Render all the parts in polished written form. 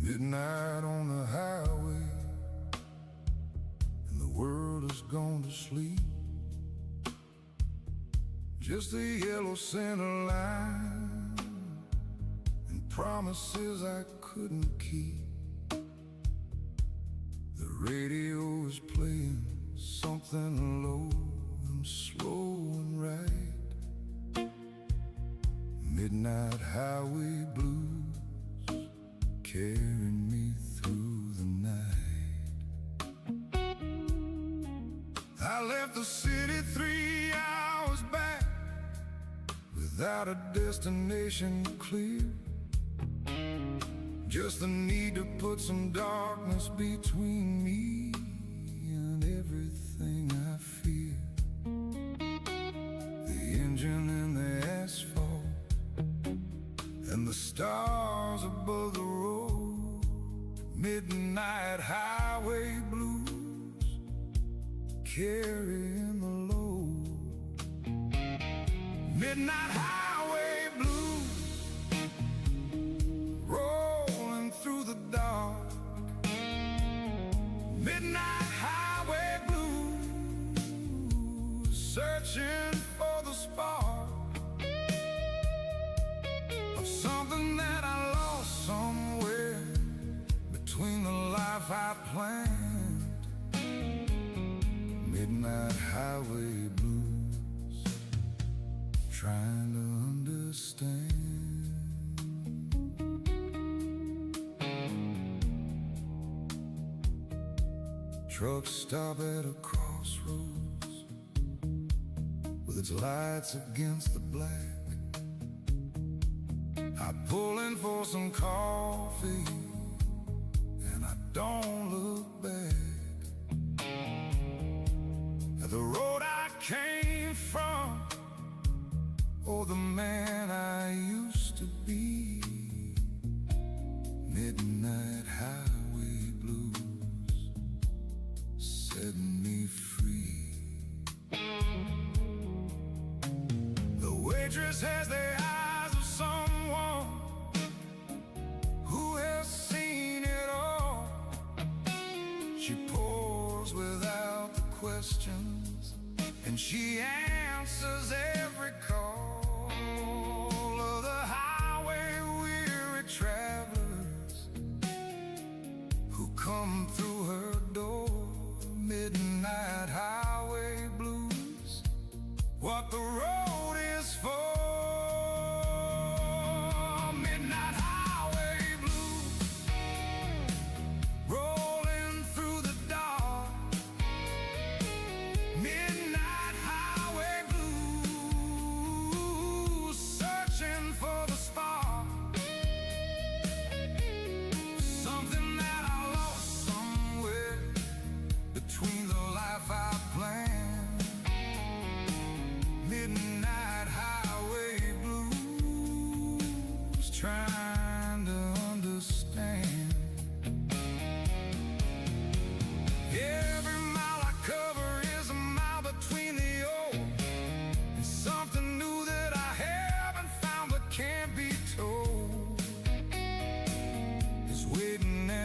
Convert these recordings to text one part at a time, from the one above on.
Midnight on the highway, and the world has gone to sleep. Just a yellow center line and promises I couldn't keep. The radio is playing something low and slow and right. Midnight highway blues carrying me through the night. I left the city 3 hours back without a destination clear. Just the need to put some darkness between me and everything I fear. The engine and the asphalt and the stars above the road. Midnight highway blues carrying the load. Midnight highway blues rolling through the dark. Midnight highway blues searching for the spark of something that I lost somewhere between the life I planned. Midnight highway blues, trying to understand. Trucks stop at a crossroads with its lights against the black. I pull in for some coffee and I don't look back at the road I came from, or the man I used to be. Midnight highway blues setting me free. The waitress has the eyes of someone who has seen it all. She pours without the questions, and she answers every call of the highway-weary travelers who come through her door. Midnight highway blues, what the road is for. Midnight highway blues, rolling through the dark. Midnight highway blues,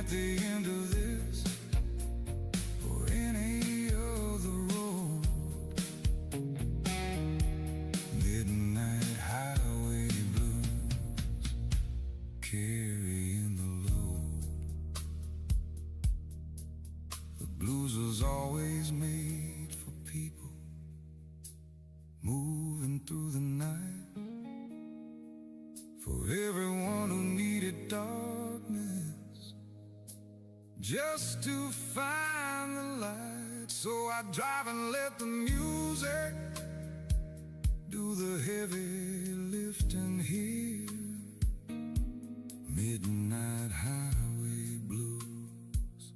at the end of this or any other road. Midnight highway blues, carrying the load. The blues was always made for people moving through the night, for everyone who needed darkness just to find the light. So I drive and let the music do the heavy lifting here. Midnight highway blues,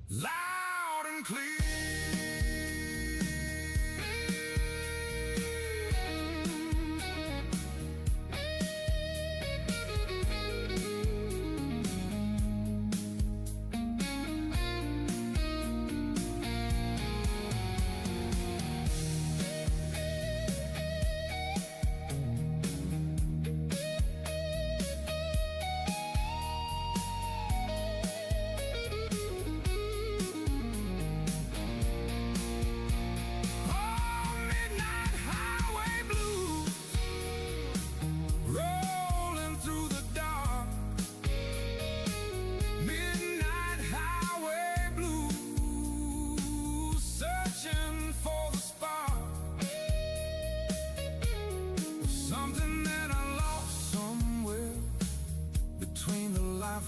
loud and clear.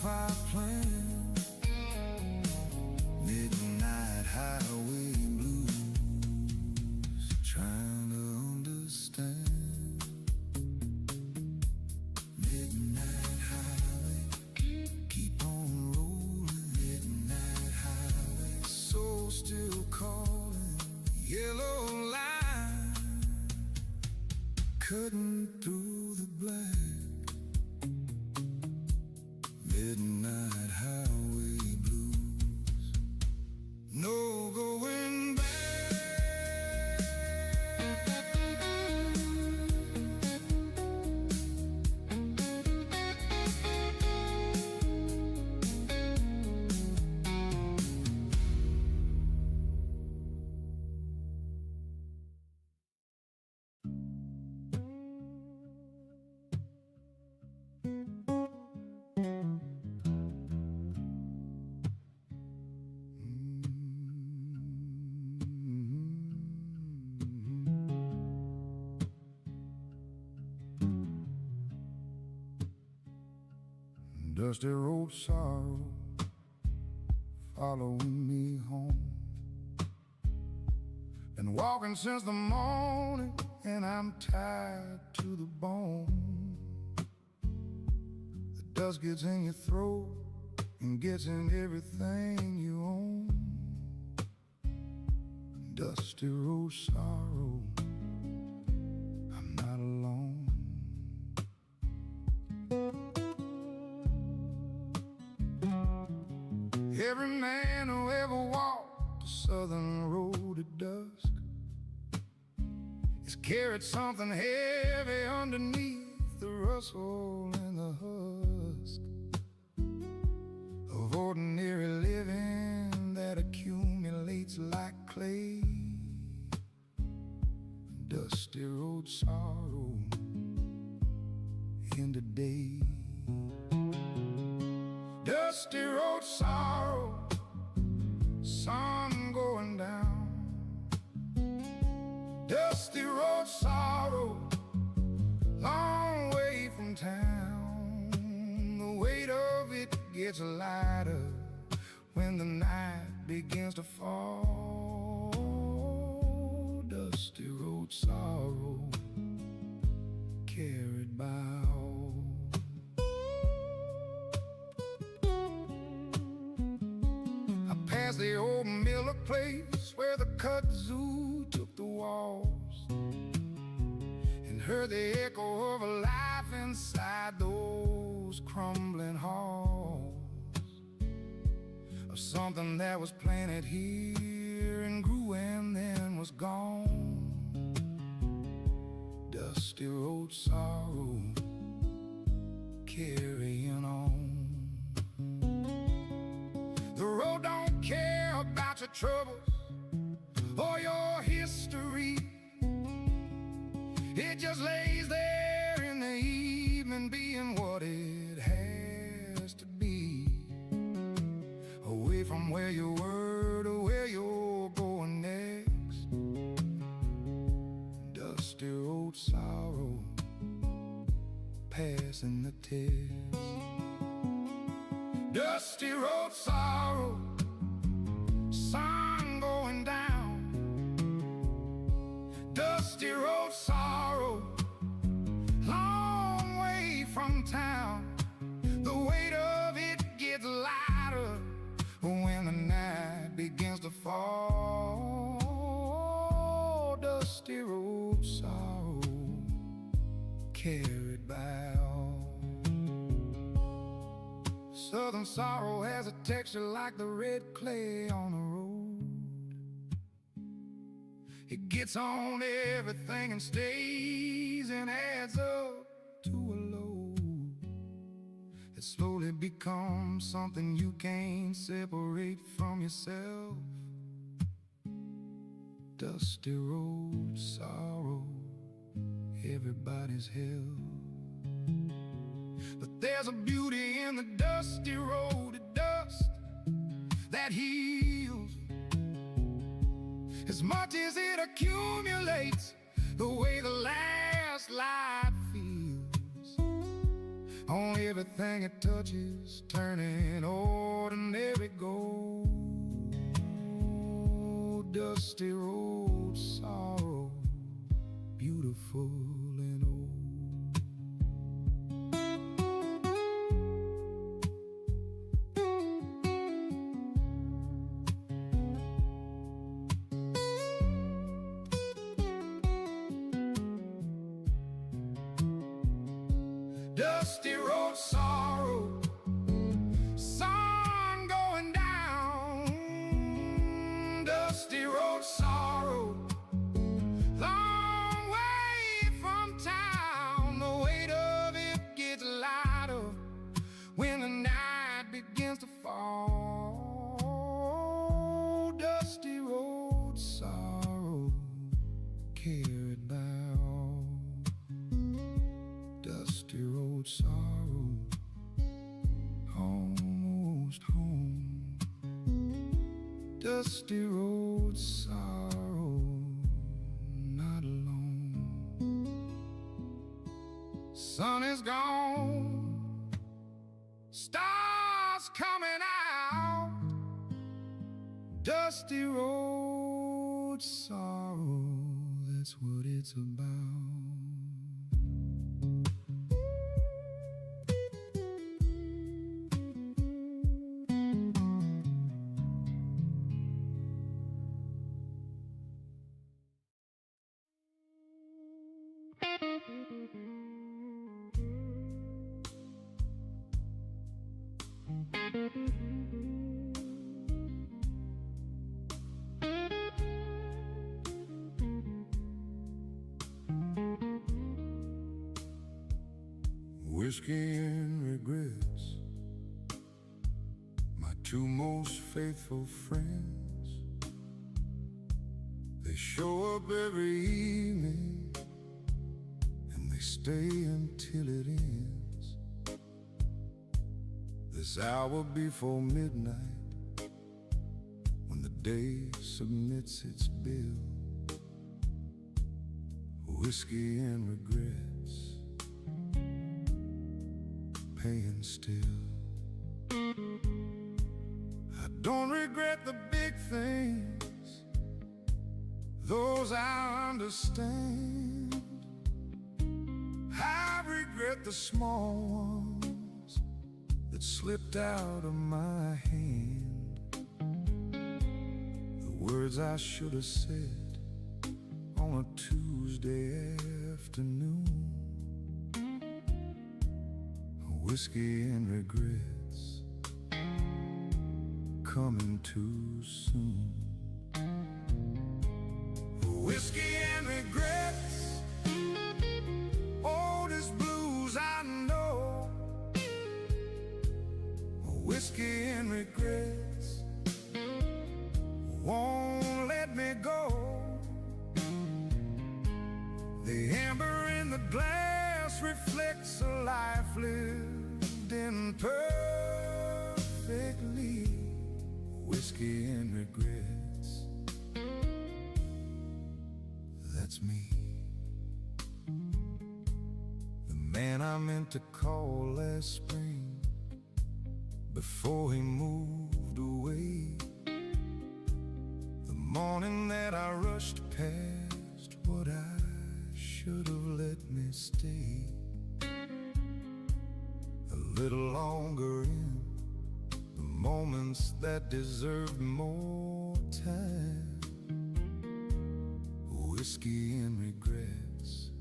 I planned. Midnight highway blues, trying to understand. Midnight highway, keep on rolling. Midnight highway, soul still calling. Yellow line cutting through the black. Midnight highway blues, no going back. Dusty road sorrow following me home. Been walking since the morning and I'm tired to the bone. The dust gets in your throat and gets in everything you own. Dusty road sorrow, I'm not alone. Every man who ever walked the southern road at dusk has carried something heavy underneath the rustle and the husk of ordinary living that accumulates like clay. Dusty road sorrow in the day. Dusty road sorrow, sun going down. Dusty road sorrow, long way from town. The weight of it gets lighter when the night begins to fall. Dusty road sorrow, carried by all. Past the old Miller place where the kudzu took the walls, and heard the echo of a life inside those crumbling halls, of something that was planted here and grew and then was gone. Dusty road sorrow, carrying on. troubles or your history. It just lays there in the evening, being what it has to be. Away from where you were to where you're going next. Dusty road sorrow, passing the test. Dusty road sorrow, sun going down. Dusty road sorrow, long way from town. The weight of it gets lighter when the night begins to fall. Dusty road sorrow, carried by all. Southern sorrow has a texture like the red clay on the road. It gets on everything and stays and adds up to a load. It slowly becomes something you can't separate from yourself. Dusty road sorrow, everybody's hell. But there's a beauty in the dusty road of dust that heals. As much as it accumulates, the way the last light feels on everything it touches, turning ordinary gold. Dusty road sorrow, beautiful and old. Dusty road sorrow, sun going down. Dusty road sorrow, long way from town. The weight of it gets lighter when the night begins to fall. Dusty road sorrow, carried by all. Dusty road sorrow, almost home. Dusty road sorrow, not alone. Sun is gone, stars coming out. Dusty road sorrow, that's what it's about. Whiskey and regrets, my two most faithful friends. They show up every evening and they stay until it ends. This hour before midnight, when the day submits its bill. Whiskey and regrets, paying still. I don't regret the big things, those I understand. I regret the small ones that slipped out of my hand. The words I should have said on a Tuesday afternoon. Whiskey and regrets, coming too soon. Whiskey and regrets, oldest blues I know. Whiskey and regrets, reflects a life lived imperfectly. Whiskey and regrets, that's me. The man I meant to call last spring, before he moved away. The morning that I rushed past what I should have let me stay a little longer in the moments that deserved more time. Whiskey and regrets,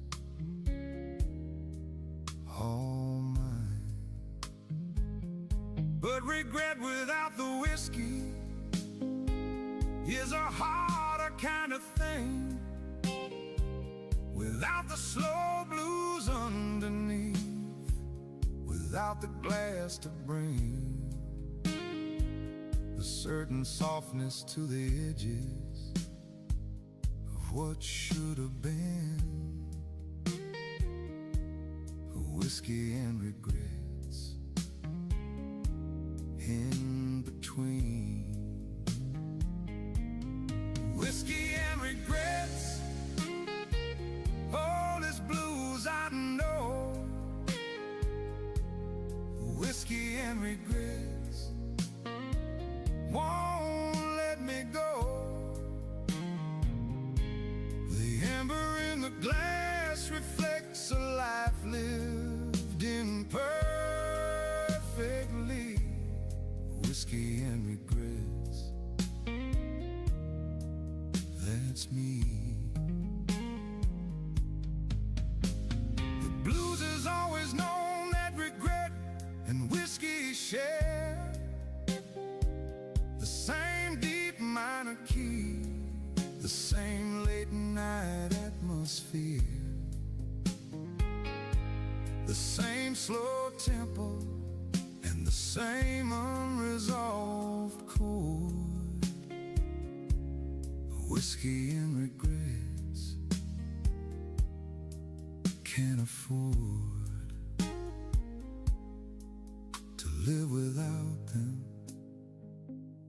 all mine. But regret without the whiskey is a harder kind of thing. Without the slow blues underneath, without the glass to bring a certain softness to the edges of what should have been. Whiskey and regrets in between. Whiskey and regrets, all this blues I know. Whiskey and regrets won't let me go. The amber in the glass reflects a life lived imperfectly. Whiskey and regrets, that's me. The blues has always known that regret and whiskey share the same deep minor key, the same late night atmosphere, the same slow tempo, and the same unresolved chord. Whiskey and regrets can't afford to live without them.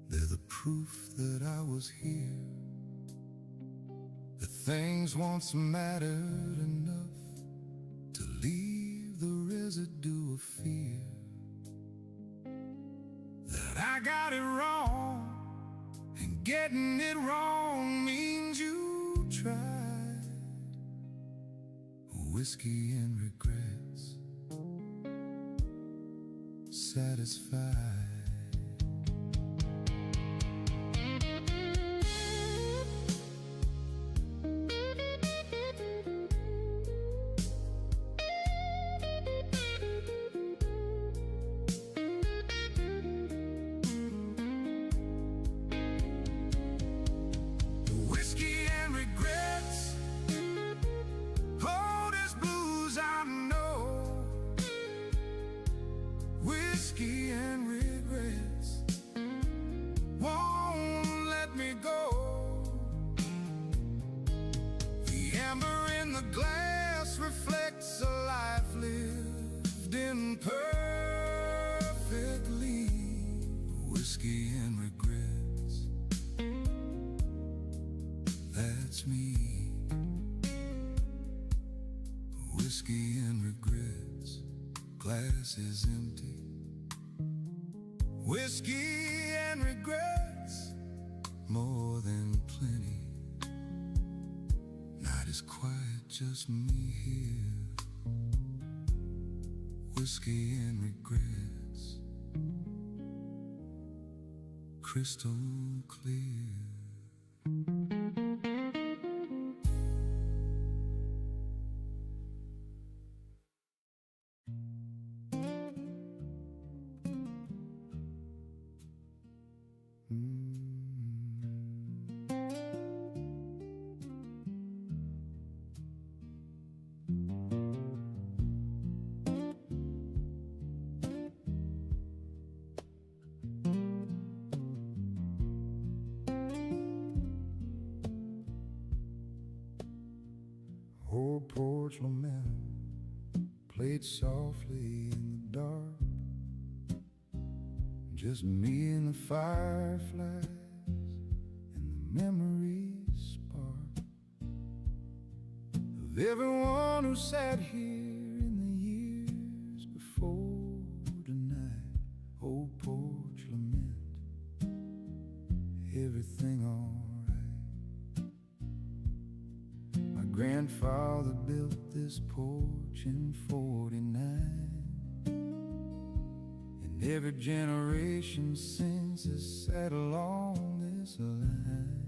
They're the proof that I was here, that things once mattered enough to leave the residue of fear. That I got it wrong, and getting it wrong means you tried. Whiskey and regrets, satisfied. Whiskey and regrets won't let me go. The amber in the glass reflects a life lived imperfectly. Whiskey and regrets, that's me. Whiskey and regrets, glass is empty. Whiskey and regrets, more than plenty. Night is quiet, just me here. Whiskey and regrets, crystal clear. played softly in the dark, just me and the fireflies and the memories spark of everyone who sat here in the years before tonight. Old porch lament, everything alright. My grandfather built this porch in '49. Every generation since has sat along this line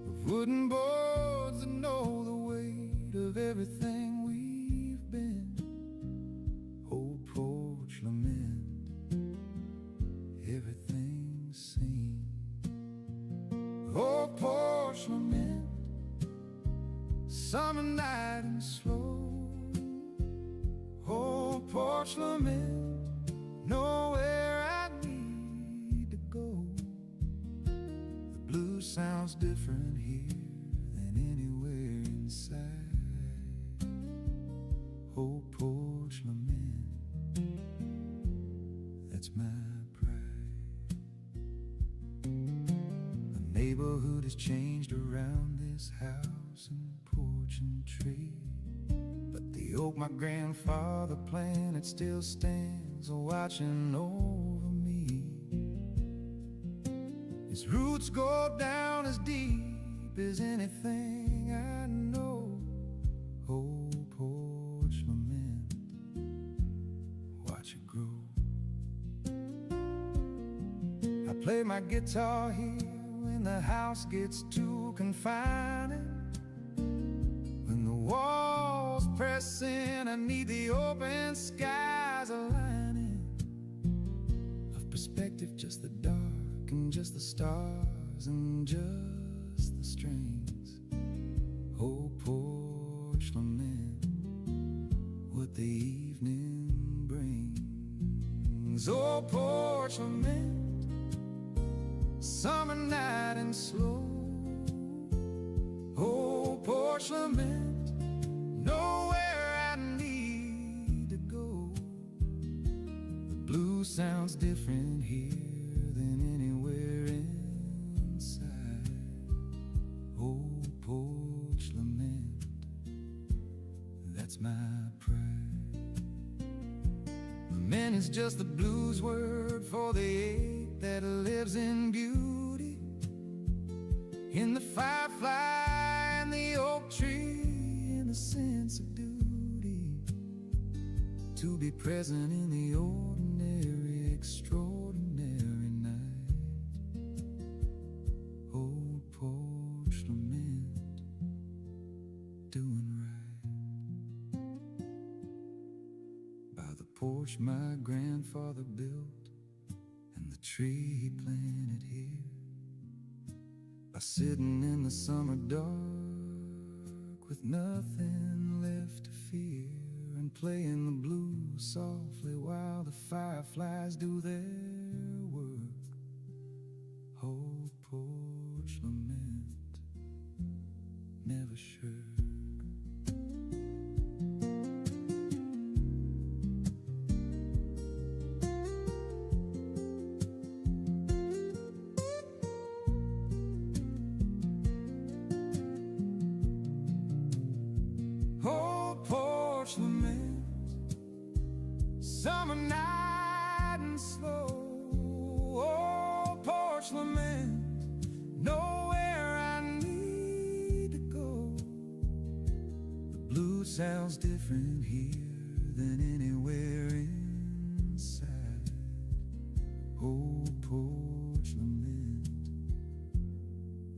of wooden boards that know the weight of everything we've been. Old porch lament, everything seen. Old porch lament, summer night and slow. Old porch lament, nowhere I need to go. The blues sounds different here than anywhere inside. Old porch lament, that's my pride. The neighborhood has changed around this house and porch and tree, but the oak my grandfather planted still stands watching over me. Its roots go down as deep as anything I know. Old porch lament, watch it grow. I play my guitar here when the house gets too confining. When the walls press in, I need the open skies aligning. Of perspective, just the dark and just the stars and just the strings. Old porch lament, what the evening brings. Old porch lament, summer night and slow. Old porch lament, nowhere I need to go. The blues sounds different here than anywhere inside. Old porch lament, that's my pride. Lament is just the blues word for the ache that lives in beauty, in the firefly and the oak tree, in the sense of duty, to be present in the ordinary, extraordinary night. Old porch lament, doing right by the porch my grandfather built and the tree he planted here. By sitting in the summer dark with nothing left to fear, and playing the blues softly while the fireflies do their work. Old porch lament, never sure. Old porch lament, summer night and slow. Old porch lament, nowhere I need to go. The blues sounds different here than anywhere inside. Old porch lament,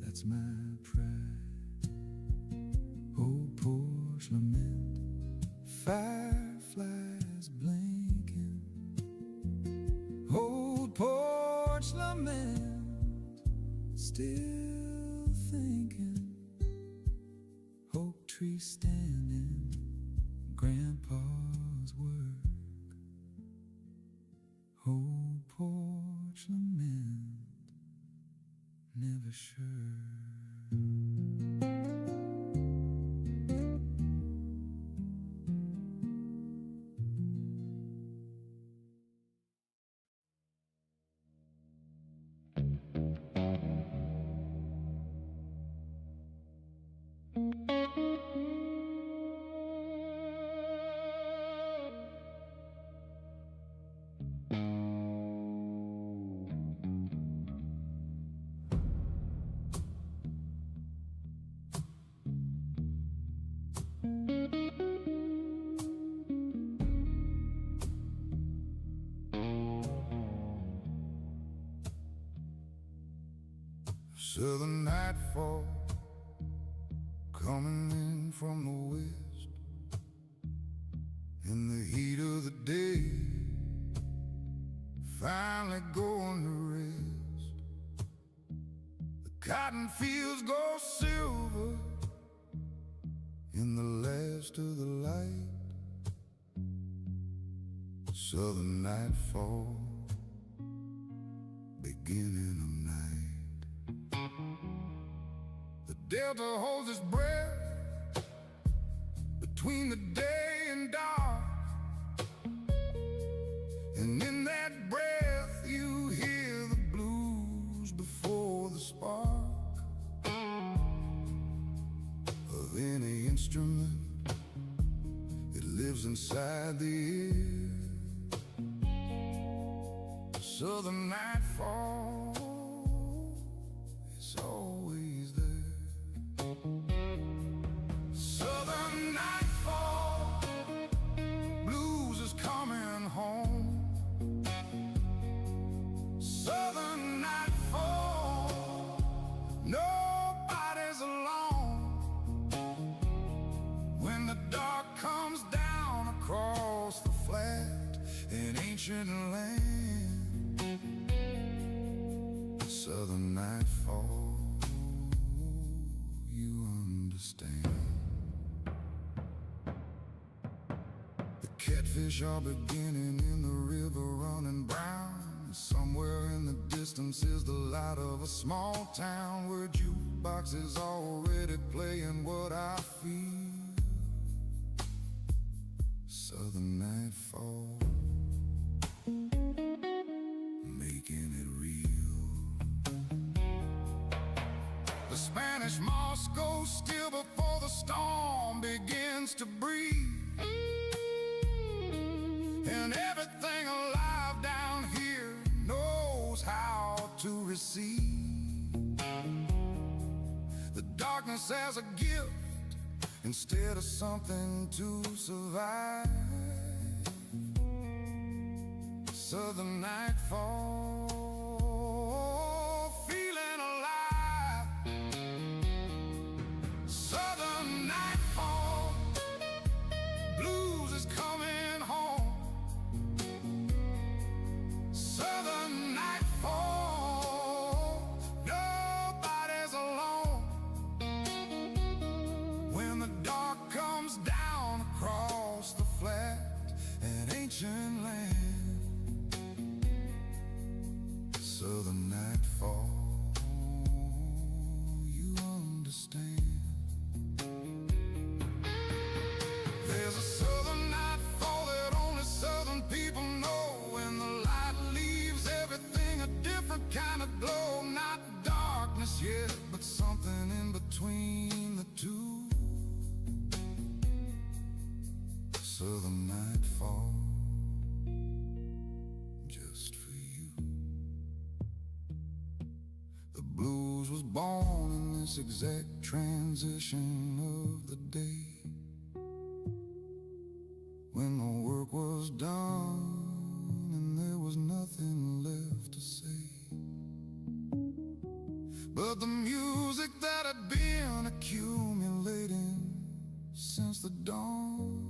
that's my pride. Old porch lament, fireflies blinking. Old porch lament, still thinking. Oak tree standing, grandpa's work. Old porch lament, never sure. Southern nightfall coming in from the west. In the heat of the day, finally going to rest. The cotton fields go silver in the last of the light. Southern nightfall, beginning of night. The delta holds its breath between the day and dark, and in that breath you hear the blues before the spark of any instrument. It lives inside the air. Southern nightfall is always there. Southern nightfall, blues is coming home. Southern nightfall, nobody's alone. When the dark comes down across the flat in ancient land. Southern nightfall, you understand. The catfish are beginning in the river running brown. Somewhere in the distance is the light of a small town where jukebox is already playing what I feel. Southern nightfall, making it real. The Spanish moss goes still before the storm begins to breathe, and everything alive down here knows how to receive the darkness as a gift instead of something to survive. Southern nightfall, feeling alive. Southern nightfall, blues is coming home. Southern nightfall, nobody's alone. When the dark comes down across the flat and ancient land. Southern nightfall, you understand. There's a southern nightfall that only southern people know. When the light leaves everything a different kind of glow. Not darkness yet, but something in between the two. Southern nightfall, just for you. The blues was born in this exact transition of the day, when the work was done and there was nothing left to say. But the music that had been accumulating since the dawn.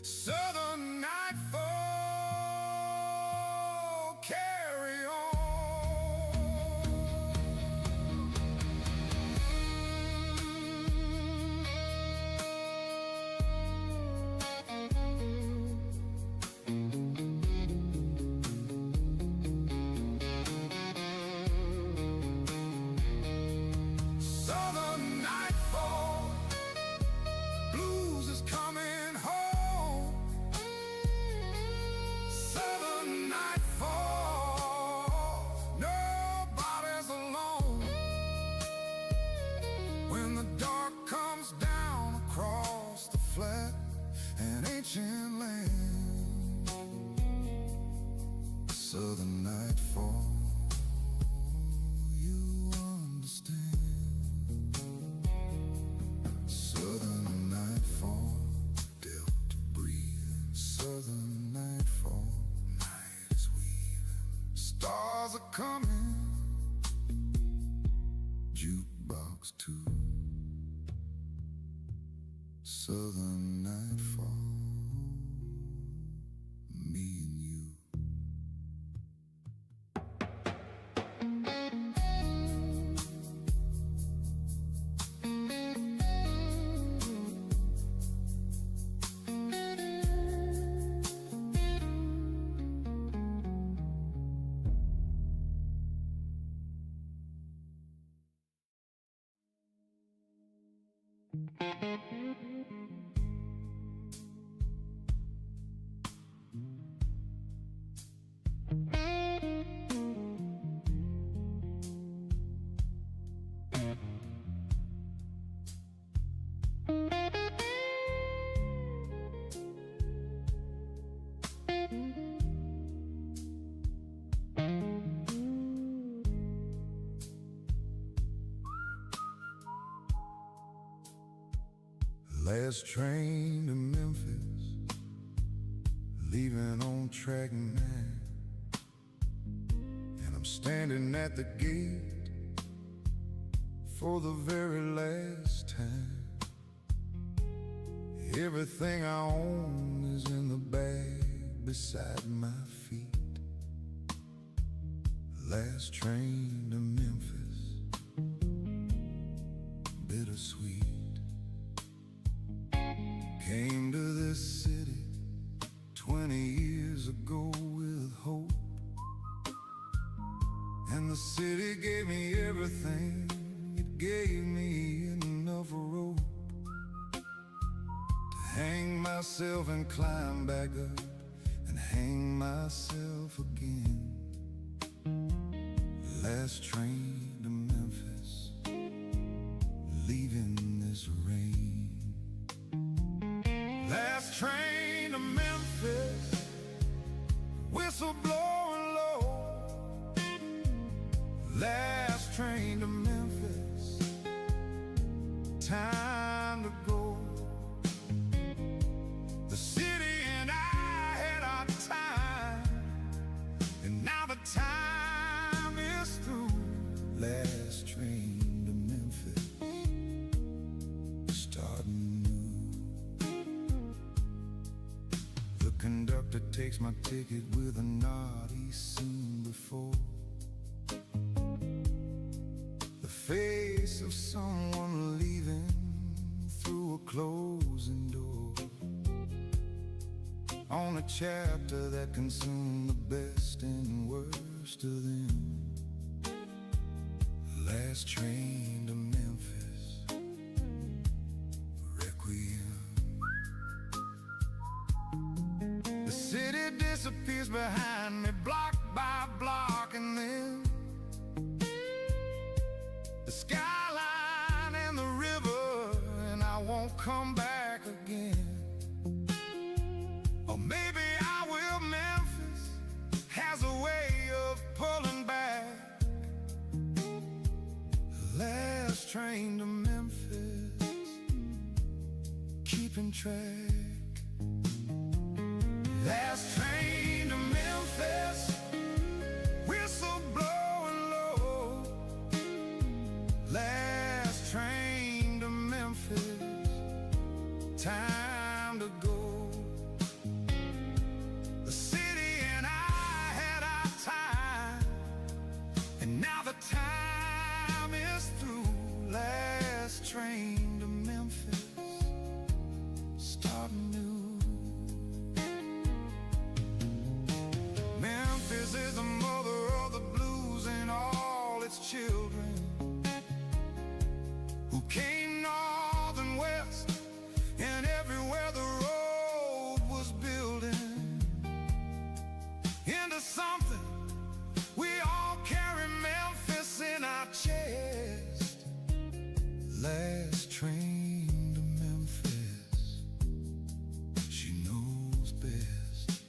Southern nightfall, carry on. Southern nightfall, blues is coming home. Southern nightfall, nobody's alone. When the dark comes down across the flat and ancient land. Southern nightfall, you understand. Southern nightfall, delta breathing. Southern nightfall, night is weaving. Stars are coming southern nightfall, me and you. Last train to Memphis, leaving on track 9. And I'm standing at the gate for the very last time. Everything I own is in the bag beside my feet. Last train to Memphis, bittersweet. Came to this city 20 years ago with hope, and the city gave me everything. It gave me enough rope to hang myself and climb back up and hang myself again. Last train to Memphis, leaving this rain. Last train to Memphis, whistle blowing low. Last train to Memphis, time to go. The city and I had our time, and now the time is through. Last train to Memphis, starting new. The conductor takes my ticket with a nod he's seen before. The face of someone leaving through a closing door, on a chapter that consumed the best and worst of them. Last train to Memphis, requiem. The city disappears behind me, block by block, and then the skyline and the river, and I won't come back again. Or maybe I will. Memphis has a way of pulling back. Last train to Memphis, keeping track. Last train to Memphis, whistle blowing low. Last train to Memphis, time to go. The city and I had our time, and now the time is through. Last train to Memphis, starting new. Memphis is the mother of the blues and all its children, who came north and west, and everywhere the road was building into something. We all carry Memphis in our chest. Last train to Memphis, she knows best.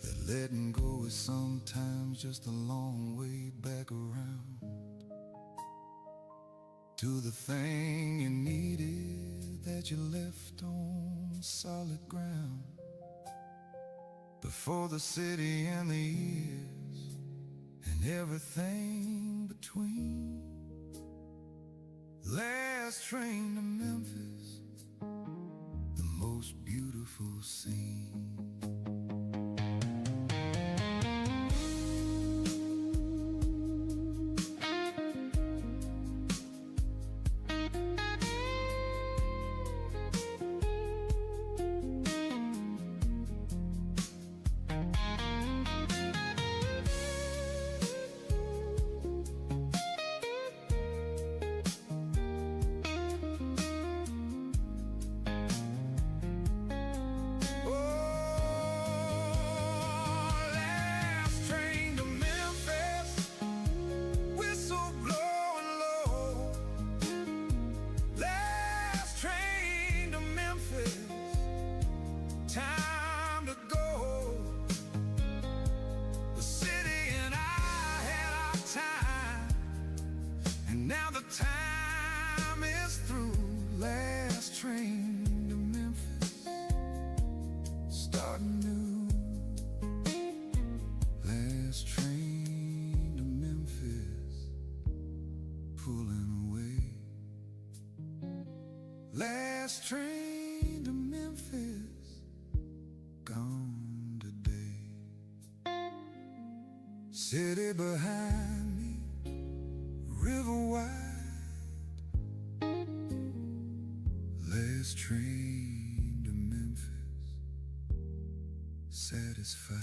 That letting go is sometimes just a long way back around to the thing you needed that you left on solid ground. Before the city and the years and everything between. Last train to Memphis, ever seen. Time is through. Last train to Memphis, starting new. Last train to Memphis, pulling away. Last train to Memphis, gone today. City behind me, river wide. Last train to Memphis, satisfied.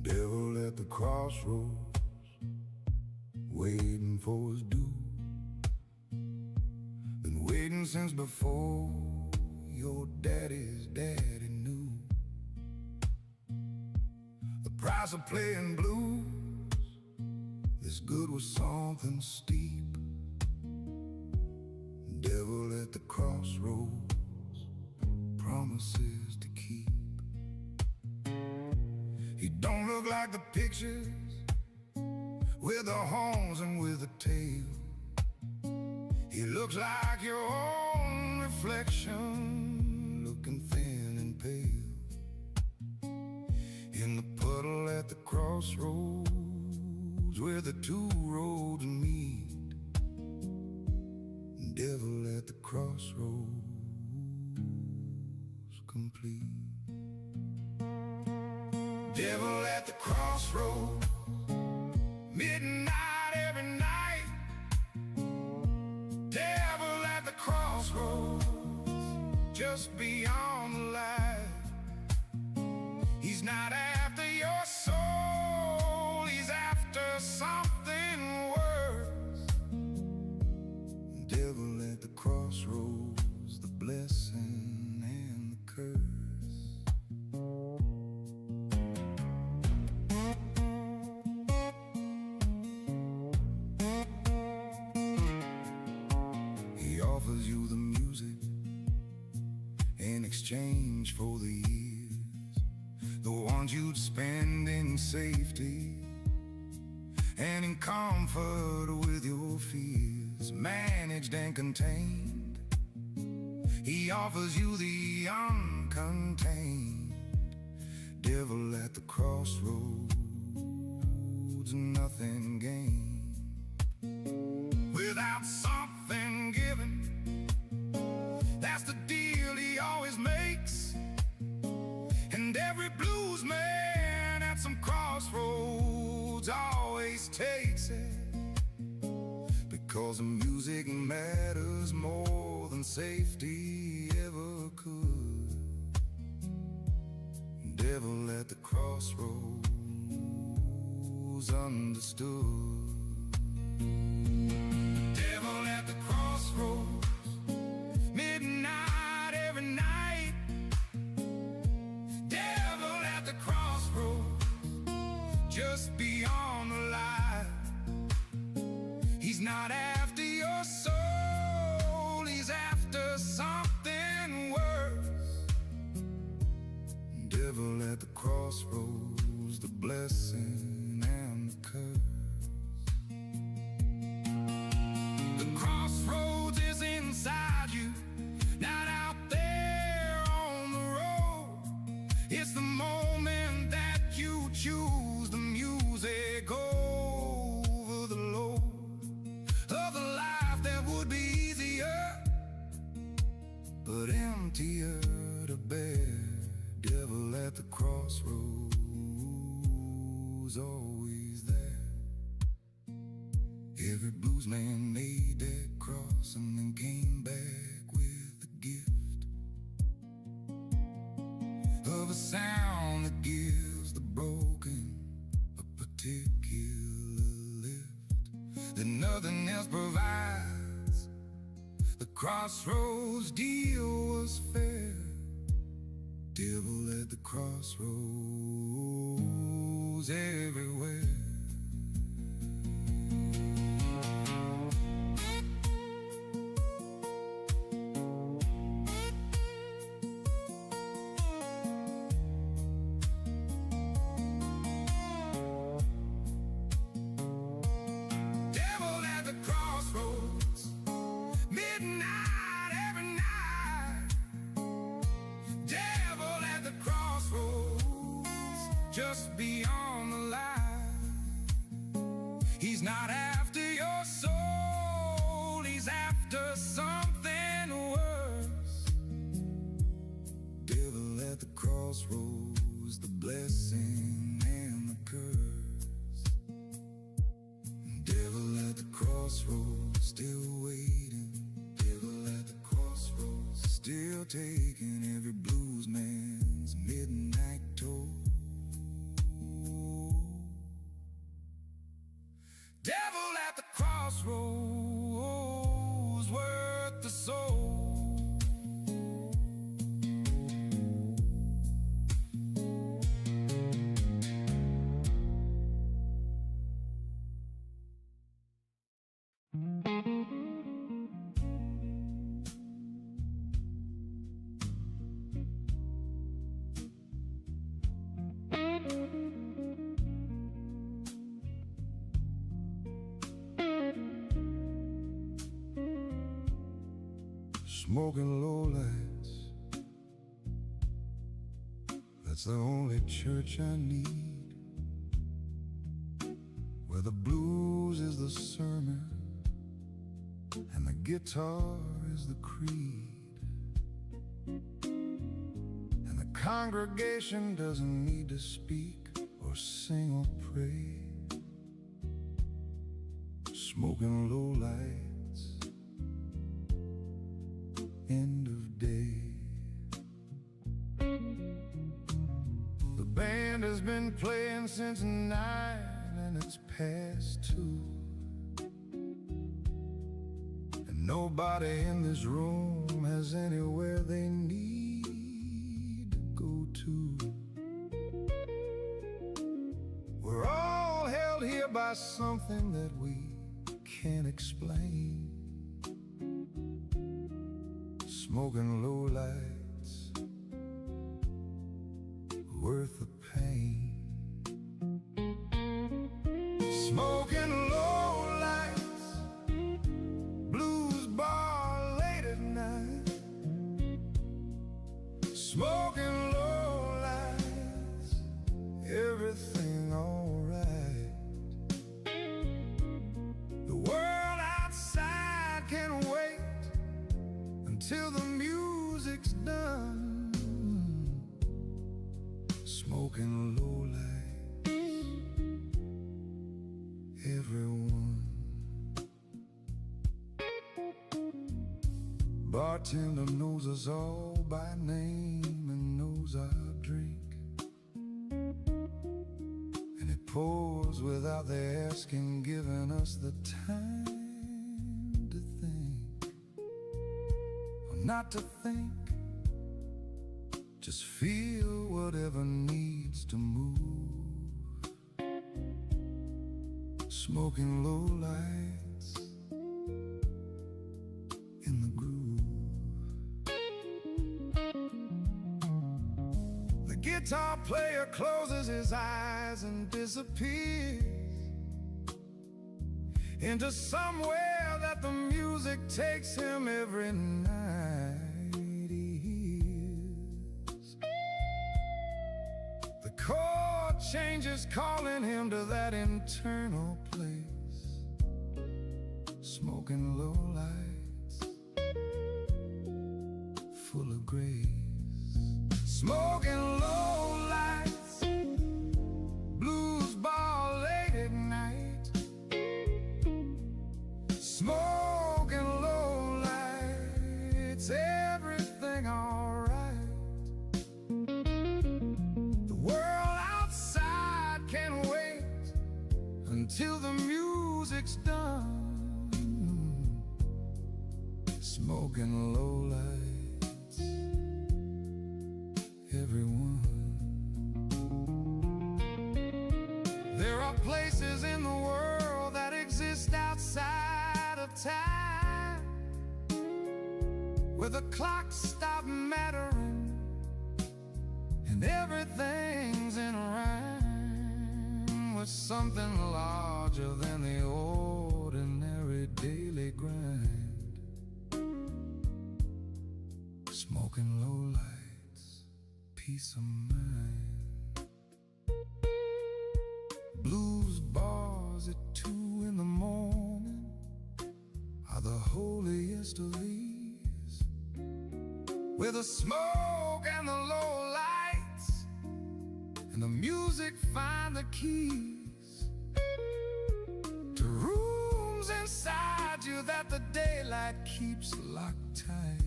Devil at the crossroads, waiting for his due. Been waiting since before your daddy's daddy knew the price of playing blues. This good was something steep. Devil at the crossroads, promises to keep. He don't look like the pictures with the horns and with the tail. He looks like your own reflection, looking thin and pale. In the puddle at the crossroads, where the two roads meet. Devil at the crossroads, complete. Devil at the crossroads, midnight every night. Devil at the crossroads, just beyond the light. He's not after your soul, he's after something worse. Devil at the crossroads, the blessing and the curse. Offers you the music in exchange for the years, the ones you'd spend in safety and in comfort with your fears managed and contained. He offers you the uncontained. Devil at the crossroads, nothing gained without something given. That's the deal he always makes. And every blues man at some crossroads always takes it, because the music matters more than safety ever could. Devil at the crossroads, understood. Devil at the crossroads, midnight every night. Devil at the crossroads, not after your soul, he's after something worse. Devil at the crossroads, the blessing and the curse. The crossroads is inside you, not out there on the road. It's the moment that you choose the music over the load of a life that would be easier but emptier to bear. Devil at the crossroads, always there. Every blues man made that cross and then came back with the gift of a sound that gives the broken a particular lift that nothing else provides. The crossroads deal was fair. Devil at the crossroads everywhere. Just beyond the line, he's not after your soul, he's after something worse. Devil at the crossroads, the blessing and the curse. Devil at the crossroads, still waiting. Devil at the crossroads, still taking every blues man's midnight toll. Devil at the crossroads, worth the soul. Smoking lowlights, that's the only church I need, where the blues is the sermon and the guitar is the creed, and the congregation doesn't need to speak or sing or pray. Smoking lowlights, end of day. The band has been playing since 9 and it's past 2, and nobody in this room has anywhere they need to go to. We're all held here by something that we can't explain. Smoking lowlights, worth the pain. Smoking lowlights, blues bar late at night. Smoking lowlights, everything alright. The world outside can wait till the music's done. Smoking lowlights, everyone. Bartender knows us all by name and knows our drink, and it pours without their asking, giving us the time to think. Not to think, just feel whatever needs to move. Smoking lowlights, guitar player closes his eyes and disappears into somewhere that the music takes him every night he hears. The chord changes, calling him to that internal place, smoking low lights full of grace. Smoking low lights, blues bar late at night. Smoking low lights, everything alright. The world outside can wait until the music's done. Smoking low lights, everyone. There are places in the world that exist outside of time, where the clocks stop mattering and everything's in rhyme with something larger than the ordinary daily grind. Smoking low lights, peace of mind. Blues bars at 2 in the morning are the holiest of these, where the smoke and the low lights and the music find the keys to rooms inside you that the daylight keeps locked tight.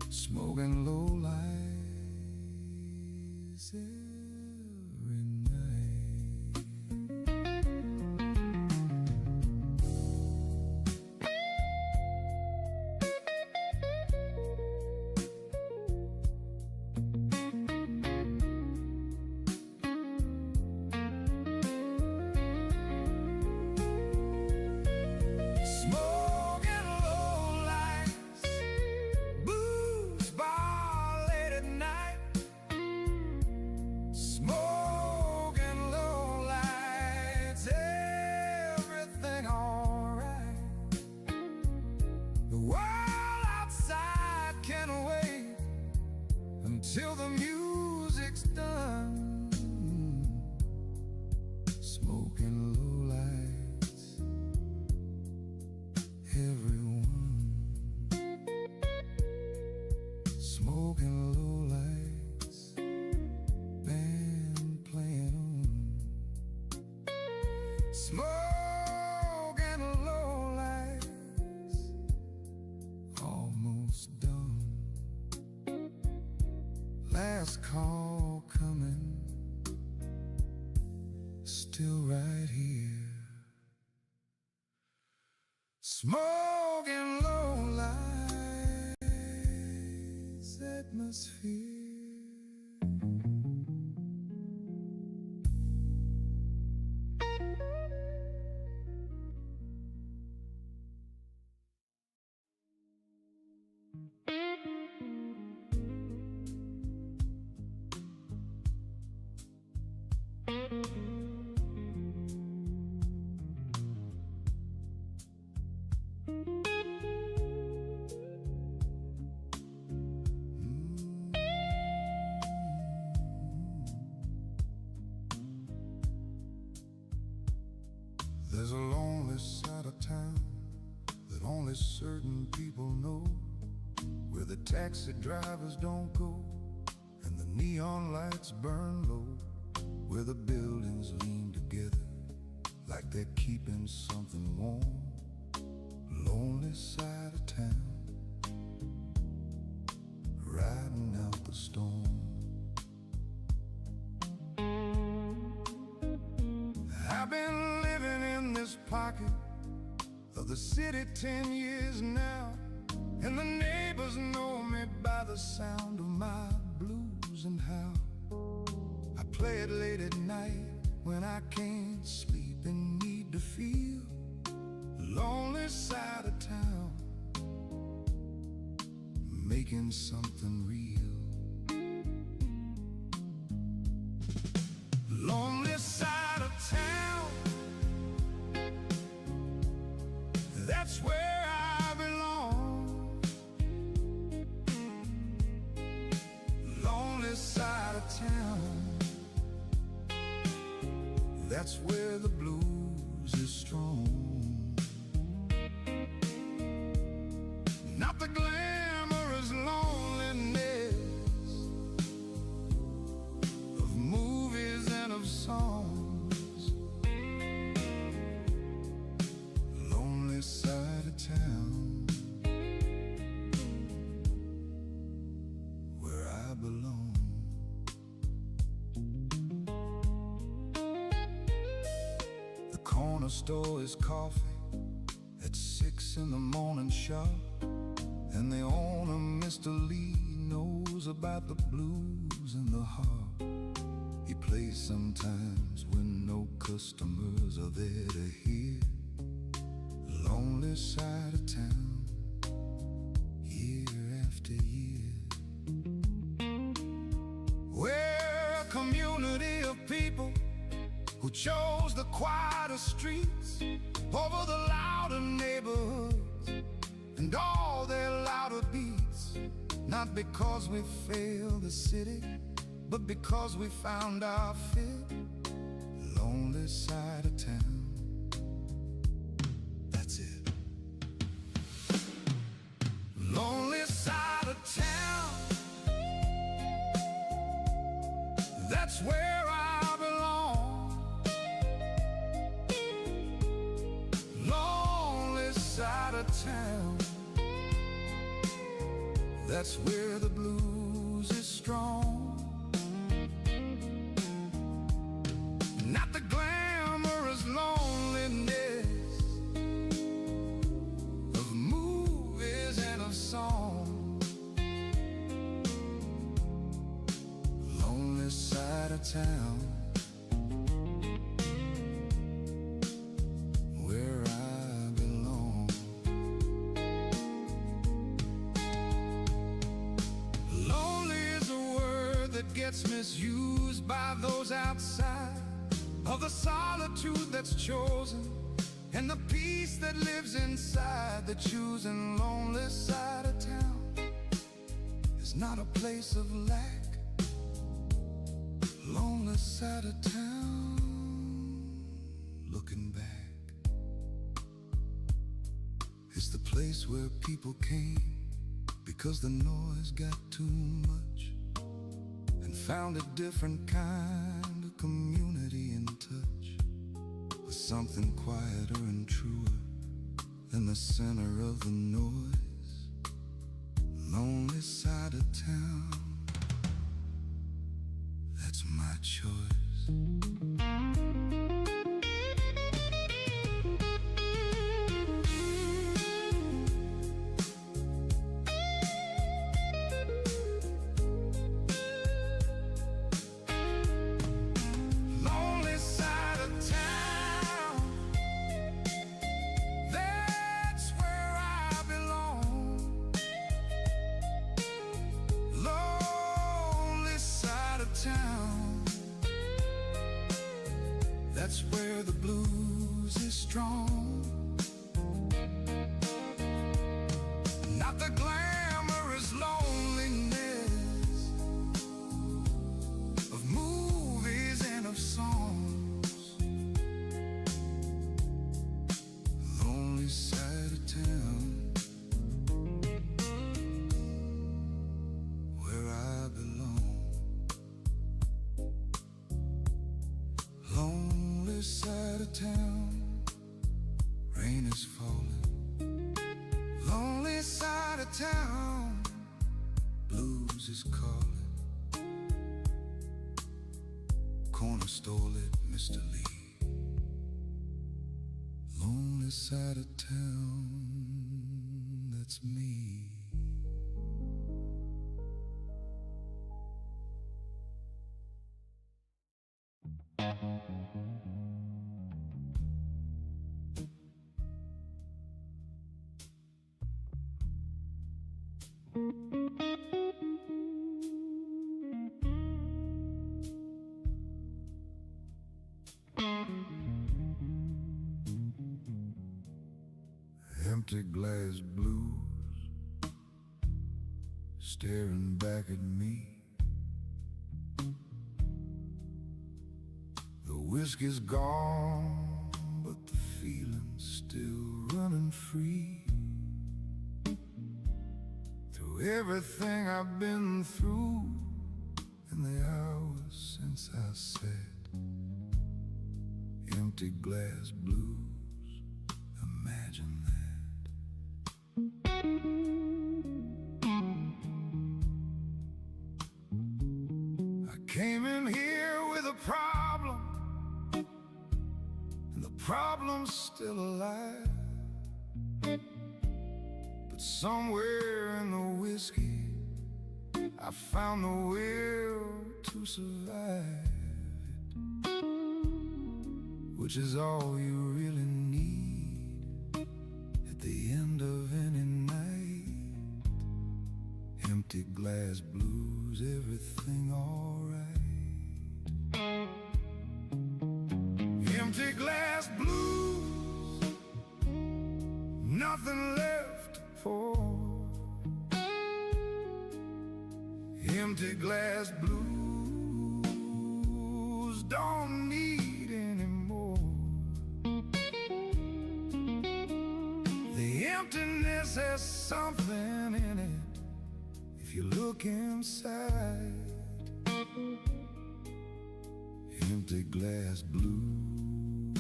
Smoking low lights every night. Smoking low lights, blues bar late at night. Smoking low lights, everything alright. The world outside can wait until the music's done. Smoking low lights, everyone. Smoking low lights, band playing on. Smoking low lights, almost done. Last call coming, still right here. Smoking low lights, atmosphere. There's a lonely side of town that only certain people know, where the taxi drivers don't go and the neon lights burn low, where the buildings lean together like they're keeping something warm. Lonely side of town, riding out the storm. I've been living in this pocket of the city 10 years now, and the neighbors know me by the sound of my blues and how I play it late at night when I can't sleep and need to feel. Lonely side of town, making something real. side of town. That's where the blues is strong. Not the glamorous loneliness of movies and of songs. Lonely side of town, where I belong. The corner store is coffee at 6 in the morning sharp, and the owner, Mr. Lee, knows about the blues and the harp. He plays sometimes when no customers are there to hear. Lonely side of town, year after year. We're a community of people who chose the quieter streets over the louder neighborhoods and all their louder beats. Not because we failed the city, but because we found our fit. Lonely side of town, that's it. Lonely side of town, that's where I belong. Lonely side of town, that's where the blues is strong. Not the glamorous loneliness of movies and of songs. Lonely side of town, where I belong. Lonely is a word that gets misused by those outside of the solitude that's chosen, and the peace that lives inside the choosing. Lonely side of town is not a place of lack. Lonely side of town, looking back, is the place where people came because the noise got too much, and found a different kind of community in touch with something quieter and truer than the center of the noise. Lonely side of town, that's my choice. That's where the blues is strong. Not the glamorous loneliness of movies and of songs. Lonely side of town, where I belong. Lonely side of town, rain is falling. Lonely side of town, blues is calling. Corner store lit, Mr. Lee. Lonely side of town, that's me. Empty glass blues staring back at me. whiskey's gone, but the feeling's still running free. Through everything I've been through, in the hours since I said empty glass blues, imagine that. I came in here with a problem, and the problem's still alive. But somewhere in the whiskey I found the will to survive it, which is all you really need at the end of any night. Empty glass blues, everything alright. Empty glass blues, nothing left to pour. Empty glass blues, don't need any more. The emptiness has something in it if you look inside. Empty glass blues,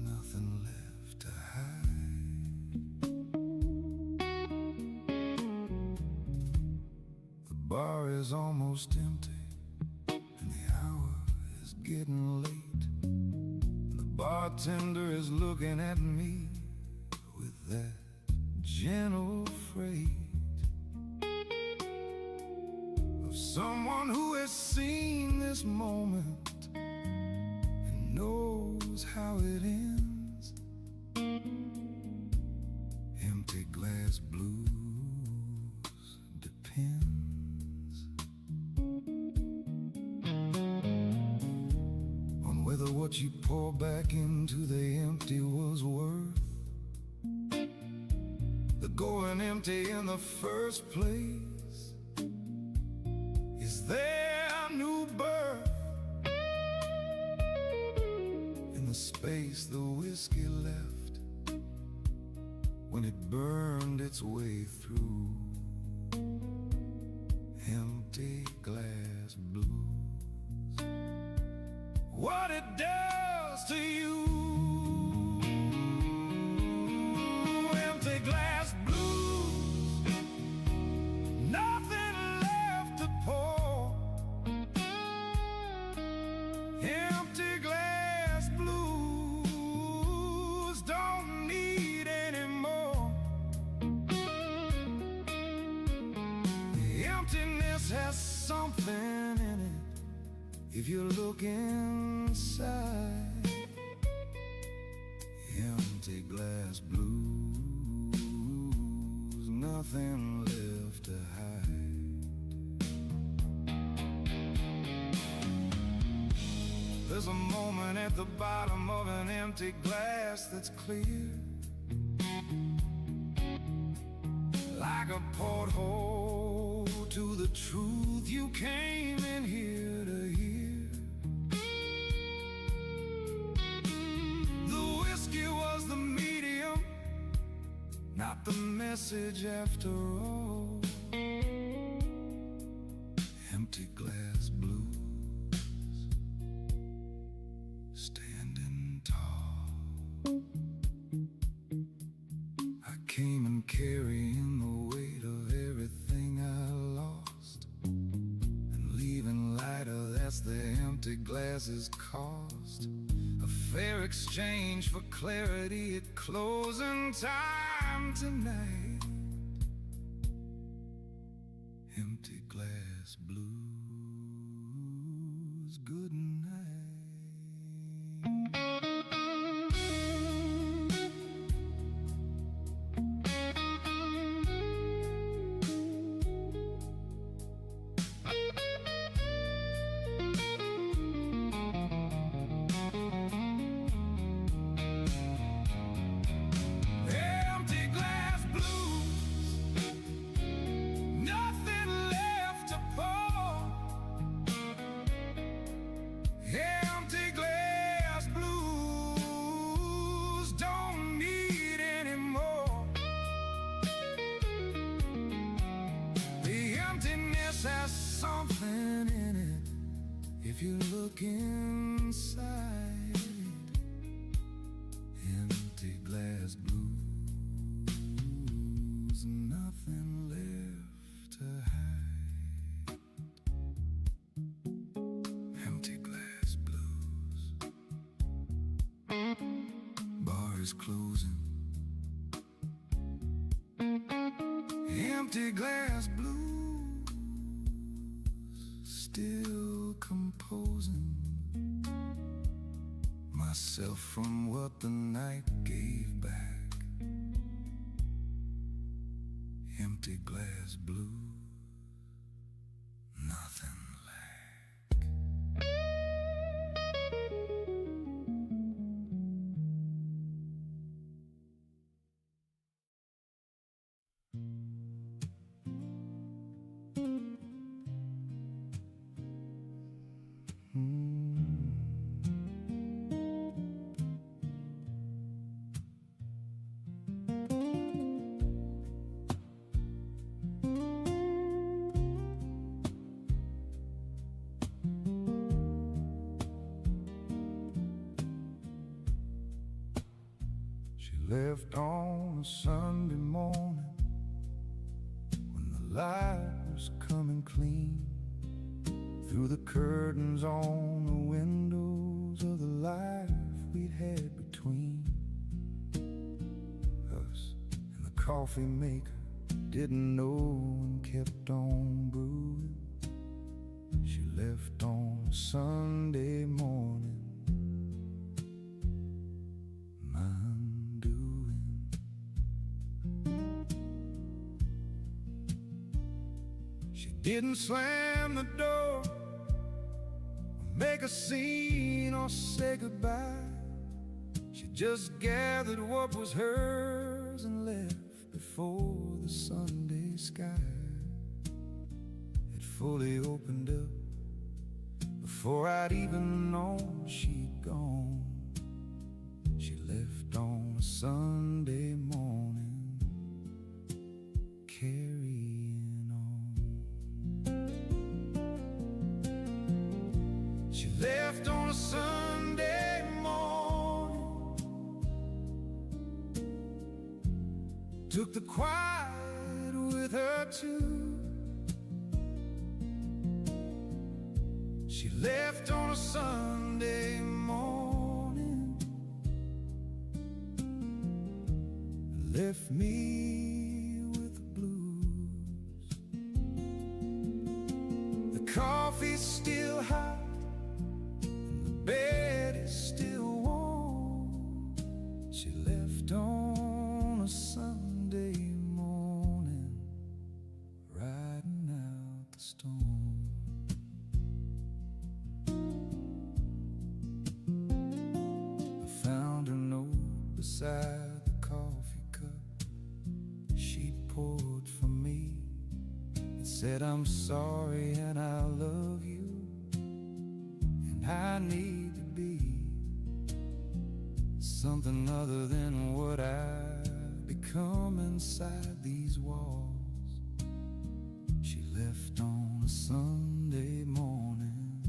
nothing left to hide. The bar is almost empty, and the hour is getting late, and the bartender is looking at me with that gentle freight of someone who has seen this moment and knows how it ends. Empty glass blues, depends on whether what you pour back into the empty was worth the going empty in the first place. Is there a new birth in the space the whiskey left when it burned its way through? Empty glass blues, what it does to you. Empty glass blues, nothing left to pour. Empty glass blues, don't need any more. The emptiness has something in it if you look inside. Empty glass blues, nothing left to hide. There's a moment at the bottom of an empty glass that's clear, like a porthole to the truth you came in here to hear. The whiskey was the medium, not the message after all. Empty glass blues, standing tall. I came in carrying the weight of everything I lost, and leaving lighter, that's the empty glass's cost. A fair exchange for clarity at closing time tonight. Empty glass blues, good night. Yeah. something in it if you look inside. Empty glass blues, nothing left to hide. Empty glass blues. Bar is closing. Empty glass blues, still composing myself from what the night gave back. Empty glass blues, nothing lack. She left on a Sunday morning when the light was coming clean through the curtains on the windows of the life we'd had between us. And the coffee maker didn't know and kept on brewing. She left on a Sunday morning, didn't slam the door, or make a scene, or say goodbye. She just gathered what was hers and left before the Sunday sky had fully opened up, before I'd even known she'd gone. She left on a Sunday morning, carrying on. She left on a Sunday morning, took the quiet with her too. She left on a Sunday morning, left me with the blues. The coffee's still hot, the bed is still warm. She left on a Sunday morning, riding out the storm. I found her note beside the coffee cup she'd poured for me. It said, "I'm sorry and I love you, and I need to be something other than what I've become inside these walls." She left on a Sunday morning,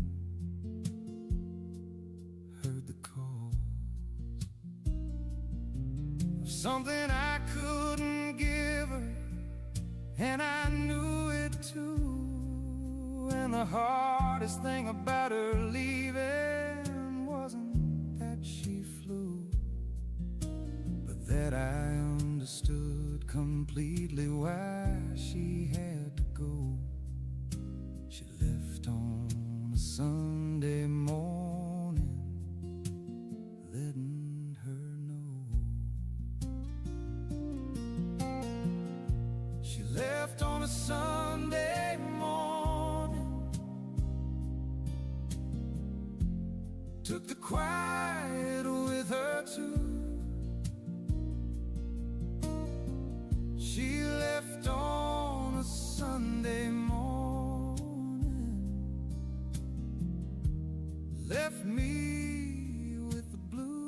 heard the calls of something I couldn't give her, and I knew it too. And the hardest thing about her leaving wasn't that she flew, but that I understood completely why she had to go. She left on a Sunday morning, letting her know. She left on a Sunday morning, took the quiet with her too. She left on a Sunday morning, left me with the blues.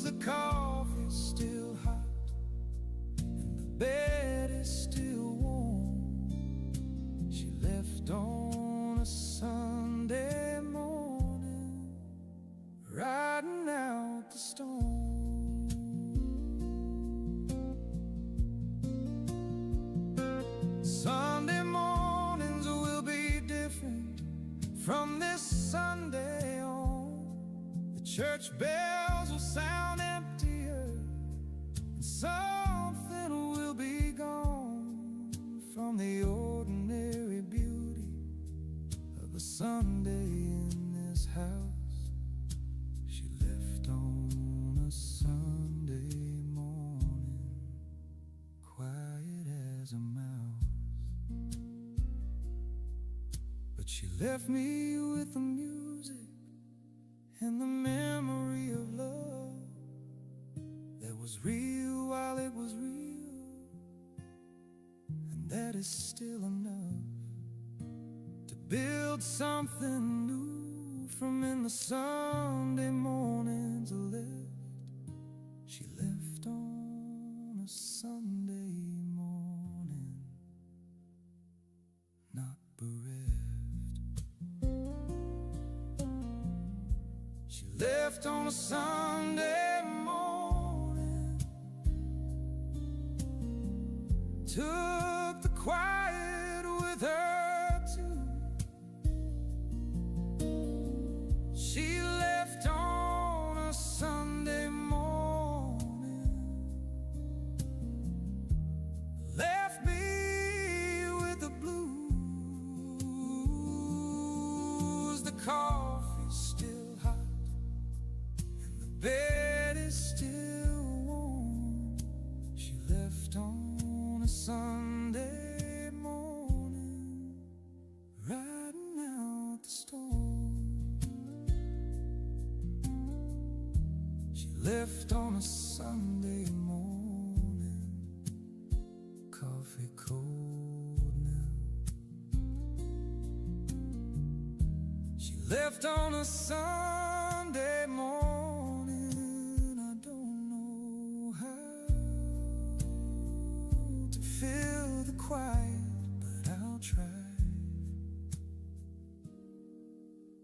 The coffee's still hot and the bed is still warm. church bells will sound emptier, and something will be gone from the ordinary beauty of a Sunday in this house. She left on a Sunday morning, quiet as a mouse, but she left me with the music and the memory of love that was real while it was real, and that is still enough to build something new from in the Sunday mornings left. She left on a Sunday morning, not bereft. Left on a Sunday morning, took the quiet with her too. She left on a Sunday morning, left me with the blues. The coffee's still hot, bed is still warm. She left on a Sunday morning, riding out the storm. She left on a Sunday morning, coffee cold now. She left on a Sunday morning. Feel the quiet, but I'll try.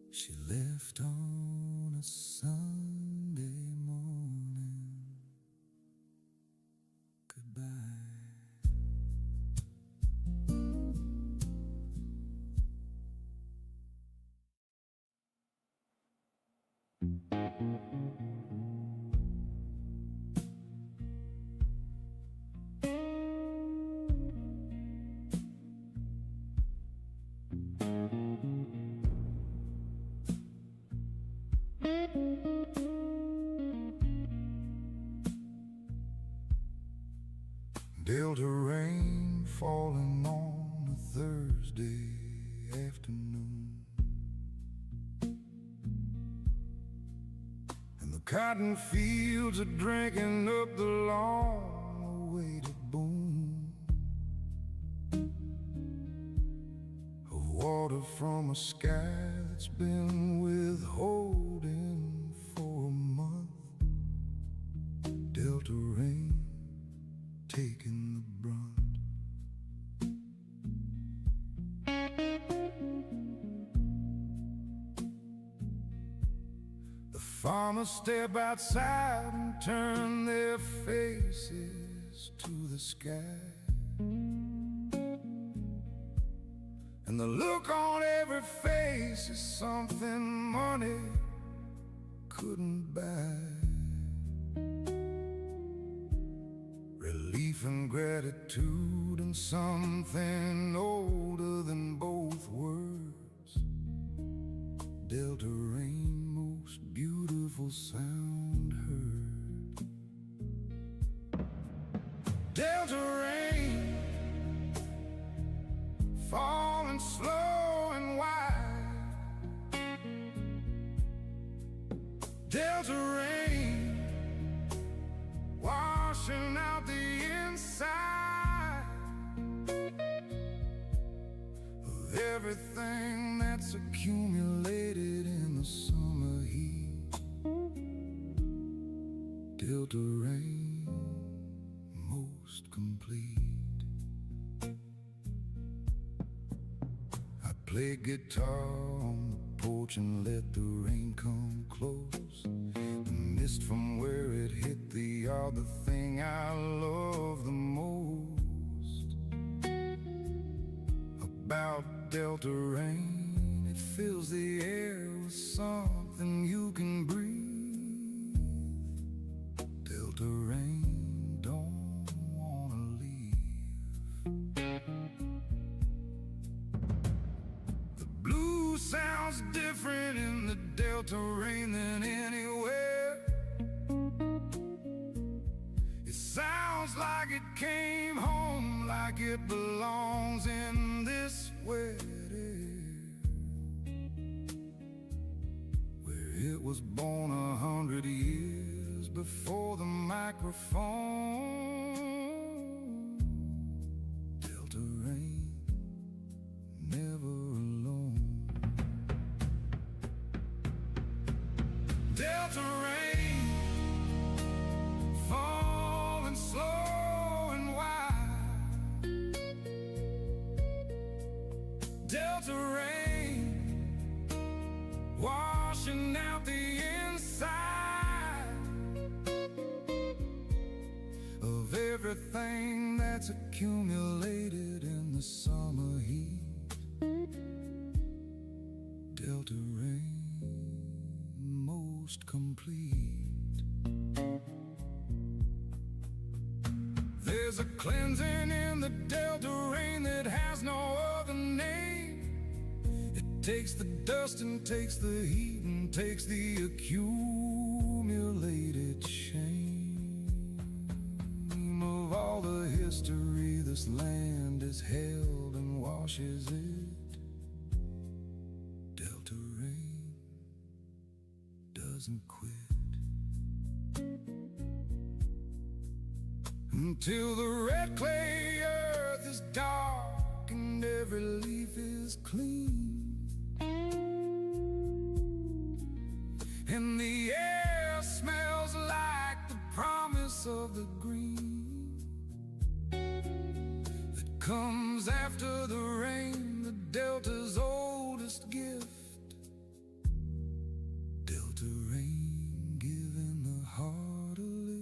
She left on a Sunday morning. Goodbye. Delta rain falling on a Thursday afternoon, and the cotton fields are drinking up the long-awaited boom of water from a sky that's been withholding for a month. Delta rain taking the brunt. The farmers step outside and turn their faces to the sky, and the look on every face is something money couldn't buy. Relief and gratitude and something older than both words. Delta rain, most beautiful sound heard. Delta rain, falling slow and wide. Delta rain, washing out the inside of everything that's accumulated in the summer heat. Delta rain, most complete. I play guitar on the porch and let the rain come close. The mist from where it hit the yard, the thing I love the most about Delta rain. It fills the air with something you can breathe. Delta rain than anywhere. It sounds like it came home, like it belongs in this wet air, where it was born 100 years before the microphone. Delta rain, never alone. Delta rain, falling slow and wide. Delta rain, washing out the inside of everything that's accumulated in the summer heat. Delta rain, most complete. There's a cleansing in the Delta rain that has no other name. It takes the dust and takes the heat and takes the accumulated shame of all the history this land has held and washes it. Delta rain doesn't quit until the red clay earth is dark and every leaf is clean, and the air smells like the promise of the green that comes after the rain, the Delta's oldest gift. Delta rain, giving the heart a lift.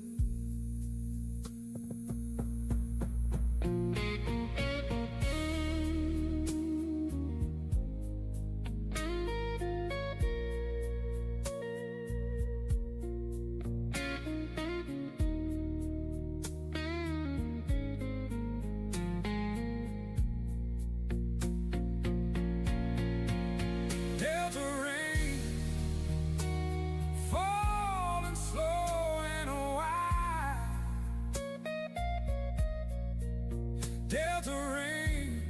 Delta rain,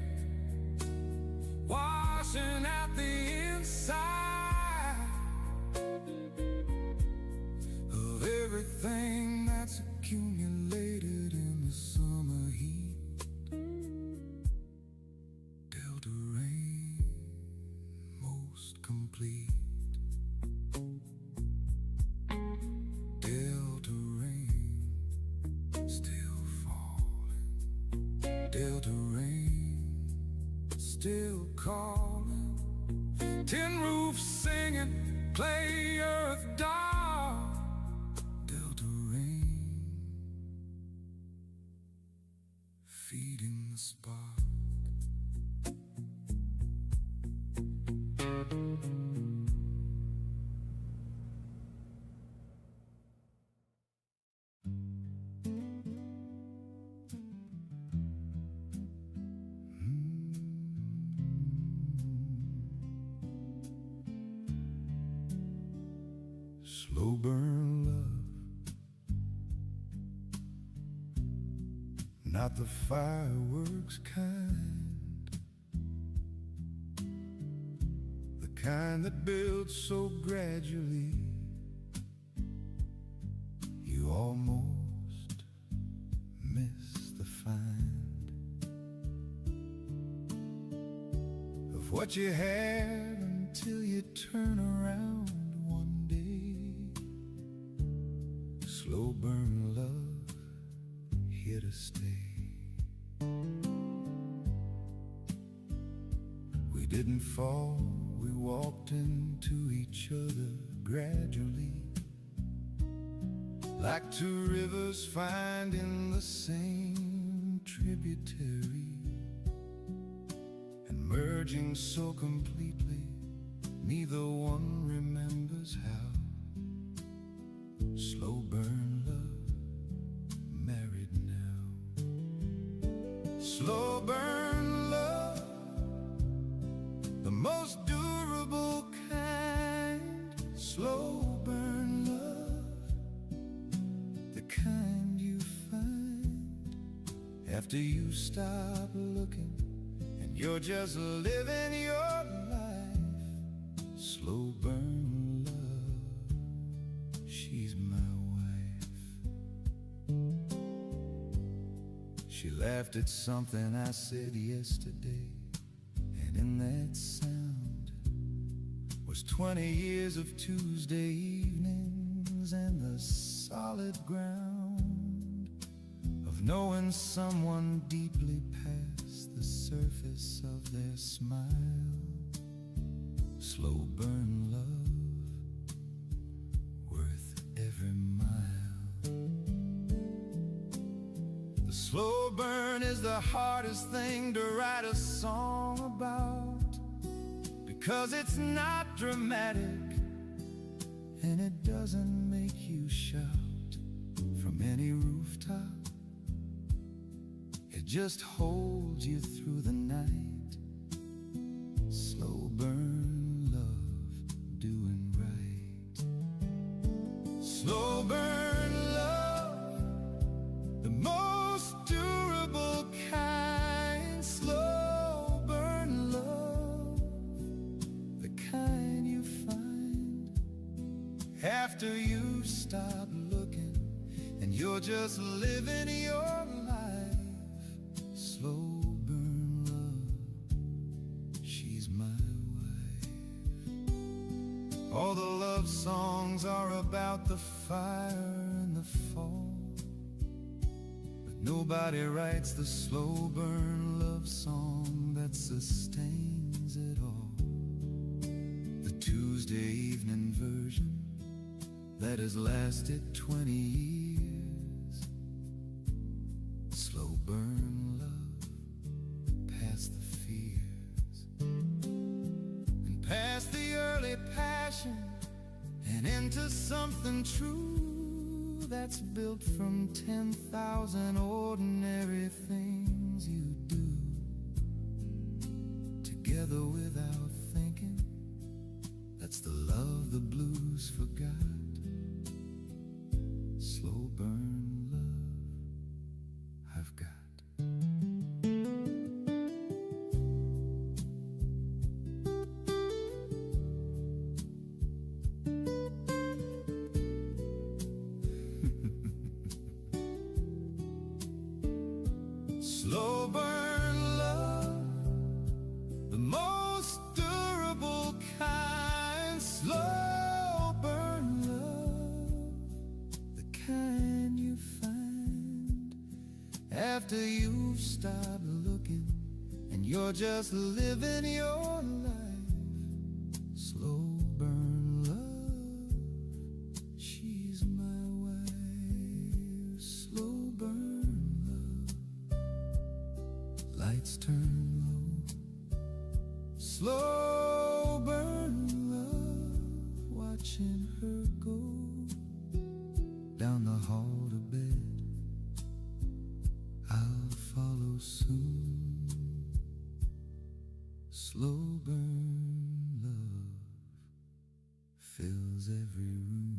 washing out the inside of everything that's accumulated in the summer heat. Delta rain, most complete. Delta rain, still falling. Delta rain, still calling. Tin roofs singing, clay earth dark. Delta rain, feeding the spark. Slow burn love, not the fireworks kind, the kind that builds so gradually you almost miss the find of what you had until you turn around one day. Slow burn love, here to stay. We didn't fall, we walked into each other gradually, like two rivers finding the same tributary, and merging so completely neither one remembers how. Slow burn love, married now. Slow burn love, the most durable kind. slow burn love, the kind you find after you stop looking and you're just living your life. Slow burn love, she's my wife. She laughed at something I said yesterday, and in that sound was 20 years of Tuesday evenings and the solid ground of knowing someone deeply past the surface of their smile. Slow burn love, worth every mile. The slow burn is the hardest thing to write a song about, because it's not dramatic and it doesn't make you shout from any rooftop. It just holds you through the night. Slow burn love, doing right. Slow burn love, the most durable kind. Slow burn love, the kind you find after you stop looking and you're just living your life. Slow burn love, she's my wife. All the love songs are about the fire and the fall, but nobody writes the slow burn love song that sustains it all. The Tuesday evening version that has lasted 20 years. Slow burn love, past the fears and past the early passion and into something true that's built from 10,000 ordinary things you do together without thinking. That's the love the blues forgot. Slow burn love I've got. Slow burn love, the most durable kind. Slow burn love, the kind you find after you've stopped looking and you're just living your life. Slow burn love, she's my wife. Slow burn love, lights turn low. Slow burn love, watching her go down the hall to bed. I'll follow soon. Slow burn love fills every room.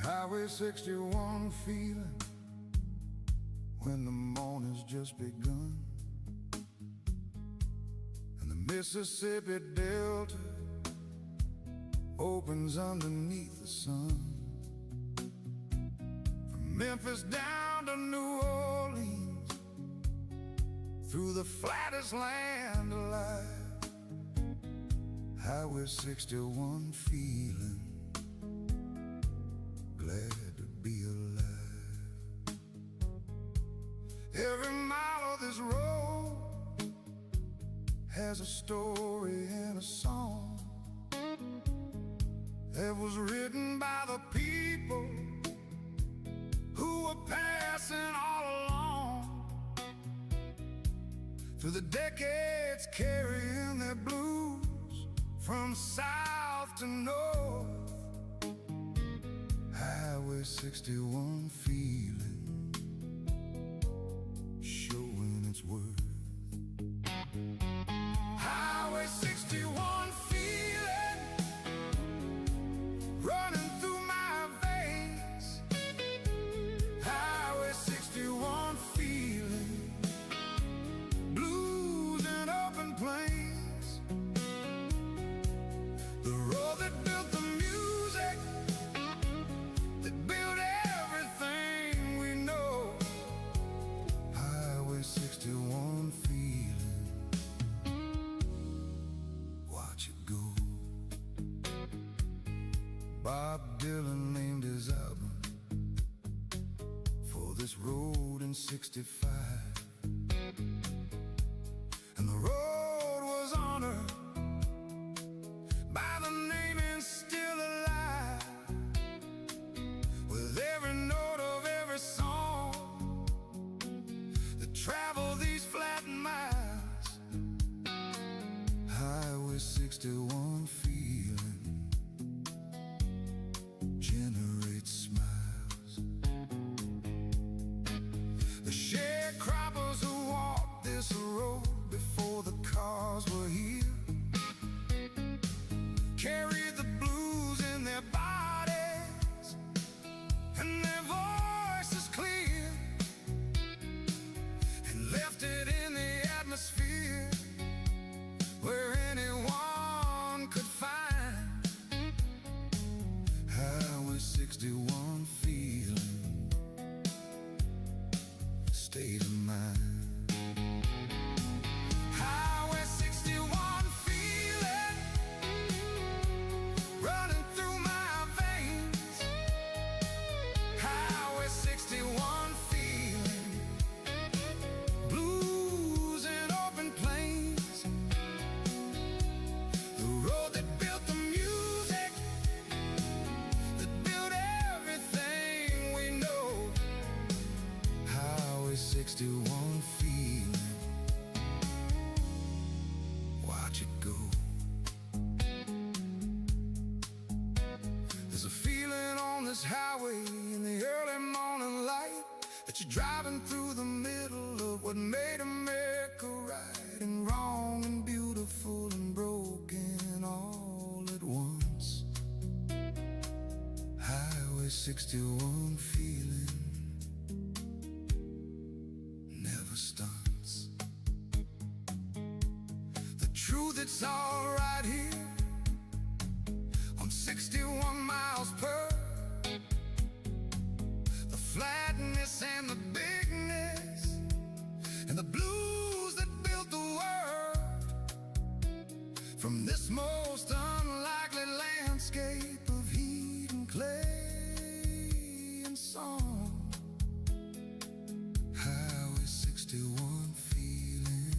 Highway 61 feeling when the morning's just begun and the Mississippi Delta opens underneath the sun. From Memphis down to New Orleans, through the flattest land alive. Highway 61 feeling glad to be alive. Every mile of this road has a story and a song that was written by the people who were passing all along through the decades, carrying their blues from south to north. Highway 61 feeling, showing its worth. Highway 61 feeling, running through my veins. Highway 61 feeling, blues and open plains. The road that built the music, that built everything we know. Highway 61 feeling, watch it go. Bob Dylan named his album for this road in '65, and the road was honored by the name and still alive. With every note of every song that traveled these flat miles. Highway 61 feeling generates smiles. The sharecroppers who walked this road before the cars were here carried the blues in their bodies and their voices clear, and left it in the atmosphere where anyone could find. Highway 61 feeling, state of mind. Highway 61 feeling, running through my veins. Highway 61 feeling, blues and open plains. The road that built the music, that built everything we know. Highway 61 feeling, watch it go. There's a feeling on this highway in the early morning light, that you're driving through the middle of what made America right and wrong and beautiful and broken all at once. Highway 61 feeling never stunts. The truth, it's all right here on 61 miles per. The flatness and the bigness and the blues that built the world. From this most unlikely landscape of heat and clay and song. Highway 61 feeling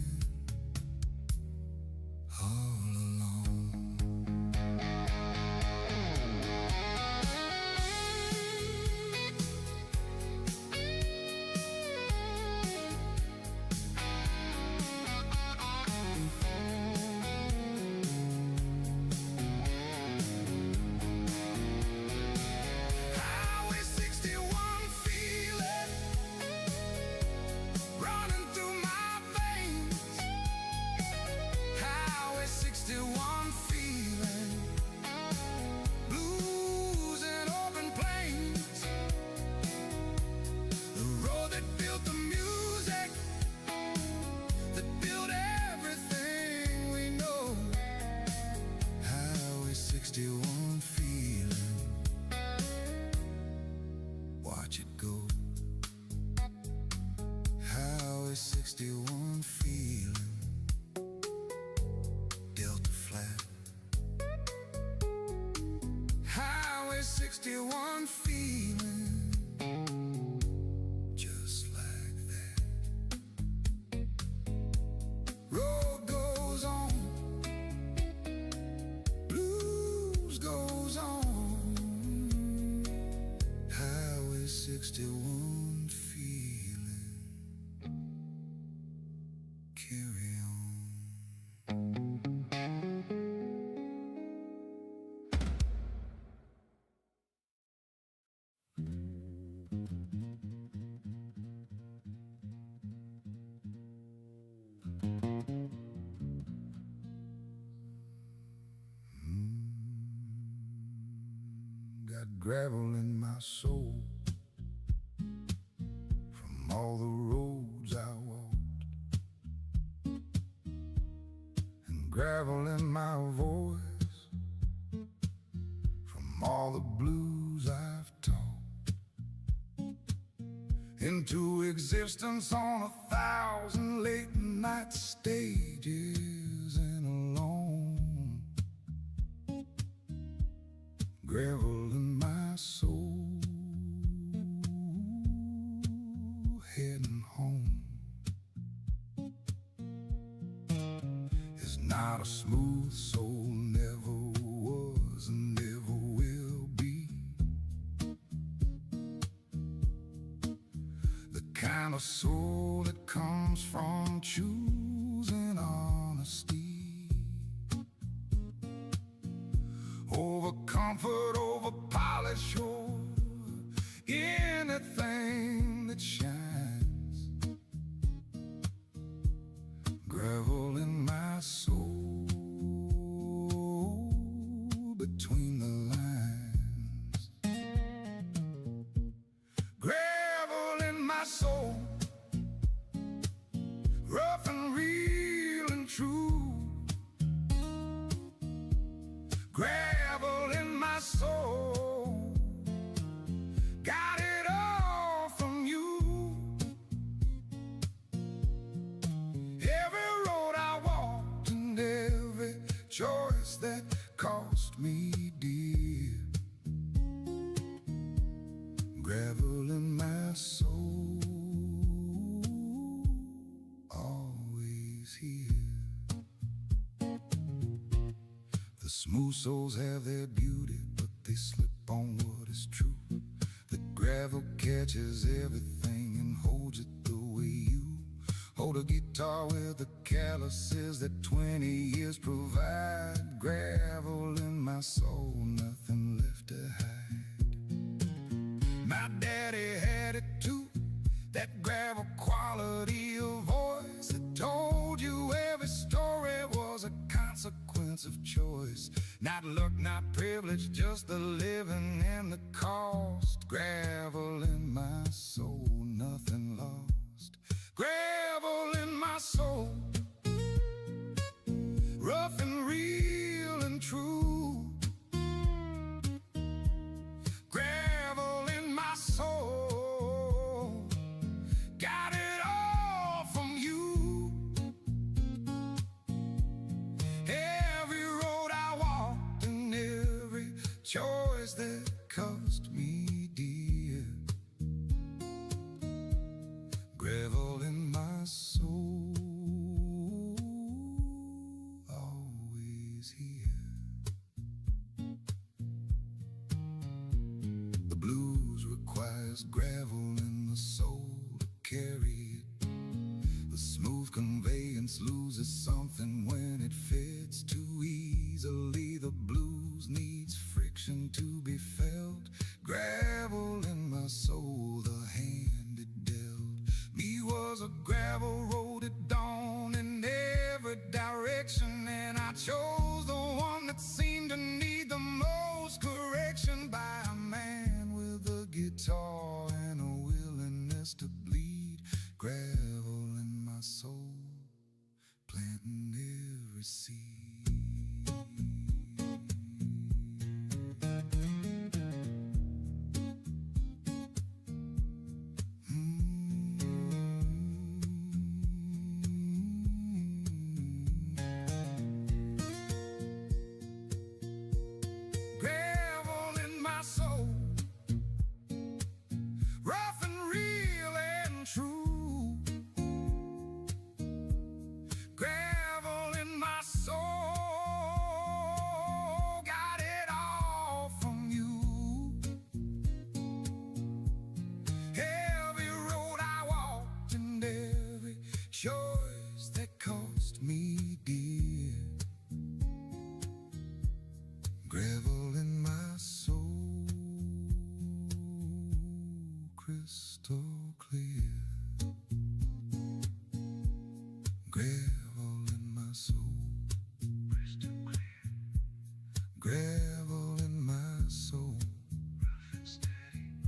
all alone. Highway 61 feeling, running through my veins. Highway 61 feeling, blues and open plains. The road that built the music, that built everything we know. Highway 61 feeling, watch it go. Highway 61 feeling, Delta flat. Highway 61 feeling, just like that. Road goes on, 61 feeling. Carry on. Got gravel in my soul from all the roads I walked, and gravel in my voice from all the blues I've talked into existence on 1,000 late night stages and alone. Gravel in my soul, heading home. It's not a smooth soul, never was and never will be. The kind of soul that comes from choosing honesty over comfort, over polish, over anything that shines. Gravel in my soul, between the lines. Gravel in my soul, rough and real and true. Gravel in my soul, got it all from you. Every road I walked and every choice that cost me dear. Gravel in my soul, always here. The smooth souls have their beauty, but they slip on what is true. The gravel catches everything and holds it the way you hold a guitar with the calluses that 20 years provide. Gravel in my soul, nothing left to hide. My daddy had it too, that gravel quality of voice that told you every story was a consequence of choice. Not luck, not privilege, just the living and the cost. Gravel in my soul, nothing lost. Gravel in my soul, rough and real and true. Gravel in my soul, got it all from you. Every road I walked and every choice that cost me dear. Gravel in my soul, always here. The blues requires gravel in the soul to carry it. The smooth conveyance loses something when it fits too easily. The blues needs friction to be felt. Gravel in my soul, the hand it dealt me was a gravel road at dawn in every direction, and I chose the one that seemed to need the most correction by a man with a guitar and a willingness to bleed. Gravel in my soul, planting every seed. Gravel in my soul, rough and real Choice that cost me dear, gravel in my soul, crystal clear. Gravel in my soul, crystal clear. Gravel in my soul, rough and steady.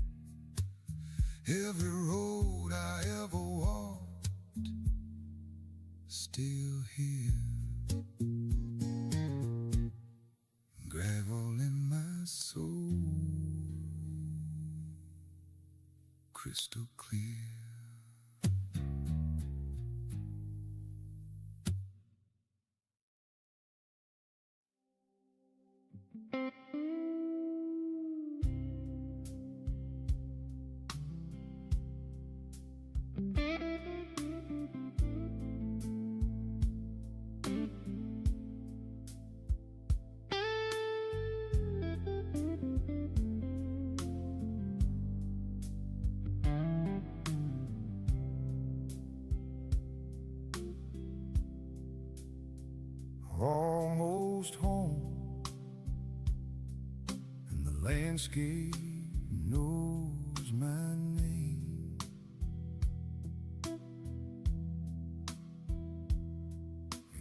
Every road I ever walked, still here. Gravel in my soul, crystal clear. Almost home, and the landscape knows my name.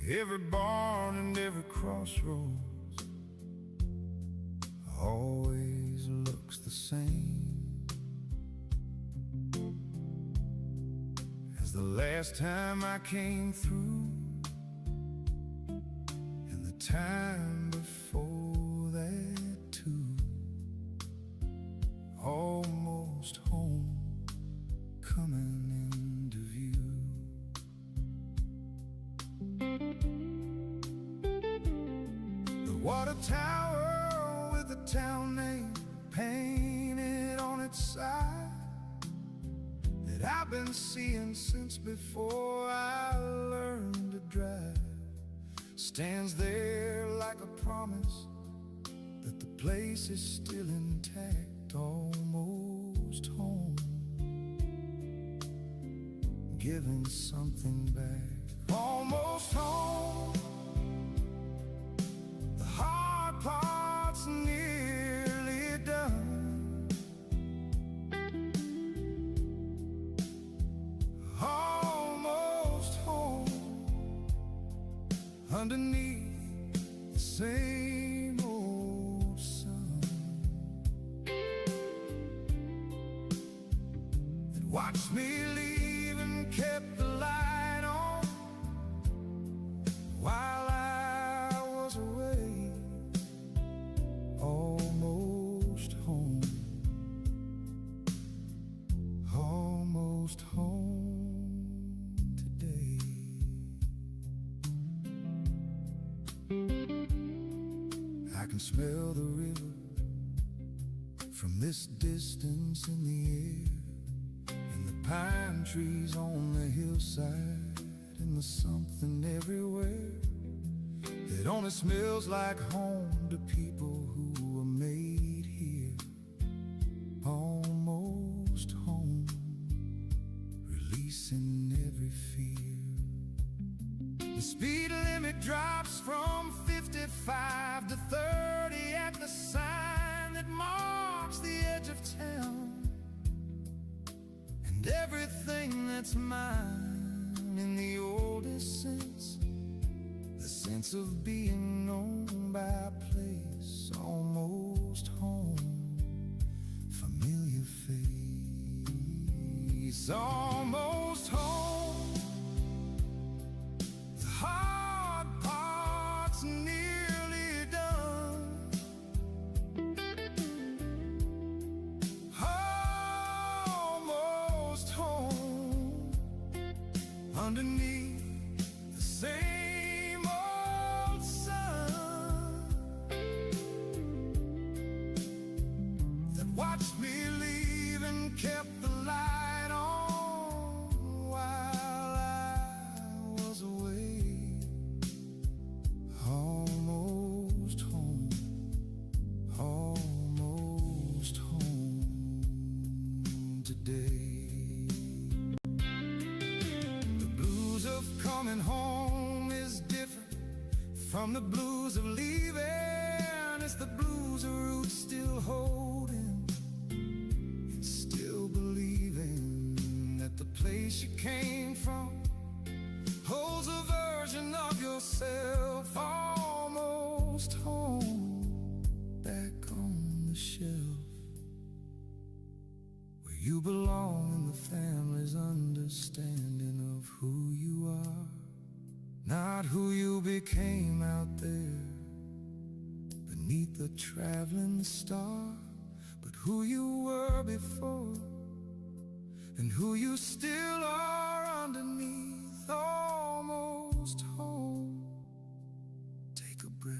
Every barn and every crossroads always looks the same as the last time I came through, time before that too. Almost home, coming into view. The water tower with the town name painted on its side, that I've been seeing since before I learned to drive, stands there like a promise that the place is still intact. Almost home, giving something back. Almost home, the hard part's nearly done. Almost home, underneath the same old sun that watched me leave and kept the light on while I was away. Almost home, almost home today. I can smell the river from this distance in the air, and the pine trees on the hillside, and the something everywhere that only smells like home to people who were made here. Almost home, releasing every fear. The speed limit drops from 55 to 30 at the sign that marks the edge of town, and everything that's mine in the oldest sense, the sense of being known by a place. Almost home, familiar face. Almost home, the hard part's nearly done. Almost home, underneath the same old sun that watched me leave and kept the light on while I was away. Almost home, almost home today. The blues coming home is different from the blues of leaving. It's the blues of roots still holding. It's still believing that the place you came from holds a version of yourself almost home, back on the shelf, where you belong in the family's understanding of who you are. Not who you became out there beneath the traveling star, but who you were before and who you still are underneath, almost home. Take a breath.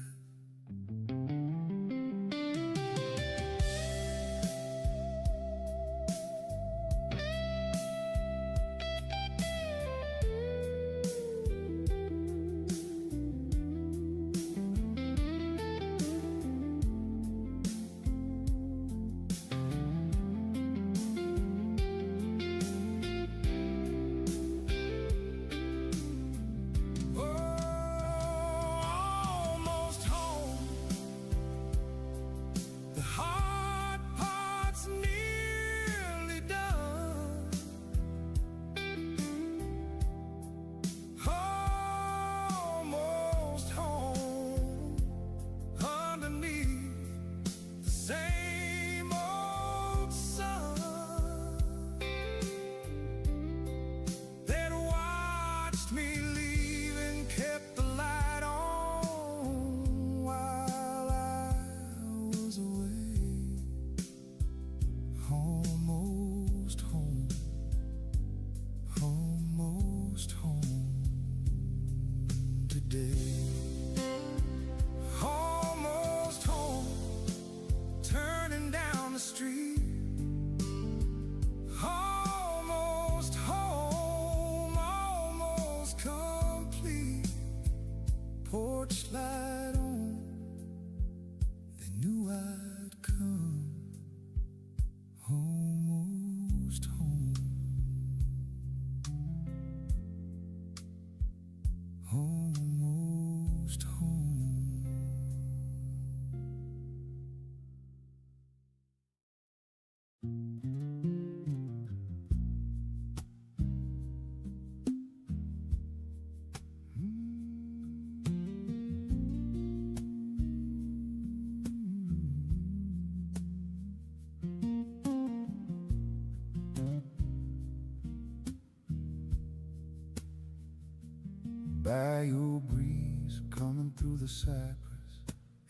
Bayou breeze coming through the cypress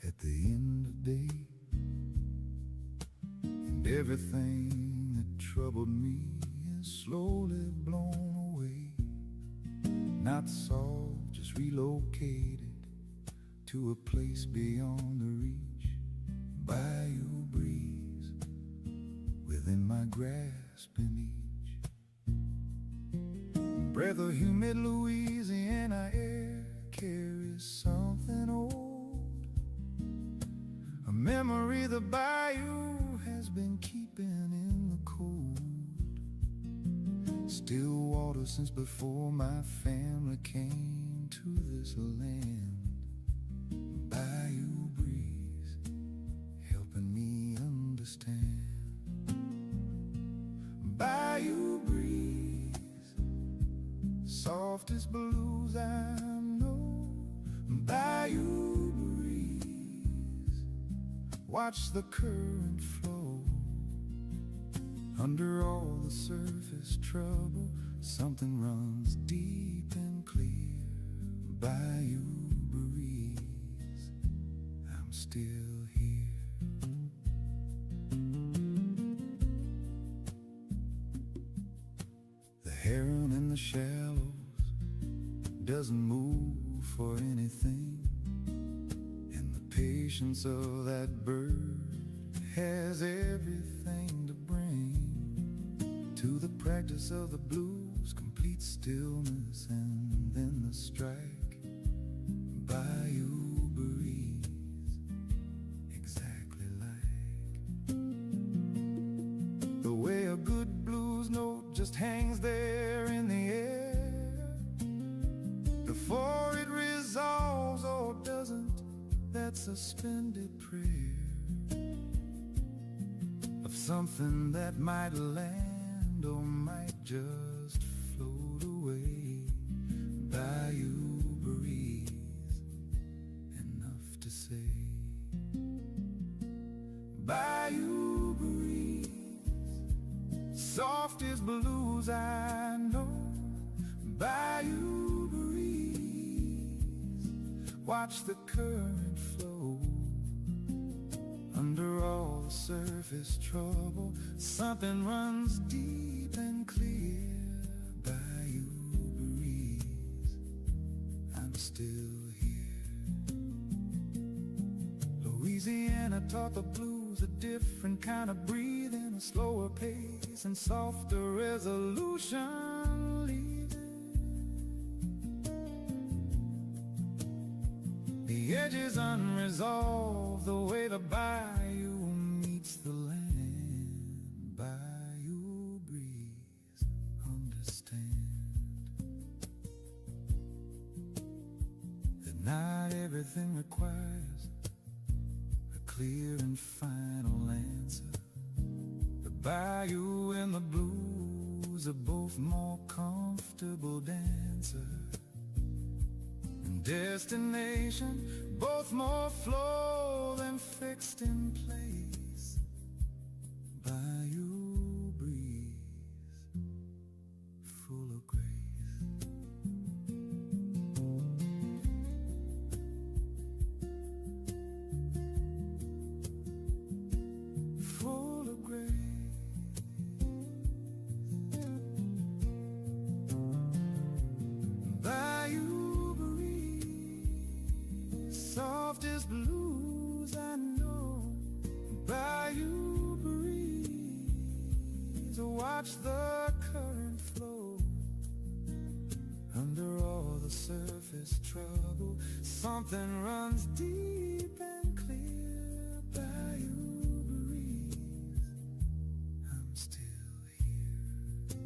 at the end of day, and everything that troubled me is slowly blown away. Not solved, just relocated to a place beyond the reach. Bayou breeze within my grasp and each breath of humid Louisiana air carries something old, a memory the bayou has been keeping in the cold. Still water since before my family came to this land. Bayou breeze helping me understand. Bayou breeze, softest blues I know. Bayou breeze, watch the current flow. Under all the surface trouble, something runs deep and clear. Bayou breeze, I'm still here. The heron in the shallows doesn't move for anything, and the patience of that bird has everything to bring to the practice of the blues. Complete stillness and then the strike. Bayou breeze, exactly like the way a good blues note just hangs there in the air, suspended prayer of something that might land or might just float away. Bayou breeze, enough to say. Bayou breeze, soft as blues, I know. Bayou breeze, watch the current flow. Under all the surface trouble, something runs deep and clear. Bayou breeze, I'm still here. Louisiana taught the blues a different kind of breathing, a slower pace and softer resolution, leaving the edges unresolved, the way the bayou meets the land. Bayou breeze, understand that not everything requires a clear and final answer. The bayou and the blues are both more comfortable dancers, and destination both more flow than fixed in place. Bayou breeze, full of grace. Full of grace. Bayou breeze, soft as blues, I know. Bayou breeze, watch the current flow. Under all the surface trouble, something runs deep and clear. Bayou breeze, I'm still here.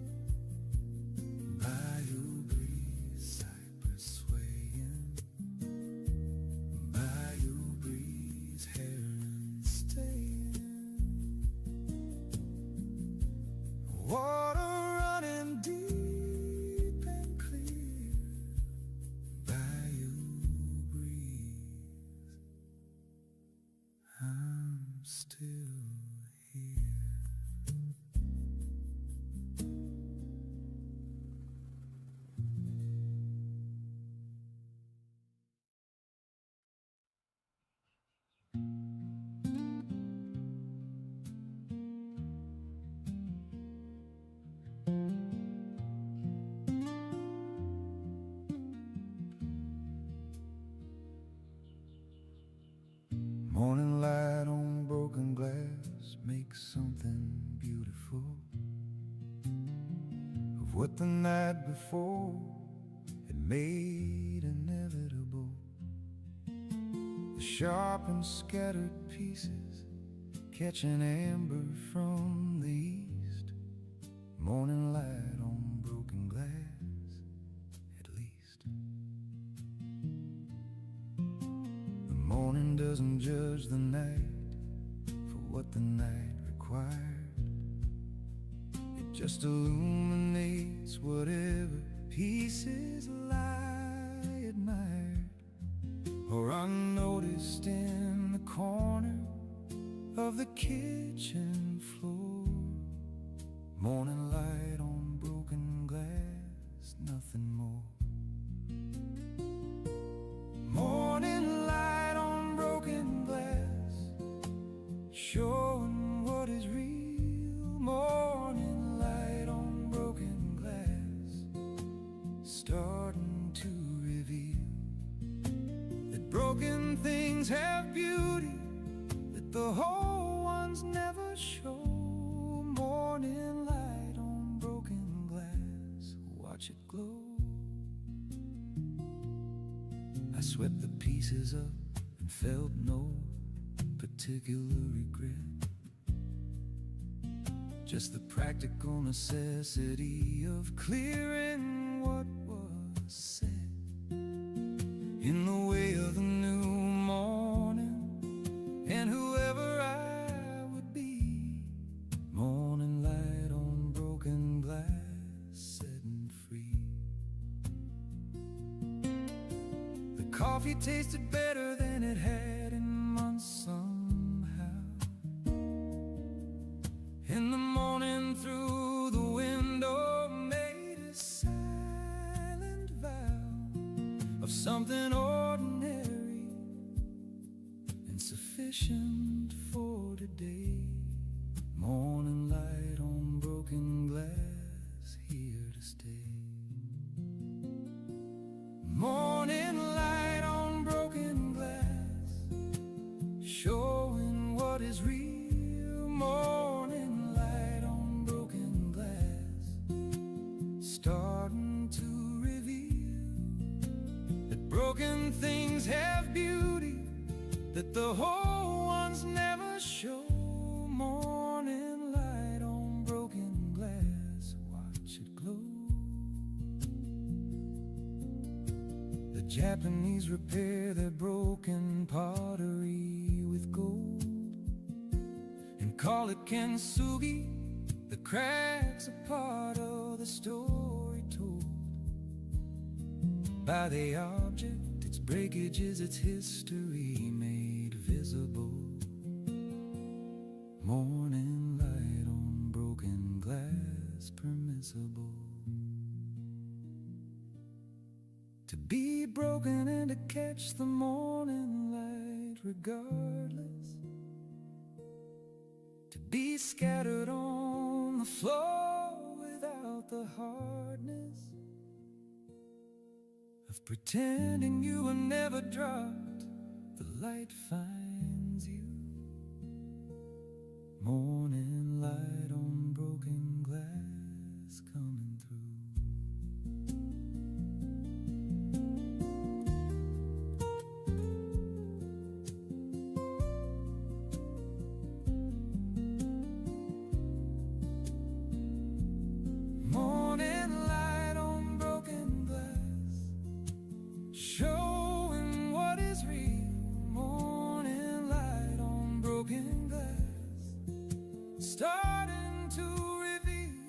Bayou breeze, cypress swaying. Bayou breeze, heron staying. Water running deep and clear. Bayou breeze, I'm still here. Morning light on broken glass makes something beautiful of what the night before had made inevitable. The sharp and scattered pieces catch an amber from the east. Morning light on broken glass, at least. The morning doesn't judge the night for what the night required. It just illuminates whatever pieces lie admired or unnoticed in the corner of the kitchen floor. Morning light on broken glass, nothing more. Morning light on broken glass, showing what is real. Morning light on broken glass, starting to reveal that broken things have beauty that the whole ones never show. Morning light on broken glass, watch it glow. I swept the pieces up and felt no particular regret, just the practical necessity of clearing what was said. In the way of the new morning, coffee tasted better than it had in months somehow. In the morning through the window made a silent vow of something ordinary and sufficient for today. Morning light on broken glass, here to stay. Morning light on broken glass, showing what is real. Morning light on broken glass, starting to reveal that broken things have beauty that the whole ones never show. Morning light on broken glass, watch it glow. The Japanese repair their broken pottery with gold and call it kintsugi. The cracks are part of the story told by the object. Its breakage is its history made visible. Morning light on broken glass, permissible to be broken and to catch the morning light regardless, to be scattered on the floor without the hardness of pretending you were never dropped. The light finds you. Morning light on broken glass, coming through. Morning light on broken glass, showing what is real. Morning light on broken glass, starting to reveal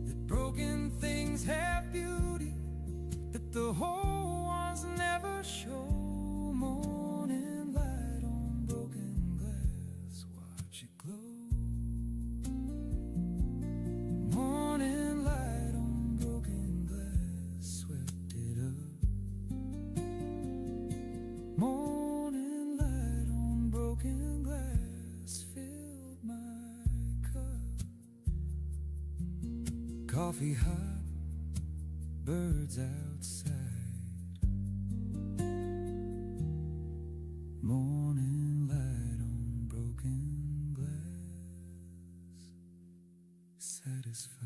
that broken things have beauty that the whole ones never show. Morning light on broken glass, watch it glow. Morning light on broken glass, swept it up. Morning light on broken glass, filled my cup. Coffee hot, birds outside. Morning light on broken glass, satisfied.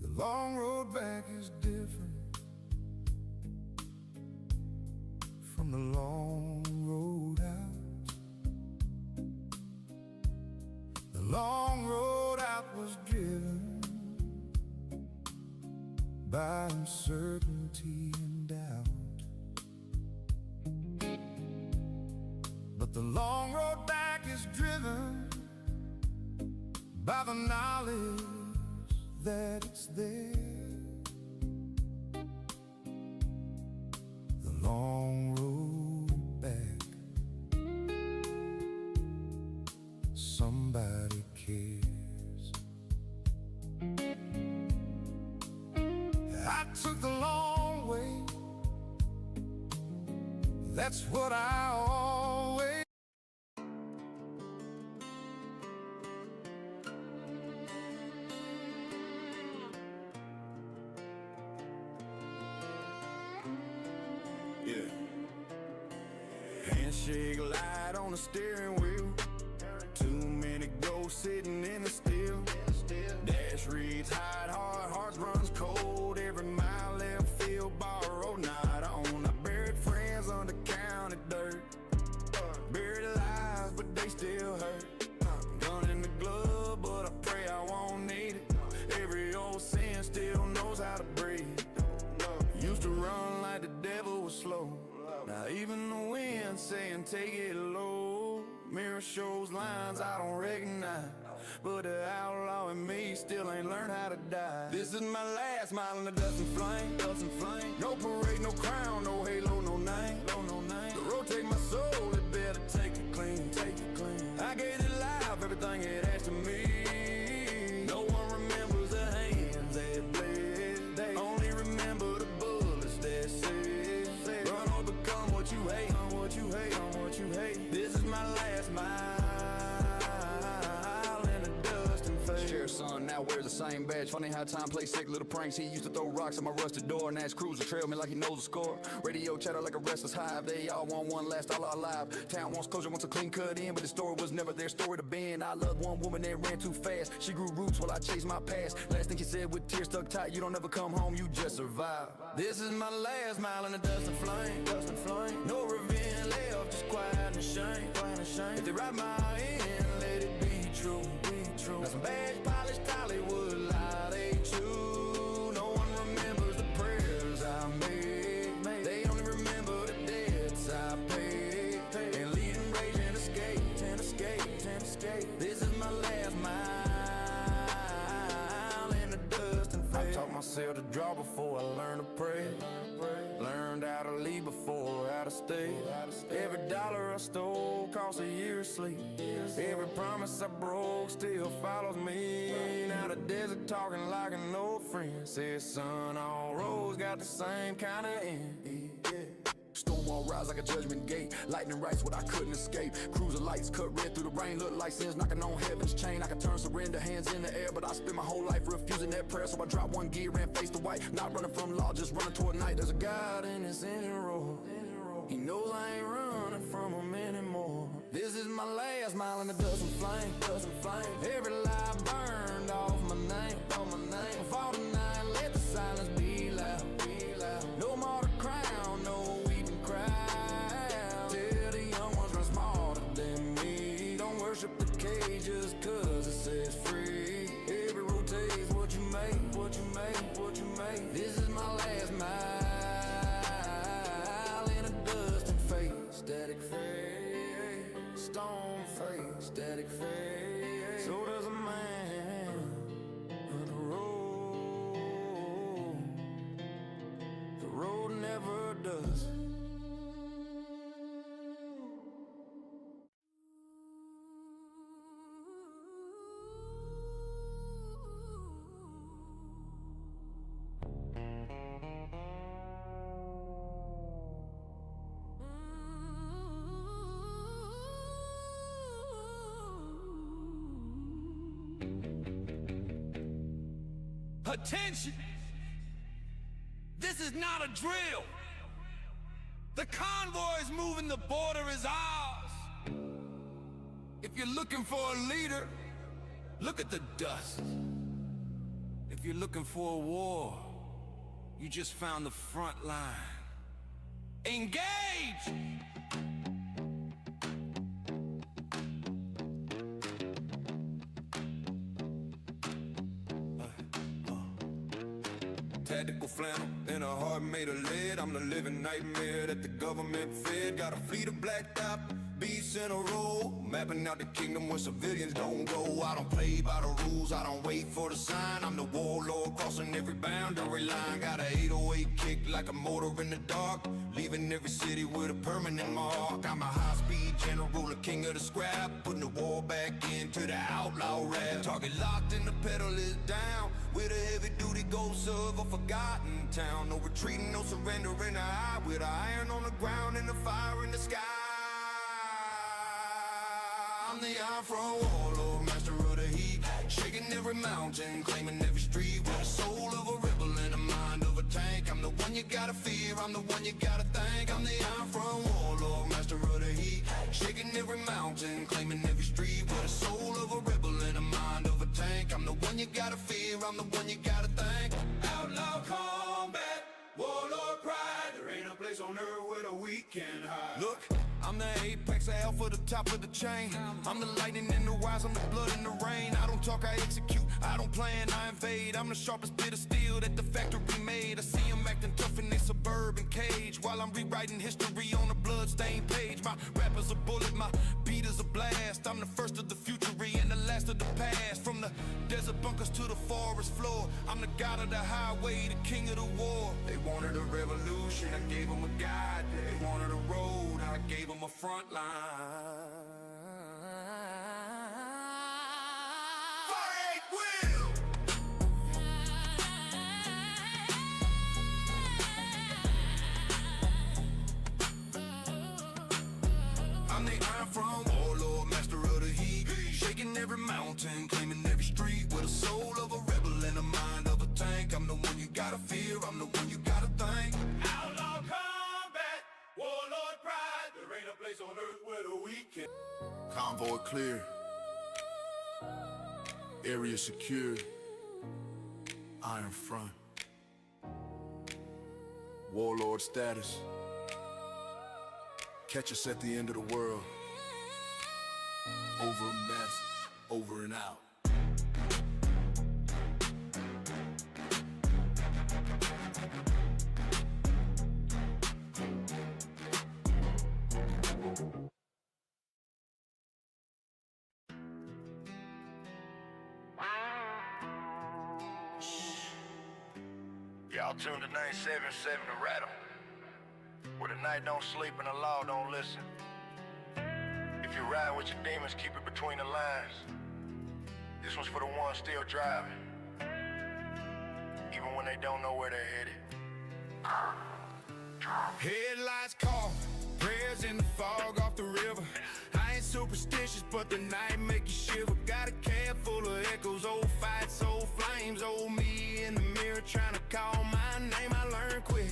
The long road back is different from the long road out. The long road out was driven by uncertainty and doubt, but the long road back is driven by the knowledge that it's there. The long road back, somebody cares. I took the long way, that's what I always. Handshake light on the steering wheel. Too many ghosts sitting in the still. Dash reads hide, heart runs cold. Every mile left field, borrowed, not on. I buried take it low. Mirror shows lines I don't recognize, but the outlaw in me still ain't learned how to die. This is my last mile in the dust and flame, dust and flame. No parade, no crown, no halo, no name, no name. The road take my soul, it better take it clean, take it clean. I gave it life, everything it has to me. No one remembers the hands that bled, they only remember the bullets that said, run or become what you hate, on what you hate, on what you hate. This is my last mile in the dust and fade. Sheriff's son now wears the same badge. Funny how time plays sick little pranks. He used to throw rocks at my rusted door and ask crews to trail me like he knows the score. Radio chatter like a restless hive. They all want one last dollar alive. Town wants closure, wants a clean cut in, but the story was never their story to bend. I loved one woman that ran too fast. She grew roots while I chased my past. Last thing she said with tears stuck tight, you don't ever come home, you just survive. This is my last mile in the dust and flame, dust and flame. No revenge left, just quiet and shame, quiet and shame. If they write my end, let it be true, be true. Now some badge polished Hollywood lie they chew. No one remembers the prayers I made. They only remember the debts I paid. And leading rage and escape, and escape, and escape. This is my last mile in the dust and fade. I taught myself to draw before I learned to pray. Learned how to leave before how to stay. Every dollar I stole cost a year of sleep. Every promise I broke still follows me. Now the desert talking like an old friend. Says son, all roads got the same kind of end. Storm won't rise like a judgment gate. Lightning writes what I couldn't escape. Cruiser lights cut red through the rain. Look like sins knocking on heaven's chain. I can turn surrender, hands in the air, but I spent my whole life refusing that prayer. So I dropped one gear and faced the white. Not running from law, just running toward night. There's a God in this engine roar. He knows I ain't running from him anymore. This is my last mile in the dust and flame, dust and flame. Every lie burned off my name, on my name. Fall tonight, let the silence be loud, be loud. No more to crown, no weeping crowd. Tell the young ones run smarter than me. Don't worship the cage just cause it says free. Every road takes what you make, what you make, what you make. This is my last mile in the dust and fade. Static fade, stone fade, static fade. So does a man on the road. The road never does. Attention! This is not a drill. The convoy is moving, the border is ours. If you're looking for a leader, look at the dust. If you're looking for a war, you just found the front line. Engage! Tactical flannel and a heart made of lead. I'm the living nightmare that the government fed. Got a fleet of blacked out beasts in a row, mapping out the kingdom where civilians don't go. I don't play by the rules, I don't wait for the sign. I'm the warlord crossing every boundary line. Got a 808 kick like a motor in the dark, leaving every city with a permanent mark. I'm a high-speed general, the king of the scrap, putting the war back into the outlaw rap. Target locked and the pedal is down, with a heavy-duty ghost of a forgotten town. No retreating, no surrender in the eye, with an iron on the ground and the fire in the sky. I'm the Iron Front warlord, master of the heat, shaking every mountain, claiming every street, with the soul of a rebel and the mind of a tank. I'm the one you gotta fear, I'm the one you gotta thank. I'm the Iron Front warlord, master of the heat, shaking every mountain, claiming every street, with the soul of a rebel and the mind of a tank. I'm the one you gotta fear, I'm the one you gotta thank. Outlaw combat, warlord pride, there ain't a place on earth where the weak can hide. Look, I'm the apex, the alpha, the top of the chain. I'm the lightning in the rise, I'm the blood in the rain. I don't talk, I execute. I don't plan, I invade. I'm the sharpest bit of steel that the factory made. I see them acting tough in their suburban cage, while I'm rewriting history on a bloodstained page. My rapper's a bullet, my beat is a blast. I'm the first of the future and the last of the past. From the desert bunkers to the forest floor, I'm the god of the highway, the king of the war. They wanted a revolution, I gave them a guide. They wanted a road, I gave them a front line. I'm the iron from warlord, master of the heat, shaking every mountain, claiming every street, with the soul of a rebel and the mind of a tank. I'm the one you gotta fear, I'm the one you gotta thank. Outlaw combat, warlord pride. There ain't a place on earth where the weak can. Convoy clear, area secure, iron front, warlord status. Catch us at the end of the world. Over a mess, over and out. Y'all tune to 977 to Rattle, where the night don't sleep and the law don't listen. If you ride with your demons, keep it between the lines. This one's for the ones still driving, even when they don't know where they're headed. Headlights call, prayers in the fog off the river. I ain't superstitious, but the night make you shiver. Got a cab full of echoes, old fights, old flames, old me in the mirror trying to call my name. I learned quick,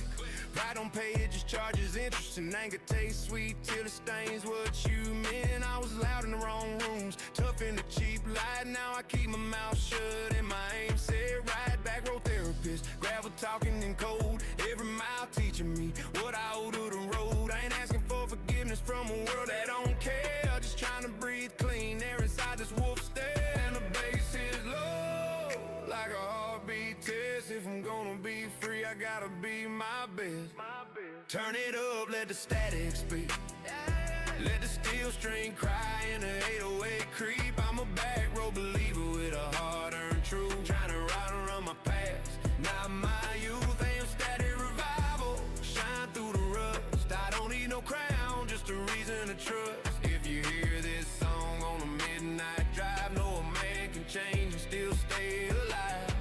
pride don't pay, it just charges interest, and anger tastes sweet till it stains what you meant. I was loud in the wrong rooms, tough in the cheap light. Now I keep my mouth shut and my aim set right. Back road therapist, gravel talking in code, every mile teaching me what I owe to the road. I ain't asking for forgiveness from a world that don't care, just trying to breathe clean air inside this wolf stare. And the bass is low, like a heartbeat test. If I'm gonna be free, I gotta be my best. Turn it up, let the static speak, let the steel string cry in the 808 creep. I'm a back row believer with a hard-earned truth, trying to ride around my past, not my youth. Ain't static revival, shine through the rust. I don't need no crown, just a reason to trust. If you hear this song on a midnight drive, know a man can change and still stay alive.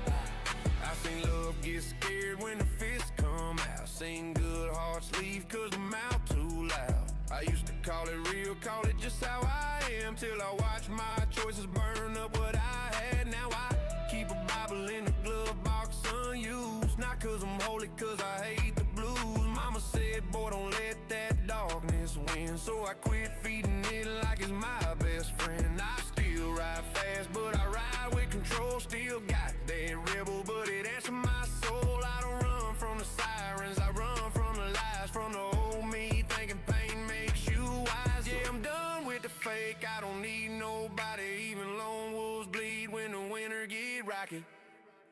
I seen love get scared when the fists come out, seen good hearts leave cause the mouth too loud. I used to call it real, call it just how I am, till I watch my choices burn up what I had. Now I keep a Bible in the glove box unused, not cause I'm holy, cause I hate the blues. Mama said, boy, don't let that darkness win, so I quit feeding it like it's my best friend. I still ride fast, but I ride with control. Still got that rebel, but it answers my soul. I don't run from the sirens, I run from the lies, from the old me thinking pain makes you wise. Yeah, I'm done with the fake, I don't need nobody, even lone wolves bleed when the winter get rocky.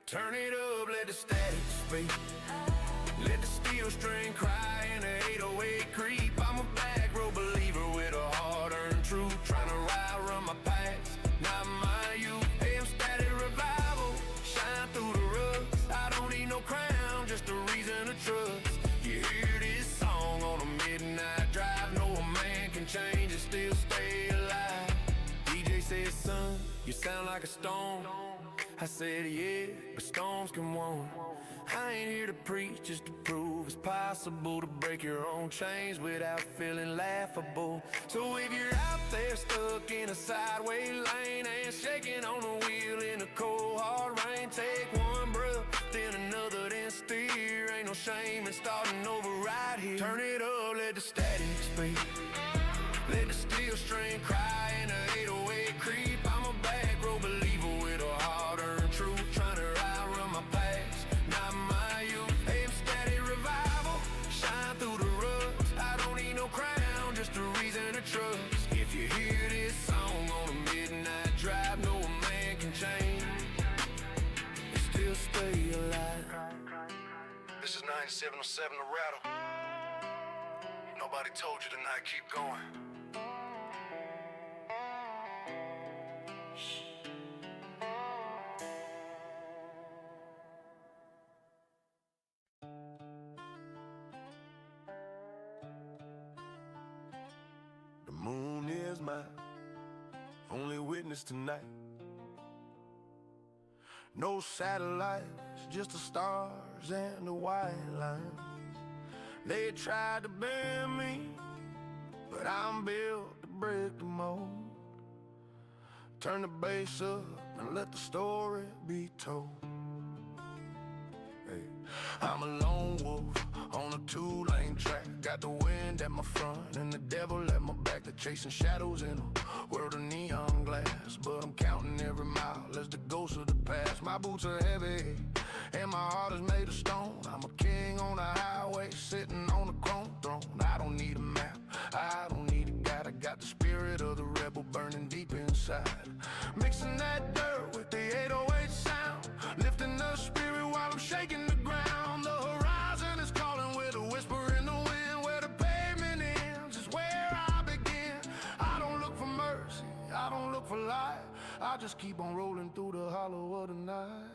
Turn it up, let the static speak, let the steel string cry in the 808 creep. I'm a back row believer with a hard-earned truth, trying to run my past, not my youth. Hey, I'm static revival, shine through the rust. I don't need no crown, just a reason to trust. You hear this song on a midnight drive, know a man can change and still stay alive. DJ said, son, you sound like a storm. I said, yeah, but storms can warn. I ain't here to preach, just to prove it's possible to break your own chains without feeling laughable. So if you're out there stuck in a sideways lane and shaking on the wheel in a cold hard rain, take one breath, then another, then steer. Ain't no shame in starting over right here. Turn it up, let the static speak, let the steel string cry in the 808 creep. I'm a back row believer with a hard-earned truth, trying to run my past, not my youth. Hey, I'm static revival, shine through the rust. I don't need no crown, just a reason to trust. If you hear this song on a midnight drive, know a man can change to stay alive. This is 9707 The Rattle. Nobody told you tonight, keep going. The moon is my only witness tonight. No satellites, just the stars and the white lines. They tried to bend me, but I'm built to break the mold. Turn the bass up and let the story be told. Hey, I'm a lone wolf on a two-lane track. Got the wind at my front and the devil at my back. They're chasing shadows in a world of neon glass, but I'm counting every mile as the ghosts of the past. My boots are heavy and my heart is made of stone. I'm a king on the highway, sitting on a chrome throne. I don't need a map, I don't need a guide. I got the spirit of the rebel burning deep inside. Mixing that dirt with the 808 sound, lifting the spirit while I'm shaking the ground. The horizon is calling with a whisper in the wind. Where the pavement ends is where I begin. I don't look for mercy, I don't look for light. I just keep on rolling through the hollow of the night.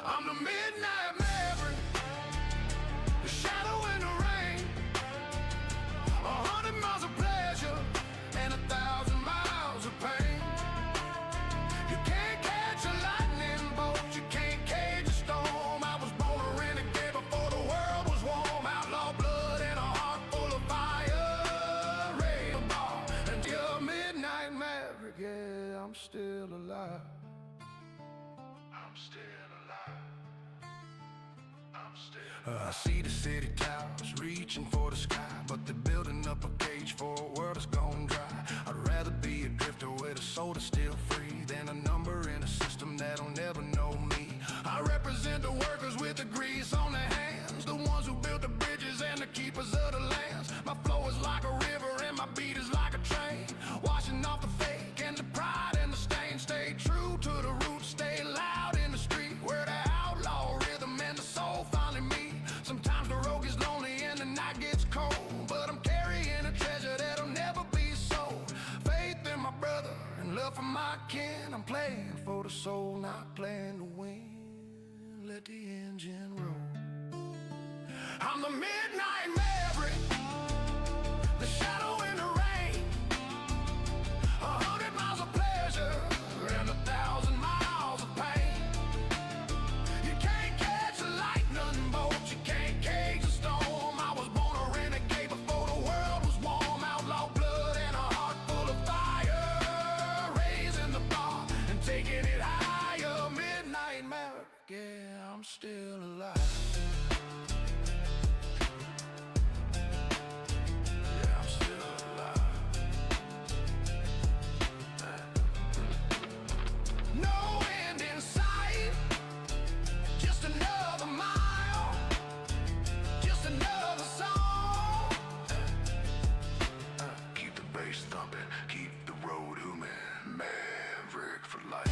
I'm the midnight maverick, the shadow in the rain. 100 miles of pleasure and 1,000 miles of pain. You can't catch a lightning bolt, you can't cage a storm. I was born a renegade before the world was warm. Outlaw blood and a heart full of fire. Rain ball until midnight maverick. Yeah, I'm still alive. I'm still alive. I'm still alive. I see the city towers reaching for the sky, but they're building up a cage for a world that's gone dry. I'd rather be a drifter with a soul that's still free than a number in a system that'll never know me. I represent the workers with the grease on their hands, the ones who built the bridges and the keepers of the lands. My flow is like a river and my beat is like a train, washing off the fake and the pride and the stain. Stay true to the roots, stay loud in the street, where the outlaw rhythm and the soul finally meet. Sometimes the road gets lonely and the night gets cold, but I'm carrying a treasure that'll never be sold. Faith in my brother and love for my kin. I'm playing for the soul, not playing to win. Let the engine roll. I'm the midnight maverick, the shadow in the rain. 100 miles of pleasure and 1,000 miles of pain. You can't catch a lightning bolt, you can't cage a storm. I was born a renegade before the world was warm. Outlaw blood and a heart full of fire, raising the bar and taking it higher. Midnight maverick, yeah, I'm still alive. Yeah, I'm still alive. No end in sight, just another mile, just another song. Keep the bass thumping, keep the road humming. Maverick for life.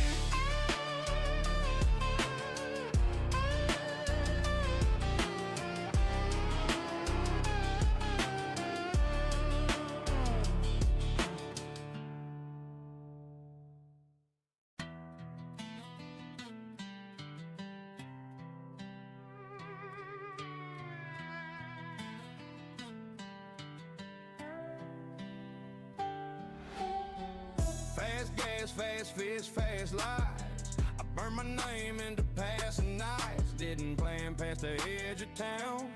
Fast gas, fast fish, fast lives. I burned my name into passing nights. Didn't plan past the edge of town.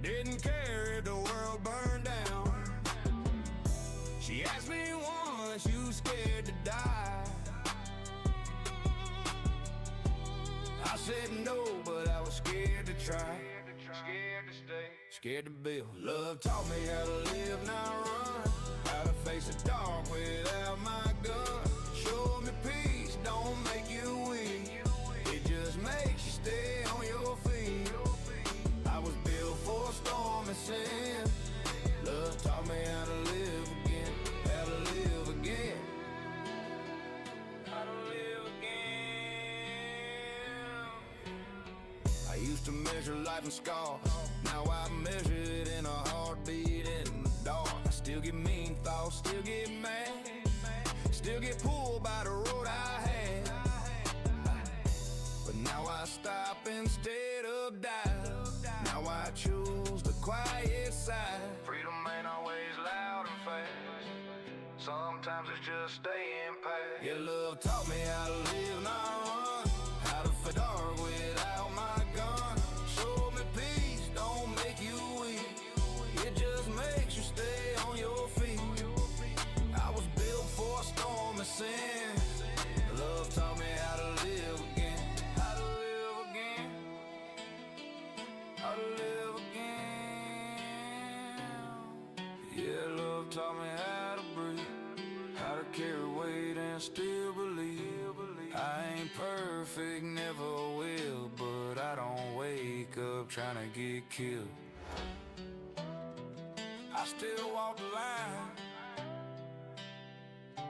Didn't care if the world burned down. She asked me once, you scared to die? I said no, but I was scared to try. Scared to stay, scared to build. Love taught me how to live, not run. How to face the dark without my gun. Show me peace, don't make you weak. It just makes you stay on your feet. I was built for a storm and sin. Love taught me how to live again. How to live again. How to live again. used to measure life in scars. Now I measure it in a heartbeat in the dark. I still get mean thoughts, still get mad, still get pulled by the road I had. But now I stop instead of dive. Now I choose the quiet side. Freedom ain't always loud and fast. Sometimes it's just staying past. Yeah, love taught me how to live, not run. How to fight dark without my gun. Show me peace, don't make you weak. It just makes you stay on your feet. I was built for a storm and sin. Love taught me how to live again. How to live again. How to live again. Yeah, love taught me how to breathe, how to carry weight and still believe. I ain't perfect, never will, but I don't wake up trying to get killed. I still walk the line,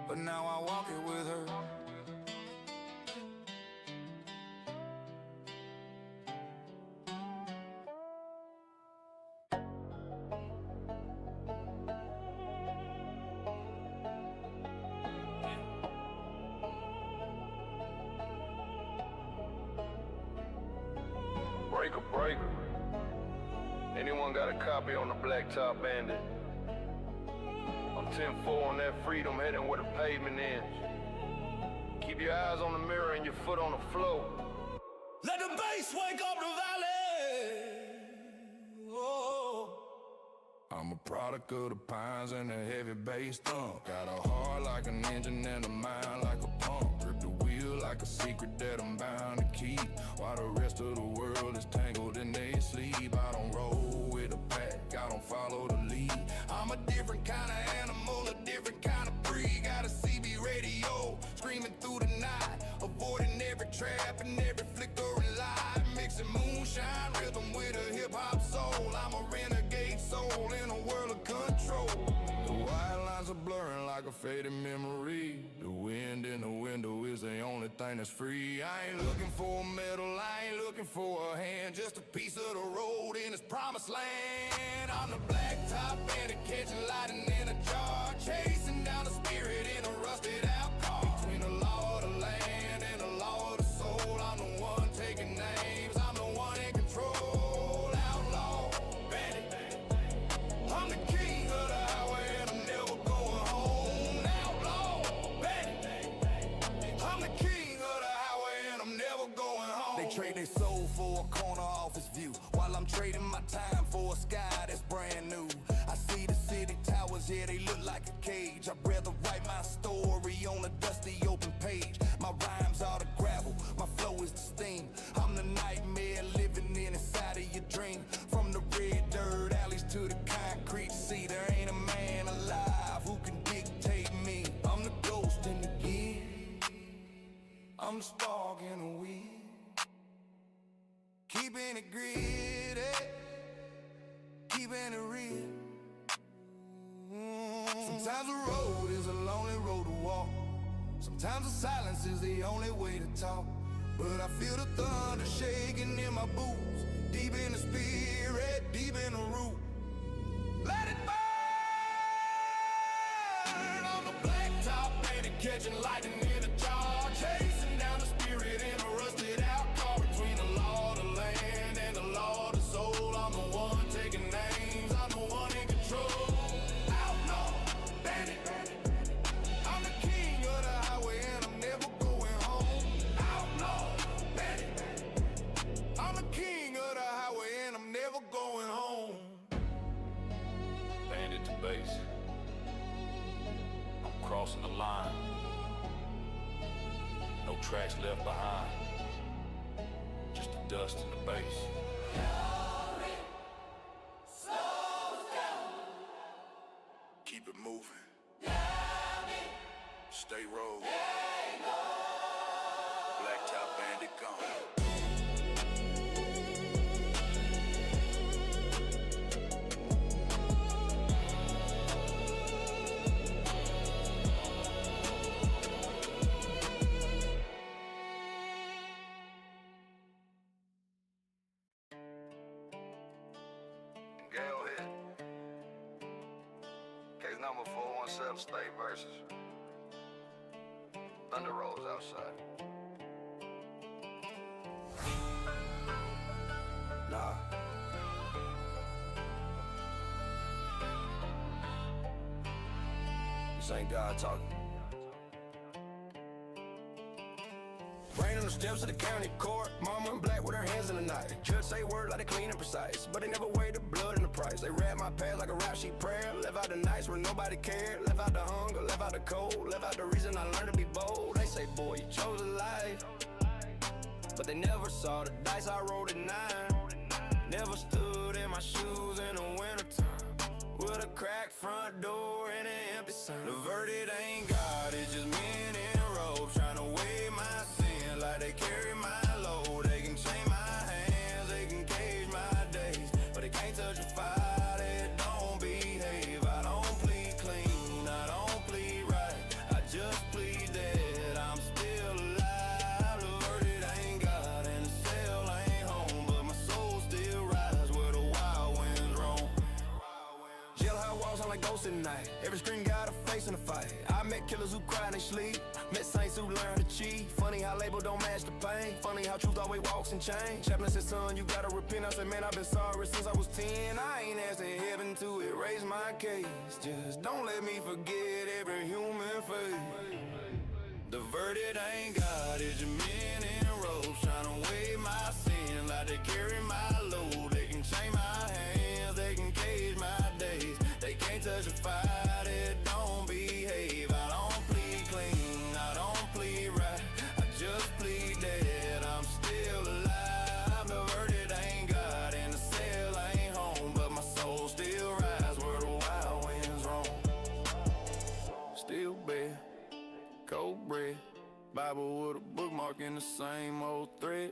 but now I walk it with her. Breaker, breaker. Anyone got a copy on the Blacktop Bandit? I'm 10-4 on that freedom, heading where the pavement ends. Keep your eyes on the mirror and your foot on the floor. Let the bass wake up the valley. Oh. I'm a product of the pines and the heavy bass thump. Got a heart like an engine and a mind like a pump. Grip the wheel like a secret that I'm bound to keep. While the rest of the world is tangled in their sleep. I don't roll with a pack, I don't follow the lead. I'm a different kind of animal, a different kind of breed. Got a CB radio, screaming through the night, avoiding every trap and every flickering light. Mixing moonshine rhythm with a hip-hop soul. I'm a renegade soul in a world of control. The white lines are blurring like a faded memory. The wind in the window is the only thing that's free. I ain't looking for a medal, I ain't looking for a hand. Just a piece of the road in this promised land. I'm the blacktop bandit, catching lightning in a jar, chasing down the spirit in a rusted out car. Between the law of the land and the law of the soul, I'm the one taking names, I'm the one in control. Outlaw bandit, I'm the king of the highway and I'm never going home. Outlaw bandit, I'm the king of the highway and I'm never going home. They trade their soul for a corner office view, while I'm trading my time for a sky that's brand new. I see the city towers, yeah, they look like a cage. I'd rather write my story on a dusty open page. My rhymes are the gravel, my flow is the steam. I'm the nightmare living inside of your dream. From the red dirt alleys to the concrete sea, there ain't a man alive who can dictate me. I'm the ghost in the gear, I'm the spark in the weed, keeping it gritty, keeping it real. Sometimes the road is a lonely road to walk. Sometimes the silence is the only way to talk. But I feel the thunder shaking in my boots, deep in the spirit, deep in the root. Let it burn. I'm a blacktop bandit, catching lightning in a jar, chasing down the spirit in a rusted out car. Between the law of the land and the law of the soul, I'm the one taking names, I'm the one in control. Outlaw bandit, I'm the king of the highway and I'm never going home. Outlaw bandit, I'm the king of the highway and I'm never going home. Bandit to base. I'm crossing the line. No tracks left behind. Just the dust in the base. Keep it moving. Stay rolled. Blacktop bandit gone. number 417 State versus Thunder Rolls outside. Nah. This ain't God talking. Rain on the steps of the county court. Mama in black with her hands in the night. Judge say word like they clean and precise, but they never weighed the blood in the price. They read my past like a rap sheet prayer. Left out the nights where nobody cared. Left out the hunger, left out the cold. Left out the reason I learned to be bold. They say, boy, you chose a life, but they never saw the dice I rolled at 9. Never stood in my shoes in the wintertime, with a cracked front door and an empty sign. The verdict ain't God, it's just men in robes trying to weigh my sin like they carry my load. They can chain my hands, they can cage my days, but they can't touch a fire that don't behave. I don't plead clean, I don't plead right, I just plead that I'm still alive. The verdict ain't God and the cell ain't home, but my soul still rises where the wild winds roam. Jailhouse walls sound like ghosts at night. Every screen got a face in a fight. I met killers who cry in they sleep, met saints who learn to cheat. Funny how label don't match the pain. Funny how truth always walks in chains. Chaplain said, son, you gotta repent. I said, man, I've been sorry since I was 10. I ain't asking heaven to erase my case. Just don't let me forget every human face. The verdict ain't God, it's your men in robes trying to weigh my sin like they carry my load. They can chain my hands, they can cage my days. They can't touch a fire that don't behave. I don't plead clean, I don't plead right, I just plead that I'm still alive. The verdict ain't God and the cell ain't home, but my soul still rises where the wild winds roam. Still bed, cold bread, Bible with a bookmark in the same old thread.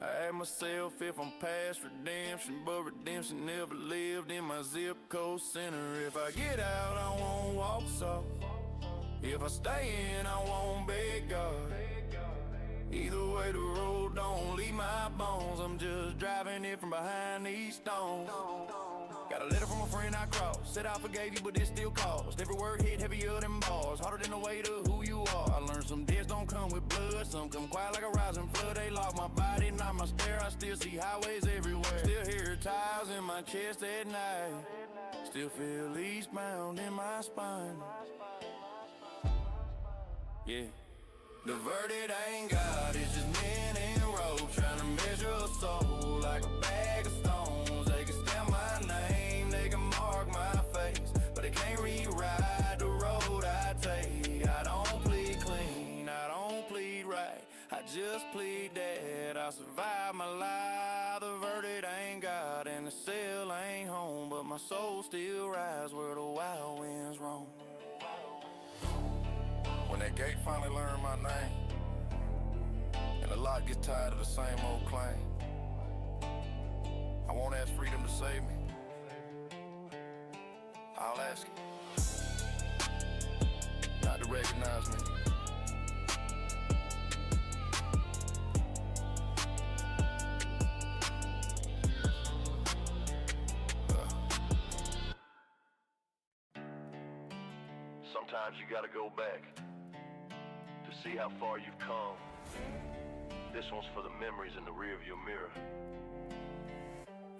I ask myself if I'm past redemption, but redemption never lived in my zip code center. If I get out, I won't walk soft. If I stay in, I won't beg God. Either way, the road don't leave my bones. I'm just driving it from behind these stones. Got a letter from a friend I crossed. Said I forgave you, but it still cost. Every word hit heavier than bars, harder than the weight of who you are. I learned some deaths don't come with blood, some come quiet like a rising flood. They lock my body, not my stare. I still see highways everywhere. Still hear tires in my chest at night. Still feel eastbound in my spine. Yeah. The verdict ain't God, it's just men in robes trying to measure a soul like a bag of stones. They can stamp my name, they can mark my face, but they can't rewrite the road I take. I don't plead clean, I don't plead right, I just plead that I survived my life. The verdict ain't God and the cell ain't home, but my soul still rises where the wild winds roam. When that gate finally learned my name, and the lot gets tired of the same old claim, I won't ask freedom to save me. I'll ask it, not to recognize me. Sometimes you gotta go back to see how far you've come. This one's for the memories in the rearview mirror.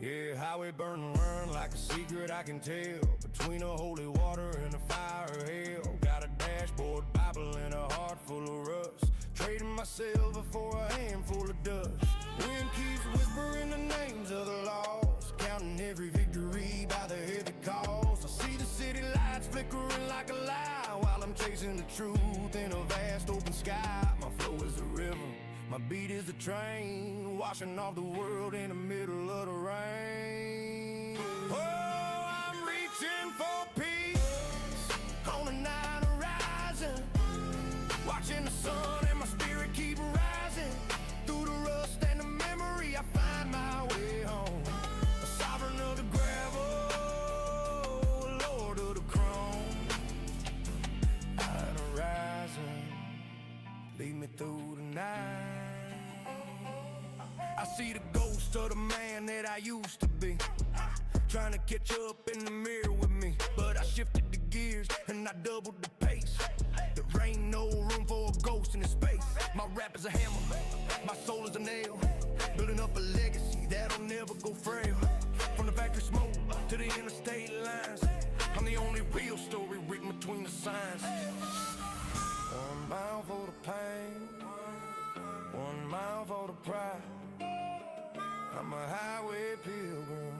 Yeah, highway burn and run like a secret I can tell, between the holy water and the fire of hell. Got a dashboard Bible and a heart full of rust, trading my silver for a handful of dust. Wind keeps whispering the names of the lost, counting every victory by the heavy cost. I see the city lights flickering like a lie while I'm chasing the truth in a vast open sky. My flow is the river, my beat is the train, washing off the world in the middle of the rain. Oh, I'm reaching for peace on a night horizon, watching the sun and my spirit keep rising. Through the rust and the memory, I find my way home. A sovereign of the gravel, lord of the chrome. Night horizon, lead me through the night. I see the ghost of the man that I used to be, trying to catch up in the mirror with me, but I shifted the gear years, and I doubled the pace. There ain't no room for a ghost in this space. My rap is a hammer, my soul is a nail, building up a legacy that'll never go frail. From the factory smoke to the interstate lines, I'm the only real story written between the signs. 1 mile for the pain, 1 mile for the pride. I'm a highway pilgrim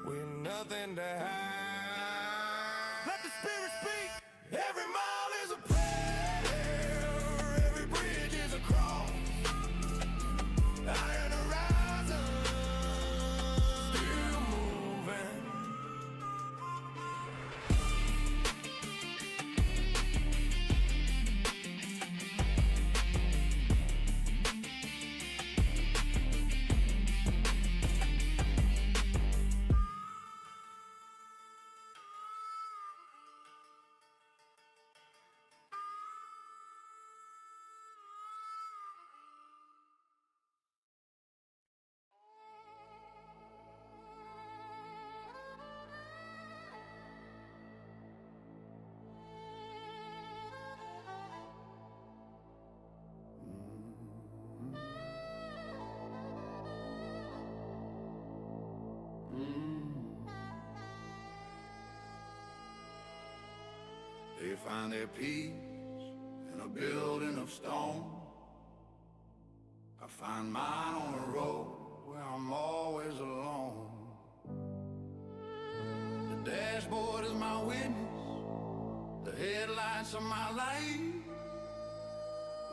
with nothing to hide. Let the spirit speak. Every mile is a prayer, every bridge is a cross. Iron horizon, still moving. They find their peace in a building of stone. I find mine on a road where I'm always alone. The dashboard is my witness, the headlights are my light.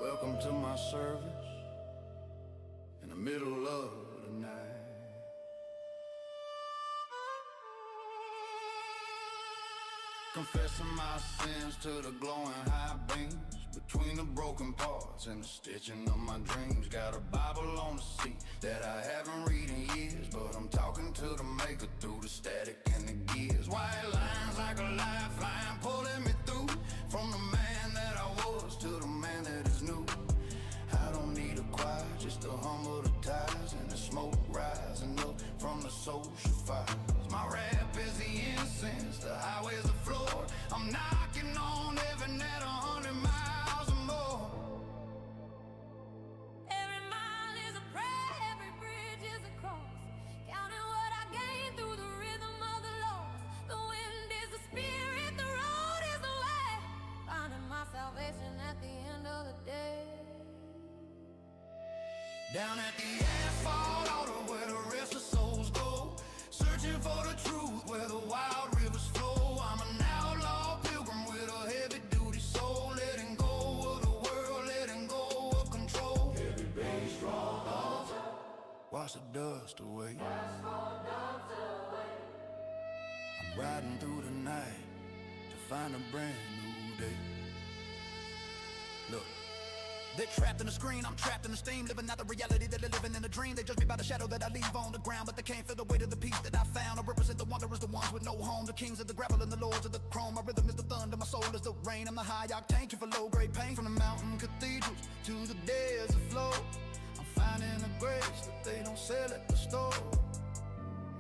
Welcome to my service in the middle of the night. Confessing my sins to the glowing high beams, between the broken parts and the stitching of my dreams. Got a Bible on the seat that I haven't read in years, but I'm talking to the maker through the static and the gears. White lines like a lifeline pulling me through, from the man that I was to the man that is new. I don't need a choir, just to humble the ties and the smoke rising up from the social fires. My rap is the incense, the highway's the floor. I'm knocking on heaven at 100 miles or more. Every mile is a prayer, every bridge is a cross. Counting what I gained through the rhythm of the lost. The wind is the spirit, the road is the way. Finding my salvation at the end of the day. Down at the asphalt altar where the rest of souls go, searching for the truth where the wild rivers flow. I'm an outlaw pilgrim with a heavy-duty soul, letting go of the world, letting go of control. Heavy bass, strong altar, wash the dust away. I'm riding through the night to find a brand new day. Look. They're trapped in the screen, I'm trapped in the steam, living out the reality that they're living in a dream. They judge me by the shadow that I leave on the ground, but they can't feel the weight of the peace that I found. I represent the wanderers, the ones with no home, the kings of the gravel and the lords of the chrome. My rhythm is the thunder, my soul is the rain. I'm the high octane, cure for low-grade pain. From the mountain cathedrals to the desert flow, I'm finding a grace that they don't sell at the store.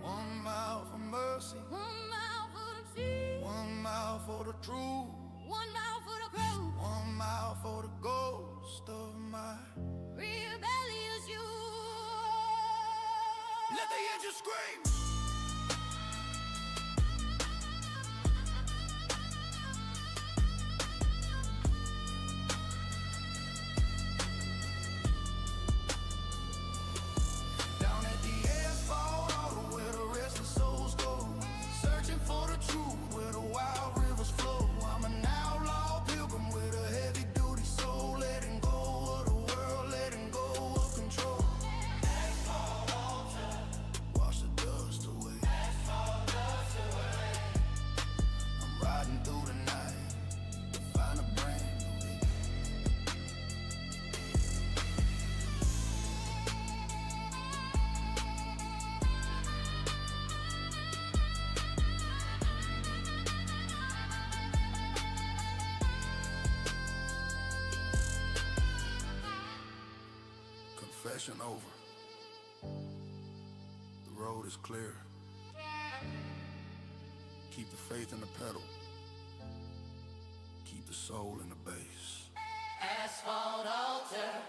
1 mile for mercy, 1 mile for the sea, 1 mile for the truth, 1 mile for the crew. 1 mile for the ghost of my Rebellious you. Let the engine scream. Down at the asphalt altar where the rest of souls go, searching for the truth where the wild rivers flow. I'm an outlaw pilgrim with a heavy-duty soul, letting go of the world, letting go of control. Wash the dust away. I'm riding through the night to find a brand new day. Confession over. The road is clear. Keep the faith in the pedal. keep the soul in the bass. Asphalt altar.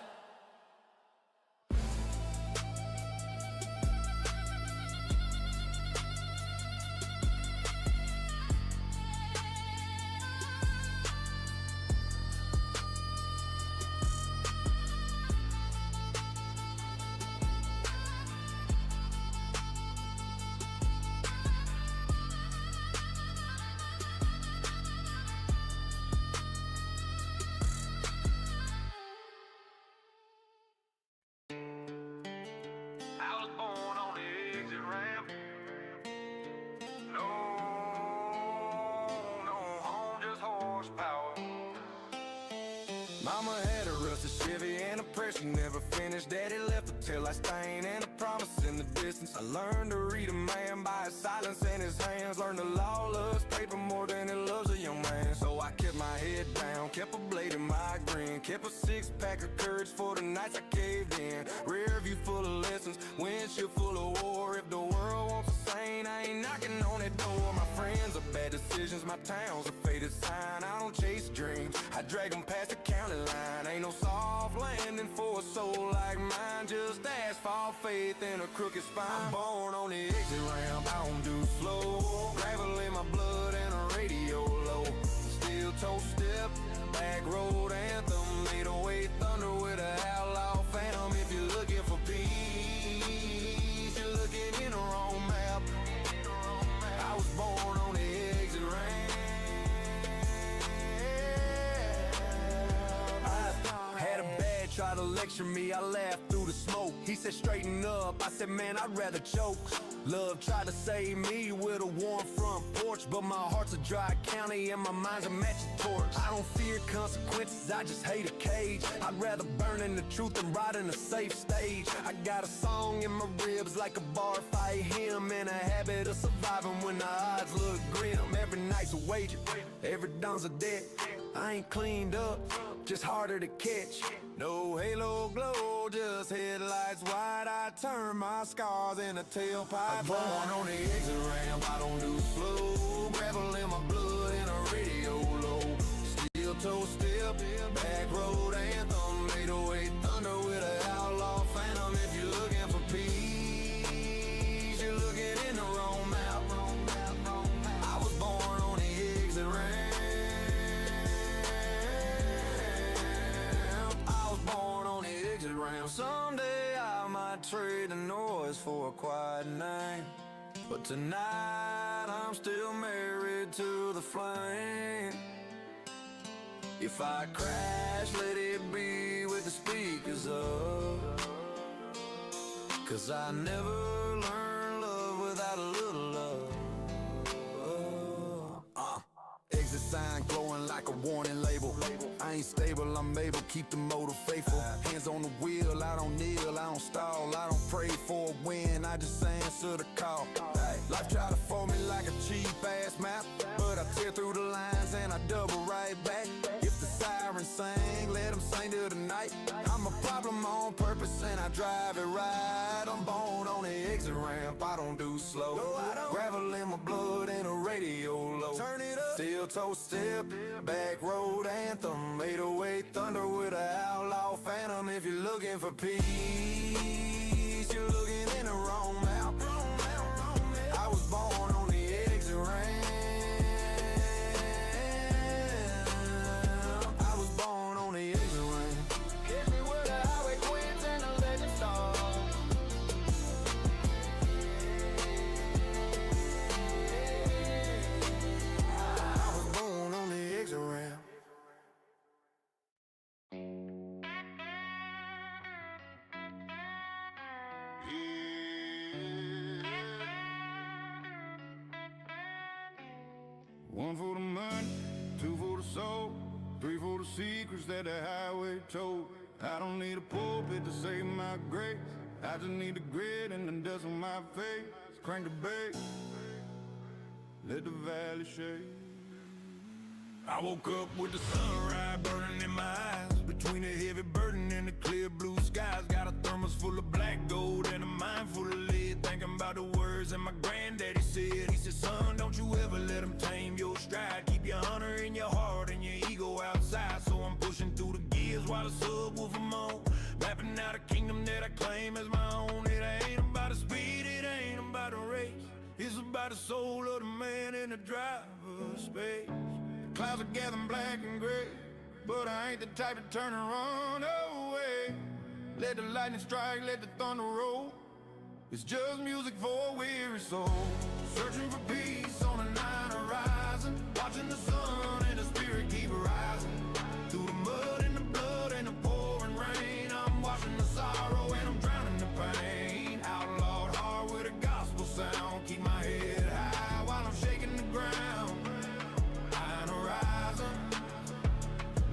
I was born on the exit ramp. No home, just horsepower. Mama had a rusted Chevy and a press she never finished. Daddy left a tail light stain and a promise in the distance. I learned to read a man by his silence and his hands. Learned the law loves paper more than it loves a young man. So I kept my head down, kept a blade in my grin, kept a six-pack of courage for the nights I caved in. Rear view full of lessons, windshield full of war. If the world wants a saint, I ain't knocking on that door. My friends are bad decisions, my town's a faded sign. I don't chase dreams, I drag them past the county line. Ain't no soft landing for a soul like mine, just asphalt faith in a crooked spine. I'm born on the exit ramp, I don't do slow. Gravel in my blood and a radio low. Steel toe step, back road anthem. 808 thunder with a outlaw phantom. If you're looking for peace, you're looking in the wrong map. I was born on the exit ramp. I had a bad try to lecture me, I laughed through the smoke. He said straighten up, I said man I'd rather choke. Love tried to save me with a warm front porch, but my heart's a dry county and my mind's a matching torch. I don't fear consequences, I just hate a cage. I'd rather burn in the truth than ride in a safe stage. I got a song in my ribs like a bar fight hymn, and a habit of surviving when the odds look grim. Every night's a wager, every dawn's a debt. I ain't cleaned up, just harder to catch. No halo glow, just headlights wide. I turn my scars into tailpipe. I'm born on the exit ramp, I don't do slow. Gravel in my blood and a radio low. Steel toe step, back road anthem. 808 thunder with a outlaw phantom. If you're looking for peace, you're looking in the wrong map. I was born on the exit ramp. Someday I might trade the noise for a quiet night, but tonight I'm still married to the flame. If I crash, let it be with the speakers up, 'cause I never learned love without a little love. Exit sign glowing like a warning label. I ain't stable, I'm able, keep the motor faithful. Hands on the wheel, I don't kneel, I don't stall. I don't pray for a win, I just answer the call. Life try to fold me like a cheap ass map, but I tear through the lines and I double right back. If the sirens sing, let them sing till the night. I'm a problem on purpose and I drive it right. I'm born on the exit ramp, I don't do slow. Gravel in my blood and a radio low. Turn it up. Steel toe step, back road anthem. 808 thunder with a outlaw phantom. If you're looking for peace, you're looking in the wrong map. I was born on the exit ramp. I was born on the exit ramp. Hit me where the highway quits and the legend starts. I was born on the exit ramp. One for the money, two for the soul, three for the secrets that the highway told. I don't need a pulpit to say my grace, I just need the grit and the dust on my face. Crank the bass, let the valley shake. I woke up with the sunrise burning in my eyes, between the heavy burden and the clear blue skies. Got a thermos full of black gold and a mind full of lead, thinking about the words that my granddaddy said. He said, son, don't you ever let them tame your stride. Keep your honor in your heart and your ego pushing through the gears while the subwoofer moan. Mapping out a kingdom that I claim as my own. It ain't about the speed, it ain't about the race. It's about the soul of the man in the driver's space. The clouds are gathering black and gray, but I ain't the type to turn and run away. Let the lightning strike, let the thunder roll. It's just music for a weary soul. Searching for peace on a night horizon, watching the sun and the spirit keep rising. Through the mud and the blood and the pouring rain, I'm watching the sorrow and I'm drowning the pain. Outlawed heart with a gospel sound, keep my head high while I'm shaking the ground. High horizon,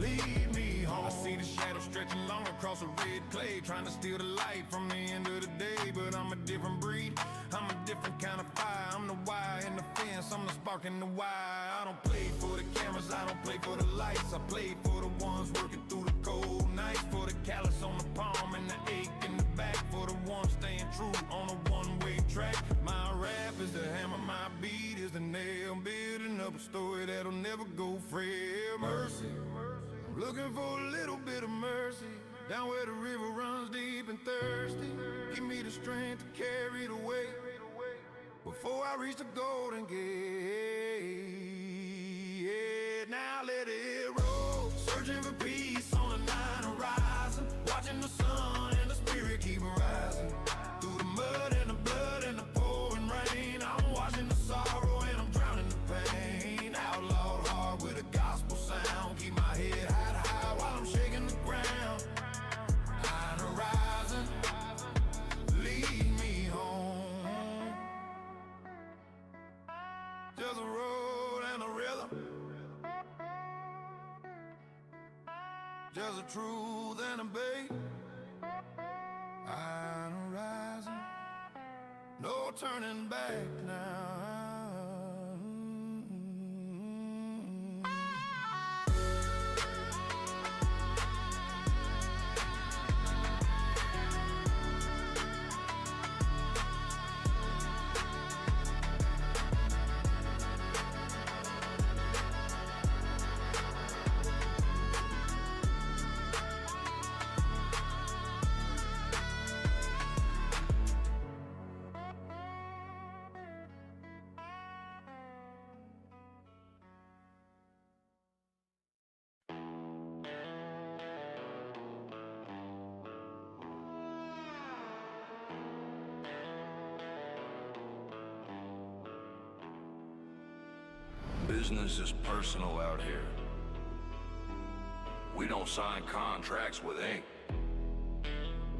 lead me home. I see the shadow stretching long across the red clay, trying to steal the light from the end of the day. But I'm a different breed, I'm a different kind of fire. I'm the wire in the fence, I'm the spark in the wire. I don't play for the cameras, I don't play for the lights. I play for the ones working through the cold nights. For the callus on the palm and the ache in the back. For the ones staying true on a one-way track. My rap is the hammer, my beat is the nail. I'm building up a story that'll never go frail. Mercy, I'm looking for a little bit of mercy. Down where the river runs deep and thirsty. Give me the strength to carry the weight before I reach the golden gate. Now let it roll. Searching for peace on a night horizon, watching the sun and the spirit keep rising. Through the mud and the blood and the pouring rain, I'm watching the sorrow and I'm drowning the pain. Outlawed heart with a gospel sound, keep my head high while I'm shaking the ground. High horizon, lead me home. Just a road and a rhythm, just a truth and a bait. High horizon, no turning back now. Business is personal out here. We don't sign contracts with ink.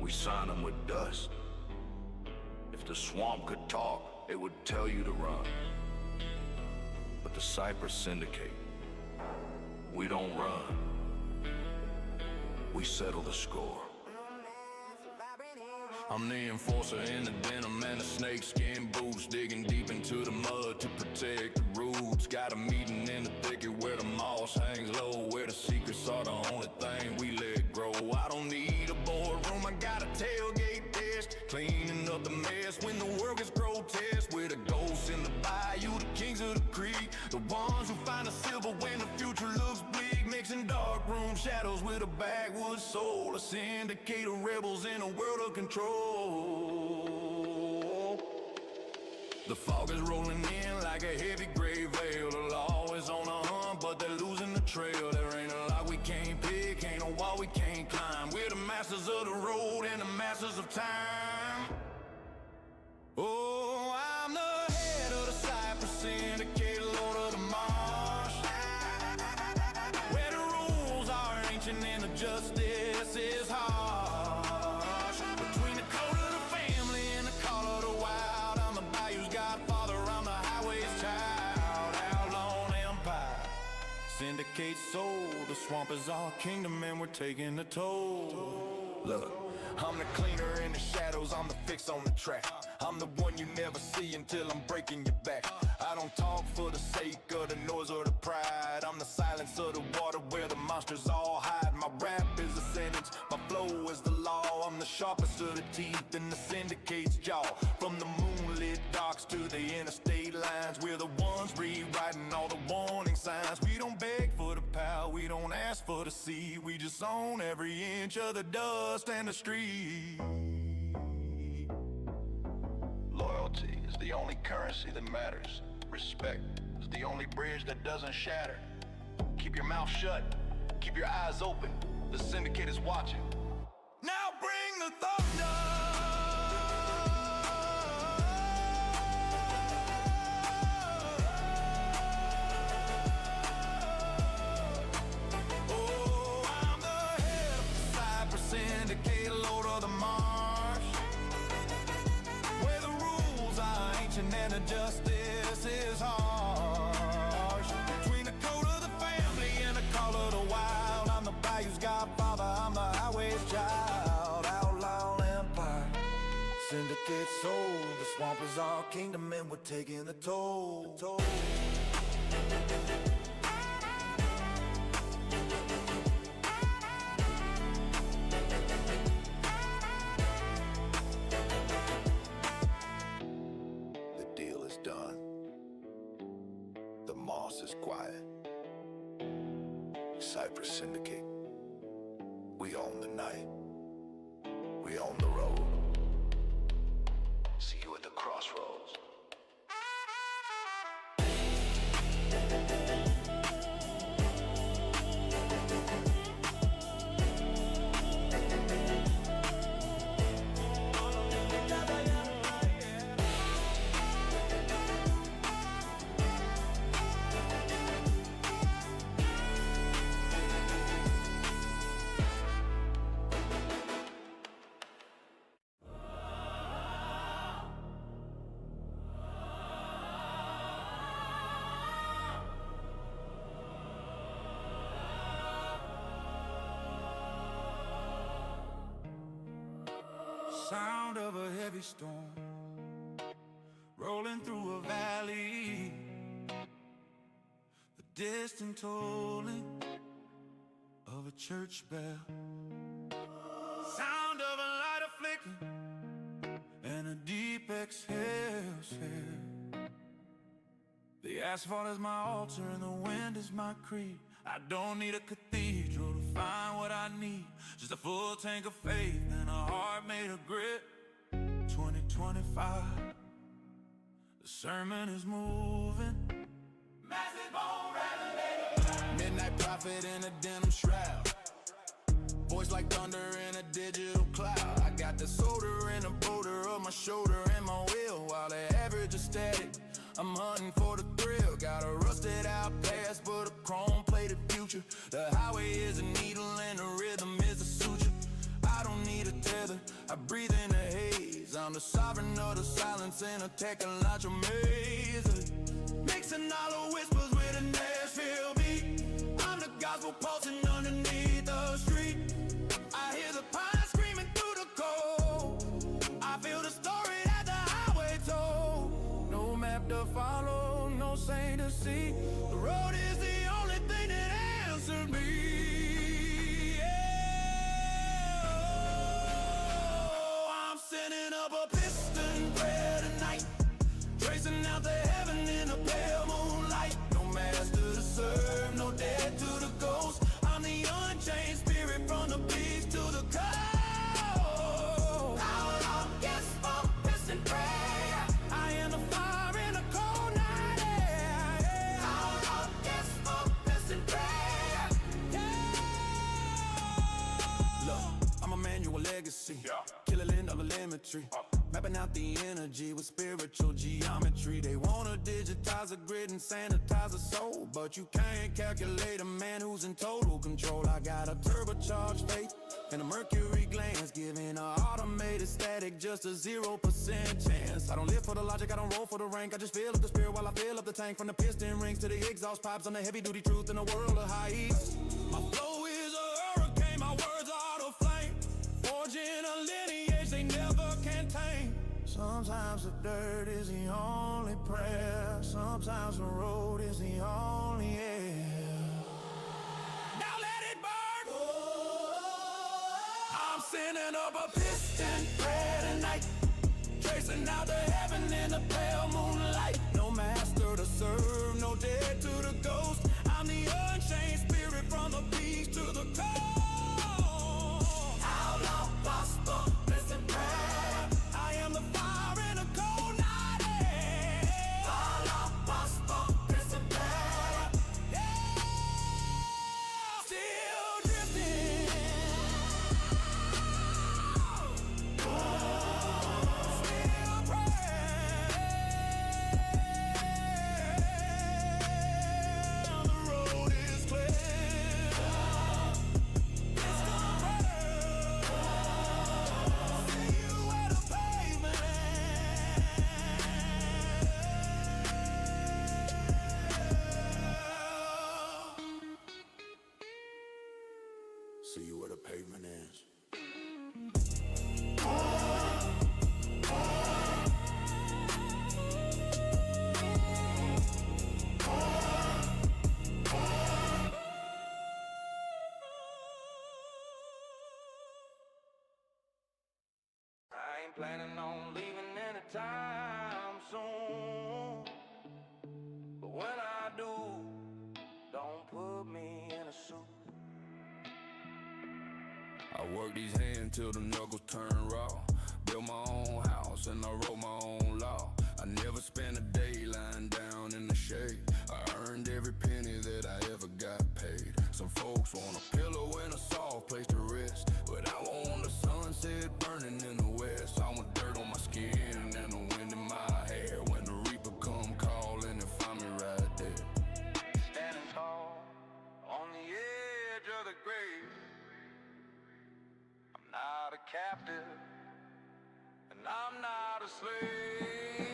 We sign them with dust. If the swamp could talk, it would tell you to run. But the Cypress Syndicate, we don't run. We settle the score. I'm the enforcer in the denim and the snakeskin boots, digging deep into the mud to protect the roots. Got a meeting in the thicket where the moss hangs low, where the secrets are the only thing we let grow. I don't need a boardroom, I got a tailgate desk, cleaning up the mess when the world gets grotesque. We're the ghosts in the bayou, the kings of the creek, the ones who find the silver when the future looks bleak, mixing dark room shadows with a backwoods soul, a syndicate of rebels in a world of control. The fog is rolling in like a heavy gray veil. The law is on a hunt, but they're losing the trail. There ain't a lot we can't pick, ain't no wall we can't climb. We're the masters of the road and the masters of time. Oh, I'm the head of the Cypress Syndicate, lord of the marsh, where the rules are ancient and the justice is harsh. Between the code of the family and the call of the wild, I'm the bayou's godfather, I'm the highway's child. Outlaw empire, syndicate soul. The swamp is our kingdom and we're taking the toll. Look, I'm the cleaner in the shadows, I'm the fix on the track. I'm the one you never see until I'm breaking your back. I don't talk for the sake of the noise or the pride. I'm the silence of the water where the monsters all hide. My rap is a sentence, my flow is the law. I'm the sharpest of the teeth in the syndicate's jaw. From the moonlit docks to the interstate lines, we're the ones rewriting all the warning signs. We don't beg for the pal. We don't ask for the seed, we just own every inch of the dust and the street. Loyalty is the only currency that matters. Respect is the only bridge that doesn't shatter. Keep your mouth shut, keep your eyes open. The syndicate is watching. Now bring the thunder. Oh, I'm the head of the Cypress Syndicate, lord of the marsh, where the rules are ancient and the justice is harsh. Between the code of the family and the call of the wild, I'm the bayou's godfather, I'm the highway's child. Outlaw empire, syndicate soul. The swamp is our kingdom and we're taking the toll. The deal is done. The moss is quiet. Cypress Syndicate. We own the night. We own the road. See you at the crossroads. Sound of a heavy storm rolling through a valley, the distant tolling of a church bell, sound of a lighter flickering and a deep exhale. The asphalt is my altar and the wind is my creed. I don't need a cathedral to find what I need, just a full tank of faith and a heart made of grit. 2025, the sermon is moving. Massive bone rattling, midnight prophet in a denim shroud, voice like thunder in a digital cloud. I got the solder and a boulder on my shoulder and my wheel, while the average is static. I'm hunting for the thrill, got a rusted out past but a chrome plated future. The highway is a needle and the rhythm is a suture. I don't need a tether, I breathe in the haze. I'm the sovereign of the silence in a technological maze, mixing all the whispers with a Nashville beat. I'm the gospel pulsing underneath the street. I hear the pine screaming through the cold. I feel the story that the highway told. No map to follow, no saint to see. The road is the only thing that answered me. I'm sending up a piston prayer tonight, tracing out the heaven in a pale moonlight. No master to serve, no dead to the ghost. I'm the unchained spirit from the beach to the coast. Outlaw gets for piston prayer. I am the fire in a cold night air. Outlaw gets for piston prayer. Look, I'm a manual legacy, killing of telemetry, mapping out the energy with spiritual geometry. They wanna digitize a grid and sanitize a soul, but you can't calculate a man who's in total control. I got a turbocharged faith and a mercury glance, giving a automated static just a 0% chance. I don't live for the logic, I don't roll for the rank. I just fill up the spirit while I fill up the tank. From the piston rings to the exhaust pipes, I'm the heavy duty truth in a world of heights. My flow is a hurricane, my words are the flame, forging a lineage they never can tame. Sometimes the dirt is the only prayer, sometimes the road is the only air. Now let it burn. I'm sending up a piston prayer tonight, tracing out the heaven in the pale moonlight. No master to serve, no dead to the ghost. I'm the unchained spirit ain't planning on leaving anytime soon. But when I do, don't put me in a suit. I work these hands till the knuckles turn raw. Built my own house and I wrote my own law. I never spent a day lying down in the shade. I earned every penny that I ever got paid. Some folks want a pillow and a soft place to rest, but I want the sunset burning in the west. I want dirt on my skin and the wind in my hair. When the reaper come calling and find me right there. Standing tall on the edge of the grave. I'm not a captive and I'm not a slave.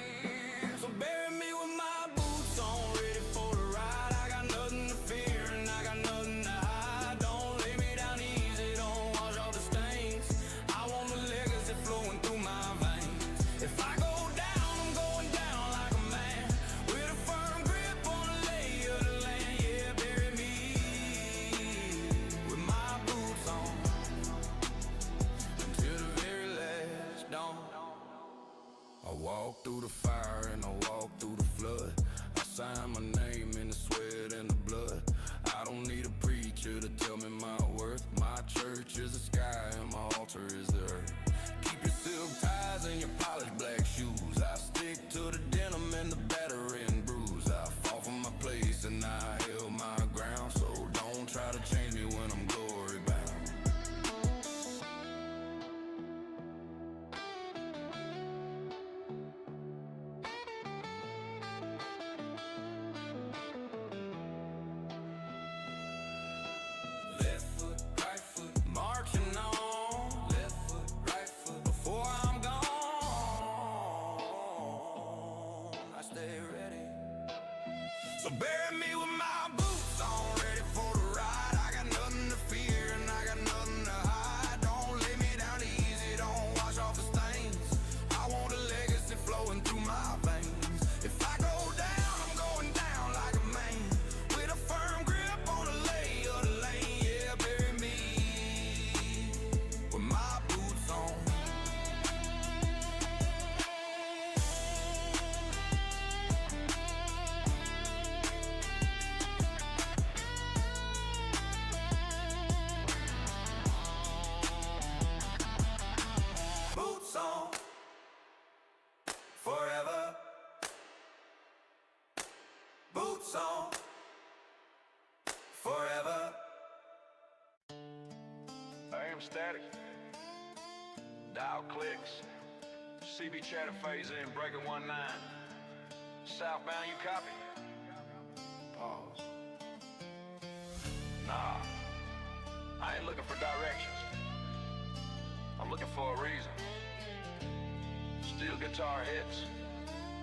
So bury me with my boots on, ready for the ride. I got nothing to fear and I got nothing to hide. Don't lay me down easy, don't wash off the stains. I want the legacy flowing through my veins. If I go down, I'm going down like a man, with a firm grip on the lay of the land. Yeah, bury me with my boots on until the very last dawn. I walk through the fire and I walk through the flood. I sign my name in the sweat and the blood. I don't need a preacher to tell me my worth. My church is the sky and my altar is the earth. Keep your silk ties and your polished black shoes. I stick to the denim and the battery and bruise. I fought for my place and I held my ground. So don't try to change me when I'm glory bound. Left foot, right foot, marching on. Left foot, right foot, before I'm gone, I stay ready. So bury me with my boots on, ready for the ride. I got nothing to fear and I got nothing to hide. Don't lay me down easy, don't wash off the stains. I want a legacy flowing through my veins. If I go down, I'm going down like a man, with a firm grip on the lay of the lane. Yeah, bury me with my boots on. Boots on forever. Boots on forever. I am static. Dial clicks. CB chatter phase in, breaking 19. Southbound, you copy? Pause. Nah, I ain't looking for directions. I'm looking for a reason. Steel guitar hits.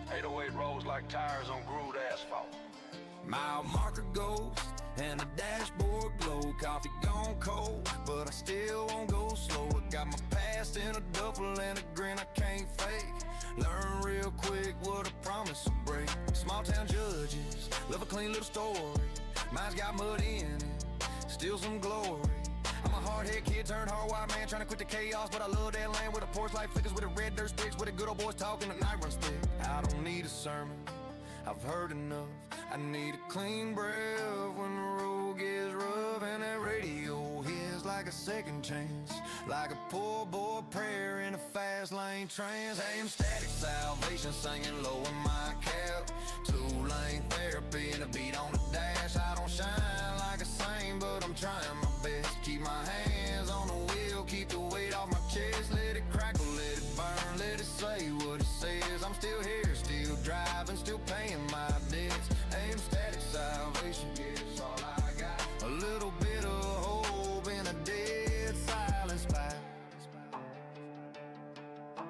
808 rolls like tires on grooved asphalt. Mile marker goes and the dashboard glow. Coffee gone cold, but I still won't go slow. I got my past in a duffel and a grin I can't fake. Learn real quick what a promise will break. Small town judges love a clean little story. Mine's got mud in it, still some glory. I'm a hard-head kid turned hard white man trying to quit the chaos, but I love that land where the porch light flickers, with the red dirt sticks, where the good old boys talking at night runs thick. I don't need a sermon, I've heard enough. I need a clean breath when the road gets rough, and that radio hits like a second chance, like a poor boy prayer in a fast lane trance. Hey, I'm static salvation singing low in my cap, two-lane therapy and a beat on the dash. I don't shine like a saint, but I'm trying my best. Keep my hands on the wheel, keep the weight off my chest. Let it crackle, let it burn, let it say what it says. I'm still here, still driving, still paying my debts. Aim static salvation, yeah, it's all I got. A little bit of hope in a dead silence pipe.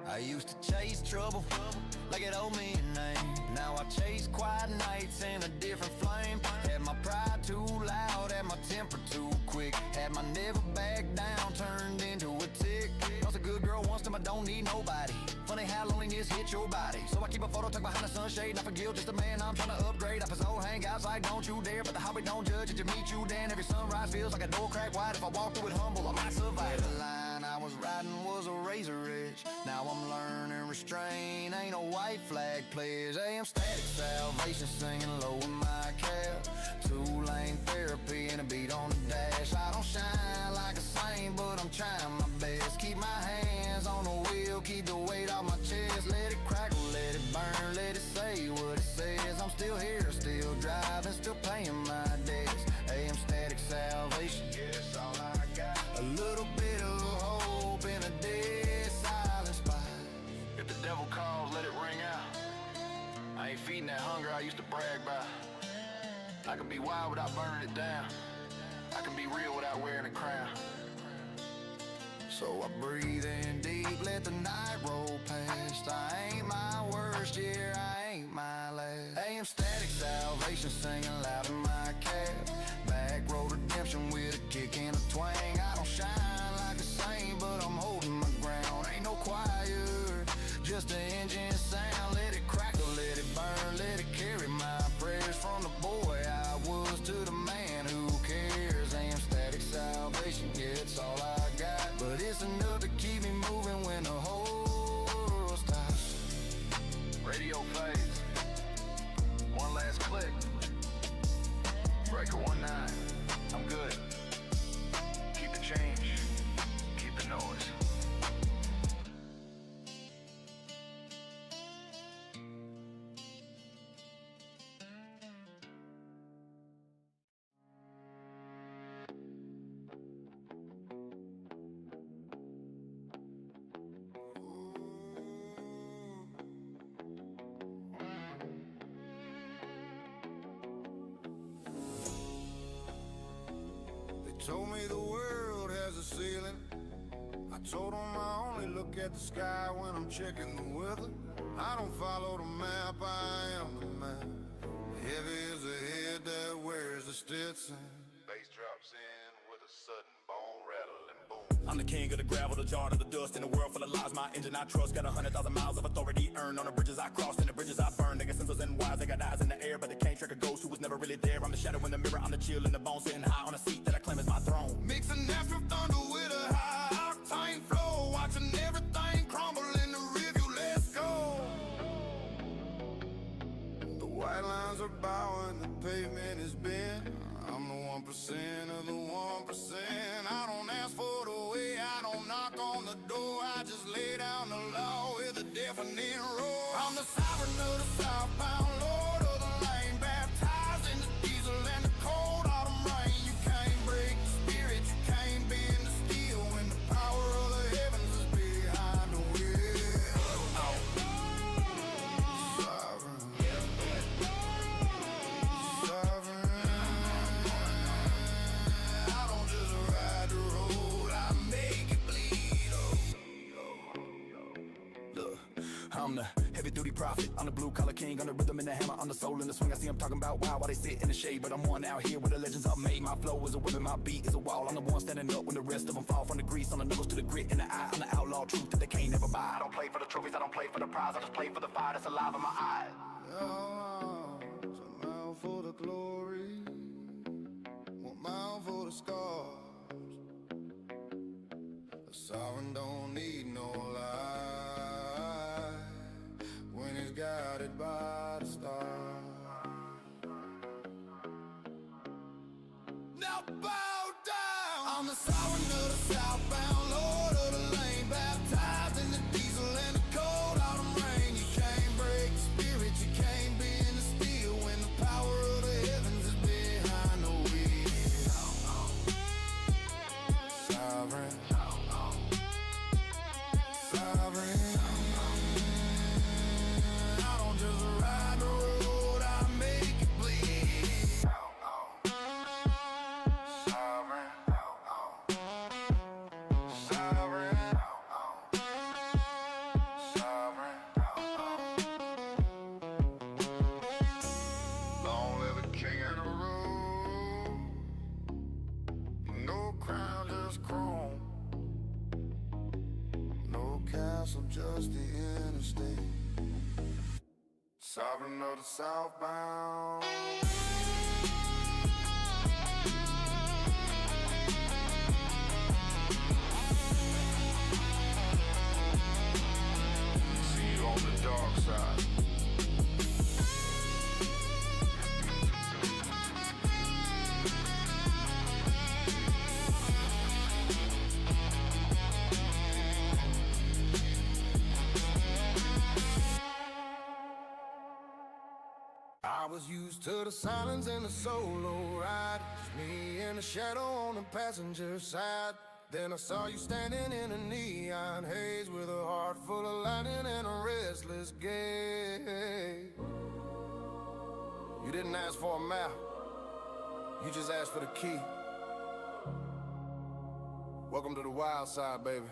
I used to chase trouble like it owed me a name. Now I chase quiet nights in a different flame. Had my pride too loud, had my temper too quick. Had my never back down turned into a tick. Lost a good girl once, time I don't need nobody. Funny how loneliness hits your body. So I keep a photo tucked behind the sunshade. Not for guilt, just a man I'm trying to upgrade. Up his old hangouts like don't you dare, but the hobby don't judge. It just meet you then. Every sunrise feels like a door cracked wide. If I walk through it humble, I might survive. The line I was riding was a razor edge. Now I'm learning white flag players. AM static salvation, singing low in my cab. Two-lane therapy and a beat on the dash. I don't shine like a saint, but I'm trying my best. Keep my hands on the wheel, keep the weight off my chest. Let it crackle, let it burn, let it say what it says. I'm still here, still driving, still paying my debts. AM static salvation, yeah, that's all I got. A little bit of hope in a dead silent spot. If the devil calls, let it ring out. I ain't feeding that hunger I used to brag about. I can be wild without burning it down. I can be real without wearing a crown. So I breathe in deep, let the night roll past. I ain't my worst, yeah, I ain't my last. AM static salvation, singing loud in my cab. Back road redemption with a kick and a twang. I don't shine like a saint, but I'm holding my ground. Ain't no choir, just an engine sound. Let it crackle, let it burn, let it carry my prayers. From the boy I was to the man who cares. AM static salvation, yeah, it's all I got. But it's enough to keep me moving when the whole world stops. Radio fades, one last click. Breaker 19, I'm good. Keep the change, keep the noise. Told me the world has a ceiling. I told them I only look at the sky when I'm checking the weather. I don't follow the map, I am the map. Heavy is the head that wears the Stetson. Bass drops in with a sudden bone rattle and boom. I'm the king of the gravel, the jar of the dust. In a world full of lies, my engine I trust. Got 100,000 miles of authority earned on the bridges I crossed and the bridges I burned. They got sensors and wires, they got eyes in the air, but they can't track a ghost who was never really there. I'm the shadow in the mirror, I'm the chill in the bone, sitting high on a seat that I claim is my throne. Mixing natural thunder with a high octane flow, watching everything crumble in the review. Let's go. The white lines are bowing, the pavement is bent. I'm the 1% of the 1%. I don't ask for the way, I don't knock on the door. I just lay down the law with a deafening roar. I'm the sovereign of the southbound, lord of the lane, baptized in the diesel and the cold autumn rain. You can't break the spirit, you can't bend the steel when the power of the heavens is behind the wheel. Sovereign, sovereign. I don't just ride the road, I make it bleed. Look, I'm the heavy-duty prophet, I'm the blue-collar king, I'm the rhythm and the hammer, I'm the soul in the swing. I see them talking about wow, why they sit in the shade, but I'm one out here where the legends are made. My flow is a weapon, my beat is a wall. I'm the one standing up when the rest of them fall from the grease. On the knuckles to the grit in the eye, I'm the outlaw, truth that they can't never buy. I don't play for the trophies, I don't play for the prize, I just play for the fire that's alive in my eyes. Oh, smile for the glory, one mile for the scars. A sovereign don't need no lie when he's guided by the stars. Now bow down. I'm the sovereign of the southbound, lord of the lane, baptized in the diesel and the cold autumn rain. You can't break the spirit, you can't bend the steel when the power of the heavens is behind the wheel. Sovereign, sovereign. I don't just ride the road, I make it bleed. Sovereign, sovereign, sovereign. Long live the king of the road. No crown, just chrome. No castle, just the interstate. Sovereign of the southbound. See you on the dark side. was used to the silence and the solo ride. Just me and the shadow on the passenger side. Then I saw you standing in a neon haze with a heart full of lightning and a restless gaze. You didn't ask for a map, you just asked for the key. Welcome to the wild side, baby.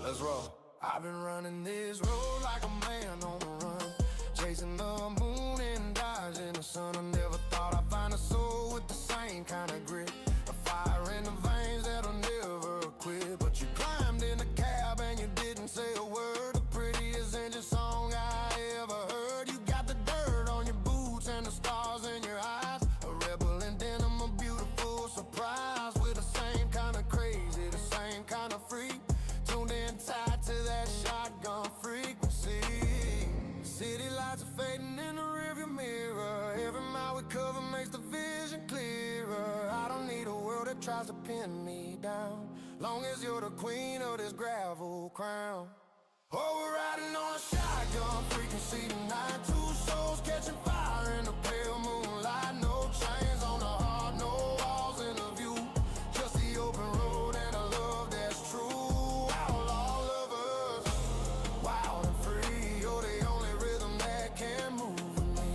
Let's roll. I've been running this road like a man on the run, chasing the moon and dodging the sun. I never thought I'd find a soul with the same kind of grit, a fire in the veins that'll never quit. But you climbed in the cab and you didn't say a word. The prettiest engine song I ever heard. You got the dirt on your boots and the stars in your eyes. A rebel in denim, a beautiful surprise. With the same kind of crazy, the same kind of freak, tuned in tight to that shotgun frequency. City lights are fading in the rearview mirror. Every mile we cover makes the vision clearer. I don't need a world that tries to pin me down, long as you're the queen of this gravel crown. Oh, we're riding on a shotgun frequency tonight. Two souls catching fire in the pale moonlight. No chains on the heart, no walls in the view, just the open road and a love that's true. Outlaw lovers, wild and free. You're the only rhythm that can move with me.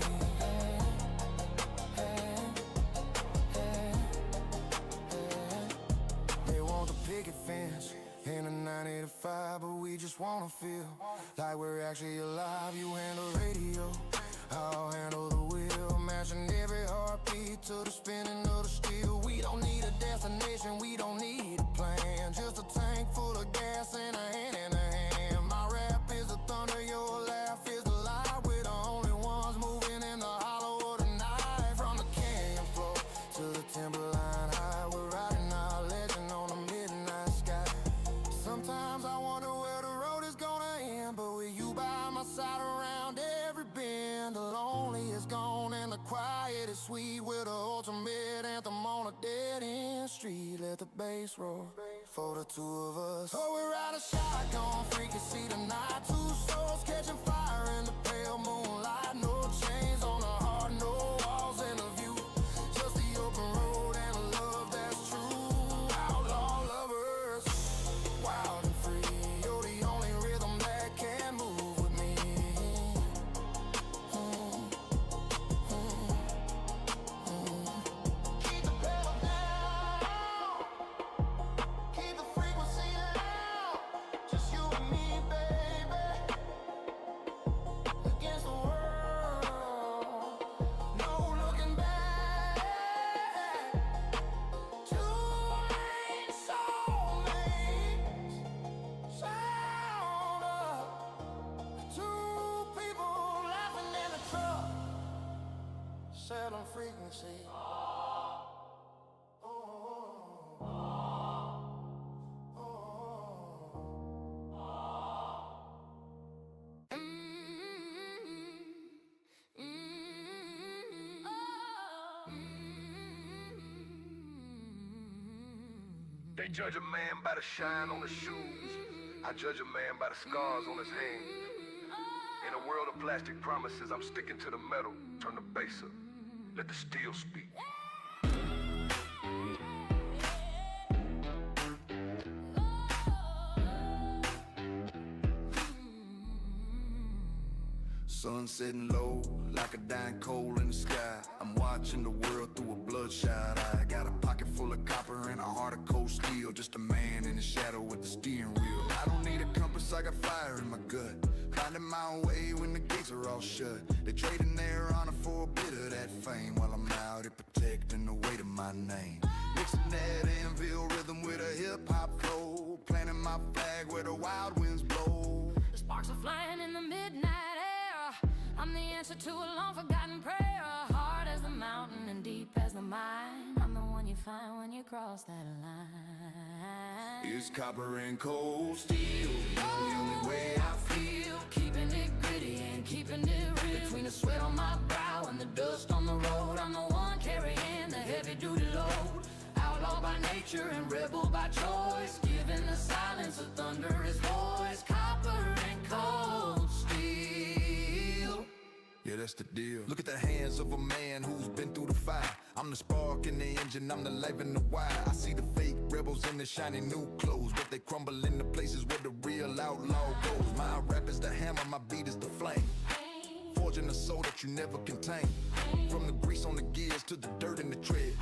They want the picket fence in a 985, but we just wanna feel like we're actually alive. You handle radio, I'll handle the wheel, matching every heartbeat to the spinning of the steel. We don't need a destination, we don't need a plan, just a tank full of gas and a hand in a hand. My rap is the thunder, your laugh is the light. We're the only ones moving in the hollow of the night. From the canyon floor to the timberline high, we're riding our legend on the midnight sky. Sometimes I wonder where the road is gonna end, but with you by my side around every bend, the lonely is gone and the quiet is sweet. We're the ultimate anthem on a dead-end street. Let the bass roll for the two of us. Oh, we're out of shotgun frequency tonight. Two souls catching fire in the pale moonlight. No chains on the heart, no walls in the view, just the open road and a love that's true. Outlaw lovers, wild and free. You're the only rhythm that can move with me. Keep the pedal down, keep the frequency loud. Just you and me, baby, against the world. No looking back. Two lane soulmates, sound up. Two people laughing in a truck, selling frequency. They judge a man by the shine on his shoes. I judge a man by the scars on his hands. In a world of plastic promises, I'm sticking to the metal. Turn the bass up, let the steel speak. Sun setting low like a dying coal in the sky. I'm watching the world through a bloodshot eye. Got a pocket full of copper and a heart of cold steel. Just a man in the shadow with the steering wheel. I don't need a compass, I got fire in my gut. Finding my way when the gates are all shut. They're trading their honor for a bit of that fame, while I'm out here protecting the weight of my name. Mixing that anvil rhythm with a hip-hop flow, planting my flag where the wild winds blow. The sparks are flying in the midnight air. I'm the answer to a long-forgotten prayer. Hard as the mountain and deep as the mine. I'm the one you find when you cross that line. It's copper and cold steel, the only way I feel. Keeping it gritty and keeping it real. Between the sweat on my brow and the dust on the road, I'm the one carrying the heavy-duty load. Outlaw by nature and rebel by choice, giving the silence a thunderous voice. Copper and cold steel. Yeah, that's the deal. Look at the hands of a man who's been through the fire. I'm the spark in the engine, I'm the life in the wire. I see the fake rebels in the shiny new clothes, but they crumble in the places where the real outlaw goes. My rap is the hammer, my beat is the flame, forging a soul that you never contain. From the grease on the gears to the dirt in the tread,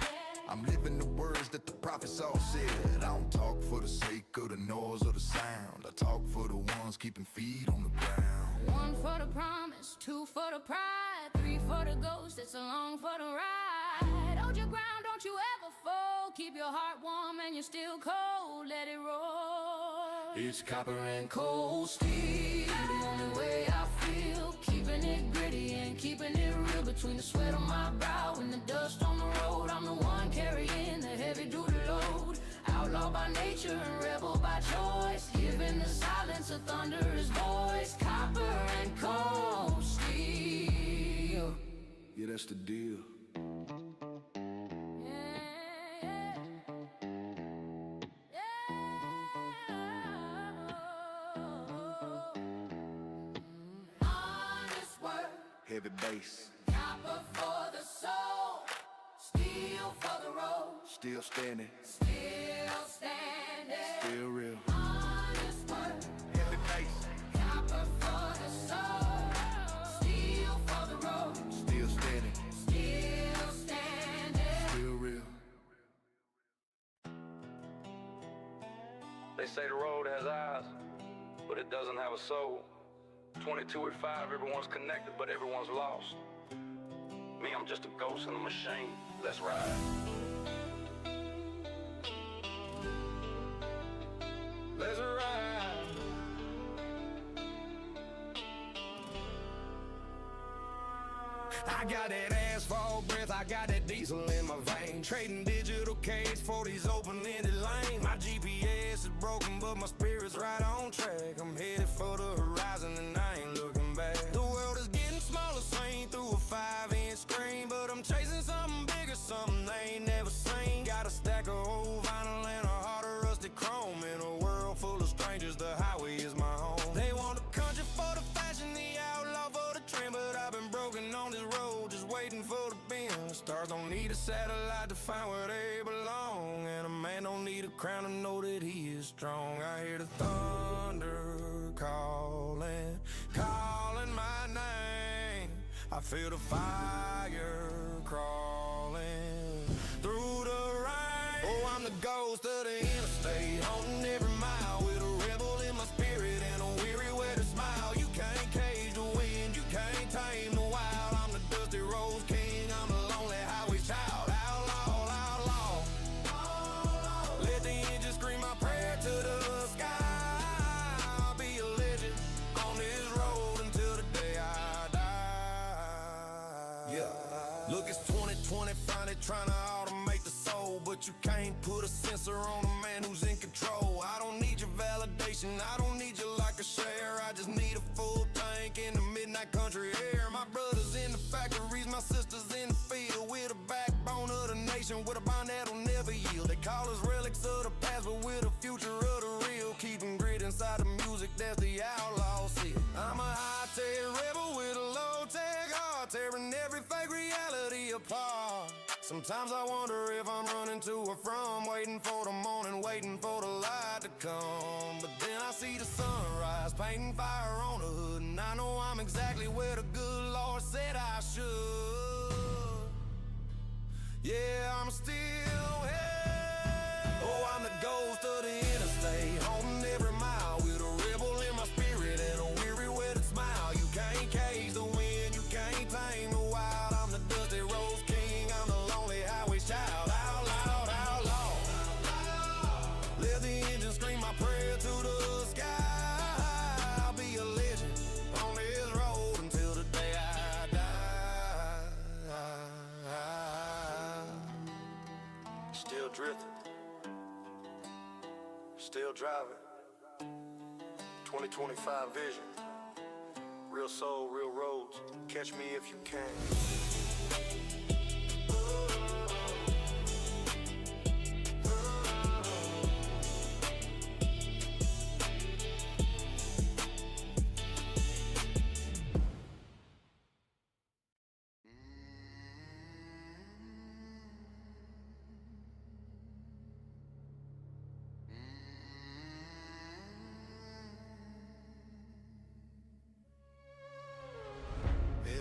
I'm living the words that the prophets all said. I don't talk for the sake of the noise or the sound. I talk for the ones keeping feet on the ground. 1 for the promise, 2 for the pride, 3 for the ghost that's along for the ride. Hold your ground, don't you ever fold. Keep your heart warm and you're still cold. Let it roll. It's copper and cold steel, The only way I feel, keeping it gritty and keeping it real. Between the sweat on my brow and the dust on the road, I'm the one carrying the heavy-duty load. Outlaw by nature and rebel by choice, giving the silence a thunderous voice. Copper and cold steel. Yeah, that's the deal. Honest work, heavy bass, copper for the soul, steel for the road, still standing, still standing. still real. Honest work, Heavy bass, copper for the soul, steel for the road, still standing, still standing. still real. They say the road has eyes, but it doesn't have a soul. 22 at 5, everyone's connected, but everyone's lost. Me, I'm just a ghost in a machine. Let's ride. Let's ride. I got that asphalt breath, I got that diesel in my vein. Trading digital cage for these open-ended lanes. My GPS is broken, but my spirit's right on track. I'm headed for the horizon and I ain't looking back. The world is getting smaller, seen through a 5-inch screen, but I'm chasing something bigger, something they ain't never seen. Got a stack of old vinyl and a heart of rusted chrome. In a world full of strangers, the highway is my home. They want the country for the fashion, the outlaw for the trend, but I've been broken on this road, just waiting for the bend. Stars don't need a satellite to find where they belong, and a man don't need a crown to know that he is strong. I hear the thunder calling, calling my name. I feel the fire crawling through the rain. Oh, I'm the ghost of the interstate, haunting every mile with a rebel in my spirit and a weary way to smile. You can't cage the wind, you can't tame the wild. I'm the dusty rose king, I'm the lonely highway child. Outlaw, outlaw, let the engine scream my prayer to the sky. I'll be a legend on this road until the day I die. Yeah, look, it's 2020, finally trying to automate the soul, but you can't put a sensor on a man who's in control. I don't need your validation, I don't need you like a share. I just need a full tank in the midnight country air. My brothers in the factories, my sisters in the field. We're the backbone of the nation with a bond that'll never yield. They call us relics of the past, but we're the future of the real. Keeping grit inside the music, that's the outlaw seal. I'm a high-tech rebel with a low-tech heart, tearing every fake reality apart. Sometimes I wonder if I'm running to or from, waiting for the morning, waiting for the light to come. But then I see the sunrise, painting fire on the hood, and I know I'm exactly where the good Lord said I should. Yeah, I'm still here. Oh, I'm the ghost of the interstate, haunting every mile with a rebel in my spirit and a weary wetted smile. You can't cage the wind, you can't tame the wild. I'm the dusty rose king, I'm the lonely highway child. Out loud, outlaw, let the engine scream my prayer to the sky. I'll be a legend on this road until the day I die. Still drifting, still driving. 2025 vision, real soul, real roads. Catch me if you can.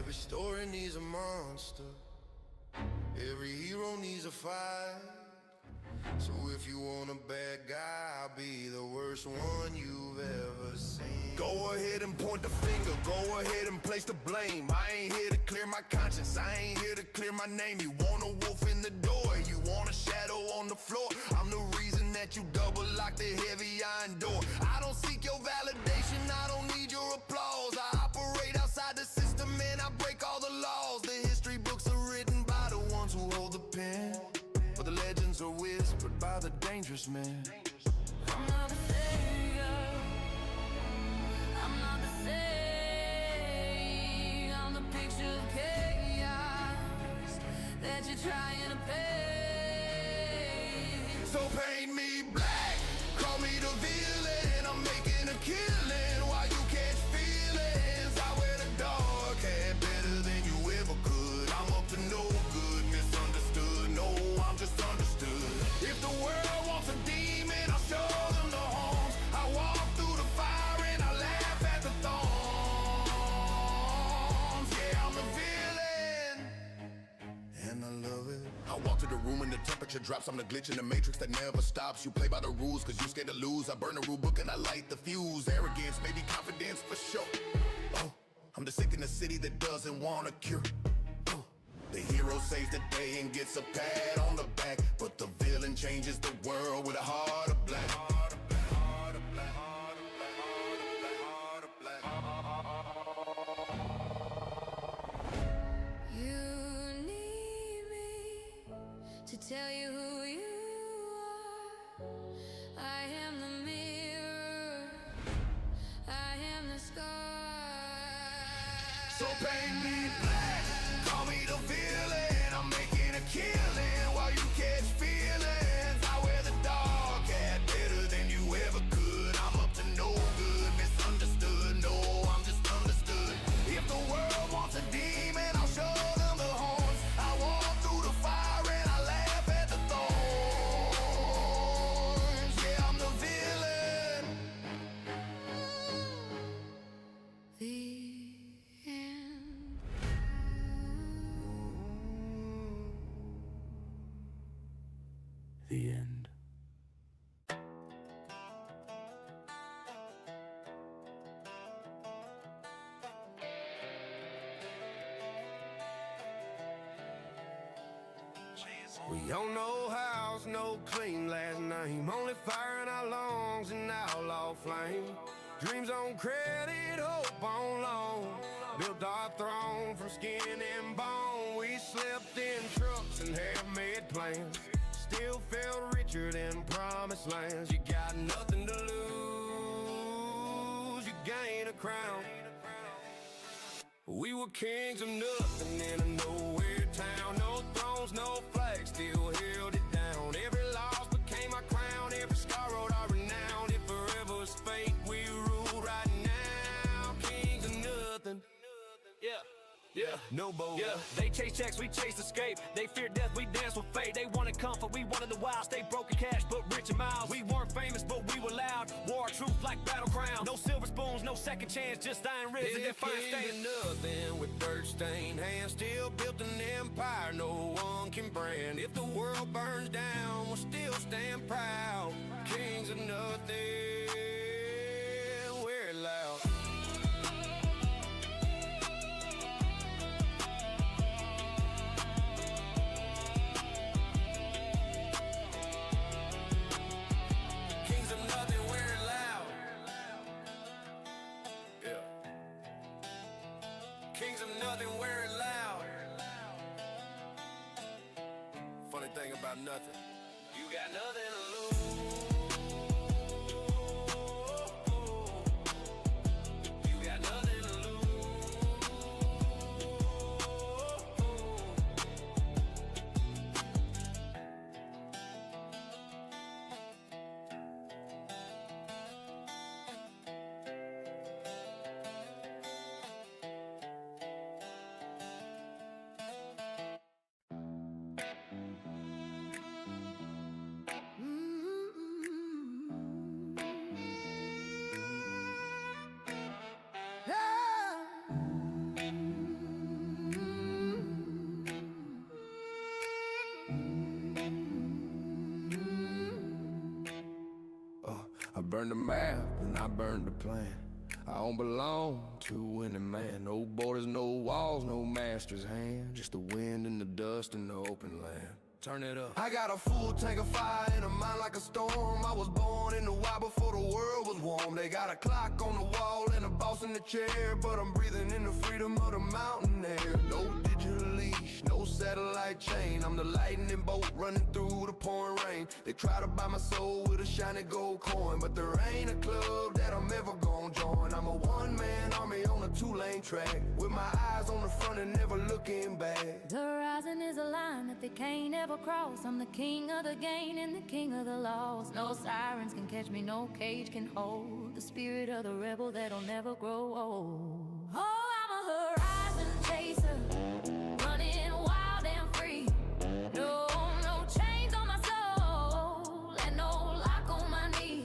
Every story needs a monster. Every hero needs a fight. So if you want a bad guy, I'll be the worst one you've ever seen. Go ahead and point the finger, go ahead and place the blame. I ain't here to clear my conscience, I ain't here to clear my name. You want a wolf in the door, you want a shadow on the floor. I'm the reason that you double lock the heavy iron door. I don't seek your validation, I don't need your applause. I operate outside the system and I break all the laws. The history books are written by the ones who hold the pen, but the legends are whispered by the dangerous men. I'm not the savior. I'm not the same. I'm the picture of chaos that you're trying to paint. So paint me black, call me the villain. I'm making a killing while you catch feelings. I wear the dark hat better than you ever could. I'm up to no good, misunderstood. No, I'm just understood. If the world wants a demon, I'll show them the horns. I walk through the fire and I laugh at the thorns. Yeah, I'm the villain, And I love it. I walk to the room and the temperature drops. I'm the glitch in the matrix that never stops. You play by the rules cause you scared to lose. I burn the rule book and I light the fuse. Arrogance, maybe confidence for sure. Oh, I'm the sick in the city that doesn't want a cure. Oh, the hero saves the day and gets a pat on the back, but the villain changes the world with a heart of black. You need me to tell you who you are. I am the mirror. I am the sky. So paint me black, call me the villain. I'm making a killing while you catch feelings. I wear the dark hat better than you ever could. I'm up to no good, misunderstood. No, I'm just understood. If the world wants a demon, I'll show them the horns. I walk through the fire and I laugh at the thorns. Yeah, I'm the villain. The end. The end. We own no house, no clean last name. Only fire in our lungs and outlaw flame. Dreams on credit, hope on loan. Built our throne from skin and bone. We slept in trucks and half-made plans. Still felt richer than promised lands. You got nothing to lose, you gain a crown. We were kings of nothing in a nowhere town. No thrones, no flags, still held it down. Every loss became our crown, every scar wrote our renown. If forever was fate, we rule right now. Kings of nothing. Yeah, no bow. Yeah, they chase checks, we chase escape. They fear death, we dance with fate. They wanted comfort, we wanted the wild. Stay broken cash, but rich in miles. We weren't famous, but we were loud. War truth like battle crown. No silver spoons, no second chance, just iron ribs and fine Kings stains. of nothing with dirt-stained hands. Still built an empire no one can brand. If the world burns down, we'll still stand proud. Kings of nothing, we're loud. Kings of nothing, we're loud. Yeah. Kings of nothing, we're loud. Funny thing about nothing, you got nothing to lose. You got nothing to lose. Burn the map and I burned the plan. I don't belong to a winning man. No borders, no walls, no master's hand. Just the wind and the dust and the open land. Turn it up. I got a full tank of fire in a mind like a storm. I was born in the wild before the world was warm. They got a clock on the wall and a boss in the chair, but I'm breathing in the freedom of the mountain air. No digital leash, no satellite chain. I'm the lightning bolt running through the pouring rain. They try to buy my soul with a shiny gold coin, but there ain't a club that I'm ever gonna join. I'm a one-man army on a two-lane track, with my eyes on the front and never looking back. The horizon is a line that they can't ever cross. I'm the king of the gain and the king of the lost. No sirens can catch me, no cage can hold the spirit of the rebel that'll never grow old. Oh, I'm a horizon chaser, running wild and free. No chains on my soul and no lock on my knee.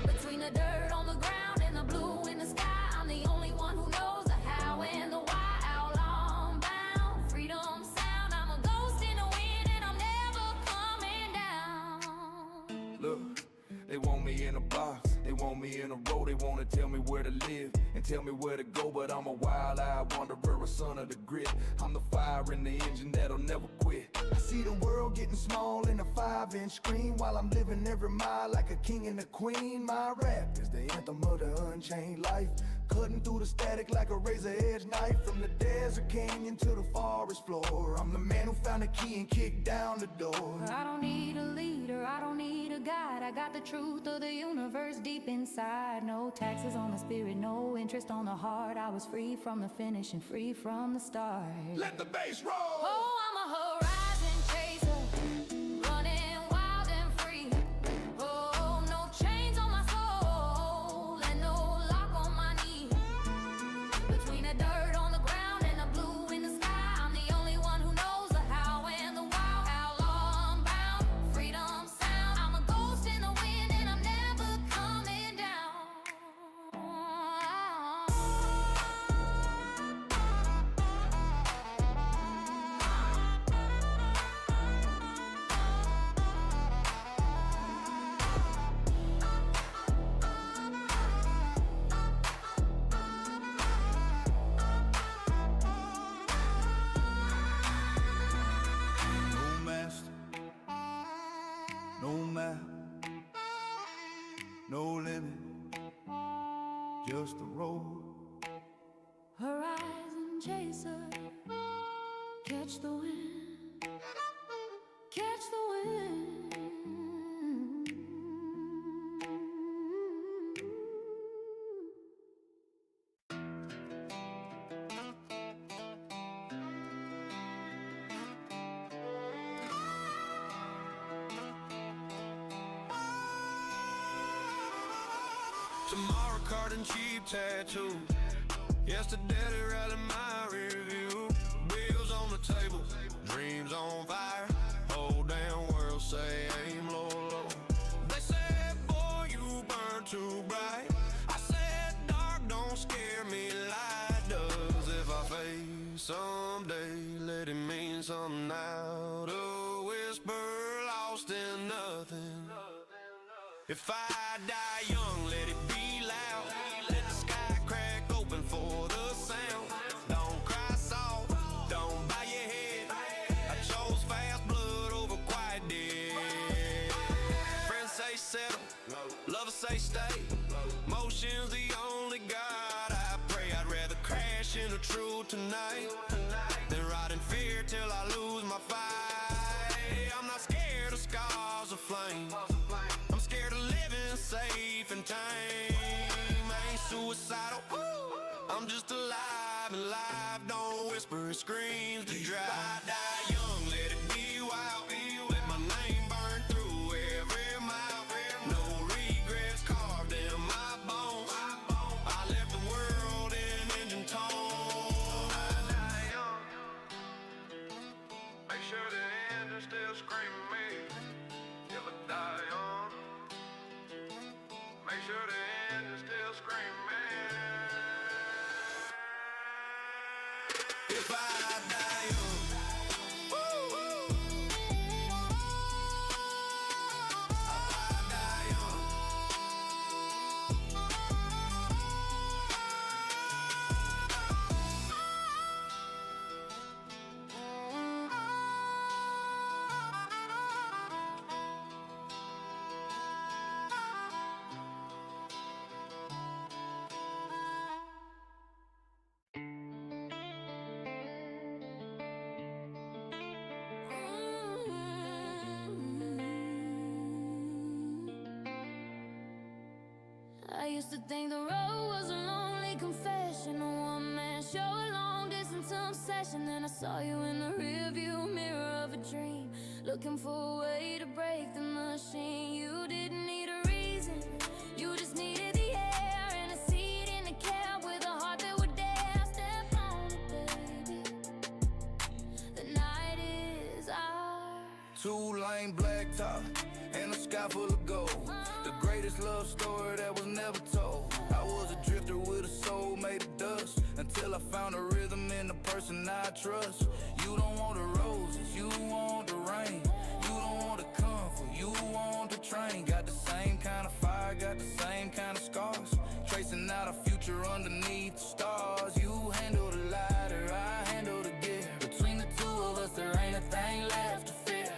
Between the dirt on the ground and the blue in the sky, I'm the only one who knows the how and the why. Outlaw bound, freedom sound. I'm a ghost in the wind and I'm never coming down. Look, they want me in a box, they want me in a row. They wanna tell me where to live and tell me where to go, but I'm a wild-eyed wanderer, a son of the grit. I'm the fire in the engine that'll never quit. I see the world getting small in a 5-inch screen, while I'm living every mile like a king and a queen. My rap is the anthem of the unchained life, cutting through the static like a razor-edge knife. From the desert canyon to the forest floor, I'm the man who found the key and kicked down the door. I don't need a leader, I don't need a guide. I got the truth of the universe deep inside. No taxes on the spirit, no interest on the heart. I was free from the finish and free from the start. Let the bass roll! Oh, I'm a horizon chaser, running wild and free. Oh, no chains on my soul and no lock on my knee. Between the dirt on the ground and the blue in the sky, I'm the only one who knows the how and the why. Outlaw bound, freedom sound. I'm a ghost in the wind and I'm never coming down. No master, no map, no limit, just the road. Horizon chaser, catch the wind, catch the wind. Tomorrow card and cheap tattoo. Yesterday they rallied my review. Bills on the table, dreams on fire. Whole damn world say aim low, low. They said, boy, you burn too bright. I said, dark don't scare me, light does. If I face someday, let it mean something now. The whisper lost in nothing. If I die young, let it be loud. Let the sky crack open for the sound. Don't cry soft, don't bow your head. I chose fast blood over quiet dead. Friends say settle, lovers say stay. Motion's the only God I pray. I'd rather crash into truth tonight than ride in fear till I lose my fight. I'm not scared of scars or flames. I'm scared of living safe and tame. I ain't suicidal, I'm just alive, and life don't whisper, it screams to drive. If I die young, let it be wild. Let my name burn through every mile. No regrets carved in my bones. I left the world in engine tone. I die young, make sure the engine still screaming me. If I die young, make sure the engine's still screaming. If I die young, woo, used to think the road was a lonely confession, a one-man show, a long-distance obsession. Then I saw you in the rearview mirror of a dream, looking for a way to break the machine. You didn't need a reason, you just needed the air and a seat in the cab with a heart that would dare. Step on it, baby, the night is ours. Two-lane black top and a sky full of gold, the greatest love story that was never told. I was a drifter with a soul made of dust, until I found a rhythm in the person I trust. You don't want the roses, you want the rain. You don't want the comfort, you want the train. Got the same kind of fire, got the same kind of scars, tracing out a future underneath the stars. You handle the lighter, I handle the gear. Between the two of us, there ain't a thing left to fear.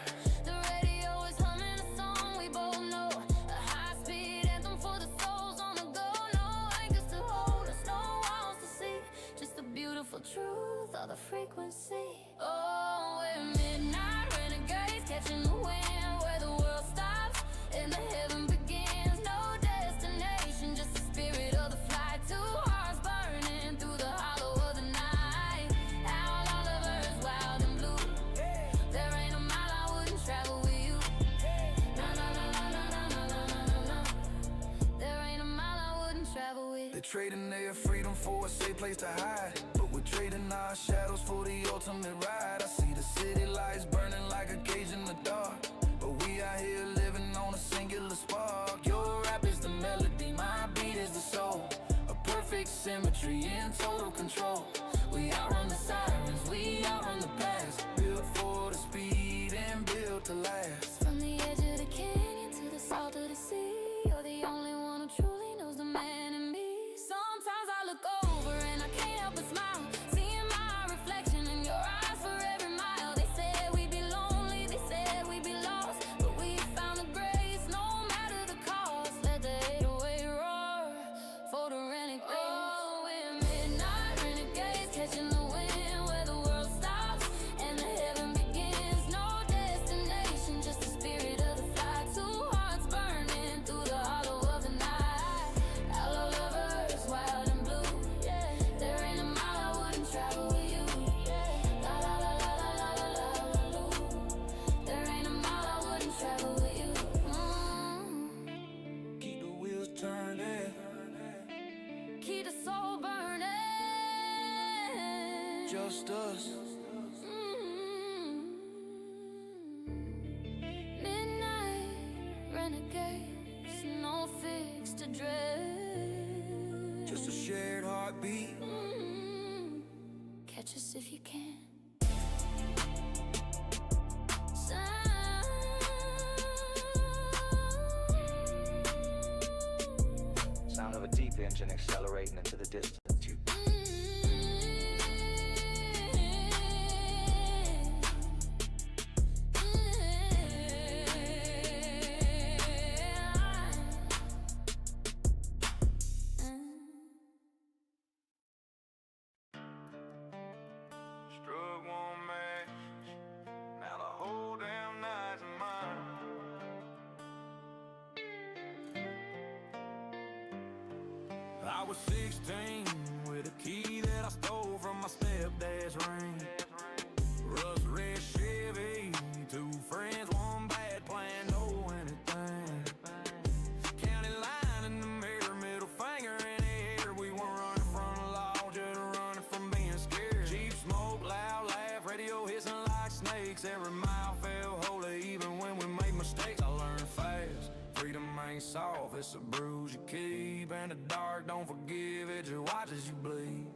The radio is humming a song we both know, a high-speed anthem for the souls on the go. No anchors to hold us, no walls to see, just the beautiful truth of the frequency. Oh, we're midnight renegades, catching the wind where the world stops and the heaven begins. No destination, just the spirit of the flight. Two hearts burning through the hollow of the night. Our lovers wild and blue. There ain't a mile I wouldn't travel with you. No, no, no, no, no, no, no, no, no, no. There ain't a mile I wouldn't travel with. They trading their freedom for a safe place to hide, but we're trading our shadows for the ultimate ride. I see the city lights burning like a cage in the dark, but we out here living on a singular spark. Your rap is the melody, my beat is the soul, a perfect symmetry in total control. We outrun the sirens, we outrun the past, built for the speed and built to last. From the edge of the canyon to the salt of the sea, you're the only one who truly knows the man in me. Sometimes I look over and I can't help but smile, seeing my reflection in your eyes for every mile. They said we'd be lonely, they said we'd be lost, but we found the grace no matter the cost. Let the 808 roar for the renegades. Oh, we're midnight renegades, catching the wind where the world stops and the heaven begins. No destination, just the spirit of the flight. Two hearts burning through the hollow of the night. Our lovers wild and blue. There ain't a mile I wouldn't travel with you. La la la la la la la la la. There ain't a mile I wouldn't travel with you. Keep the wheels turning, Keep the soul burning. just us. Midnight renegades, no fixed address. Just a shared heartbeat. Catch us if you can. Sound of a deep engine accelerating into the distance. You Struck one match, now the whole damn night's mine. I was 16 with a key that I stole from my stepdad's ring. Rust red Chevy, two friends, one bad plan, no anything. County line in the mirror, middle finger in the air. We weren't running from the law, just running from being scared. Cheap smoke, loud laugh, radio hissing like snakes. Every mile felt holy, even when we made mistakes. I learned fast, freedom ain't soft, it's a bruise you keep. And the dark don't forgive, it just watches you bleed.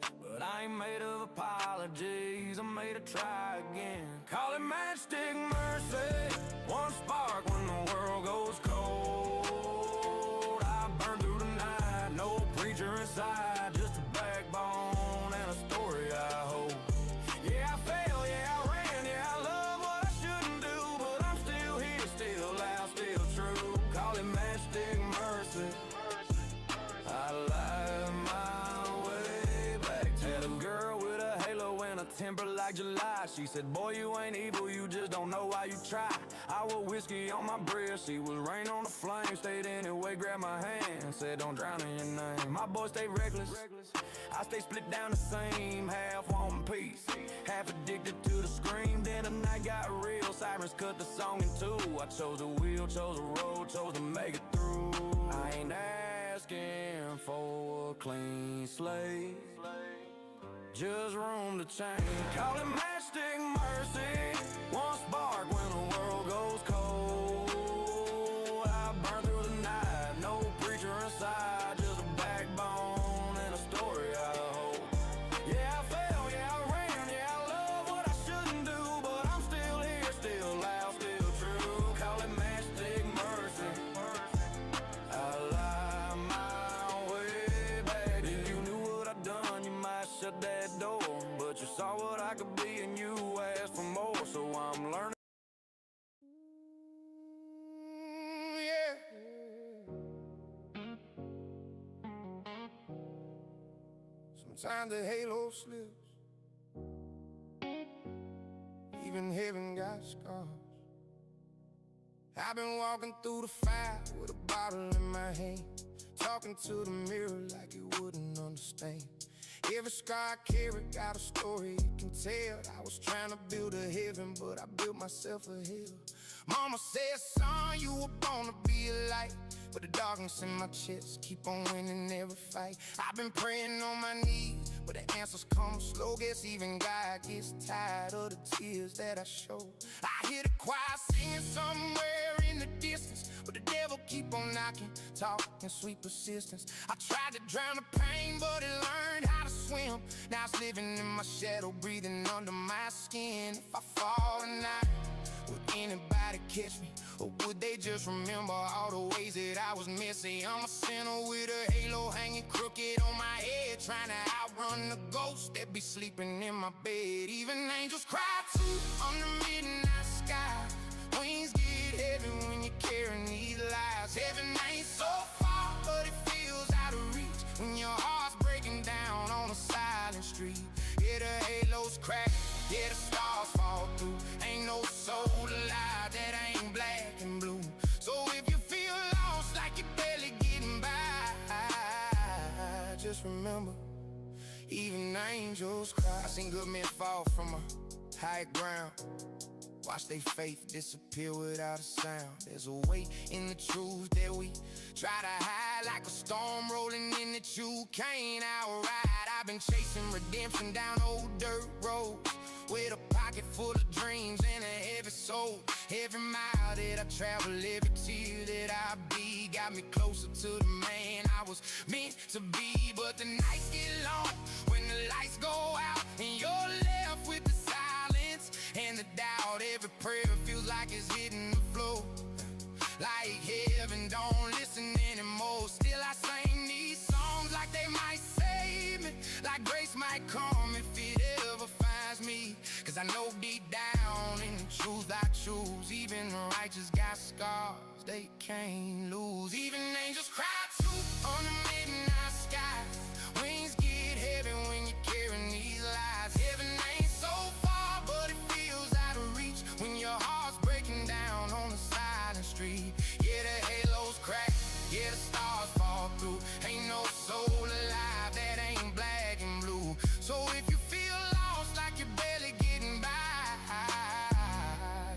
But I ain't made of apologies, I'm made to try again. Call it matchstick mercy, one spark when the world goes cold. I burn through the night, no preacher inside, just a backbone and a story I hold. Yeah, I fell, yeah, I ran, yeah, I love what I shouldn't do, but I'm still here, still loud, still true. Call it matchstick mercy. I lied my way back. Had a girl with a halo and a temper like July. She said, boy, you ain't evil, you just don't know why you try. I was whiskey on my breath, she was rain on the flame. Stayed anyway, grabbed my hand, said don't drown in your name. My boy stay reckless, I stay split down the same. Half wanting peace, half addicted to the scream. Then the night got real, sirens cut the song in two. I chose the wheel, chose the road, chose to make it through. I ain't asking for a clean slate, just room to change. Call it matchstick mercy. One spark when the world goes cold. I burn through the night, no preacher inside, just a backbone and a story I hold. Yeah, I fell, yeah, I ran, yeah, I love what I shouldn't do, but I'm still here, still loud, still true. Call it matchstick mercy. I lie my way back. If you knew what I'd done, you might shut that door. But you saw what I could be and you asked for more, so I'm learning. Yeah. Sometimes the halo slips, even heaven got scars. I've been walking through the fire with a bottle in my hand, talking to the mirror like it wouldn't understand. Every scar I carry got a story you can tell. I was trying to build a heaven, but I built myself a hell. Mama said, son, you were born to be a light, but the darkness in my chest keep on winning every fight. I've been praying on my knees, but the answers come slow. Guess even God gets tired of the tears that I show. I hear the choir singing somewhere in the distance, but the devil keep on knocking, talking sweet persistence. I tried to drown the pain, but it learned how to swim. Now it's living in my shadow, breathing under my skin. If I fall tonight, would anybody catch me? Or would they just remember all the ways that I was messy? I'm a sinner with a halo hanging crooked on my head, trying to outrun the ghosts that be sleeping in my bed. Even angels cry too on the midnight sky. Wings get heavy when you're carrying these lies. Heaven ain't so far, but it feels out of reach when your heart's breaking down on a silent street. Yeah, the halos crack, yeah, the stars fall through. Ain't no soul alive that ain't black and blue. So if you feel lost like you're barely getting by, just remember, even angels cry. I seen good men fall from a high ground, watch their faith disappear without a sound. There's a weight in the truth that we try to hide, like a storm rolling in that you can't outride. I've been chasing redemption down old dirt roads, with a pocket full of dreams and a heavy soul. Every mile that I travel, every tear that I bleed, got me closer to the man I was meant to be. But the nights get long when the lights go out and you're left with the silence and the doubt. Every prayer feels like it's hitting the floor, like heaven don't listen anymore. Still I sing these songs like they might save me, like grace might come if it ever finds me. Cause I know deep down in the truth I choose, even the righteous got scars they can't lose. Even angels cry too on the midnight sky. Wings get heavy when you're carrying these lies. Heaven ain't so far, but it feels out of reach when your heart's breaking down on the silent street. Yeah, the halos crack, yeah, the stars fall through. Ain't no soul alive that ain't black and blue. So if you feel lost like you're barely getting by,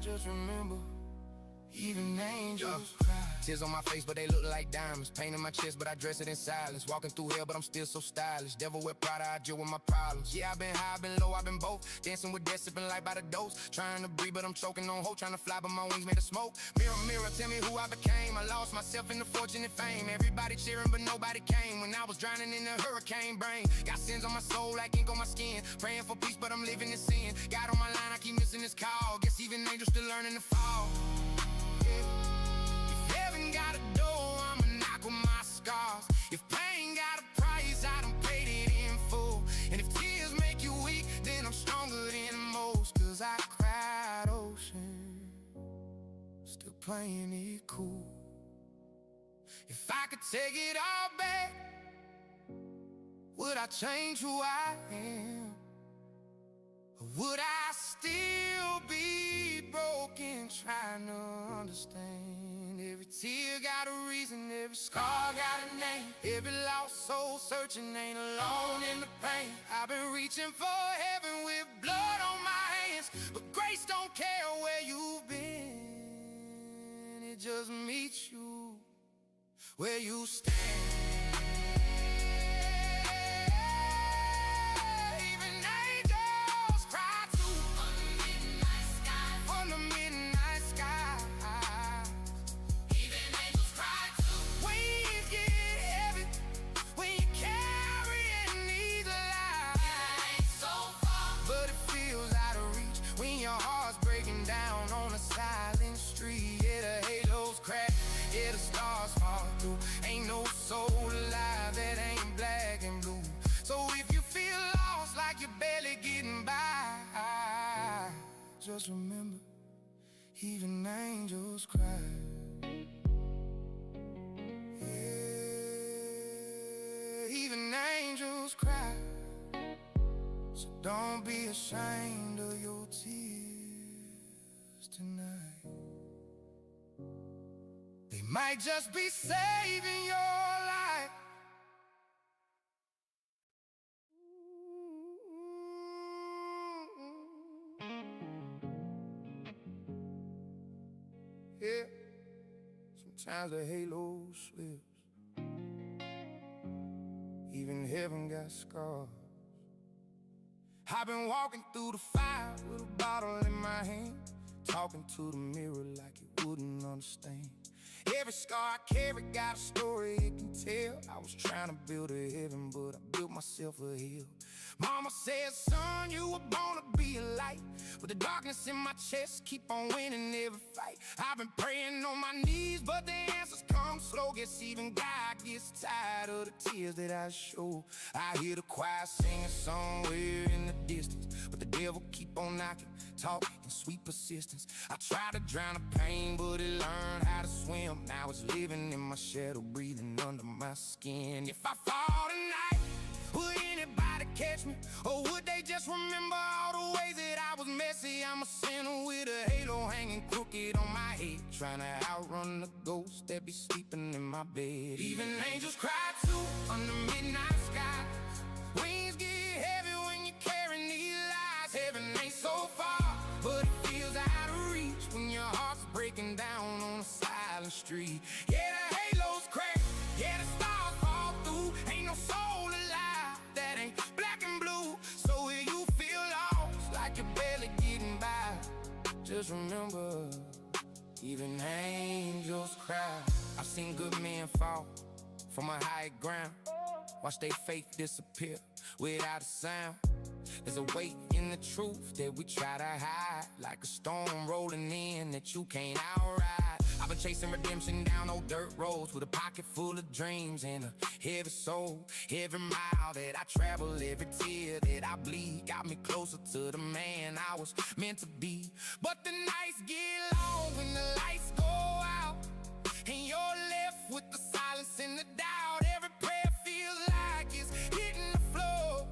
just remember, even angels cry. Tears on my face, but they look like diamonds. Pain in my chest, but I dress it in silence. Walking through hell, but I'm still so stylish. Devil wear Prada, I deal with my problems. Yeah, I've been high, I've been low, I've been both. Dancing with death, sipping light by the dose. Trying to breathe, but I'm choking on hope. Trying to fly, but my wings made of smoke. Mirror, mirror, tell me who I became. I lost myself in the fortune and fame. Everybody cheering, but nobody came. When I was drowning in the hurricane brain. Got sins on my soul, like ink on my skin. Praying for peace, but I'm living in sin. God on my line, I keep missing this call. Guess even angels still learning to fall. Yeah. Got a door, I'ma knock on my scars. If pain got a price, I done paid it in full. And if tears make you weak, then I'm stronger than most. Cause I cried ocean, still playing it cool. If I could take it all back, would I change who I am? Would I still be broken, trying to understand? Every tear got a reason, every scar got a name. Every lost soul searching ain't alone in the pain. I've been reaching for heaven with blood on my hands, but grace don't care where you've been. It just meets you where you stand. Silent street, yeah, the halos crack, yeah, the stars fall through. Ain't no soul alive that ain't black and blue. So if you feel lost like you're barely getting by, just remember, even angels cry. Yeah, even angels cry. So don't be ashamed of your tears tonight. They might just be saving your life. Yeah, sometimes the halo slips. Even heaven got scars. I've been walking through the fire with a bottle in my hand, talking to the mirror like it wouldn't understand. Every scar I carry got a story it can tell. I was trying to build a heaven, but I built myself a hill. Mama said, son, you were born to be a light. With the darkness in my chest, keep on winning every fight. I've been praying on my knees, but the answers come slow. Guess even God gets tired of the tears that I show. I hear the choir singing somewhere in the distance, but the devil keep on knocking, talking in sweet persistence. I try to drown the pain, but it learned how to swim. Now it's living in my shadow, breathing under my skin. If I fall tonight, would anybody catch me? Or would they just remember all the ways that I was messy? I'm a sinner with a halo hanging crooked on my head, trying to outrun the ghosts that be sleeping in my bed. Even angels cry too under midnight sky. Wings get heavy when you're carrying these lies. Heaven ain't so far, but it feels out of reach when your heart's breaking down on a silent street. Yeah, the halos crack, yeah, the stars fall through. Ain't no soul alive that ain't black and blue. So if you feel lost like you're barely getting by, just remember, even angels cry. I've seen good men fall from a high ground, watch their faith disappear without a sound. There's a weight in the truth that we try to hide, like a storm rolling in that you can't outride. I've been chasing redemption down old dirt roads with a pocket full of dreams and a heavy soul. Every mile that I travel, every tear that I bleed, got me closer to the man I was meant to be. But the nights get long when the lights go out, and you're left with the silence and the doubt. Every prayer feels like it's hitting the floor,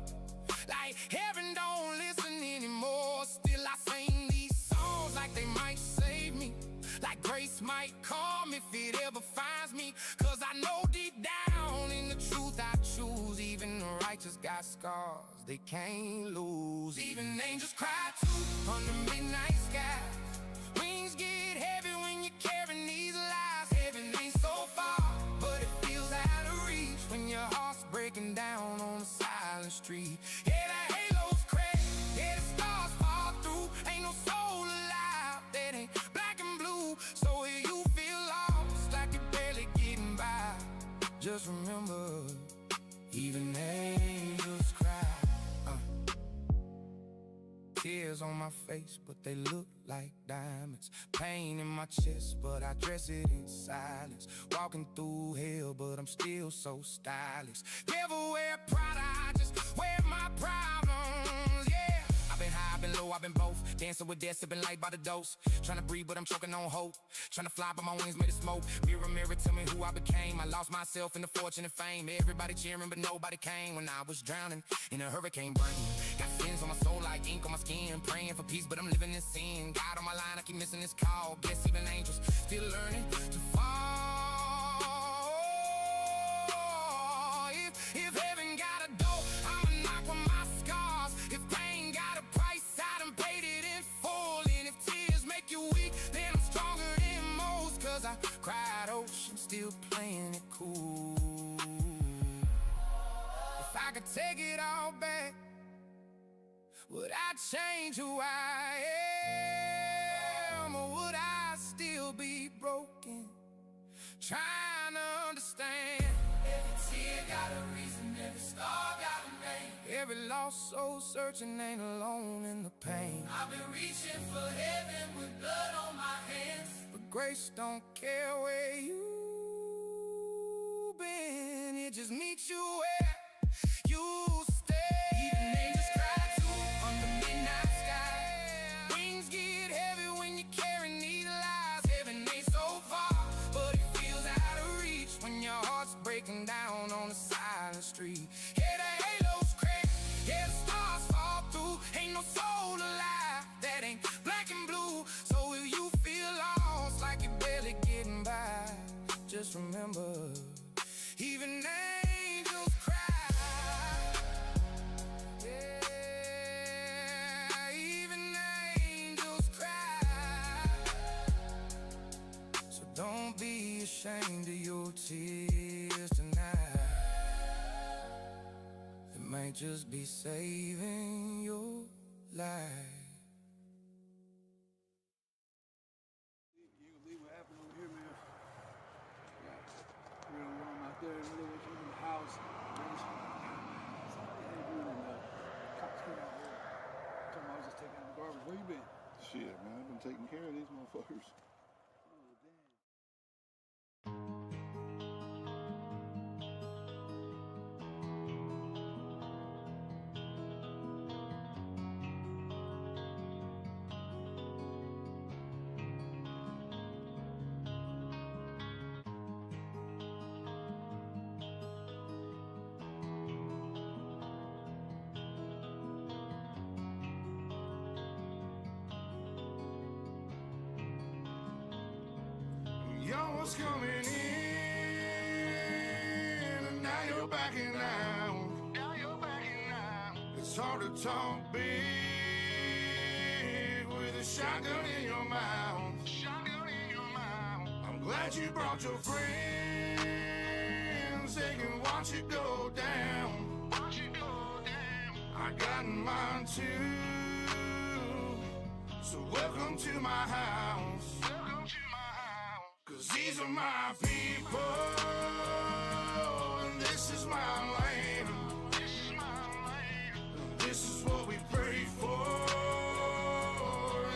like heaven don't listen anymore. Still I sing these songs like they might save me, like grace might come if it ever finds me. Cause I know deep down in the truth I choose, even the righteous got scars they can't lose. Even angels cry too under midnight sky. Wings get heavy when you're carrying these lies. Heaven ain't so far, but it feels out of reach when your heart's breaking down on a silent street. Yeah, the halos crack, yeah, the stars fall through. Ain't no soul alive that ain't black and blue. So if you feel lost like you're barely getting by, just remember, even angels cry. Tears on my face, but they look like diamonds. Pain in my chest, but I dress it in silence. Walking through hell, but I'm still so stylish. Never wear Prada, I just wear my problems, yeah. I've been high, I've been low, I've robbing both. Dancing with death, sipping light by the dose. Trying to breathe, but I'm choking on hope. Trying to fly, but my wings made of smoke. Mirror, mirror, tell me who I became. I lost myself in the fortune and fame. Everybody cheering, but nobody came when I was drowning in a hurricane brain. Got fins on my soul like ink on my skin. Praying for peace, but I'm living in sin. God on my line, I keep missing this call. Guess even angels still learning to fall. If heaven got a door, I'ma knock with my scars. If pain got a price, I done paid it in full. And if tears make you weak, then I'm stronger than most. Cause I cried ocean, still playing it cool. If I could take it all back, would I change who I am? Or would I still be broken, trying to understand? Every tear got a reason, every scar got a name. Every lost soul searching ain't alone in the pain. I've been reaching for heaven with blood on my hands, but grace don't care where you've been. It just meets you where you stay. Even angels cry too under midnight sky. Wings get heavy when you're carrying these lies. Heaven ain't so far, but it feels out of reach when your heart's breaking down on a silent street. Yeah, the halos crack, yeah, the stars fall through. Ain't no soul alive that ain't black and blue. So if you feel lost like you're barely getting by, just remember, even angels cry. Yeah, even angels cry. So don't be ashamed of your tears tonight. It might just be saving your life. You can believe what happened over here, man. Real room out there in the middle of the house. Somebody had you in the cops came out here. Told me I was just taking out the garbage. Where you been? Shit, man, I've been taking care of these motherfuckers. Oh, damn. Y'all was coming in, and now you're backing out. It's hard to talk big with a shotgun in your mouth. I'm glad you brought your friends, they can watch it go down. I got mine too, so welcome to my house. Cause these are my people, and this is my land. This is what we pray for,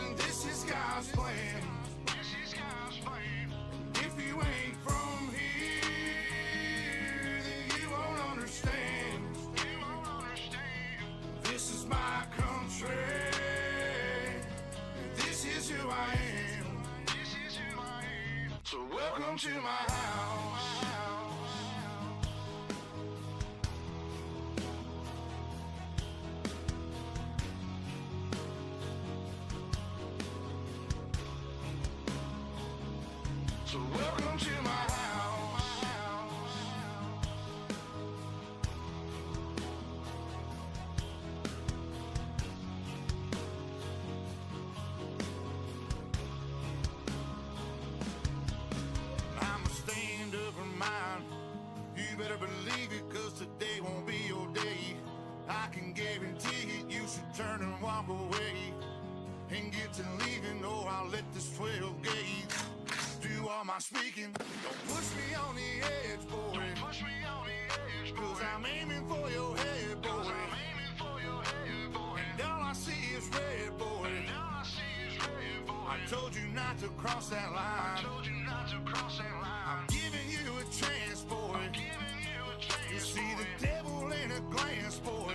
and this is God's plan. And if you ain't from here, then you won't understand. This is my country, and this is who I am. So welcome to my house. So welcome to my house. I'ma stand up for mine. You better believe it, cause today won't be your day. I can guarantee it, you should turn and walk away. And get to leaving, or I'll let this 12 gauge do all my speaking. Don't push me on the edge, boy. Cause I'm aiming for your head, boy. And all I see is red, boy. I told you not to cross that line. I'm giving you a chance, boy. You see the devil in a glance, boy.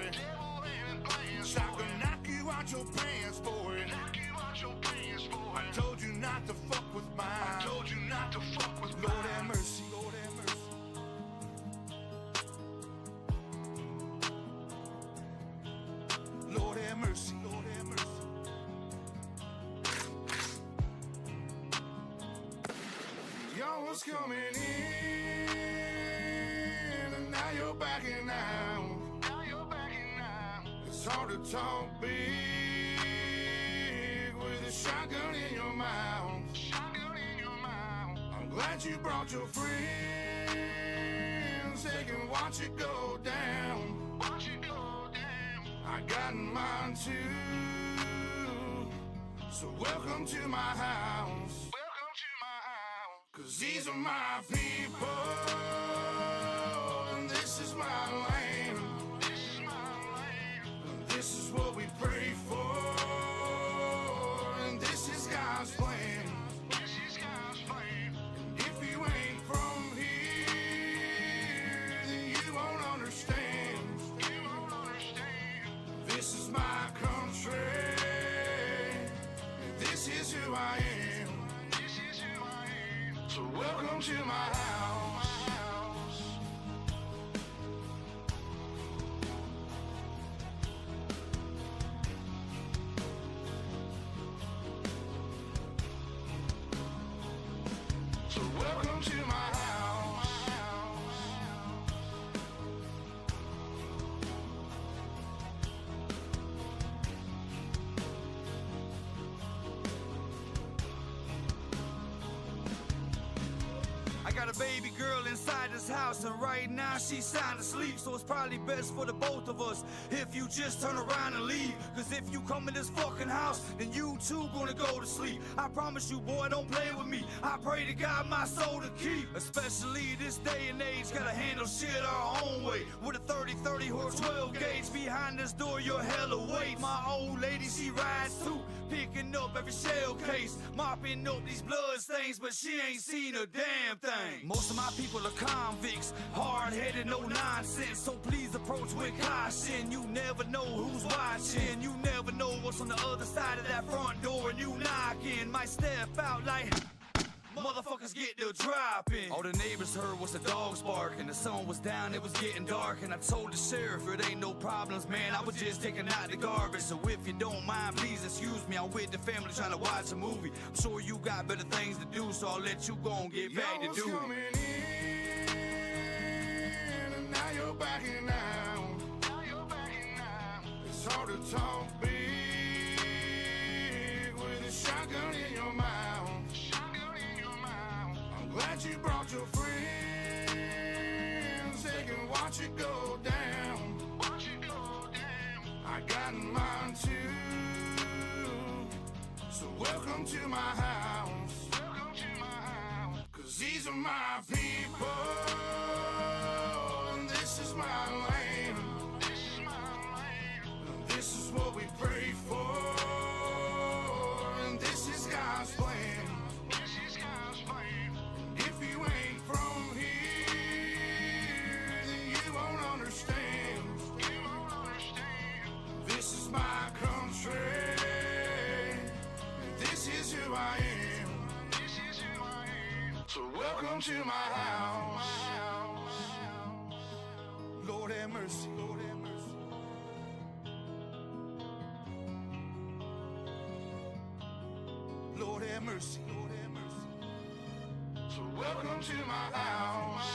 Shotgun knock you out your pants, boy. have mercy. Lord have mercy. Y'all was coming in, and now you're backing out. It's hard to talk big with a shotgun in your mouth. I'm glad you brought your friends. They can watch it go down. I got mine too. So welcome to my house. 'Cause these are my people, and this is my land. This is what we pray for, and this is God's plan. And if you ain't from here, then you won't understand. This is my country, and this is who I am. So welcome to my house. So welcome to my house. I got a baby girl inside this house, and right now she's sound asleep. So it's probably best for the both of us if you just turn around and leave. Cause if you come in this fucking house, then you too gonna go to sleep. I promise you, boy, don't play with me. I pray to God my soul to keep. Especially this day and age, gotta handle shit our own way. With a 30-30 horse 12 gauge behind this door, you're hella weight. My old lady, she rides too, picking up every shell case, mopping up these blood stains, but she ain't seen a damn thing. Most of my people are convicts, hard-headed, no nonsense. So please approach with caution. You never know who's watching. You never know what's on the other side of that front door, and you knocking might step out like motherfuckers get the dropping. All the neighbors heard was the dogs barking. The sun was down, it was getting dark, and I told the sheriff it ain't no problems, man. I was just taking out the garbage. So if you don't mind, please excuse me. I'm with the family trying to watch a movie. I'm sure you got better things to do, so I'll let you go and get back to duty. Coming in, and now you're backing out. It's hard to talk big with a shotgun in your mouth. Glad you brought your friends. They can watch it go down. I got mine too. So welcome to my house. 'Cause these are my people, and this is my land. And this is what we pray for, and this is God's plan. From here, then you won't understand. This is my country, and this is who I am. So welcome to my house. Lord have mercy. Lord have mercy. Lord have mercy. Lord have mercy. So welcome to my house.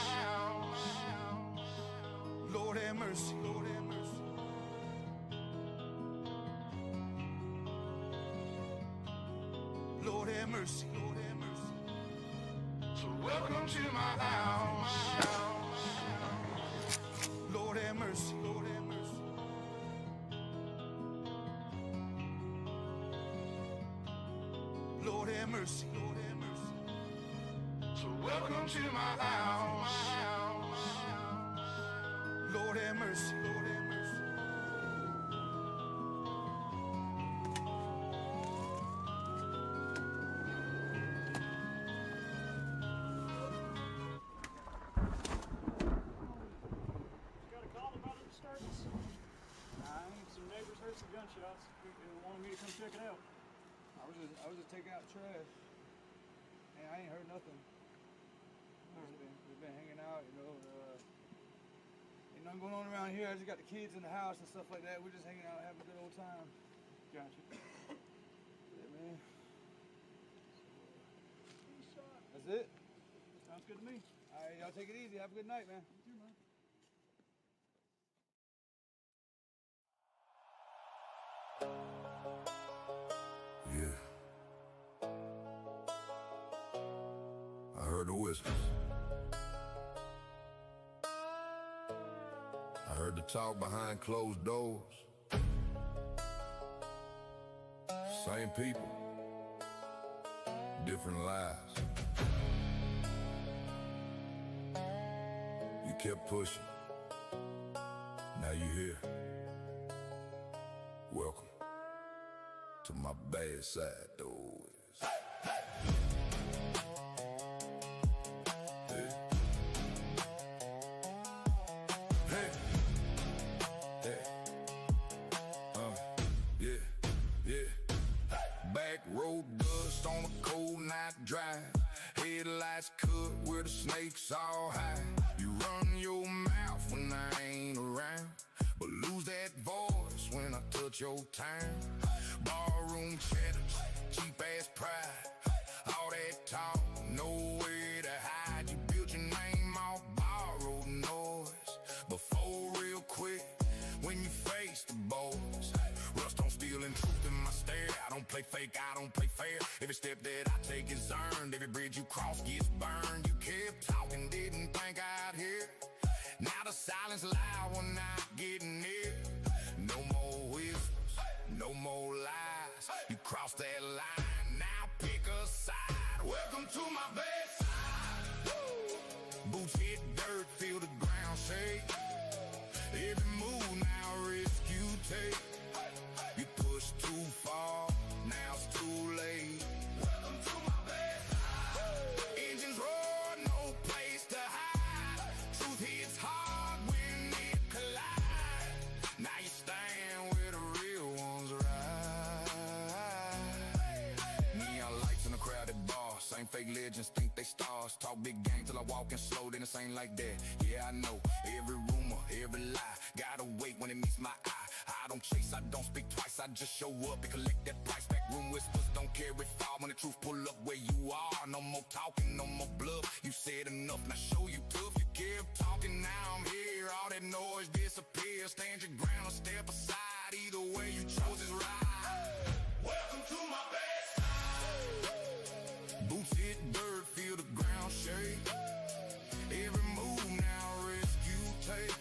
Lord have mercy. Lord have mercy. Lord have mercy. Lord have mercy. So welcome to my house. Lord have mercy. Lord have mercy. Lord have mercy. Lord have mercy. So welcome to my house. Lord have mercy. Lord have mercy. Got a call about a disturbance. I think some neighbors heard some gunshots. They wanted me to come check it out. I was just taking out trash. And I ain't heard nothing. We've been hanging out, you know. nothing going on around here. I just got the kids in the house and stuff like that. We're just hanging out, having a good old time. Gotcha. Yeah, man. That's it. Sounds good to me. All right, y'all take it easy. Have a good night, man. You too, man. Yeah. I heard the whispers. I heard the talk behind closed doors. Same people, different lives. You kept pushing. Now you here. Welcome to my bad side, though. Hey. Hey. Hey. Yeah, yeah. Back road dust on a cold night drive. Headlights cut where the snakes all hide. You run your mouth when I ain't around, but lose that voice when I touch your town. Barroom chatters, cheap ass pride. All that talk, nowhere to hide. You built your name off borrowed noise. Before real quick, when you face the boys. Rust on steel and truth in my stare. I don't play fake, I don't play fair. Every step that I take is earned. Every bridge you cross gets burned. You kept talking, didn't think I'd hear. Now the silence loud when I get near. No more whispers, no more lies. You crossed that line, now pick a side. Welcome to my bedside. Boots hit dirt, feel the ground shake. Every move now risk you take. You pushed too far, now it's too late. Welcome to my bedside. Engines roar, no place to hide. Truth hits hard when it collide. Now you stand where the real ones ride. Neon lights in a crowded bar. Same fake legends think they stars. Talk big game till I walk in slow, then it's ain't like that. Yeah, I know every rumor, every lie. Gotta wait when it meets my eye. I don't chase, I don't speak twice. I just show up and collect that price. Backroom whispers don't carry far when the truth pull up where you are. No more talking, no more bluff. You said enough, now show you tough. You kept talking, now I'm here. All that noise disappears. Stand your ground or step aside. Either way you chose is right. Welcome to my bedside. Boots hit dirt, feel the ground shake. Every move now risk you take.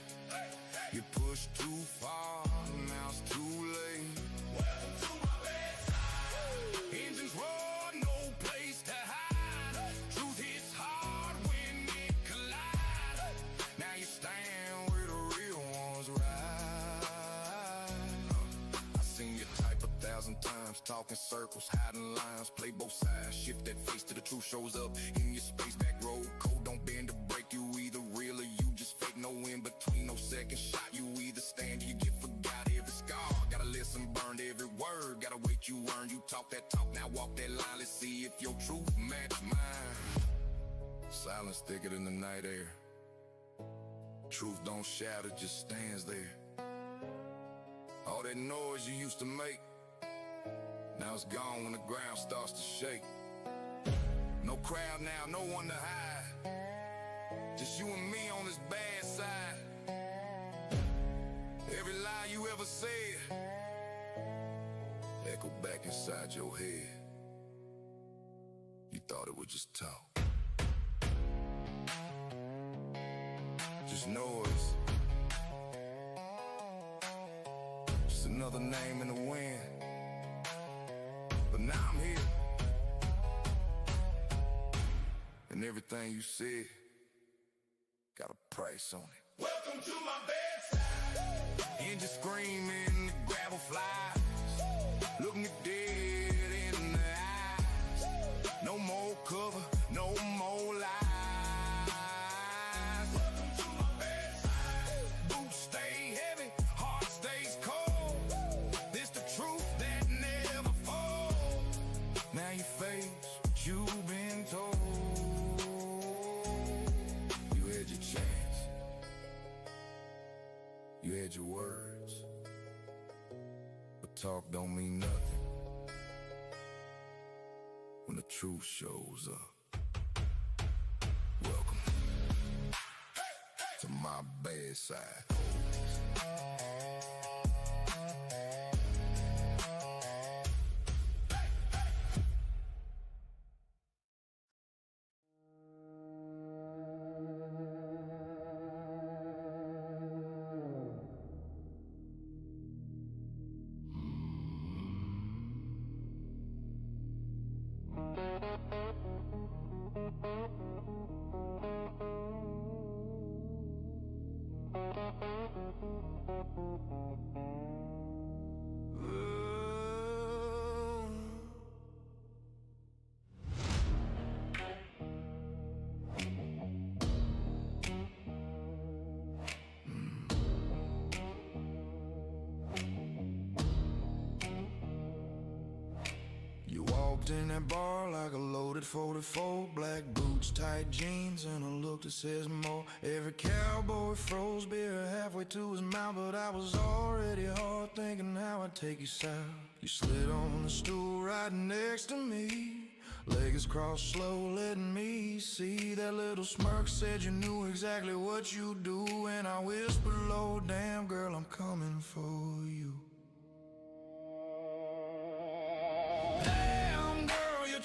You push too far, now it's too late. Welcome to my bedside. Engines roar, no place to hide. Truth hits hard when it collide. Now you stand where the real ones ride. I seen your type 1,000 times, talking circles, hiding lines, play both sides. Shift that face till the truth shows up in your space. Back road, code don't bend to break. You either real or you just fake. No in between, no second shot. You either stand or you get forgot. Every scar, gotta listen, burned every word. Gotta wait, you earn. You talk that talk, now walk that line. Let's see if your truth match mine. Silence thicker than the night air. Truth don't shout, it just stands there. All that noise you used to make, now it's gone when the ground starts to shake. No crowd now, no one to hide. Just you and me on this bad side. Every lie you ever said echo back inside your head. You thought it was just talk, just noise, just another name in the wind. But now I'm here, and everything you said got a price on it. Welcome to my bedside. Engine screaming, the gravel flies. Look me dead in the eyes. No more cover, no more lies. Welcome to my bedside. Boots stay heavy, heart stays cold. This the truth that never falls. Now you face what you've been told. edge of words, but talk don't mean nothing when the truth shows up. Welcome to my bad side. You walked in that bar like a loaded 44, black boots, tight jeans, and a look that says more. Every cowboy froze beer halfway to his mouth, but I was already hard thinking how I'd take you south. You slid on the stool right next to me, legs crossed slow, letting me see. That little smirk said you knew exactly what you do, and I whispered low, damn girl, I'm coming for you.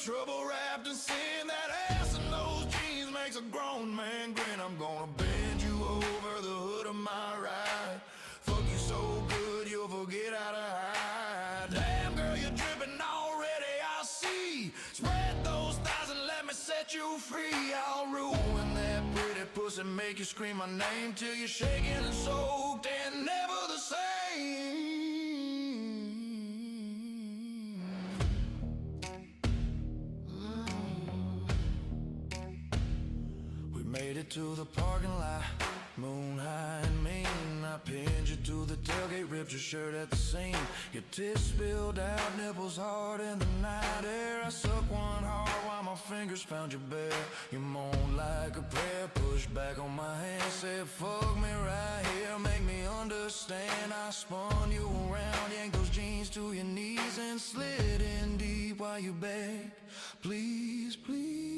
Trouble wrapped in sin, that ass and those jeans makes a grown man grin. I'm gonna bend you over the hood of my ride, fuck you so good you'll forget how to hide. Damn girl, you're dripping already, I see. Spread those thighs and let me set you free. I'll ruin that pretty pussy, make you scream my name till you're shaking and soaked and never the same. Made it to the parking lot, moon high and mean. I pinned you to the tailgate, ripped your shirt at the seam. Your tits spilled out, nipples hard in the night air. I sucked one hard while my fingers found your bare. You moaned like a prayer, pushed back on my hand, said fuck me right here, make me understand. I spun you around, yanked those jeans to your knees, and slid in deep while you begged, please, please.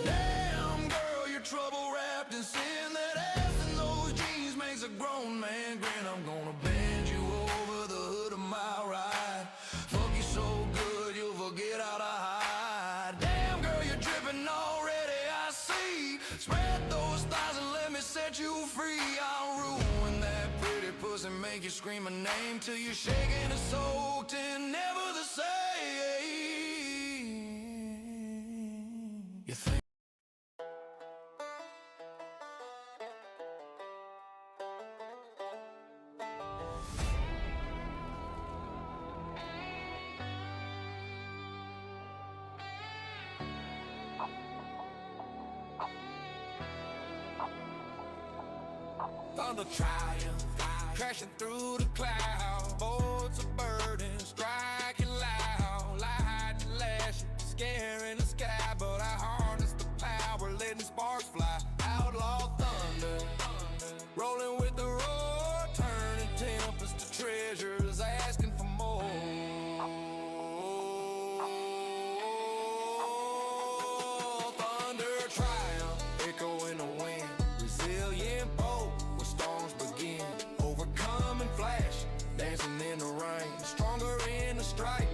Damn girl, you're trouble wrapped in sin, that ass in those jeans makes a grown man grin. I'm gonna bend you over the hood of my ride, fuck you so good you'll forget how to hide. Damn girl, you're dripping already, I see. Spread those thighs and let me set you free. I'll ruin that pretty pussy, make you scream a name till you're shaking and soaked and never the same. You think thunder triumph, crashing through the clouds, boats of burden, striking loud, lightning lashing, scaring the sky, but I harness the power, letting sparks fly. Outlaw thunder, rolling with the roar, turning tempests to treasures, asking for more. Thunder triumph, echo in the wind, resilient boat where storms begin, overcoming flash, dancing in the rain, stronger in the strike,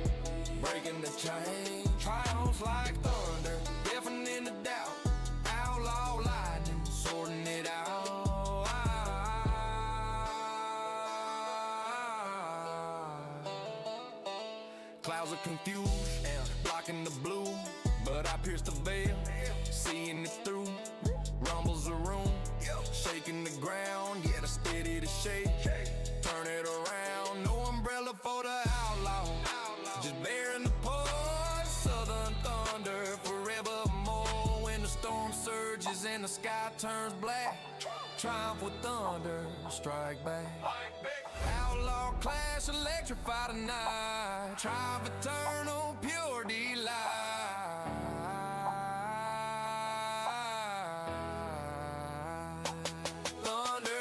breaking the chain. Triumphs like thunder, deafening the doubt, outlaw lightning, sorting it out. Clouds of confusion, blocking the blue, but I pierce the veil, seeing it through. Rumbles the room, shaking the ground, yet I steady to shake. Turn it around, no umbrella for the outlaw, just bearing the push. Southern thunder forevermore. When the storm surges and the sky turns black, triumph with thunder, strike back. Outlaw clash, electrify the night, triumph eternal, pure delight. Thunder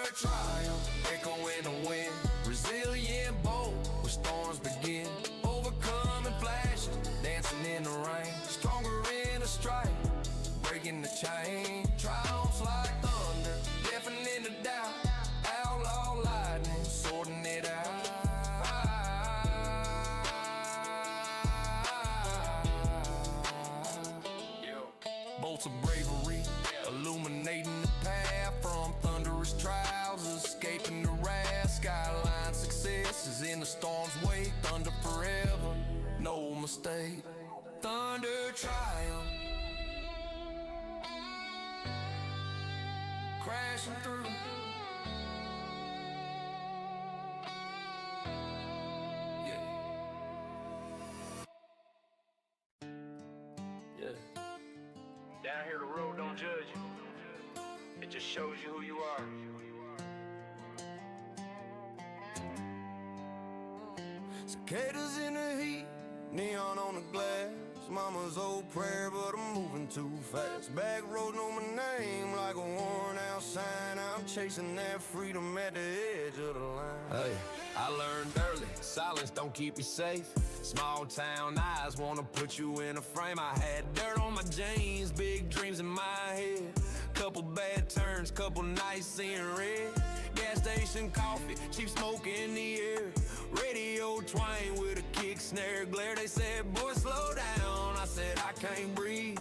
in the storm's wake. Thunder forever, no mistake. Thunder triumph, crashing through. Down here the road don't judge you. It just shows you who you are. Cicadas in the heat, neon on the glass. Mama's old prayer, but I'm moving too fast. Back road know my name like a worn out sign. I'm chasing that freedom at the edge of the line. Hey, I learned early, silence don't keep you safe. Small town eyes wanna put you in a frame. I had dirt on my jeans, big dreams in my head. Couple bad turns, couple nights seeing red. Gas station coffee, cheap smoke in the air. Radio twang with a kick snare glare. They said, boy, slow down. I said, I can't breathe.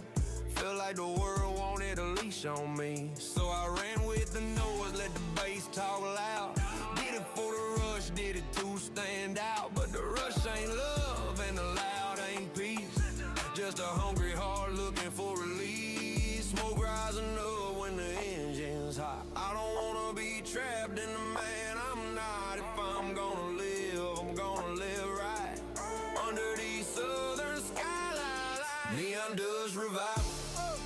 Felt like the world wanted a leash on me. So I ran with the noise, let the bass talk loud. Did it for the rush, did it to stand out. But the rush ain't love and the loud ain't peace. Just a hungry heart looking for release. Smoke rising up when the engine's hot. I don't wanna be trapped in the man I'm not. If I'm gonna live, I'm gonna live right. Under these southern skyline lights. Neon dust revival,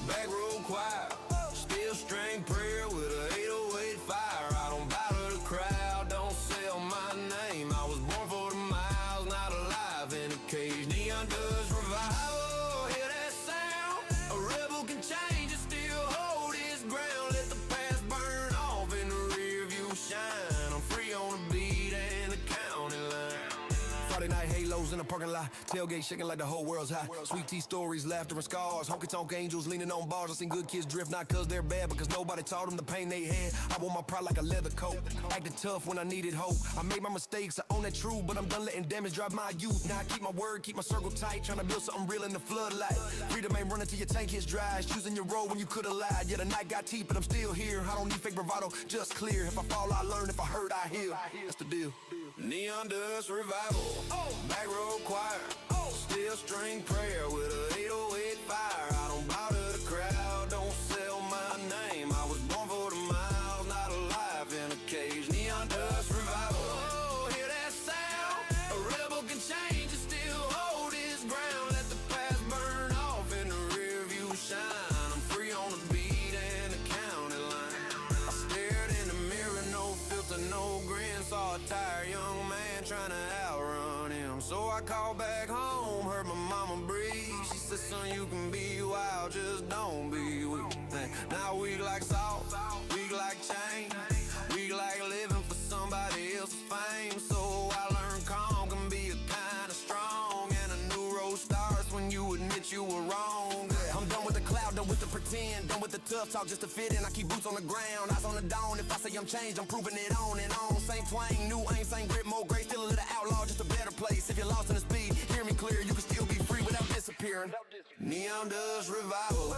back road choir. Still string prayer with a 808 fire. I don't bow to the crowd, don't sell my name. I was born for the miles, not alive in a cage. Neon dust revival, hear that sound? A rebel can change and still hold his ground. Let the past burn off in the rear view shine. I'm free on the beat and the county line. Friday night halos in the parking lot, tailgate shaking like the whole world's hot. Sweet tea stories, laughter and scars. Honky-tonk angels leaning on bars. I seen good kids drift, not cause they're bad, because nobody taught them the pain they had. I wore my pride like a leather coat, acted tough when I needed hope. I made my mistakes, I own that true, but I'm done letting damage drive my youth. Now I keep my word, keep my circle tight, trying to build something real in the floodlight. Freedom ain't running till your tank hits dry. It's choosing your road when you could've lied. Yeah, the night got teeth, but I'm still here. I don't need fake bravado, just clear. If I fall, I learn. If I hurt, I heal. That's the deal. Neon dust revival, back road choir. Still string prayer with a 808 fire. I don't bow to the crowd, don't sell my name. I was born for the miles, not alive in a cage. Neon dust revival, hear that sound? A rebel can change and still hold his ground. Let the past burn off in the rear view shine. I'm free on the beat and the county line. I stared in the mirror, no filter, no grin. Saw a tired young man trying to outrun him. So I called back home, heard my mama breathe. She said, son, you can be wild, just don't be weak. Now weak like salt, weak like change. Weak like living for somebody else's fame. So I learned calm can be a kind of strong. And a new road starts when you admit you were wrong. I'm done with the cloud, done with the pretend, done with the tough talk just to fit in. I keep boots on the ground, eyes on the dawn. If I say I'm changed, I'm proving it on and on. Same twang, new aim, same grip, more grace. Still a little outlaw, just a better place. If you're lost in the speed, hear me clear. You can still be free without disappearing. Neon dust revival,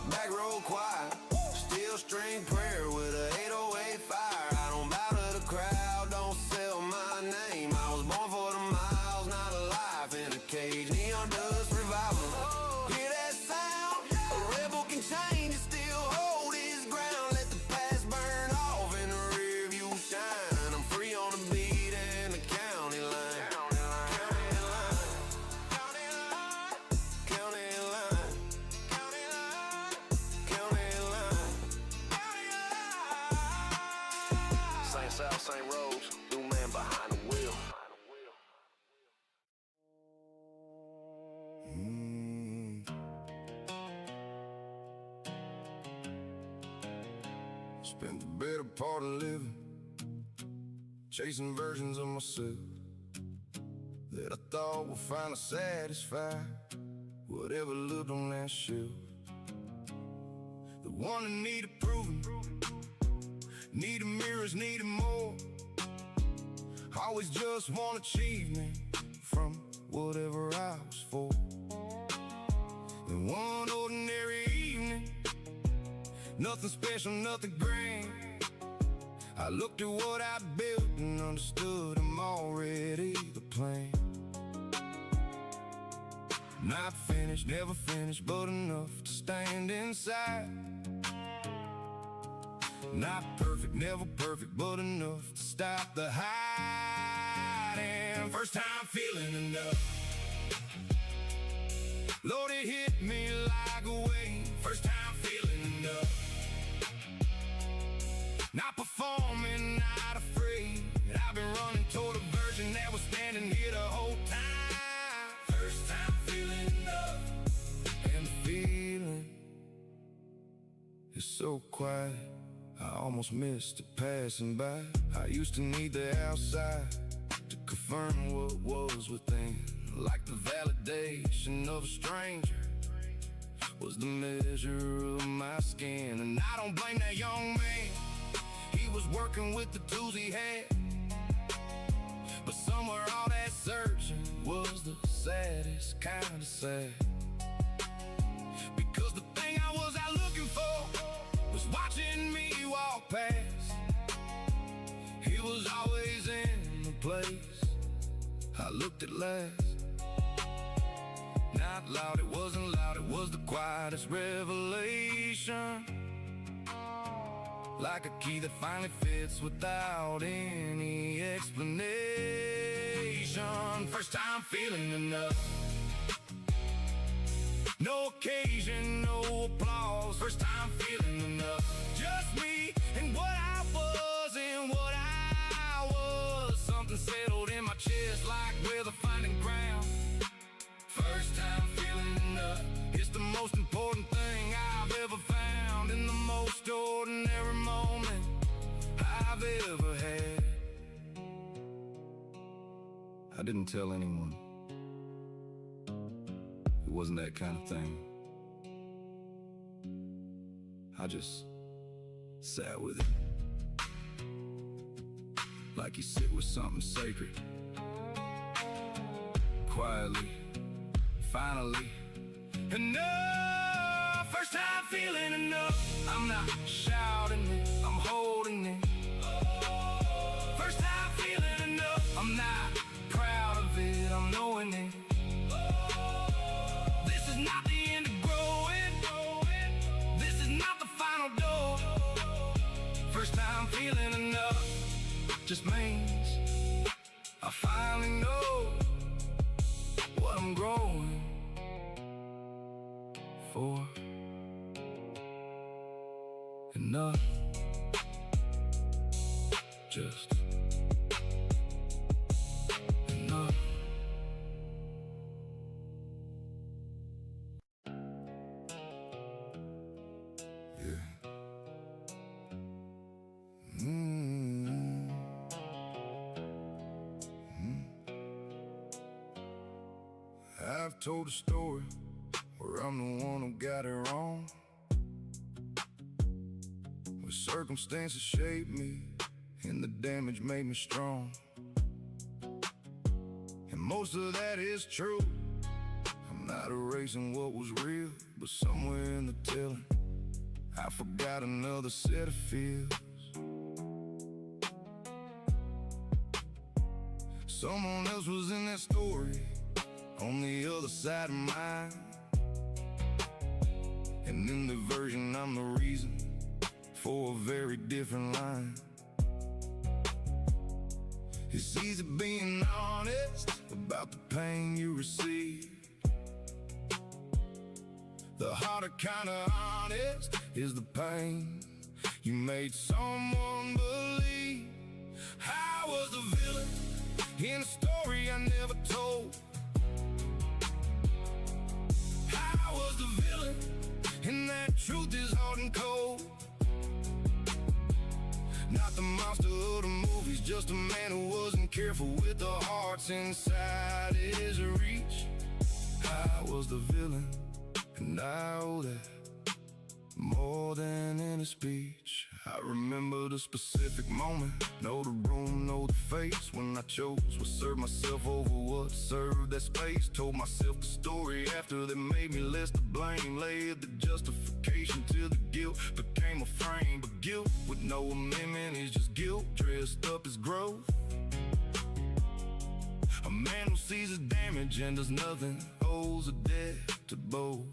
back road choir. Still string prayer with a 808 fire. I don't bow to the crowd, don't sell my name. I was born for the miles, not alive in a cage. Neon dust revival, hear that sound? A rebel can change and still hold his ground. Let the past burn off in the rear view shine. I'm free on the beat and the county line. County line, county line, county line, county line, county line, county line. Same South, same roads, new man behind the wheel. Spent the better part of living chasing versions of myself that I thought would finally satisfy whatever lived on that shelf. The one that needed proving, needed mirrors, needed more. Always just want achievement from whatever I was for. And one ordinary evening, nothing special, nothing grand. I looked at what I built and understood I'm already plan. Not finished, never finished, but enough to stand inside. Not perfect, never perfect, but enough to stop the hiding. First time feeling enough. Lord, it hit me like a wave. First time feeling enough. Not performing, not afraid. I've been running toward a version that was standing here the whole time. First time feeling enough. And the feeling is so quiet, I almost missed it passing by. I used to need the outside to confirm what was within. Like the validation of a stranger was the measure of my skin. And I don't blame that young man. He was working with the tools he had. But somewhere all that searching was the saddest kind of sad. Because the thing I was out looking for was watching me walk past. He was always in the place I looked at last. Not loud, it wasn't loud, it was the quietest revelation. Like a key that finally fits without any explanation. First time feeling enough. No occasion, no applause. First time feeling enough. Just me and what I was and what I was. Something settled in my chest like weather finding ground. First time feeling enough. It's the most important thing I've ever found. In the most ordinary moment I've ever had. I didn't tell anyone. It wasn't that kind of thing. I just sat with it. Like you sit with something sacred. Quietly. Finally, enough. First time feeling enough. I'm not shouting it, I'm holding it. First time feeling enough. I'm not proud of it, I'm knowing it. This is not the end of growing. This is not the final door. First time feeling enough just means I finally know what I'm growing for. Enough. Just enough. Yeah. I've told a story where I'm the one who got it wrong, where circumstances shaped me and the damage made me strong. And most of that is true. I'm not erasing what was real, but somewhere in the telling I forgot another set of feels. Someone else was in that story on the other side of mine. And in the version I'm the reason for a very different line. It's easy being honest about the pain you receive. The harder kind of honest is the pain you made someone believe. I was the villain in a story I never told. I was the villain, and that truth is hard and cold. Not the monster of the movies, just a man who wasn't careful with the hearts inside his reach. I was the villain, and I owe that more than any speech. I remember the specific moment, know the room, know the face, when I chose what served myself over what served that space. Told myself the story after that made me less to blame. Layered the justification till the guilt became a frame. But guilt with no amendment is just guilt dressed up as growth. A A man who sees his damage and does nothing, owes a debt to both.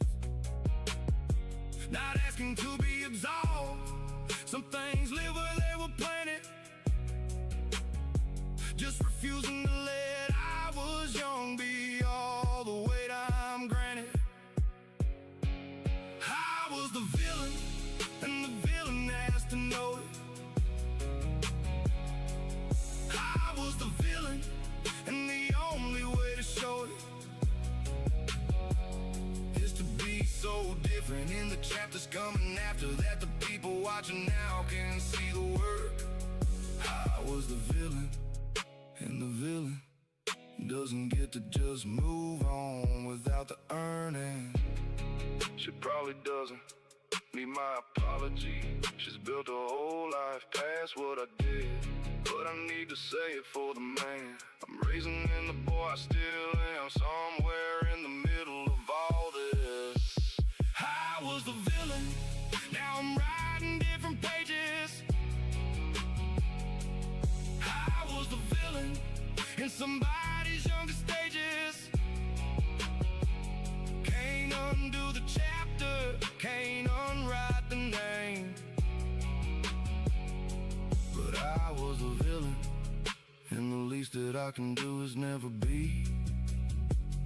Not asking to be absolved, some things live where they were planted. Just refusing to let I was young be all the weight I'm granted. I was the villain, and the villain has to know it. I was the villain, and the only way to show it is to be so different in the chapters coming after that. The people watching now can see the work. I was the villain, and the villain doesn't get to just move on without the earning. She probably doesn't need my apology. She's built a whole life past what I did, but I need to say it for the man I'm raising, and the boy I still am, somewhere in the middle of all this. I was the villain, now I'm writing different pages. I was the villain in somebody's younger stages. Can't undo the chapter, can't unwrite the name, but I was the villain, and the least that I can do is never be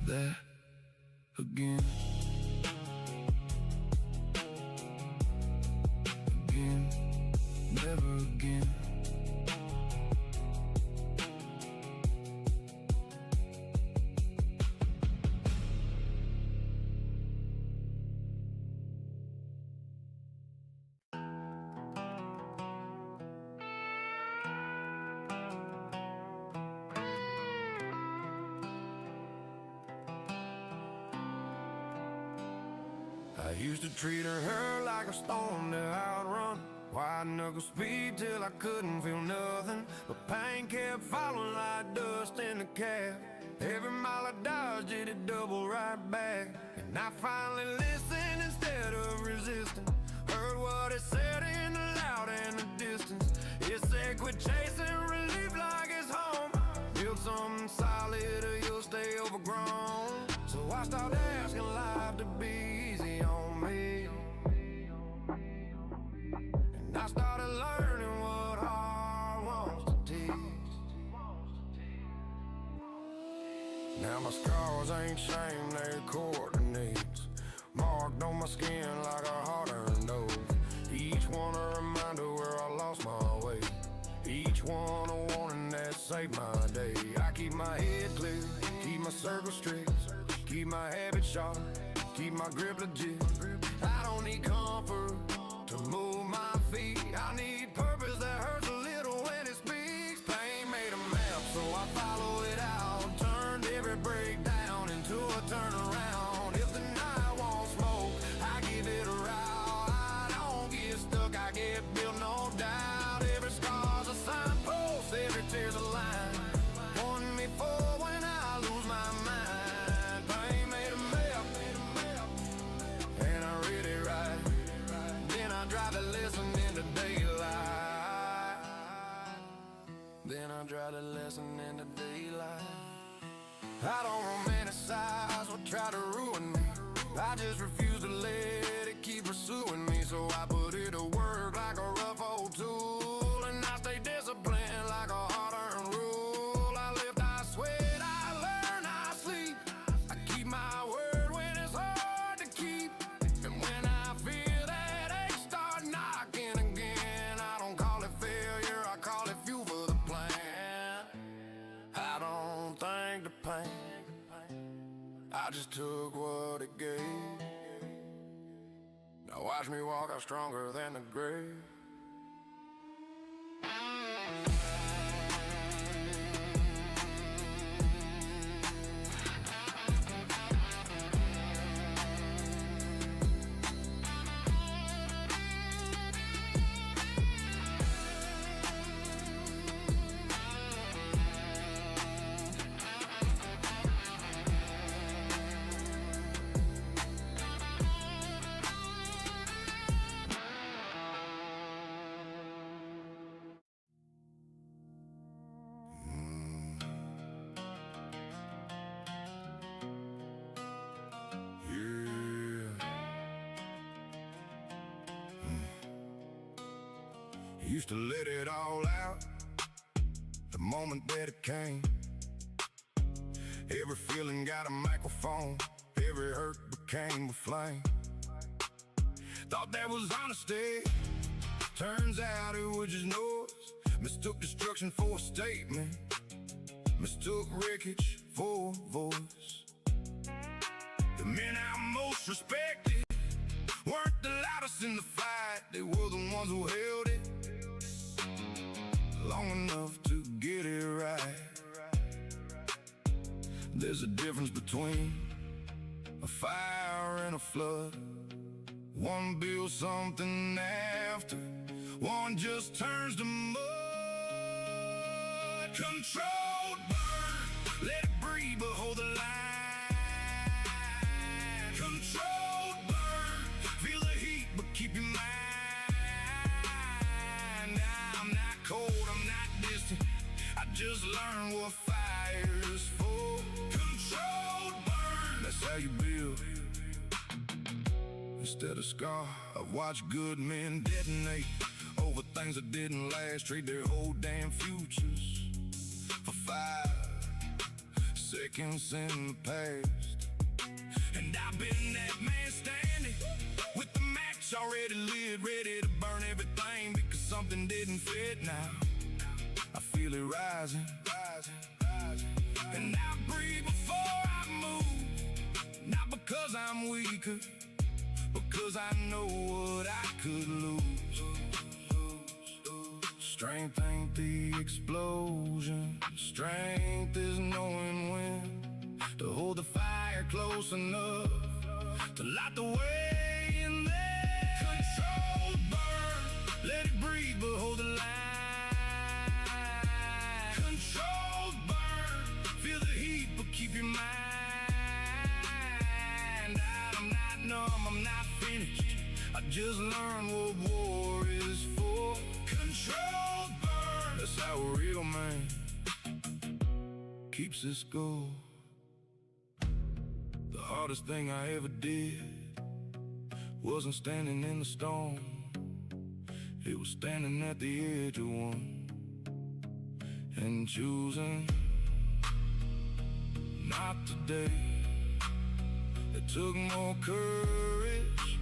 that again. Again, never again. I used to treat her like a storm to outrun, wide knuckle speed till I couldn't feel nothing, but pain kept falling like dust in the cab. Every mile I dodged it double right back, and I finally listened instead of resisting. Heard what it said in the loud and the distance. It said quit chasing relief like it's home, build something solid or you'll stay overgrown. So I started asking life to be easy on me, and I started learning what hard wants to teach. Now my scars ain't shame, they're coordinates, marked on my skin like a hard-earned oath. Each one a reminder where I lost my way, each one a warning that saved my day. I keep my head clear, keep my circle strict, keep my habits sharp, keep my grip legit. I don't need comfort to move my feet, I need purpose that hurts a little when it speaks. Pain made a map, so I follow it out, turned every breakdown into a turnaround. If the night won't smoke, I give it a route. I don't get stuck, I get built, no doubt. Every scar's a signpost, every tear's a line, pointing me forward when I lose my mind. Pain made a map, and I read it right. Then I drive the lesson into daylight. Then I drive the lesson into daylight. I don't romanticize what tried to ruin me, I just refuse to let it keep pursuing me. So I put it to work like a rough old tool, and I stay disciplined like a hard-earned rule. I lift, I sweat, I learn, I sleep, I keep my word when it's hard to keep. And when I feel that ache start knocking again, I don't call it failure, I call it fuel for the plan. I don't think the pain, I just took what it gave. Now watch me walk out stronger than the grave. Used to let it all out the moment that it came. Every feeling got a microphone, every hurt became a flame. Thought that was honesty, turns out it was just noise. Mistook destruction for a statement, mistook wreckage for a voice. The men I most respected weren't the loudest in the fight, they were the ones who held it long enough to get it right. There's a difference between a fire and a flood. One builds something after, one just turns to mud. Controlled burn, let it breathe but hold the line. Controlled burn, feel the heat but keep your mind. Now I'm not cold, I'm not distant, I just learned what fire's for. Controlled burn, that's how you build. Instead of scar, I've watched good men detonate over things that didn't last, trade their whole damn futures for 5 seconds in the past. And I've been that man standing with the match already lit, ready to burn everything because something didn't fit. Now I feel it rising, rising, rising. And I breathe before I move, not because I'm weaker, because I know what I could lose. Strength ain't the explosion, strength is knowing when to hold the fire close enough to light the way in there. Controlled burn, let it breathe but hold the line. Controlled burn, feel the heat but keep your mind. I'm not numb, I'm not finished, I just learned what war is for. Controlled burn, that's how a real man keeps his score. The hardest thing I ever did wasn't standing in the storm, it was standing at the edge of one and choosing not today. It took more courage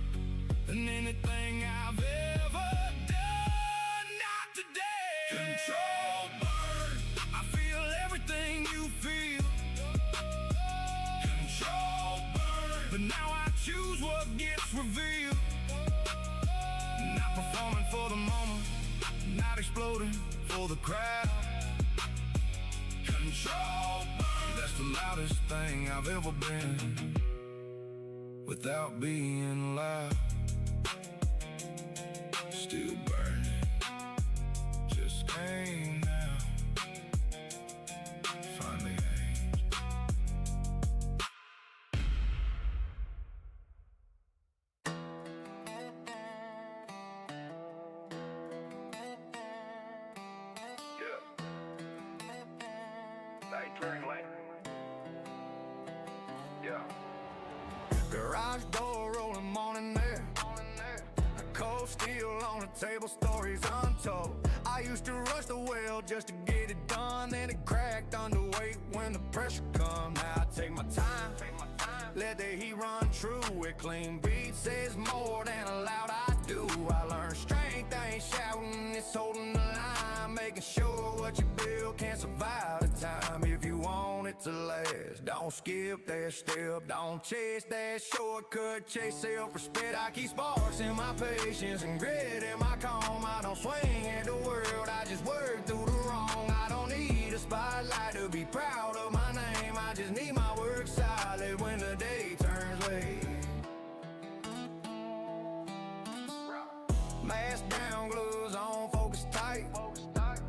than anything I've ever done. Not today. Controlled burn, I feel everything you feel. Controlled burn, but now I choose what gets revealed. Not performing for the moment, not exploding for the crowd. Controlled burn, that's the loudest thing I've ever been without being loud. Still burning, just came now. Finally aged. Yeah. Night turning lane. Yeah. Garage door rolling morning there. A cold steel on the table, stories untold. I used to rush the well just to get it done, then it cracked underweight when the pressure come. Now I take my time, let the heat run true. With clean beats says more than a loud I do. I learned strength, I ain't shouting, it's holding the line, making sure what you build can survive the time. If you want it to last, don't skip that step, don't chase that shortcut, chase self-respect. I keep sparks in my patience and grit in my calm. I don't swing at the world, I just work through the wrong. I don't need a spotlight to be proud of my name, I just need my work solid when the day turns late. Mask down, gloves on, focus tight.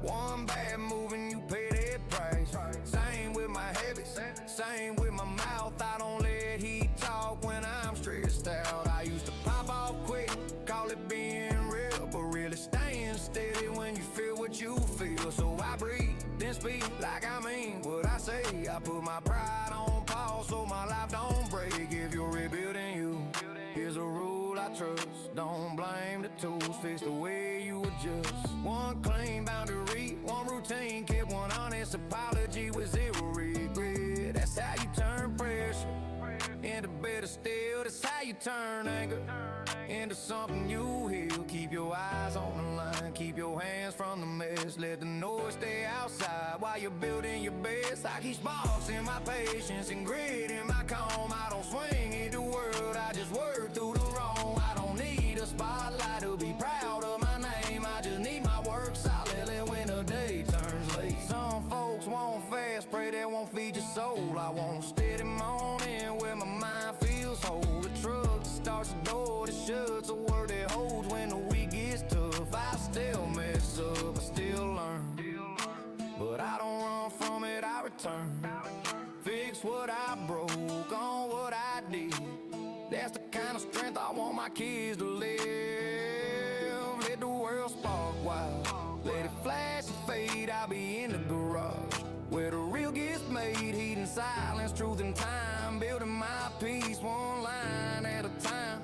One bad move and you pay that price. Same with my habits, same with my mouth. I don't let heat talk when I'm stressed out. I used to pop off quick, call it being real, but really staying steady when you feel what you feel. So I breathe, then speak like I mean what I say. I put my pride on pause so my life don't break. If you're rebuilding you, here's a rule I trust. Don't blame the tools, fix the way you adjust. One clean boundary, one routine, kept one honest apology with zero regret. That's how you turn pressure into better still. That's how you turn anger into something you heal. Keep your eyes on the line, keep your hands from the mess. Let the noise stay outside while you're building your best. I keep sparks in my patience and grit in my calm. I don't swing at the world, I just work through the wrong. I don't need a spotlight to be proud of my name. I just need my work solidly when the day turns late. Some folks want fast, pray they won't feed your soul. I want steady morning where my mind feels whole. The truck that starts the door that shuts, a word that holds when the week gets tough. I still mess up, I still learn, but I don't run from it, I return. Fix what I broke, on what I did. That's the kind of strength I want my kids to live. Let the world spark wild, let it flash and fade. I'll be in the garage where the real gets made. Heat and silence, truth and time. Building my peace one line at a time.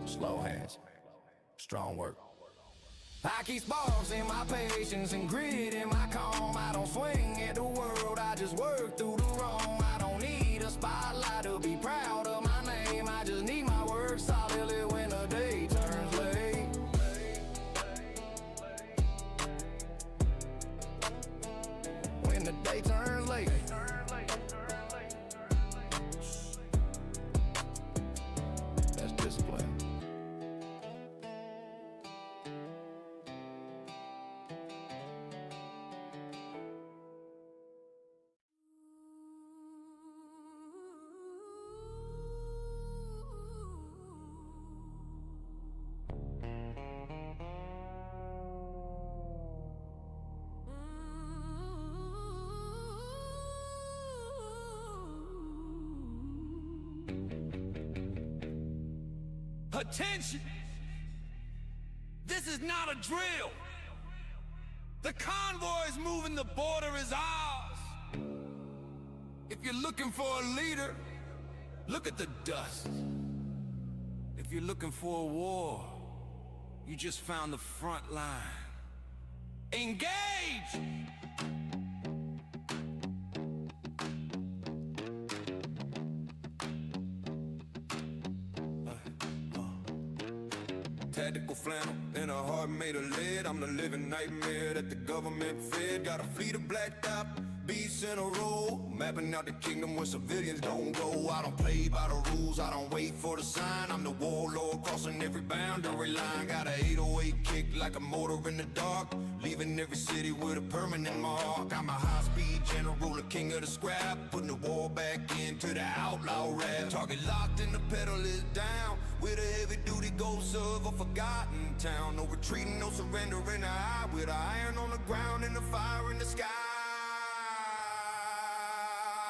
Slow hands, strong work. I keep sparks in my patience and grit in my calm. I don't swing at the world, I just work through the wrong. I don't need a spotlight to be proud of my name. I just need my work solidly when the day turns late. When the day turns late. That's discipline. Attention! This is not a drill. The convoy is moving, the border is ours. If you're looking for a leader, look at the dust. If you're looking for a war, you just found the front line. Engage! Tactical flannel and a heart made of lead. I'm the living nightmare that the government fed. Got a fleet of blacked out beasts in a row, mapping out the kingdom where civilians don't go. I don't play by the rules, I don't wait for the sign. I'm the warlord crossing every boundary line. Got a 808 kick like a motor in the dark, leaving every city with a permanent mark. I'm a high-speed general, the king of the scrap, putting the war back into the outlaw rap. Target locked and the pedal is down, with a heavy-duty ghost of a forgotten town. No retreating, no surrender in the eye, with an iron on the ground and the fire in the sky.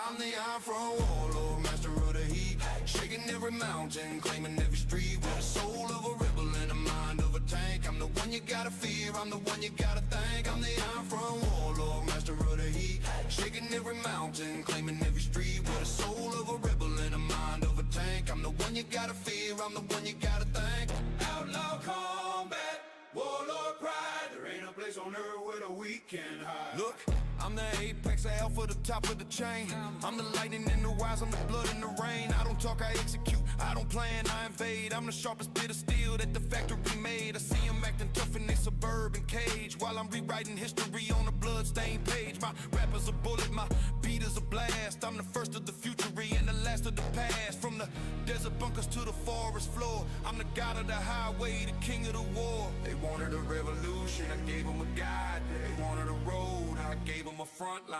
I'm the Iron Front warlord, master of the heat, shaking every mountain, claiming every street, with the soul of a rebel and the mind of a tank. I'm the one you gotta fear, I'm the one you gotta thank. I'm the Iron Front warlord, master of the heat, shaking every mountain, claiming every street, with the soul of a rebel and the mind of a tank. I'm the one you gotta fear, I'm the one you gotta thank. Outlaw combat, warlord pride, there ain't a place on earth where the weak can hide. Look, I'm the apex, alpha, the top of the chain. I'm the lightning in the rise, I'm the blood in the rain. I don't talk, I execute, I don't plan, I invade. I'm the sharpest bit of steel that the factory made. I see them acting tough in their suburban cage, while I'm rewriting history on a bloodstained page. My rap is a bullet, my beat is a blast. I'm the first of the future and the last of the past. From the desert bunkers to the forest floor, I'm the god of the highway, the king of the war. They wanted a revolution, I gave them a guide. They wanted a road, I gave them a front line.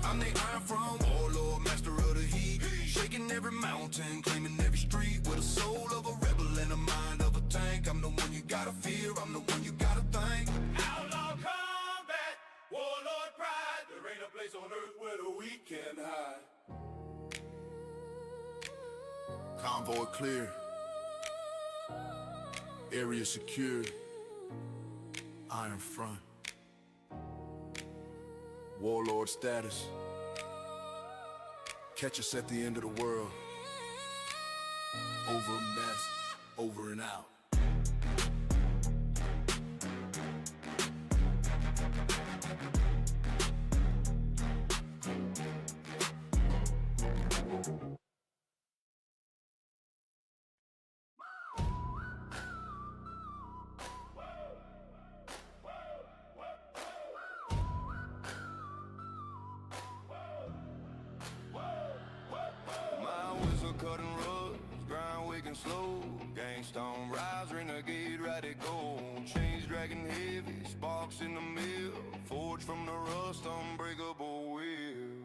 I'm the Iron Front warlord, master of the heat, shaking every mountain, claiming every street, with the soul of a rebel and the mind of a tank. I'm the one you gotta fear, I'm the one you gotta thank. Outlaw combat, warlord pride, there ain't a place on earth where the weak can hide. Convoy clear. Area secured. Iron front. Warlord status. Catch us at the end of the world. Over and that's over and out. My whistle cutting rugs, grind waking slow. Gangsta on rise, renegade, ready go. Chains dragging heavy, sparks in the mill. Forged from the rust, unbreakable will.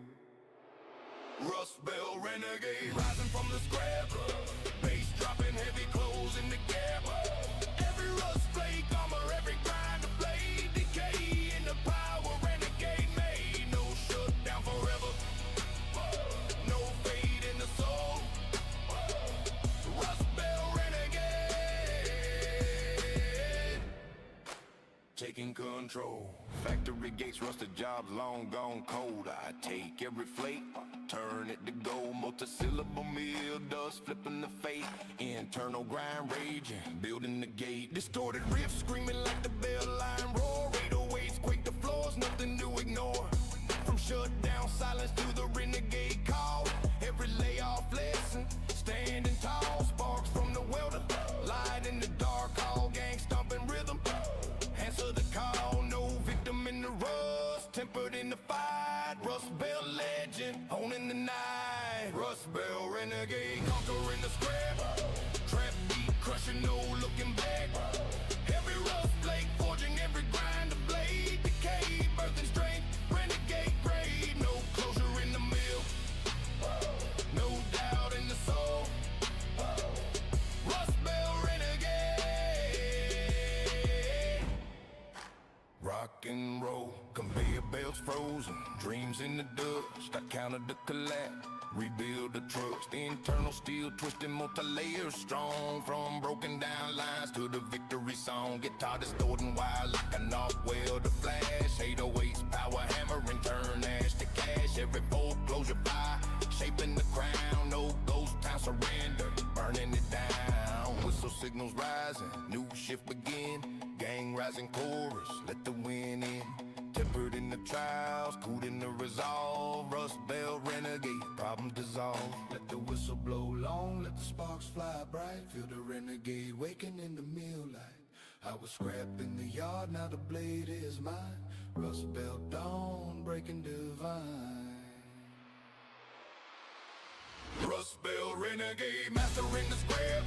Rust Belt renegade, rising from the scrap. Bass dropping heavy, closing the gap. Every rust flake, armor, every grind to blade. Decay in the power, renegade made. No shutdown forever. No fade in the soul. Rust Belt renegade, taking control. Factory gates, rusted jobs, long gone cold. I take every flake, turn it to gold. Multi-syllable meal dust, flipping the fate. Internal grind raging, building the gate. Distorted riffs, screaming like the bell line roar. 808s quake the floors, nothing to ignore. From shutdown silence to the renegade call. Every layoff lesson, standing tall. Sparks from the welder, light in the dark. All gang stomping rhythm, answer the call. No victim in the rust, tempered in the fight. Rust Belt legend, owning the night. Rust Belt renegade, conquering the scrap. Trap beat, crushing, no looking back. Every rust flake, forging every grind to blade. Decay, birthing strength, renegade grade. No closure in the mill, no doubt in the soul. Rust Belt renegade, rock and roll. Conveyor belts frozen, dreams in the dust. I counted the collapse, rebuild the trust. The internal steel twisted, multi-layers strong. From broken down lines to the victory song. Guitar distorting wild like a knock well to flash. 808's power hammering, turn ash to cash. Every foreclosure fire, shaping the crown. No ghost town surrender, burning it down. Whistle signals rising, new shift begin. Gang rising chorus, let the wind in. Tempered in the trials, cooled in the resolve. Rust Belt renegade, problems dissolve. Let the whistle blow long, let the sparks fly bright. Feel the renegade waking in the mill light. I was scrapped in the yard, now the blade is mine. Rust Belt dawn, breaking divine. Rust Belt renegade, mastering the scrap.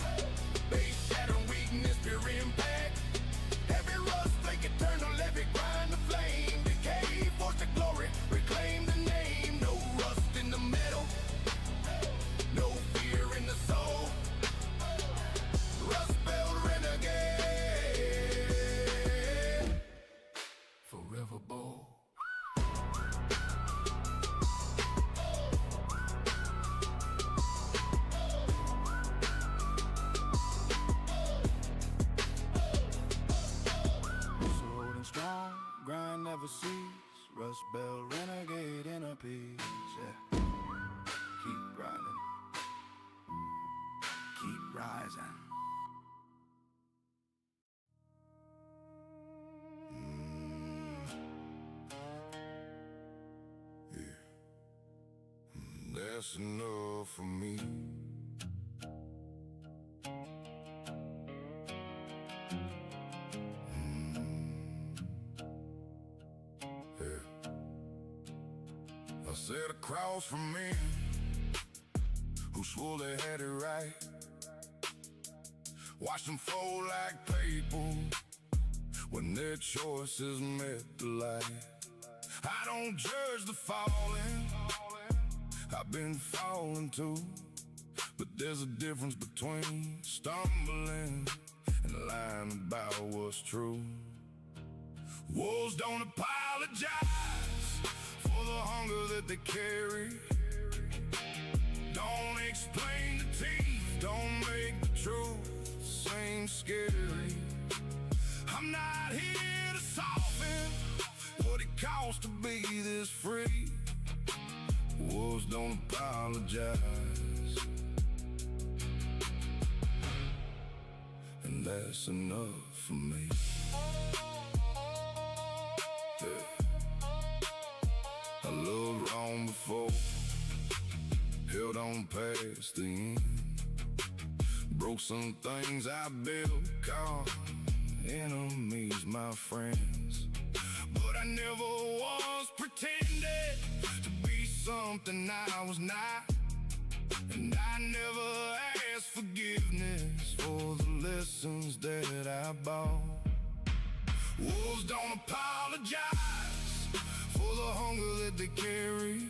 Bass shattering weakness, pure impact. Every rust flake eternal, every grind to flame. Decay, force to glory, reclaim the name. No rust in the metal, no fear in the soul. Rust Belt renegade, forever bold. Strong, grind never cease. Rust Belt renegade in a piece. Yeah. Keep grinding, keep rising. Yeah. That's enough for me. I sat across from me, who swore they had it right. Watched them fold like paper when their choices met the light. I don't judge the falling, I've been falling too. But there's a difference between stumbling and lying about what's true. Wolves don't apologize for the hunger that they carry. Don't explain the teeth, don't make the truth seem scary. I'm not here to soften what it costs to be this free. Wolves don't apologize, and that's enough for me. Yeah. I loved wrong before, held on past the end. Broke some things I built, called enemies my friends. But I never once pretended to be something I was not, and I never asked forgiveness for the lessons that I bought. Wolves don't apologize for the hunger that they carry.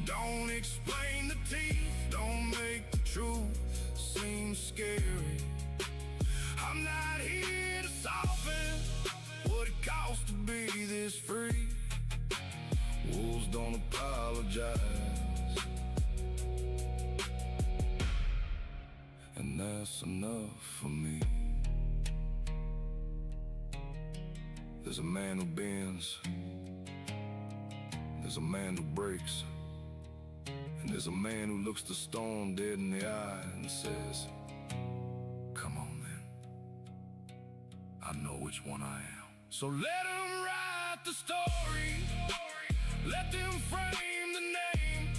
Don't explain the teeth, don't make the truth seem scary. I'm not here to soften what it costs to be this free. Wolves don't apologize, and that's enough for me. There's a man who bends, there's a man who breaks, and there's a man who looks the storm dead in the eye and says, come on then, I know which one I am. So let them write the story, let them frame the name,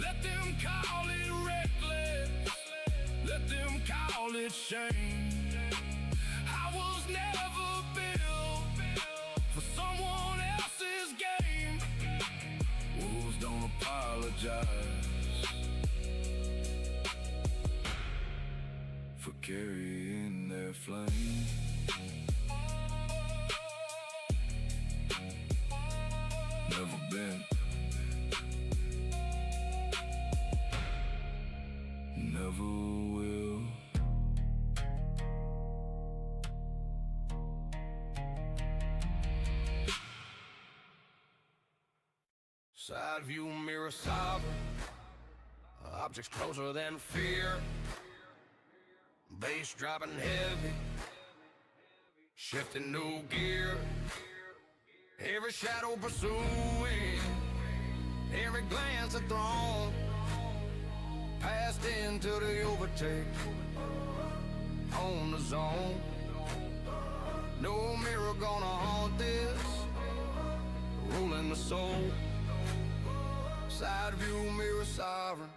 let them call it reckless, let them call it shame. I was never built for someone else's game. Wolves don't apologize for carrying their flame. Never been, never will. Side view mirror sovereign, objects closer than fear. Bass dropping heavy, shifting new gear. Every shadow pursuing, every glance a throne, passed into the overtake, on the zone. No mirror gonna haunt this, ruling the soul. Side view mirror sovereign,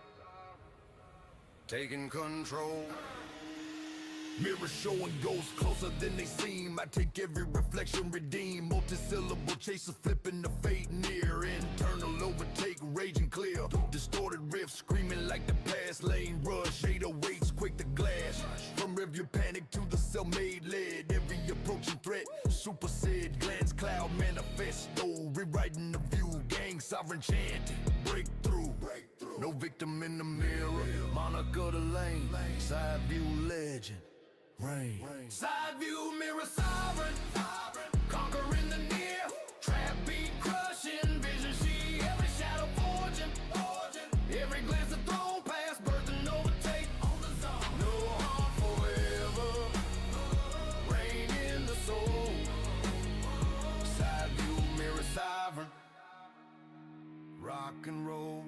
taking control. Mirrors showing ghosts closer than they seem. I take every reflection, redeem. Multi-syllable chasers flipping the fate near. Internal overtake, raging clear. Distorted riffs screaming like the past lane rush. 808s quick to glash. From review panic to the cell-made lead. Every approaching threat, supersede. Glance cloud manifesto. Rewriting the view, gang sovereign chanting. Breakthrough. No victim in the mirror. Monarch of the lane. Side view legend. Rain. Side view mirror sovereign, conquering the near. Trap beat crushing, vision she every shadow forging. Every glance a throne past, birth and overtake on the zone. No harm forever, reign in the soul. Side view mirror sovereign, rock and roll.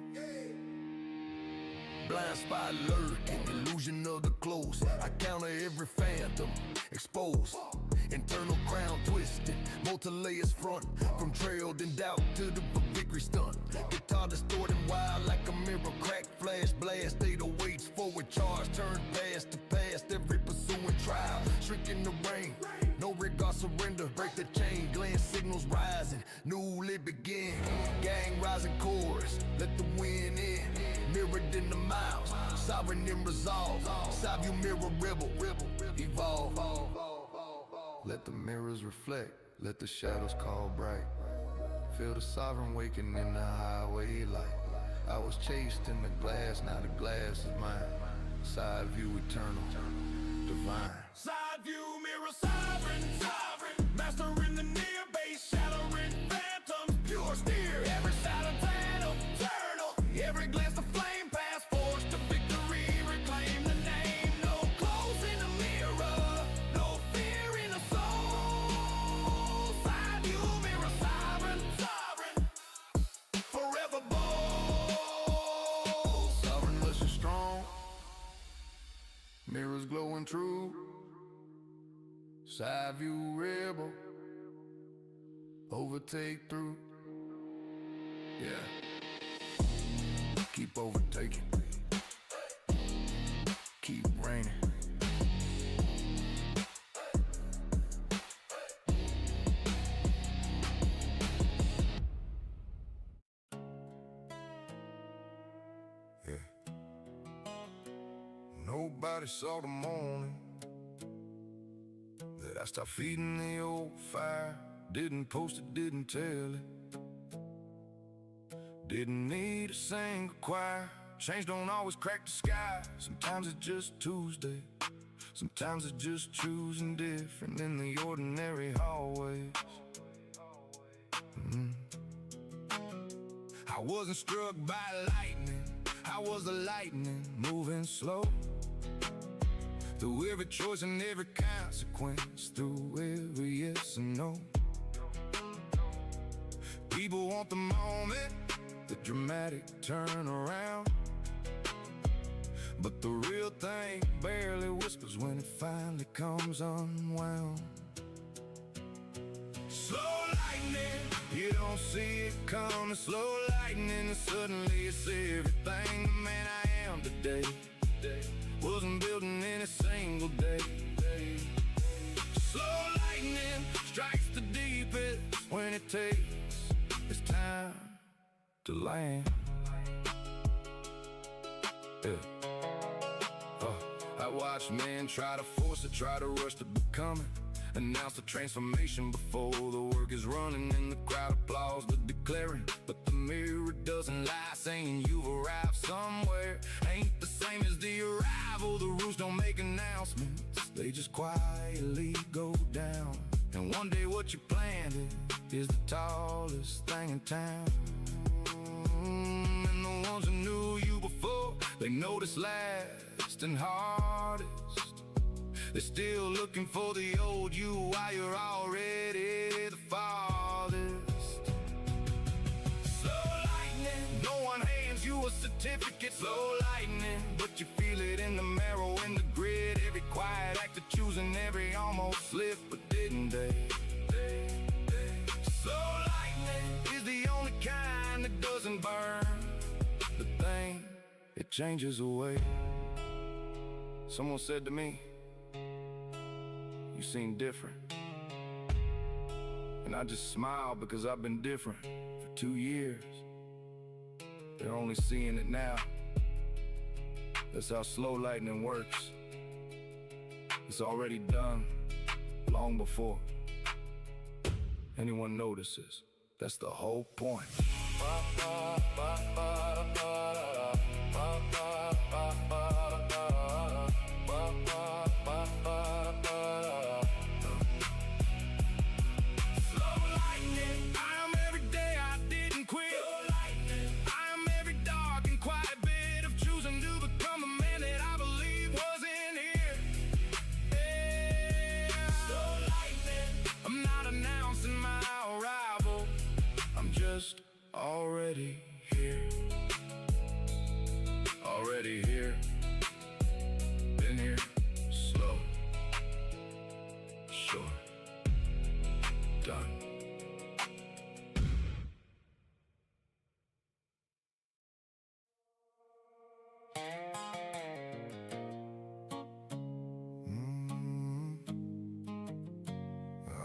Blind spot lurking, illusion of the close. I counter every phantom, exposed. Internal crown twisted, multi-layers front. From trailed in doubt to the victory stunt. Guitar distorting wild like a mirror crack, flash blast. 808s forward charge, turn past to past. Every pursuing trial, shrinking the rain. No regard, surrender, break the chain. Glance signals rising, newly begin. Gang rising chorus, let the wind in. Mirrored in the miles, sovereign in resolve. Side view mirror rebel, evolve. Let the mirrors reflect, let the shadows call bright. Feel the sovereign waking in the highway light. I was chased in the glass, now the glass is mine. Side view eternal, divine. Side view mirror sovereign, mastering the near base, shattering phantoms, pure steer. Every shadow eternal, every glance the flame pass, forged to victory, reclaim the name. No Side view rebel, overtake through. Yeah, keep overtaking, keep raining. Yeah, nobody saw the morning that I stopped feeding the old fire. Didn't post it, didn't tell it. Didn't need a single choir. Change don't always crack the sky. Sometimes it's just Tuesday. Sometimes it's just choosing different than the ordinary hallways. I wasn't struck by lightning. I was the lightning moving slow. Through every choice and every consequence, through every yes and no. People want the moment, the dramatic turnaround, but the real thing barely whispers when it finally comes unwound. Slow lightning, you don't see it coming. Slow lightning, and suddenly it's everything the man I am today. Wasn't building in a single day. Slow lightning strikes the deepest when it takes its time to land. Yeah. I watch men try to force it, try to rush to becoming. Announce the transformation before the work is running, and the crowd applauds the declaring. But the mirror doesn't lie, saying you've arrived somewhere ain't the same as the arrival. The rules don't make announcements, they just quietly go down. And one day what you planted is the tallest thing in town. And the ones who knew you before, they notice last and hardest. They're still looking for the old you while you're already the farthest. Slow lightning, no one hands you a certificate. Slow lightning, but you feel it in the marrow, in the grid. Every quiet act of choosing, every almost slip, but didn't they? Slow lightning is the only kind that doesn't burn. The thing, it changes away. Someone said to me, you seem different. And I just smile because I've been different for 2 years. They're only seeing it now. That's how slow lightning works. It's already done long before anyone notices. That's the whole point. Already here, already here, been here, slow, short, done.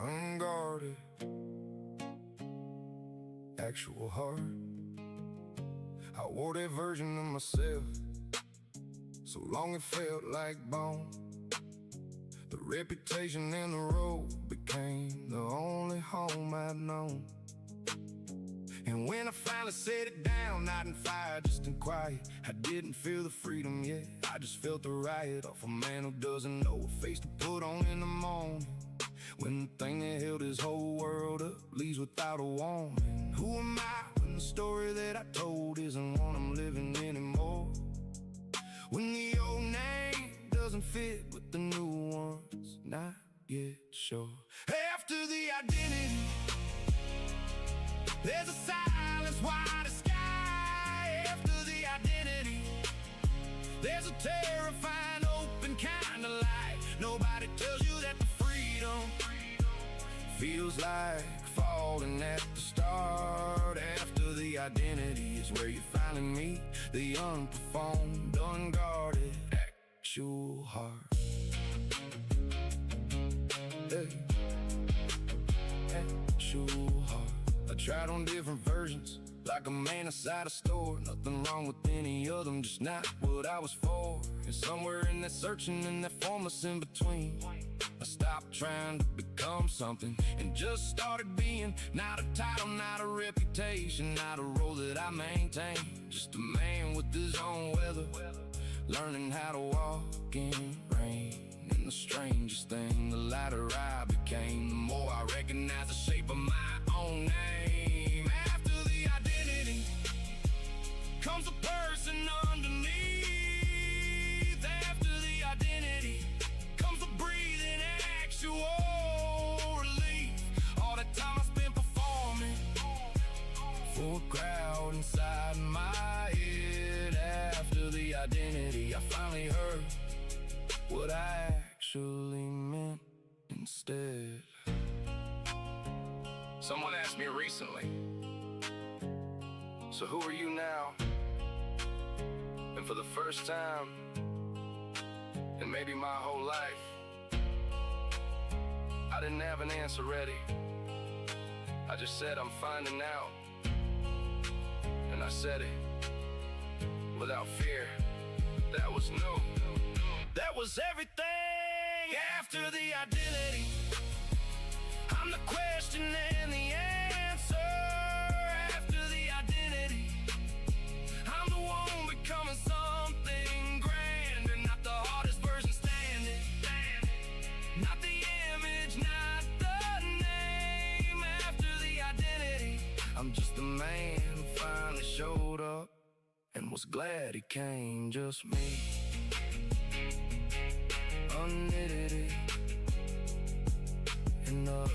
Unguarded, actual heart. I wore that version of myself so long it felt like bone. The reputation and the road became the only home I'd known. And when I finally set it down, not in fire, just in quiet, I didn't feel the freedom yet. I just felt the riot of a man who doesn't know what face to put on in the morning, when the thing that held his whole world up leaves without a warning. Who am I when the story that I told isn't one I'm living anymore? When the old name doesn't fit with the new ones, not yet sure. After the identity, there's a silence wide as sky. After the identity, there's a terrifying open kind of light. Nobody tells you that the free freedom. Feels like falling at the start. After the identity is where you finally meet the unperformed, unguarded, actual heart. Hey. Actual heart. I tried on different versions, like a man inside a store. Nothing wrong with any of them, just not what I was for. And somewhere in that searching and that formless in between, I stopped trying to become something and just started being. Not a title, not a reputation, not a role that I maintain. Just a man with his own weather, learning how to walk in rain. And the strangest thing, the lighter I became, the more I recognized the shape of my own name. After the identity comes a person underneath. After the identity comes a breathing, actual relief. All that time I spent performing for a crowd inside my head. After the identity, I finally heard what I actually meant instead. Someone asked me recently, so who are you now? And for the first time, and maybe my whole life, I didn't have an answer ready. I just said I'm finding out. And I said it without fear. That was new. That was everything. After the identity, I'm the question and the answer. After the identity, I'm the one becoming something grand, and not the hardest version standing. Not the image, not the name. After the identity, I'm just a man who finally showed up and was glad he came, just me. Unknitted it enough.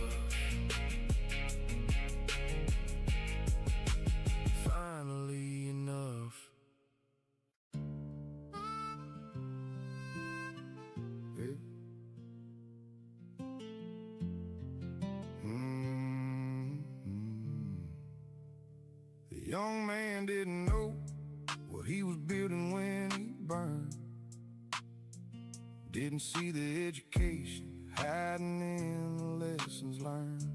Finally enough. Hey. The young man didn't know what he was building when he burned. Didn't see the education hiding in the lessons learned.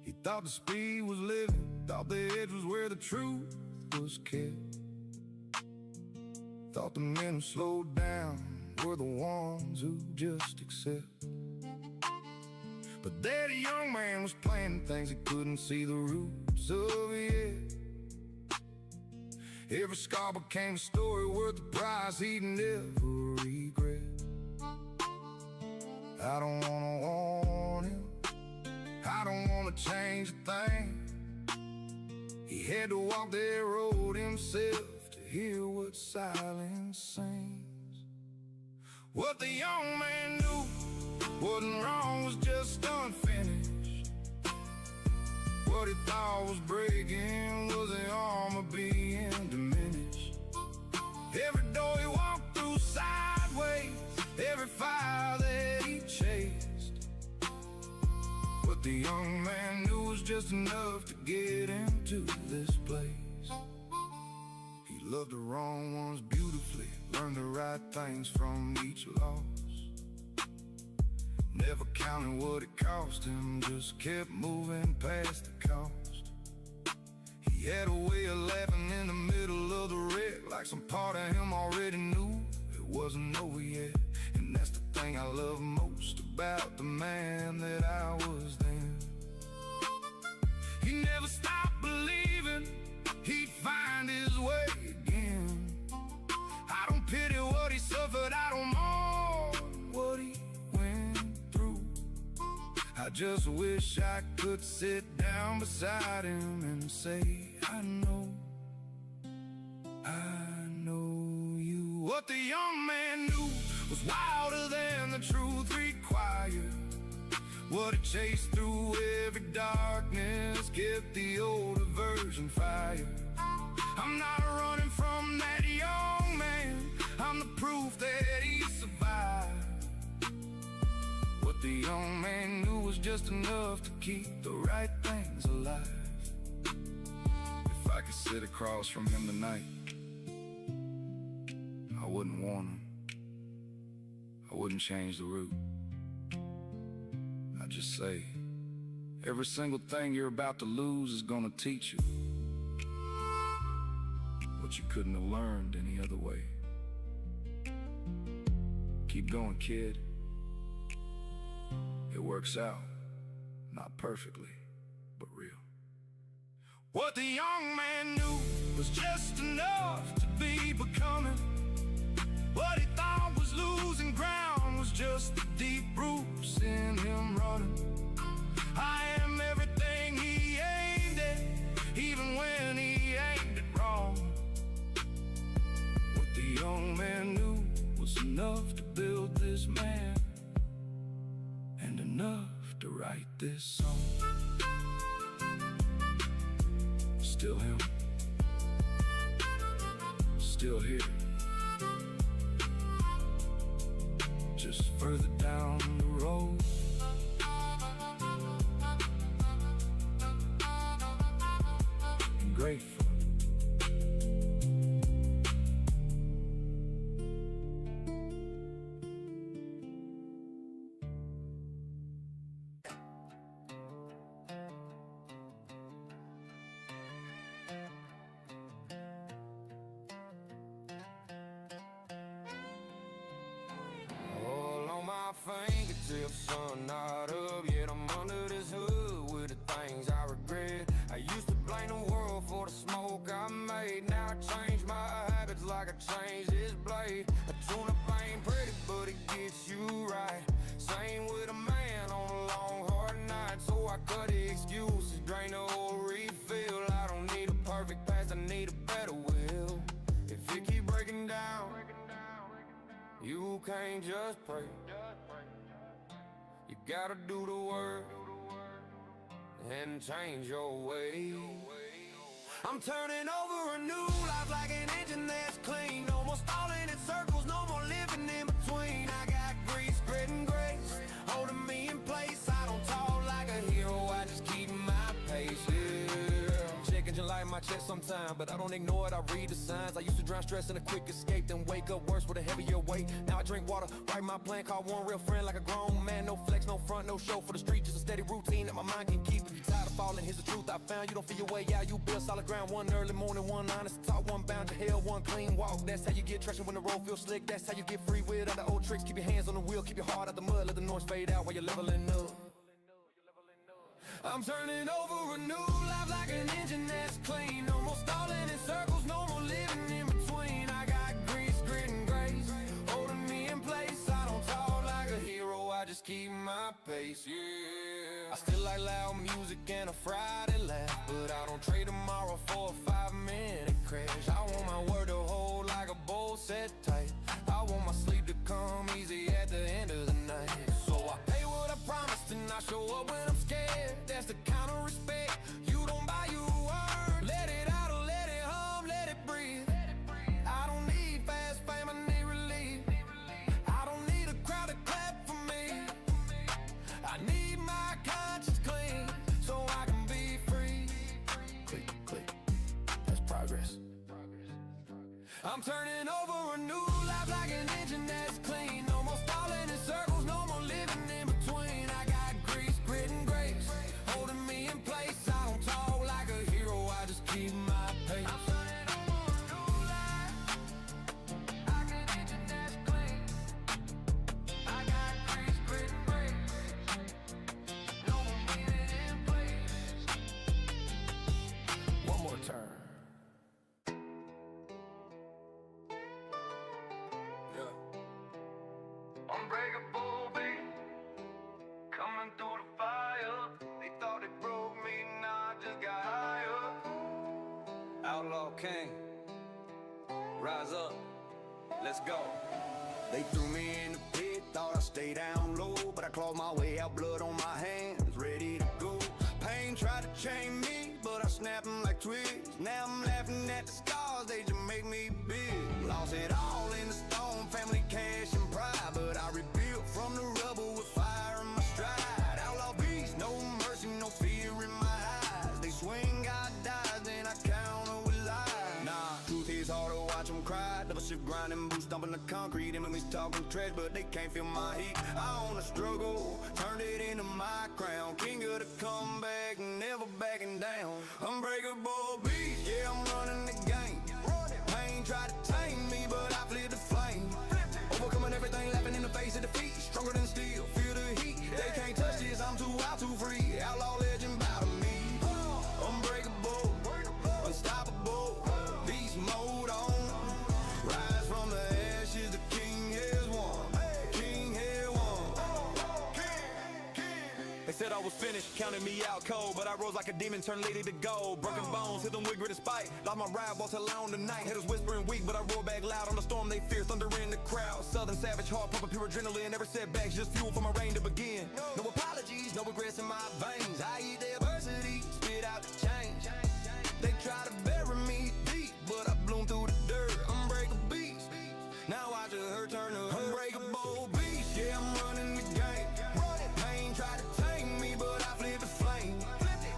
He thought the speed was living, thought the edge was where the truth was kept. Thought the men who slowed down were the ones who just accept. But there the young man was planting things he couldn't see the roots of yet. Every scar became a story worth the price he'd never regret. I don't wanna warn him, I don't wanna change a thing. He had to walk that road himself to hear what silence sings. What the young man knew wasn't wrong, was just unfinished. What he thought was breaking was the armor being diminished. Every door he walked through sideways, every fire that he chased. What the young man knew was just enough to get into this place. He loved the wrong ones beautifully, learned the right things from each loss. Never counted what it cost him, just kept moving past the cost. He had a way of laughing in the middle of the wreck, like some part of him already knew it wasn't over yet. And that's the thing I love most about the man that I was then. He never stopped believing he'd find his way again. I don't pity what he suffered, I don't mourn what he went through. I just wish I could sit down beside him and say, I know you. What the young man knew was wilder than the truth required. What it chased through every darkness, kept the older version fired. I'm not running from that young man, I'm the proof that he survived. What the the young man knew was just enough to keep the right things alive. If I could sit across from him tonight, I wouldn't warn him, I wouldn't change the route. I'd just say, every single thing you're about to lose is gonna teach you what you couldn't have learned any other way. Keep going, kid. It works out, not perfectly, but real. What the young man knew was just enough to be becoming. What he thought was losing ground was just the deep roots in him running. I am everything he aimed at, even when he aimed it wrong. What the young man knew was enough to build this man, and enough to write this song. Still him, still here, just further down the road. And grateful. Fingertips, sun not up, yet I'm under this hood with the things I regret. I used to blame the world for the smoke I made. Now I changed my habits like I changed this blade. A tune-up ain't pretty, but it gets you right. Same with a man on a long, hard night. So I cut the excuses, drain the whole refill. I don't need a perfect past, I need a better will. If it keep breaking down, you can't just pray. You gotta do the work and change your way. I'm turning over a new life like an engine that's clean. No more stalling in circles, no more living in between. I got grease, grit and grace holding me in place. I don't talk like a hero, I just keep my pace, yeah. Check engine light in my chest sometime, but I don't ignore it, I read the signs. I used to drown stress in a quick escape, then wake up worse with a heavier weight. Now I drink water, write my plan, call one real friend like a grown man. No flex, no front, no show for the street, just a steady routine that my mind can keep. If you're tired of falling, here's the truth I found. You don't feel your way out, you build solid ground. One early morning, one honest talk, one bound to hell, one clean walk. That's how you get traction when the road feels slick. That's how you get free with other old tricks. Keep your hands on the wheel, keep your heart out the mud. Let the noise fade out while you're leveling up. I'm turning over a new life like an engine that's clean. No more stalling in circles, no more living in between. I got grease, grit and grace holding me in place. I don't talk like a hero, I just keep my pace, yeah. I still like loud music and a Friday laugh, but I don't trade tomorrow for a 5-minute crash. I want my word to hold like a bow set tight. I want my sleep to come easy at the end of the night. So I pay what I promised and I show up when I'm scared. That's the kind of respect you don't buy, you earn. Let it out or let it hum, let it breathe. I don't need fast fame, I need relief. I don't need a crowd to clap for me. I need my conscience clean so I can be free. Click, click, that's progress. I'm turning over a new life like an engine that's clean. No more stalling in circles, no more living in between. I got grease, grit and grace holding me in place. I don't talk like a hero, I just keep my pace. I'm turning over a new life like an engine that's clean. I got grease, grit and grace, no more living in place. One more turn. Unbreakable beat, coming through the fire. They thought it broke me, now I just got higher. Outlaw King, rise up, let's go. They threw me in the pit, thought I'd stay down low, but I clawed my way out, blood on my hands, ready to go. Pain tried to chain me, but I snapped them like twigs. Now I'm laughing at the scars, they just make me big. Lost it all in the storm, family, cash, and pride, but I rebuilt from the rubble with fire in my shift grinding, boots stomping the concrete. Enemies talking trash, but they can't feel my heat. I own the struggle, turned it into my crown. King of the comeback, never backing down. Unbreakable beast, yeah, I'm running the game. Pain tried to tame me, but I fled the flame. Overcoming everything, laughing in the face of defeat. Stronger than steel, feel the heat. They can't touch this, I'm too wild, too free. Outlaw legend bout to me. Unbreakable, unstoppable, beast mode on. Rise from the ashes, the king has won. King has won. They said I was finished, counted me out cold, but I rose like a demon, turned lady to gold. Broken bones, hit them with grit and spite. Lost my ride, walked alone tonight. Haters whispering weak, but I roar back loud. On the storm they fear, thunder in the crowd. Southern savage, heart pumping pure adrenaline. Never setbacks, just fuel for my reign to begin. No apologies, no regrets in my veins. I eat the adversity, spit out the change. They try to bury me deep, but I bloom through the dirt. Unbreakable beast, now watch her turn to unbreakable beast. Yeah, I'm running the game. Pain tried to tame me, but I fled the flame.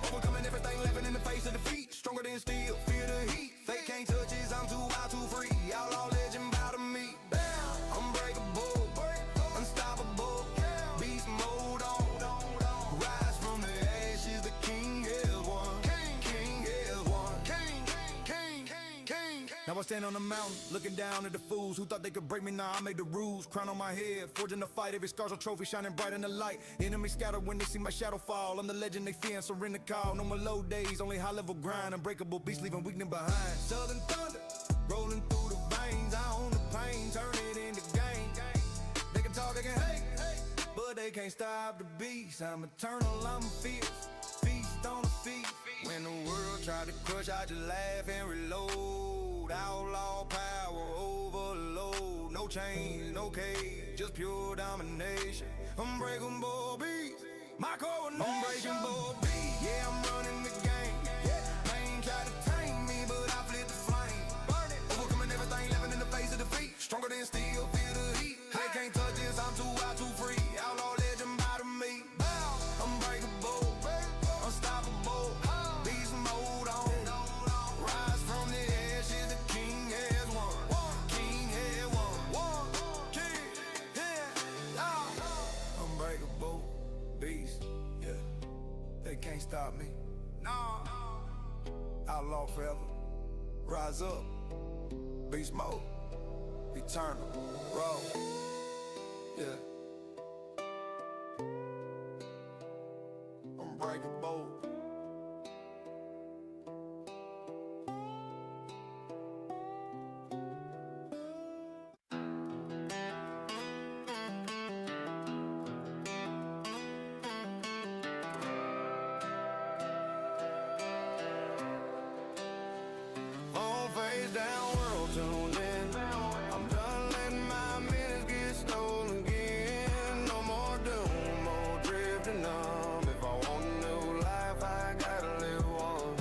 Overcoming everything, laughing in the face of defeat. Stronger than steel, feel the heat. They can't touch this, I'm too wild, too free. Outlaw legend bout to me. Unbreakable, unstoppable, beast mode on. Rise from the ashes, the king has won. King has won. King. Now I stand on the mountain, looking down at the fools who thought they could break me. Now I made the rules, crown on my head, forging the fight. Every scar's a trophy, shining bright in the light. Enemies scatter when they see my shadow fall. I'm the legend they fear and surrender call. No more low days, only high level grind. Unbreakable beast, leaving weakness behind. Southern thunder, rolling through the veins. I own the pain, turn it into gain. They can talk, they can hate, but they can't stop the beast. I'm eternal, I'm fierce, feast on the feet. When the world tried to crush, I just laugh and reload. Outlaw power, overload. No chains, no cage, just pure domination. Unbreakable beast, my coronation. Unbreakable beast, yeah, I'm running the game. Pain tried to tame me, but I fled the flame. Overcoming everything, laughing in the face of defeat. Stronger than steel, feel the heat. They can't touch this, I'm too wild, too free. Outlaw legend bout to me. Unbreakable, unstoppable, beast mode on. Rise from the ashes, the king has won. King has won. King, yeah. Unbreakable, beast, yeah. They can't stop me. Nah. Outlaw forever. Rise up, beast mode, eternal, roll, yeah. Unbreakable. Phone face down, world tuned in. I'm done letting my minutes get stolen again. No more doom, more drifting numb. If I want a new life, I gotta live one.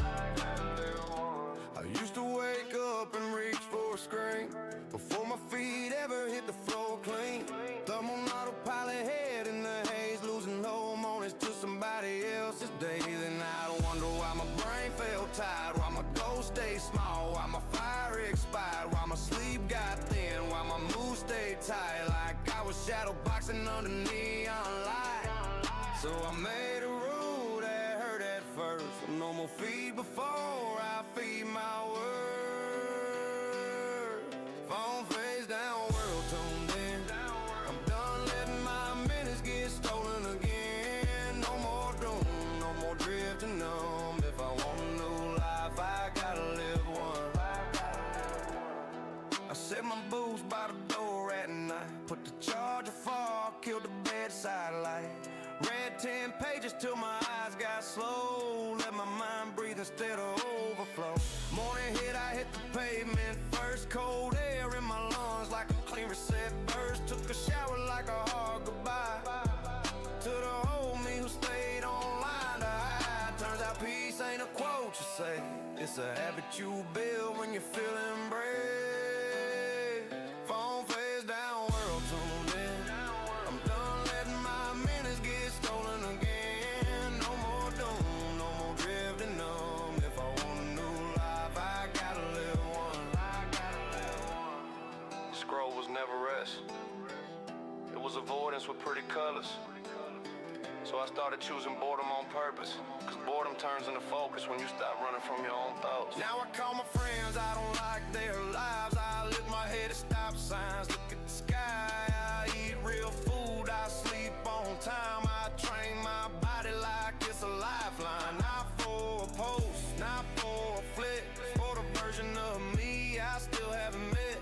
I used to wake up and reach for a screen before my feet ever hit the floor clean. Thumb on autopilot, head in the haze, losing hormones to somebody else's day. Then I'd wonder why my brain felt tired, why my goals stayed small, why my fire expired, why my sleep got thin, why my mood stayed tight, like I was shadow boxing under neon light. So I made a rule that hurt at first. No more feed before I feed my word. Phone face down, world tuned in. I'm done letting my minutes get stolen again. No more doom, no more drifting numb. If I want a new life, I gotta live one. I set my boots by the door at night. Put the charger far, killed the bedside light. Read 10 pages till my eyes got slow. Let my mind breathe instead of overflow. Morning hit, I hit the pavement first. Cold air in my lungs like a clean reset burst. Took a shower like a hard goodbye to the old me who stayed online to hide. Turns out peace ain't a quote you say, it's a habit you build when you're feeling brave. Phone face down, world tuned in. I'm done letting my minutes get stolen again. No more doom, no more drifting numb. If I want a new life, I gotta live one. So I started choosing boredom on purpose. Cause boredom turns into focus when you stop running from your own thoughts. Now I call my friends, I don't like their lives. I lift my head at stop signs, look at the sky. I eat real food, I sleep on time. I train my body like it's a lifeline. Not for a post, not for a flick, for the version of me I still haven't met.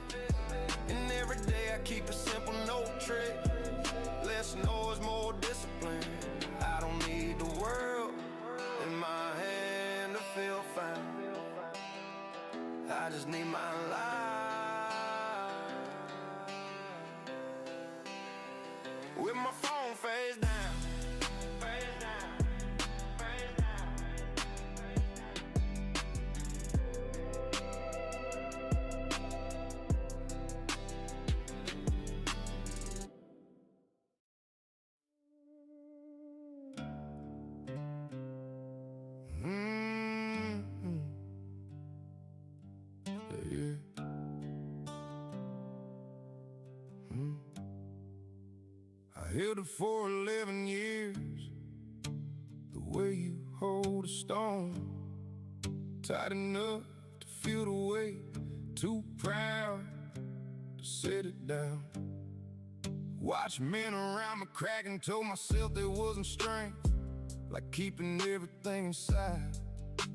And every day I keep a simple note trick. Less noise, more discipline. I don't need the world in my hand to feel fine. I just need my life with my phone face down. Face down, face down. Yeah. I held it for 11 years, the way you hold a stone, tight enough to feel the weight, too proud to set it down. Watched men around me crack and told myself there wasn't strength, like keeping everything inside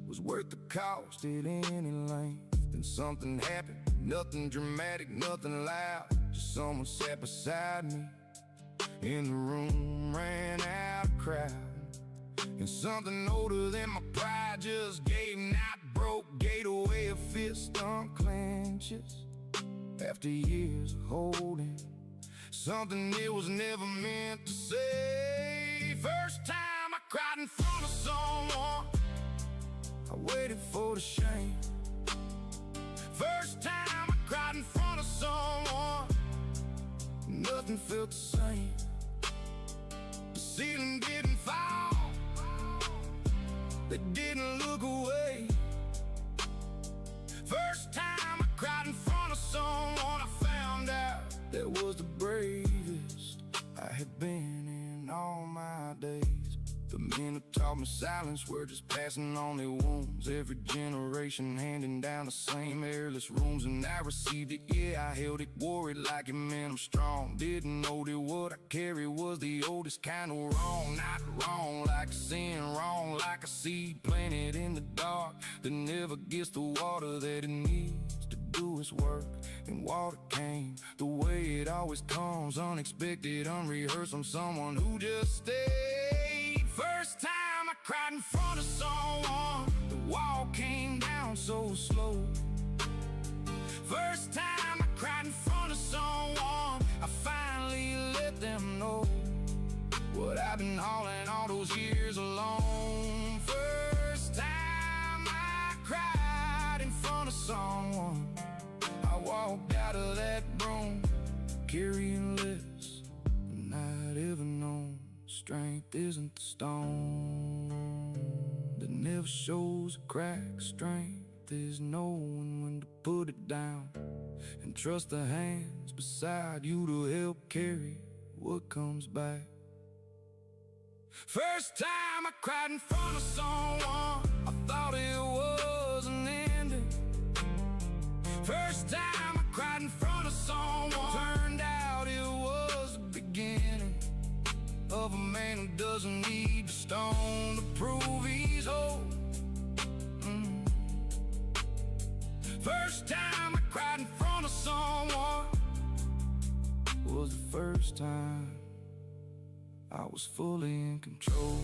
was worth the cost at any length. Then something happened, nothing dramatic, nothing loud, just someone sat beside me in the room, ran out of crowd. And something older than my pride just gave, not broke, gave away. A fist unclenches after years of holding something it was never meant to say. First time I cried in front of someone, I waited for the shame. First time I cried in front of someone, nothing felt the same. The ceiling didn't fall, they didn't look away. First time I cried in front of someone, I found out that was the bravest I had been in all my days. The men who taught me silence were just passing on their wounds. Every generation handing down the same airless rooms. And I received it, yeah, I held it, wore it like it meant I'm strong. Didn't know that what I carried was the oldest kind of wrong. Not wrong like sin, wrong like a seed planted in the dark that never gets the water that it needs to do its work. And water came the way it always comes, unexpected, unrehearsed, from someone who just stayed. First time I cried in front of someone, the wall came down so slow. First time I cried in front of someone, I finally let them know what I've been hauling all those years alone. First time I cried in front of someone, I walked out of that room carrying less than I'd ever known. Strength isn't the stone that never shows a crack. Strength is knowing when to put it down and trust the hands beside you to help carry what comes back. First time I cried in front of someone, I thought it was an ending. First time I cried in front of someone, turned out it was the beginning of a man who doesn't need the stone to prove he's whole. First time I cried in front of someone was the first time I was fully in control.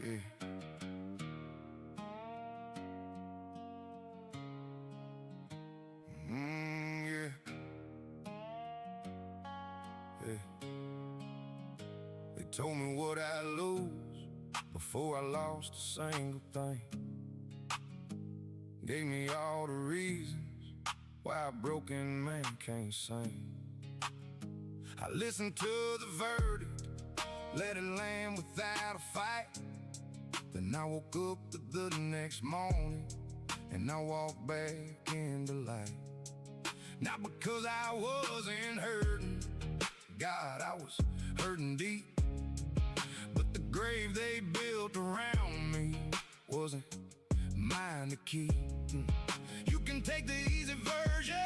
Yeah. Yeah. Hey. They told me what I'd lose before I lost a single thing. Gave me all the reasons why a broken man can't sing. I listened to the verdict, let it land without a fight. Then I woke up the next morning and I walked back into light. Not because I wasn't hurting, God, I was hurting deep. But the grave they built around me wasn't mine to keep. You can take the easy version,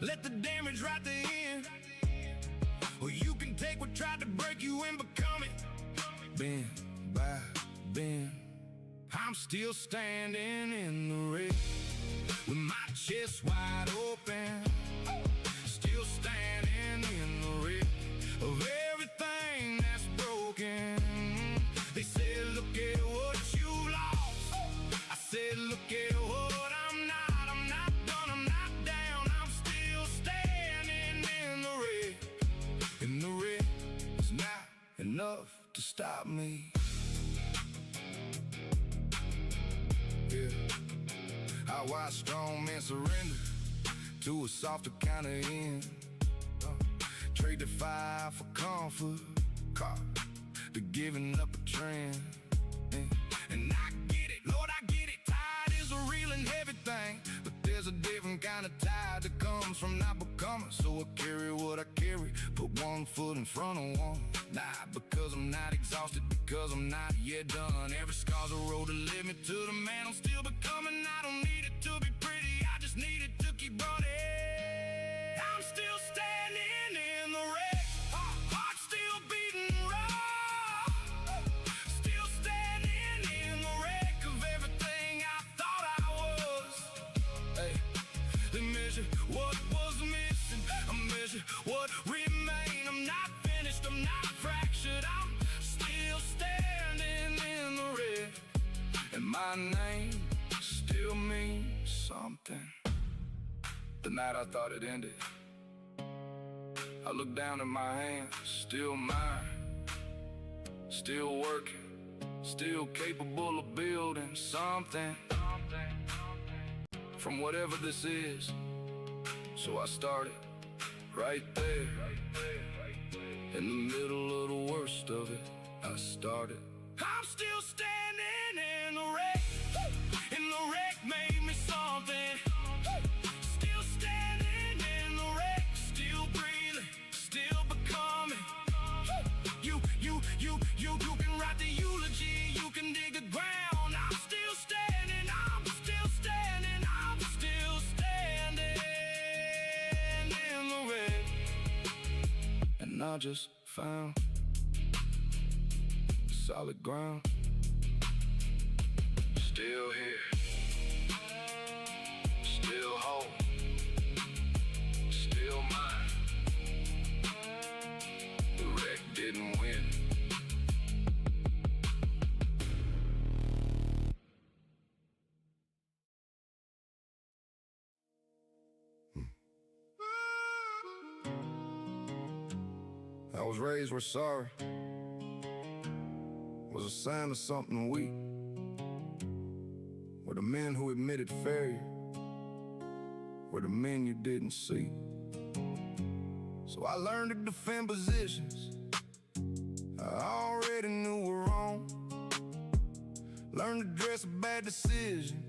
let the damage right the end, or you can take what tried to break you and become it. Bend by bend, I'm still standing in the red with my chest wide open, still standing in the red of everything that's broken. They said, look at what you lost. I said, look at what I'm not. I'm not done, I'm not down. I'm still standing in the red. And the red is not enough to stop me. Yeah, I watch strong men surrender to a softer kind of end. Trade the fire for comfort, to giving up a trend. And I get it, Lord, I get it. Tide is a real and heavy thing, but there's a different kind of tide that comes from not becoming. So I carry what I carry, put one foot in front of one. Not because I'm not exhausted, because I'm not yet done. Every scar's a road to lead me to the man I'm still becoming. I don't need it to be pretty, I just need it to keep running. I'm still standing in the wreck, heart still beating raw. Still standing in the wreck of everything I thought I was. Hey, they measure what was missing, I measure what remained. I'm not finished, I'm not fractured, I'm still standing in the red. And my name still means something. The night I thought it ended, I looked down at my hands, still mine, still working, still capable of building something from whatever this is. So I started right there, in the middle of the worst of it. I started. I'm still standing in the wreck, and the wreck made me something. Still standing in the wreck, still breathing, still becoming. You can write the eulogy, you can dig the ground. I'm still standing, I'm still standing, I'm still standing in the wreck. And I just found solid ground. Still here, still whole, still mine. The wreck didn't win. I was raised where sorry was a sign of something weak, where the men who admitted failure were the men you didn't see. So I learned to defend positions I already knew were wrong. Learned to dress a bad decision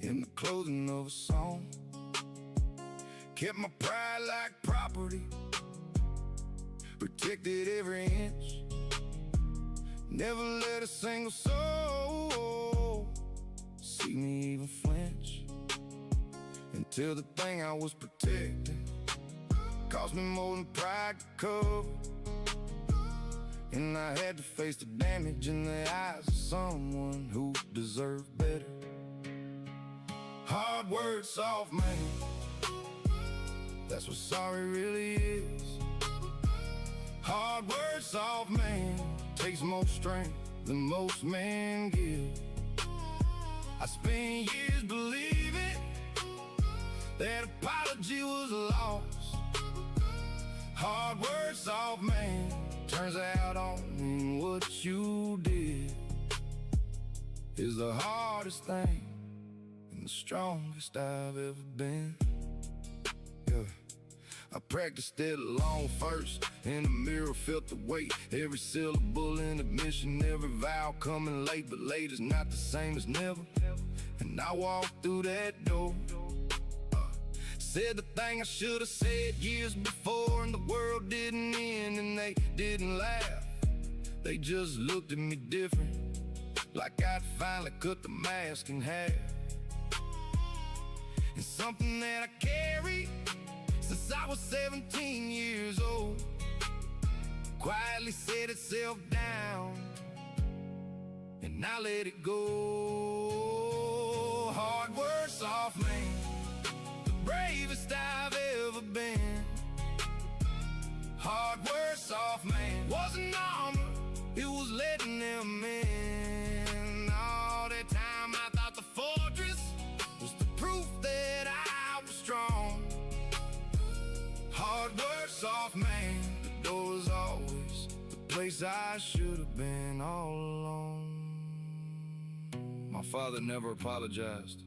in the clothing of a song. Kept my pride like property, protected every inch. Never let a single soul see me even flinch, until the thing I was protecting cost me more than pride could cover. And I had to face the damage in the eyes of someone who deserved better. Hard words, soft man, that's what sorry really is. Hard words, soft man, takes more strength than most men give. I spent years believing that apology was lost. Hard words, soft man, turns out owning what you did is the hardest thing in and the strongest I've ever been. Yeah. I practiced it alone first. In the mirror, felt the weight. Every syllable in admission, every vowel coming late. But late is not the same as never. And I walked through that door. Said the thing I should have said years before, and the world didn't end and they didn't laugh. They just looked at me different, like I'd finally cut the mask in half. It's something that I carry since I was 17 years old. Quietly set itself down, and I let it go. Hard work, soft man, the bravest I've ever been. Hard work, soft man, wasn't armor, it was letting them in. All that time I thought the fortress was the proof that I was strong. Hard work, soft man, the door was always the place I should have been all along. My father never apologized,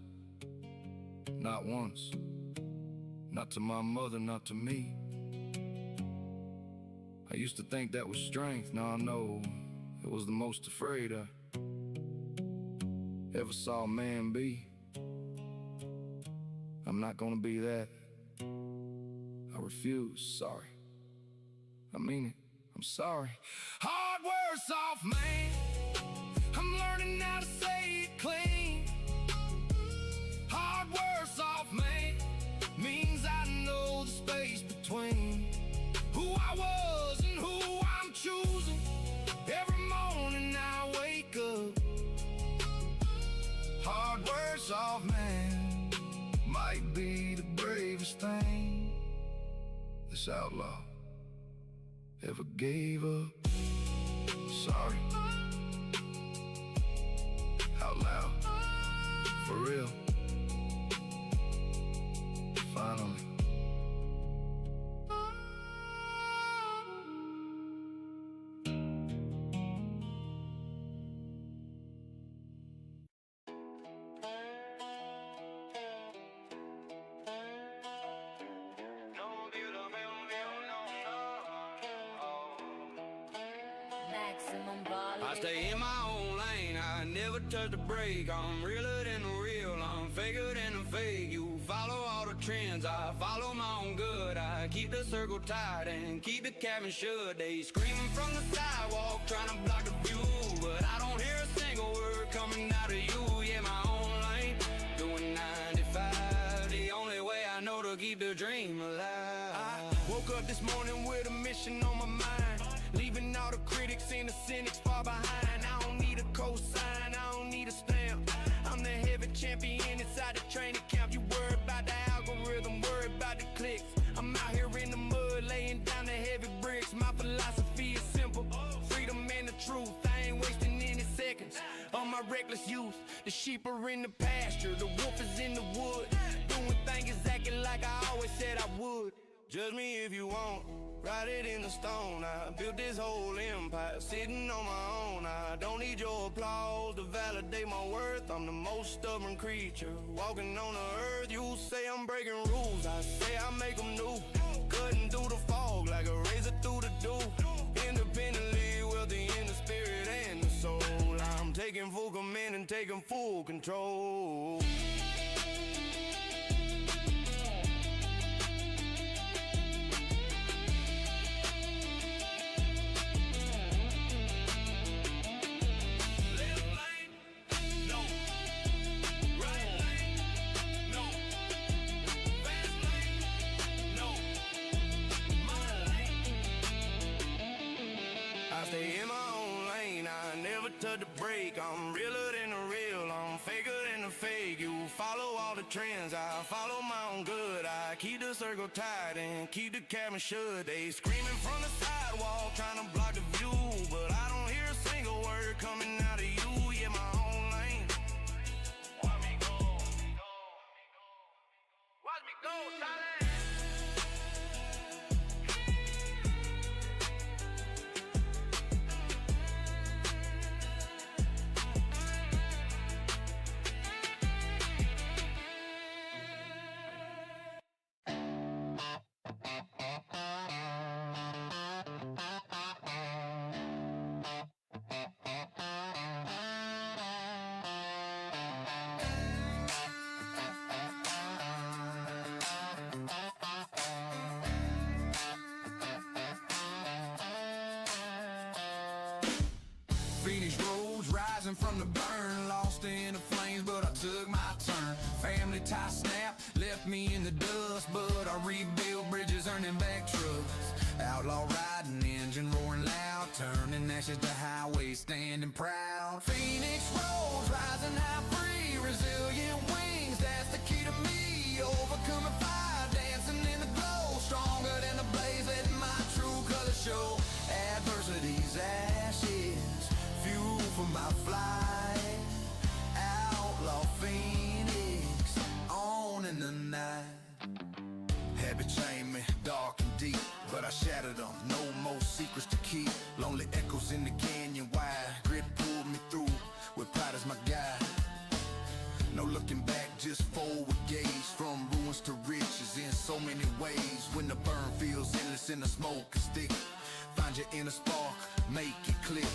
not once. Not to my mother, not to me. I used to think that was strength, now I know it was the most afraid I ever saw a man be. I'm not gonna be that. I refuse, sorry. I mean it, I'm sorry. Hard work, soft man, I'm learning how to say it clean. Hard work, soft man, means I know the space between who I was and who I'm choosing. Every morning I wake up. Hard work, soft man, might be the bravest thing this outlaw ever gave up. Sorry, out loud, for real. Finally. I stay in my own lane, I never touch the brake. I'm realer than the real, I'm faker than the fake. You follow all the trends, I follow my own good. I keep the circle tight and keep the cabin shut. They screaming from the sidewalk, trying to block the view, but I don't hear a single word coming out of you. Yeah, my own lane, doing 95, the only way I know to keep the dream alive. I woke up this morning with a mission on my mind, leaving all the critics and the cynics far behind. I don't need a cosign, I don't need a stamp. I'm the heavy champion inside the training camp. You worry about the algorithm, worry about the clicks. I'm out here in the mud, laying down the heavy bricks. My philosophy is simple, freedom and the truth. I ain't wasting any seconds on my reckless youth. The sheep are in the pasture, the wolf is in the wood, doing things exactly like I always said I would. Judge me if you want, write it in the stone. I built this whole empire sitting on my own. I don't need your applause to validate my worth. I'm the most stubborn creature walking on the earth. You say I'm breaking rules, I say I make them new. Cutting through the fog like a razor through the dew. Independently wealthy in the spirit and the soul. I'm taking full command and taking full control. Stay in my own lane, I never touch the brake. I'm realer than the real, I'm faker than the fake. You follow all the trends, I follow my own good. I keep the circle tight and keep the cabin shut. They screaming from the sidewalk, trying to block the view, but I don't hear a single word coming out of you. Yeah, my own lane. Watch me go, watch me go, Thailand. rising from the burn, lost in the flames, but I took my turn. Family tie snap, left me in the dust, but I rebuilt bridges, earning back trust. Outlaw riding, engine roaring loud, turning ashes to highways, standing proud. Phoenix roads, rising high, free, resilient wings, that's the key to me. Overcoming fire, dancing in the glow, stronger than the blaze, letting my true colors show. Adversity's ashes, fuel for my flight. Outlaw Phoenix, on in the night. Habit chained me, dark and deep, but I shattered them, no more secrets to keep. Lonely echoes in the canyon wide, grit pulled me through, with pride as my guide. No looking back, just forward gaze, from ruins to riches in so many ways. When the burn feels endless and the smoke is thick, find your inner spark, make it click.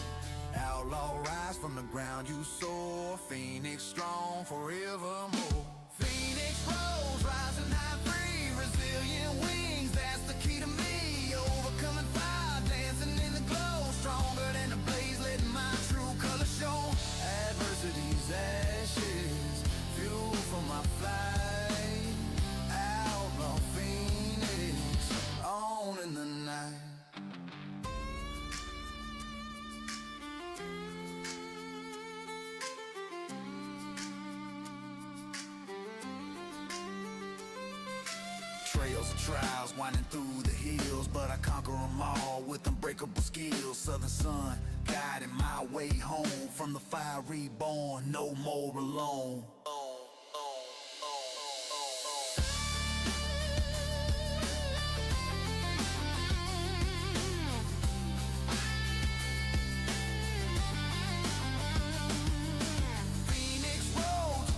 Outlaw rise from the ground you soar, Phoenix strong forevermore. Phoenix rose, rising high, free, resilient wings, that's the key to me. Overcoming fire, dancing in the glow, stronger than the blaze, letting my true colors show. Adversity's ashes, fuel for my flight. Outlaw Phoenix, on in the night. Trails of trials winding through the hills, but I conquer them all with unbreakable skills. Southern sun guiding my way home, from the fire reborn, no more alone. Phoenix roads,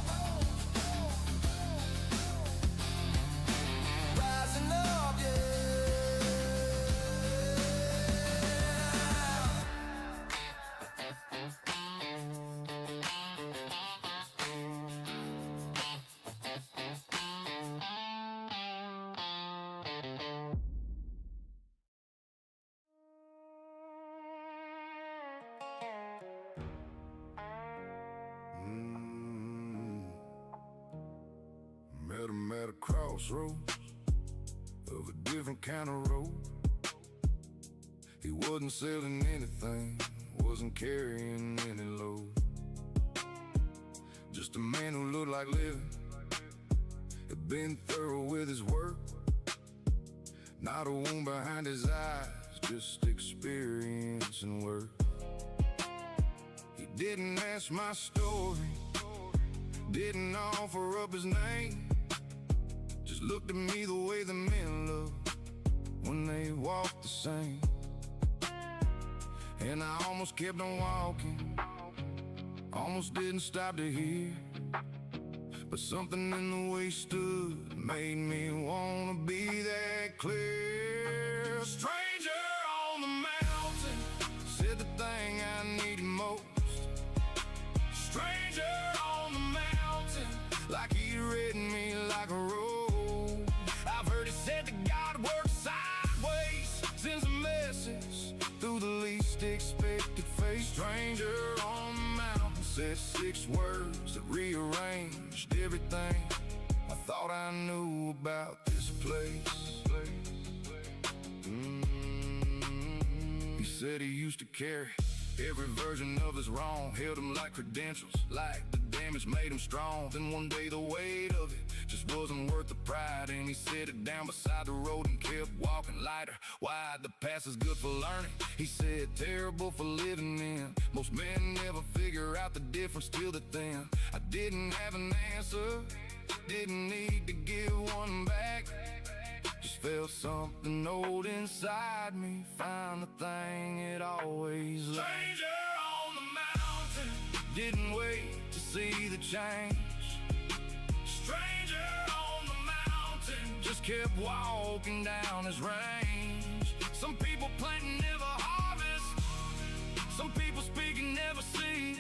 rising up, yeah. Met him at a crossroads of a different kind of road. He wasn't selling anything, wasn't carrying any load. Just a man who looked like living, had been thorough with his work. Not a wound behind his eyes, just experience and work. He didn't ask my story, didn't offer up his name, just looked at me the way the men look when they walk the same. And I almost kept on walking, almost didn't stop to hear, but something in the way he stood made me wanna be that clear. A stranger on the mountain said the thing I needed most. Stranger on the mountain, like he'd written me like a road. I've heard it said that God works sideways, sends a message through the least expected face. Stranger on the mountain said 6 words that rearranged everything I thought I knew about this place. He said he used to carry every version of his wrong, held him like credentials, like the damage made him strong. Then one day the weight of it just wasn't worth the pride, and he set it down beside the road and kept walking lighter. Wide, the past is good for learning, he said, terrible for living in. Most men never figure out the difference till they're thin. I didn't have an answer, didn't need to give one back, just felt something old inside me, found the thing it always lacked. Stranger on the mountain, didn't wait to see the change. Stranger on the mountain, just kept walking down his range. Some people plant and never harvest, some people speak and never see.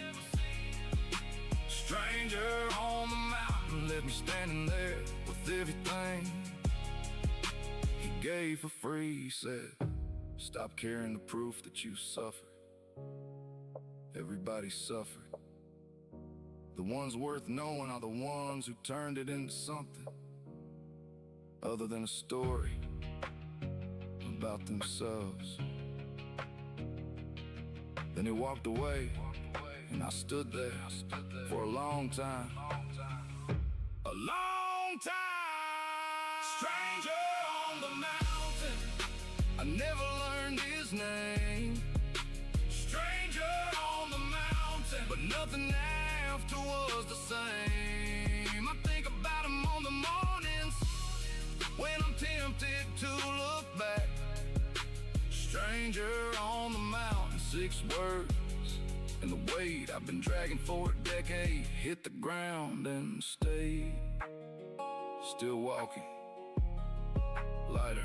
Stranger on the mountain left me standing there with everything he gave for free. He said, stop carrying the proof that you suffered. Everybody suffered. The ones worth knowing are the ones who turned it into something other than a story about themselves. Then he walked away, and I stood there for a long time. A long time. Stranger on the mountain, I never learned his name. Stranger on the mountain, but nothing after was the same. I think about him on the mornings when I'm tempted to look back. Stranger on the mountain, 6 words, and the weight I've been dragging for a decade hit the ground and stayed. Still walking, lighter,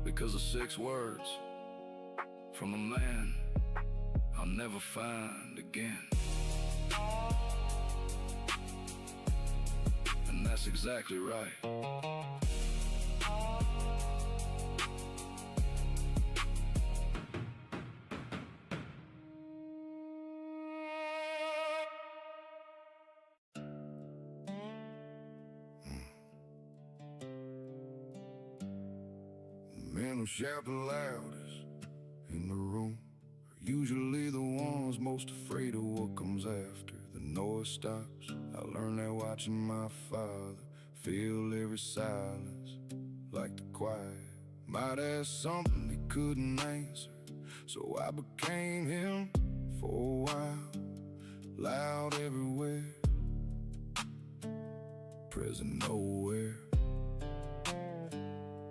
because of 6 words from a man I'll never find again. And that's exactly right. Men who shout the loudest in the room are usually the ones most afraid of what comes after the noise stops. I learned that watching my father feel every silence like the quiet might ask something he couldn't answer. So I became him for a while, loud everywhere, present nowhere.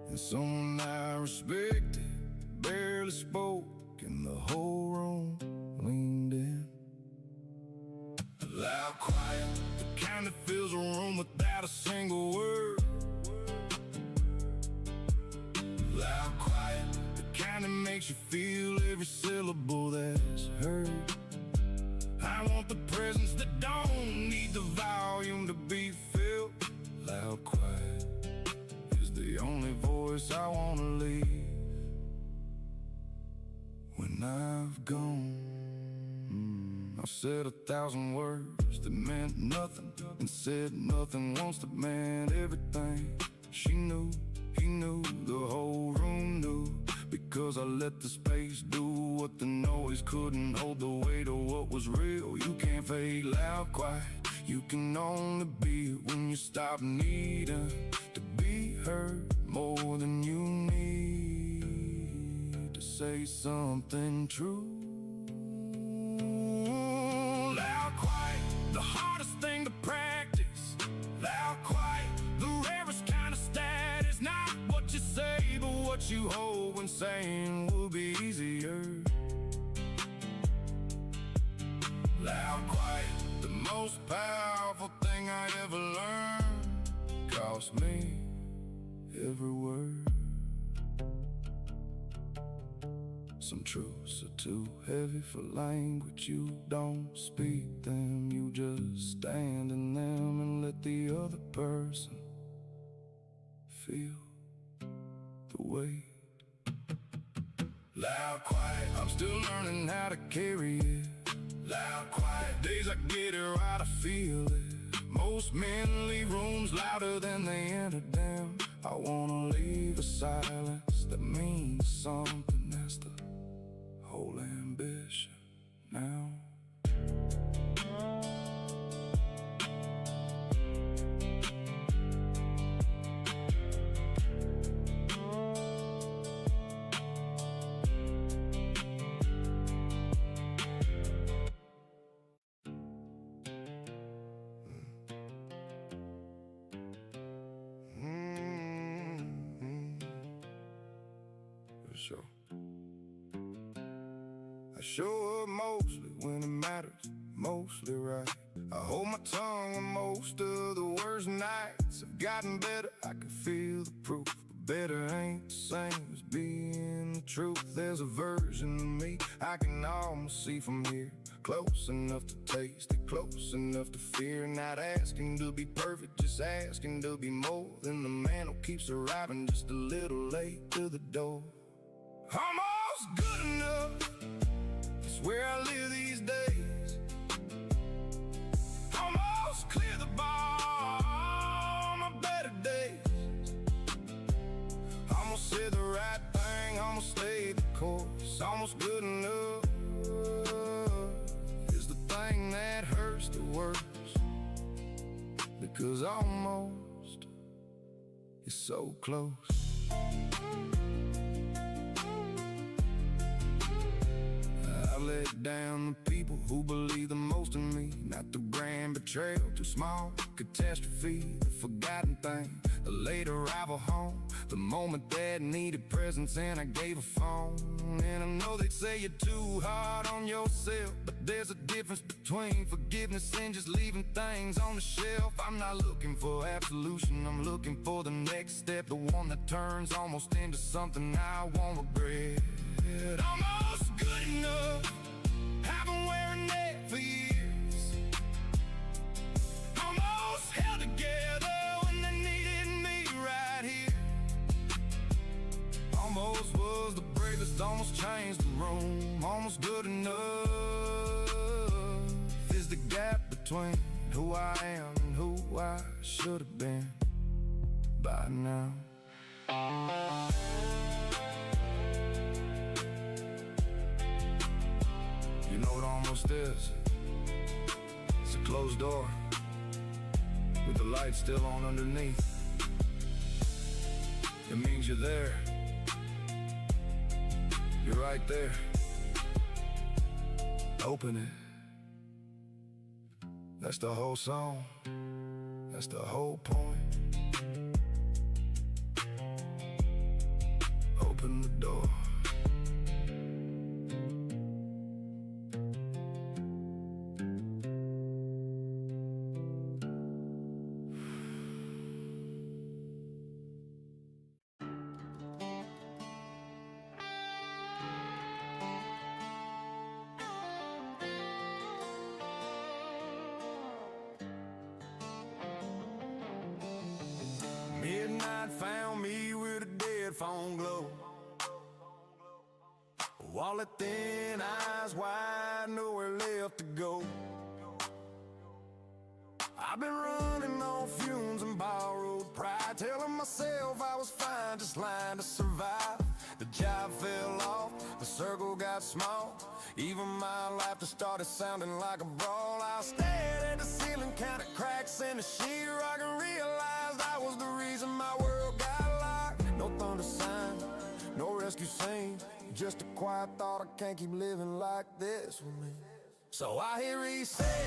And someone I respected barely spoke, and the whole room leaned in. Loud, quiet, the kind that fills a room without a single word. Loud, quiet, the kind that makes you feel every syllable that's heard. I want the presence that don't need the volume to be filled. Loud, quiet is the only voice I wanna leave when I've gone. I've said 1,000 words that meant nothing, and said nothing once that meant everything. She knew, he knew, the whole room knew, because I let the space do what the noise couldn't hold, the weight of what was real. You can't fake loud, quiet, you can only be it when you stop needing to be heard more than you need to say something true. Loud, quiet, the hardest thing to practice. Loud, quiet, the rarest kind of status. Not what you say, but what you hold when saying will be easier. Loud, quiet, the most powerful thing I ever learned, cost me every word. Some truths are too heavy for language. You don't speak them, you just stand in them and let the other person feel the weight. Loud, quiet, I'm still learning how to carry it. Loud, quiet, days I get it right, I feel it. Most men leave rooms louder than they entered them. I wanna leave a silence that means something. That's the whole ambition now. For sure. I show up mostly when it matters, mostly right. I hold my tongue when most of the worst nights have gotten better. I can feel the proof, but better ain't the same as being the truth. There's a version of me I can almost see from here, close enough to taste it, close enough to fear. Not asking to be perfect, just asking to be more than the man who keeps arriving just a little late to the door. Almost good enough, it's where I live these days. stay the course. Almost good enough is the thing that hurts the worst, because almost is so close. I let down the people who believe the most in me. Not the grand betrayal, too small catastrophe, the forgotten thing, the late arrival home, the moment that needed presence and I gave a phone. And I know they say you're too hard on yourself, but there's a difference between forgiveness and just leaving things on the shelf. I'm not looking for absolution, I'm looking for the next step, the one that turns almost into something I won't regret. Almost good enough, I've been wearing that for years. Almost held together when they needed me right here. Almost was the bravest, almost changed the room. Almost good enough is the gap between who I am and who I should have been by now. You know what almost is? It's a closed door with the light still on underneath. It means you're there. You're right there. Open it. That's the whole song. That's the whole point. Open the door. Midnight found me with a dead phone glow, wallet thin, eyes wide, nowhere left to go. I've been running on fumes and borrowed pride, telling myself I was fine, just lying to survive. The job fell off, the circle got small, even my life just started sounding like a brawl. I stared at the ceiling, counted cracks in the sheetrock, and realized I was the reason my world got locked. No thunder sign, no rescue scene, just a quiet thought, I can't keep living like this with me. So I hit reset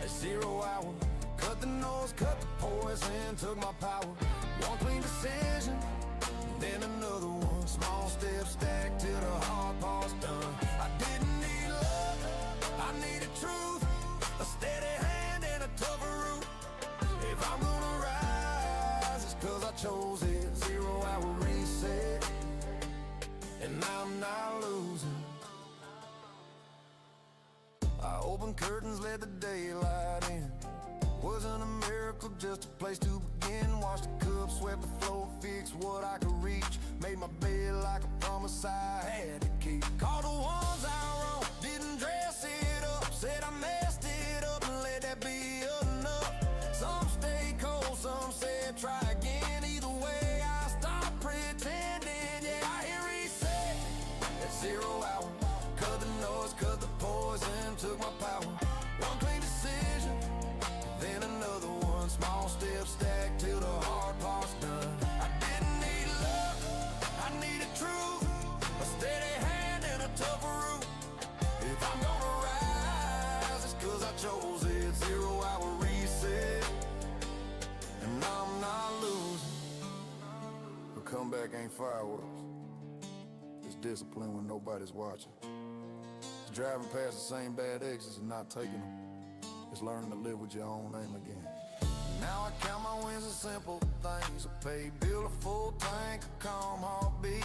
at 0 hour, cut the noise, cut the poison, took my power. One clean decision, then another one. Small steps stacked till the hard part's done. I didn't need love, I needed truth, a steady hand and a tougher root. If I'm gonna rise, it's cause I chose it. 0 hour reset, and I'm not losing. I opened curtains, let the daylight in. Wasn't a miracle, just a place to begin. Washed the cup, swept the floor, fixed what I could reach. Made my bed like a promise I had to keep. Called the ones I wrong, didn't dress it up. Said I messed it up and let that be enough. Some stay cold, some said try again. Either way, I stopped pretending. Yeah, I hit reset at 0 hour. Cut the noise, cut the poison, took my power. One clean decision, then another one. Small steps stacked till the hard part's done. I didn't need love, I needed truth, a steady hand and a tougher root. If I'm gonna rise, it's cause I chose it. 0 hour reset, and I'm not losing. A comeback ain't fireworks, it's discipline when nobody's watching. It's driving past the same bad exits and not taking them. It's learning to live with your own name again. Now I count my wins in simple things. A paid bill, a full tank, a calm heartbeat,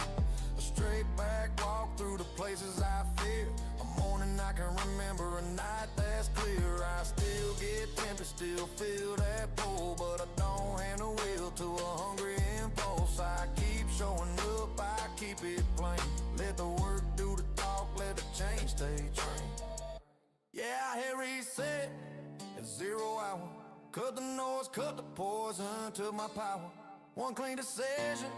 a straight back walk through the places I fear. A morning I can remember, a night that's clear. I still get tempted, still feel that pull, but I don't hand the wheel to a hungry impulse. I keep showing up, I keep it plain. Let the work do the talk, let the change stay trained. Yeah, I hit reset at 0 hour. Cut the noise, cut the poison, took my power. One clean decision,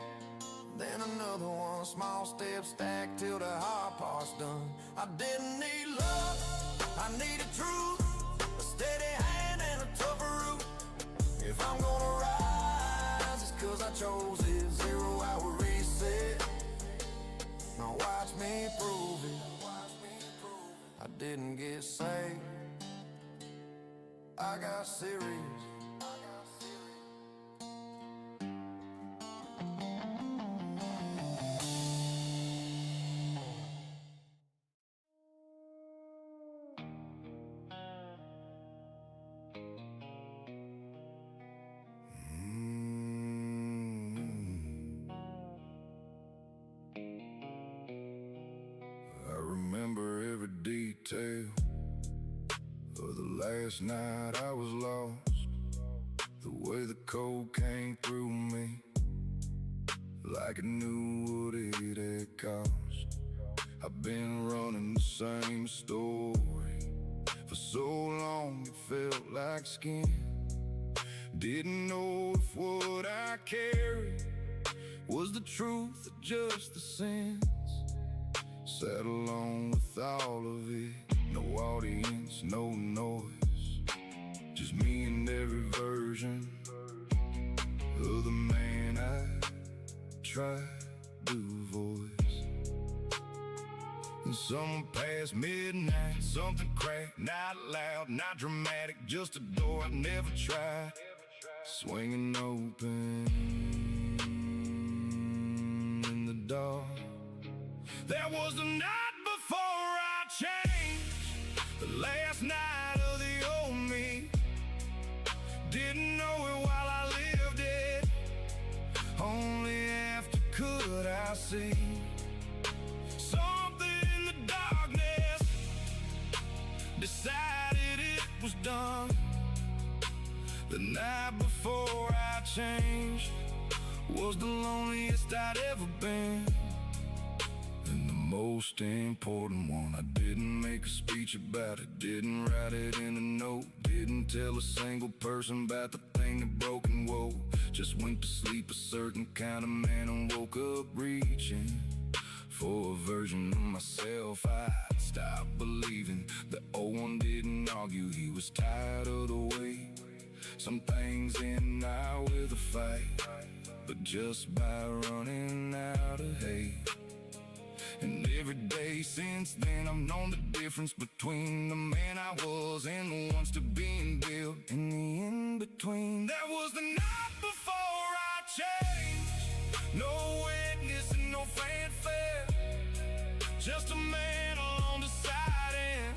then another one. Small steps stacked till the hard part's done. I didn't need love, I needed truth, a steady hand and a tougher root. If I'm gonna rise, it's 'cause I chose it. 0-hour reset. Now watch me prove it. I didn't get saved, I got serious. I remember every detail of the last night I was lost. The way the cold came through me, like it knew what it had cost. I've been running the same story for so long it felt like skin. Didn't know if what I carried was the truth or just the sense. Sat alone with all of it, no audience, no noise, just me and every version of the man I tried to voice. And someone past midnight, something cracked, not loud, not dramatic, just a door I never tried, swinging open in the dark. That was the night before I changed, the last night of the old me. Didn't know it while I lived it, only after could I see something in the darkness, decided it was done. The night before I changed was the loneliest I'd ever been, and the most important one. I didn't make a speech about it, didn't write it in a note, didn't tell a single person about the thing that broke and woke. Just went to sleep a certain kind of man and woke up reaching for a version of myself I stopped believing. The old one didn't argue, he was tired of the wait. Some things end out with a fight, but just by running out of hate. And every day since then I've known the difference between the man I was and the one still being built. In the in-between, that was the night before I changed. No witness and no fanfare, just a man alone deciding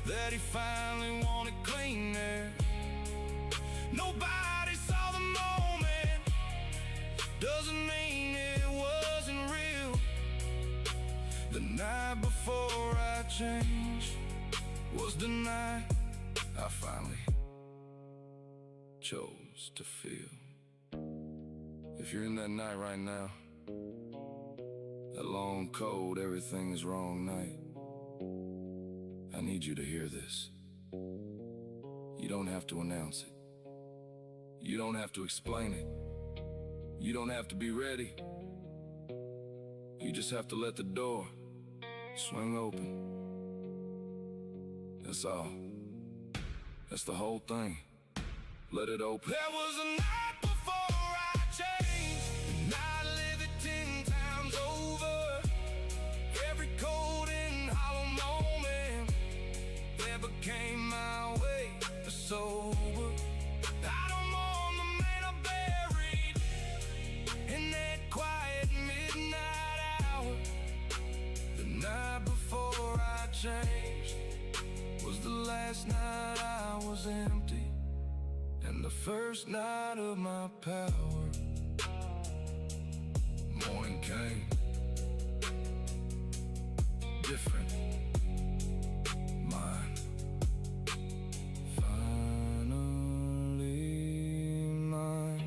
that he finally wanted clean air. Nobody saw the moment, doesn't mean it wasn't real. The night before I changed was the night I finally chose to feel. If you're in that night right now, that long, cold, everything is wrong night, I need you to hear this. You don't have to announce it. You don't have to explain it. You don't have to be ready. You just have to let the door swing open. That's all. That's the whole thing. Let it open. There was a night before I changed, and I live it 10 times over. Every cold and hollow moment that became my way to sober. I don't mourn the man I buried in that quiet midnight hour. The night before I changed was the last night I was empty, and the first night of my power. Morning came, different, mine. Finally mine.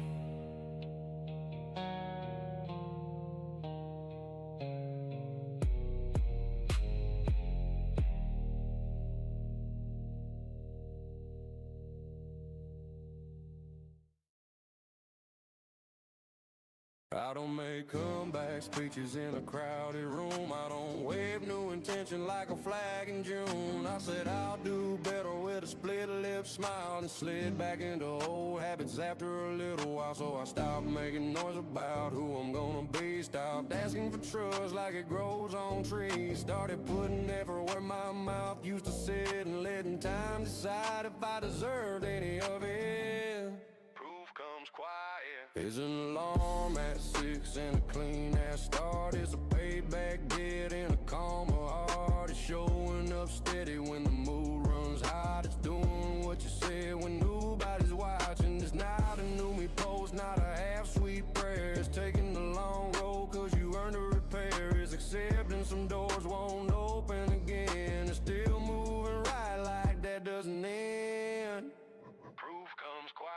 I don't make comeback speeches in a crowded room. I don't wave new intention like a flag in June. I said I'll do better with a split lip smile and slid back into old habits after a little while. So I stopped making noise about who I'm gonna be. Stopped asking for trust like it grows on trees. Started putting effort where my mouth used to sit and letting time decide if I deserved any of it. Proof comes quiet. It's an alarm at 6 and a clean ass start. It's a payback bid in a calmer heart. It's showing up steady when the mood runs hot. It's doing what you said when nobody's watching. It's not a new me post, not a half-sweet prayer. It's taking the long road cause you earned a repair. It's accepting some doors won't open again. It's still moving right like that doesn't end. Proof comes quiet.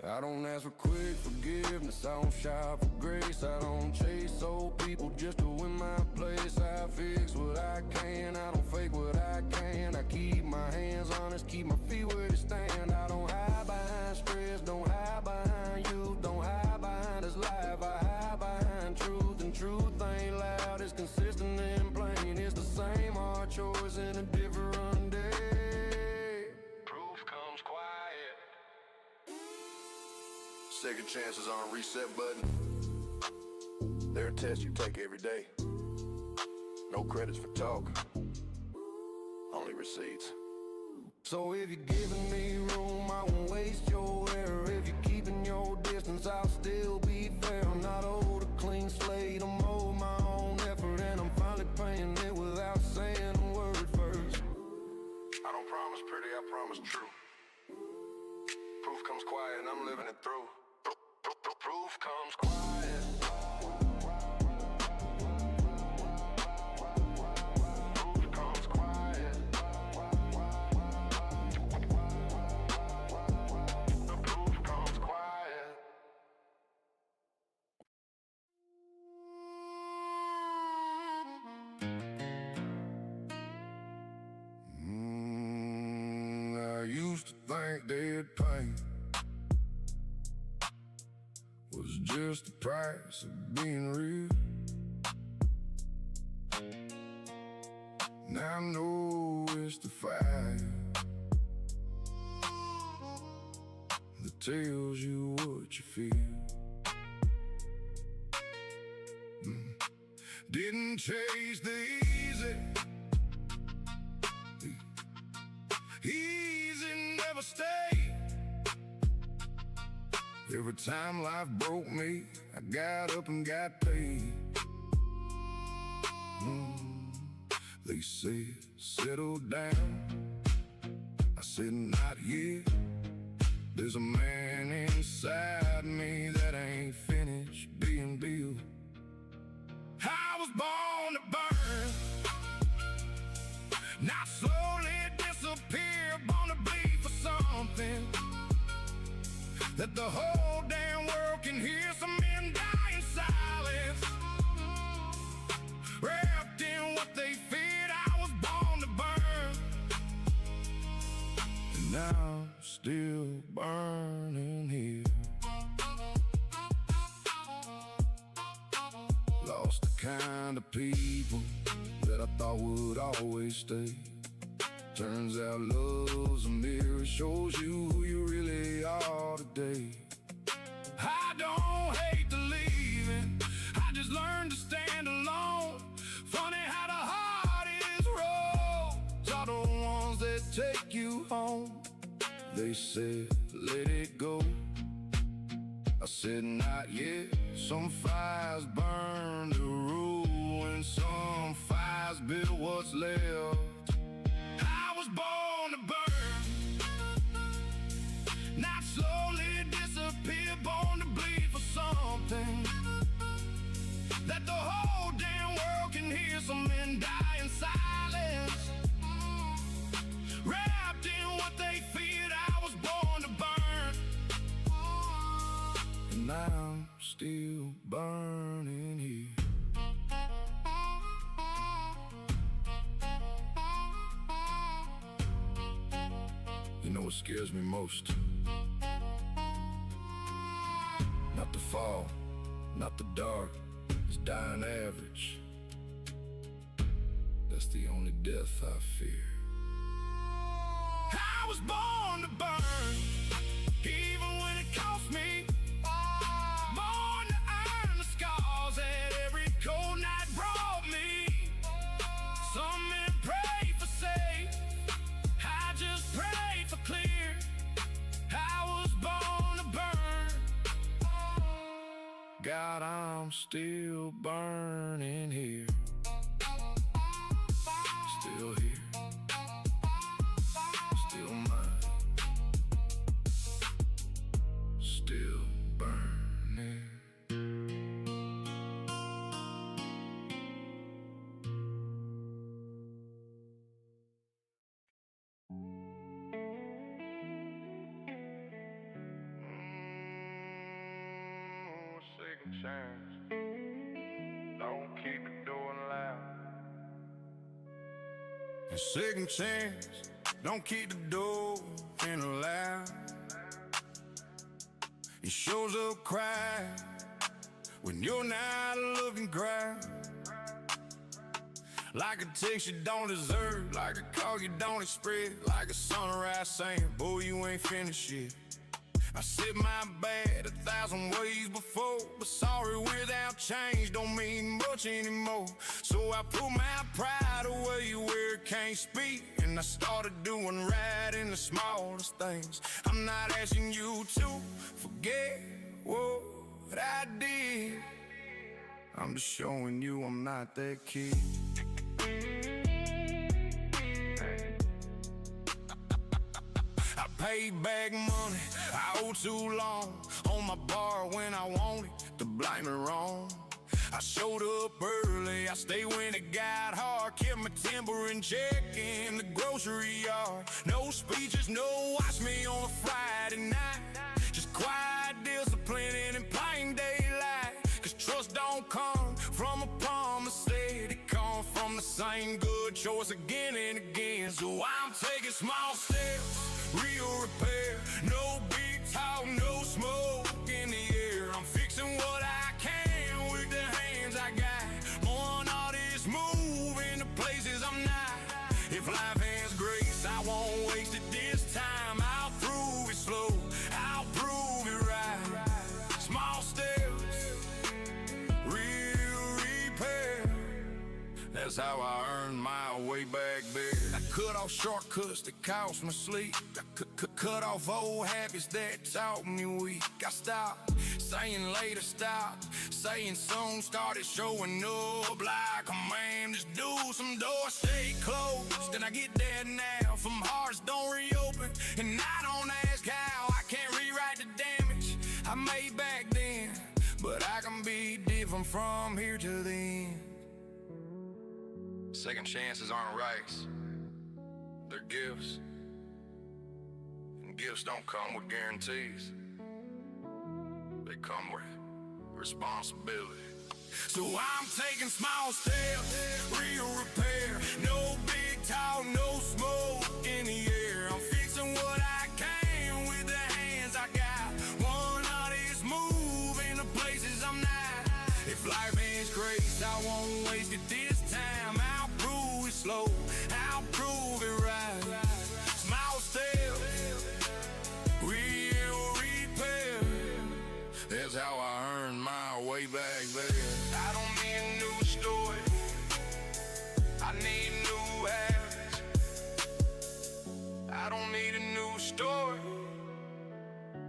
I don't ask for quick forgiveness, I don't shy for grace. I don't chase old people just to win my place. I fix what I can, I don't fake what I can. I keep my hands honest, keep my feet where they stand. I don't hide behind stress, don't hide behind you, don't hide behind this life. I hide behind truth, and truth ain't loud. It's consistent and plain, it's the same hard choice in a different day. Proof comes quiet. Second chances on a reset button. They're a test you take every day. No credits for talk, only receipts. So if you're giving me room, I won't waste your air. If you're keeping your distance, I'll still be fair. I'm not owed a clean slate, I'm owed my own effort. And I'm finally paying it without saying a word first. I don't promise pretty, I promise true. Proof comes quiet and I'm living it through. Proof comes quiet. Proof comes quiet. The proof comes quiet. I used to think dead pain was just the price of being real. Now I know it's the fire that tells you what you feel. Didn't chase the easy never stayed. Every time life broke me, I got up and got paid. They said, settle down. I said, not yet. There's a man inside me that ain't finished being built. I was born to burn, not slowly disappear. Born to bleed for something that the whole damn world can hear. Some men die in silence, wrapped in what they feared. I was born to burn, and now I'm still burning here. Lost the kind of people that I thought would always stay. Turns out love's a mirror, shows you who you really are today. I don't hate the leaving, I just learned to stand alone. Funny how the hardest roads are the ones that take you home. They said, let it go. I said, not yet. Some fires burn to ruin, some fires build what's left. I was born to burn, not slowly disappear. Born to bleed for something that the whole damn world can hear. Some men die in silence, wrapped in what they feared. I was born to burn, and now I'm still burning here. You know what scares me most? Not the fall, Not the dark, it's dying average. That's the only death I fear. I was born to burn, even when it cost me. Born to earn the scars that every cold night brought me. Some men pray for safe, I just prayed for clear. I was born to burn. God, I'm still burning here. Still here. Still mine. Still burning. Second chance. Don't keep it doing loud. A second chance, don't keep the door in loud. It shows up cry when you're not looking ground. Like a text you don't deserve, like a call you don't expect, like a sunrise saying, boy, you ain't finished yet. I said my bad 1,000 ways before, but sorry without change don't mean much anymore. So I put my pride away where it can't speak, and I started doing right in the smallest things. I'm not asking you to forget what I did, I'm just showing you I'm not that kid. I paid back money I owe too long on my bar when I wanted to blame it wrong. I showed up early, I stayed when it got hard, kept my temper in check in the grocery yard. No speeches, no watch me on a Friday night, just quiet discipline in plain daylight. Cause trust don't come from a promise, it comes from the same good choice again and again. So I'm taking small steps, real repair, no big talk, no smoke in the air. I'm fixing what I can with the hands I got, more than all this moving to places I'm not. If life has grace, I won't waste it this time. I'll prove it slow, I'll prove it right. Small steps, real repair. That's how I earned my way back there. I cut off shortcuts that cost me sleep. I cut off old habits that taught me weak. I stopped saying later, stopped saying soon, started showing up like a man. Just do some doors stay closed, and I get there now. From hearts don't reopen, and I don't ask how. I can't rewrite the damage I made back then, but I can be different from here to the end. Second chances aren't rights, they're gifts. And gifts don't come with guarantees, they come with responsibility. So I'm taking small steps, real repair, no big talk, no smoke in the air. I'm fixing what I can with the hands I got, one out is moving to places I'm not. If life has grace, I won't waste it this time. I'll prove it slow, I'll prove it right. Small steps, real repair. That's how I earned my way back there. I don't need a new story, I need new habits. I don't need a new story,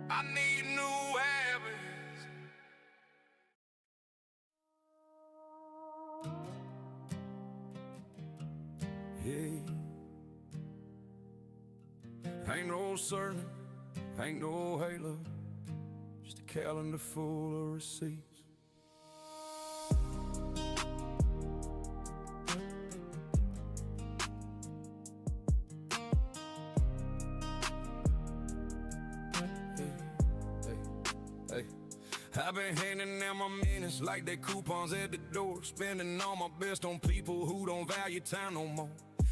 I need new habits. Hey, ain't no sermon, ain't no halo, just a calendar full of receipts. Hey, I've been handing out my minutes like they coupons at the door, spending all my best on people who don't value time no more.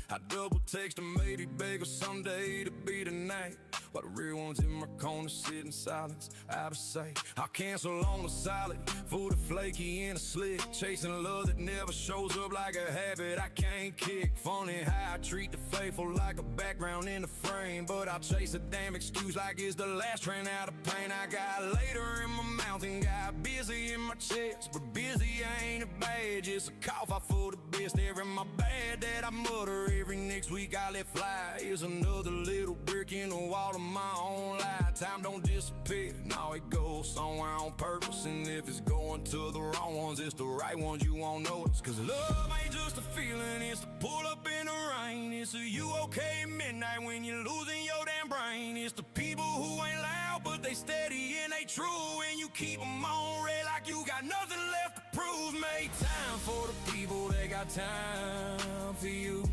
I double text them, maybe beg her someday to be tonight. while the real ones in my corner sit in silence, out of sight. I'll cancel on the solid for the flaky and the slick, chasing love that never shows up like a habit I can't kick. Funny how I treat the faithful like a background in the frame, but I'll chase a damn excuse like it's the last train out of pain. I got later in my mouth and got busy in my chest, but busy ain't a badge, it's a cough I for the best. Every my bad that I mutter, every next week I let fly is another little brick in the wall of my own life. Time don't disappear, now it goes somewhere on purpose, and if it's going to the wrong ones, it's the right ones you won't notice. Cause love ain't just a feeling, it's to pull up in the rain. It's a you okay at midnight when you're losing your damn brain. It's the people who ain't loud but they steady and they true, and you keep them on red like you got nothing left to prove. Make time for the people that got time for you.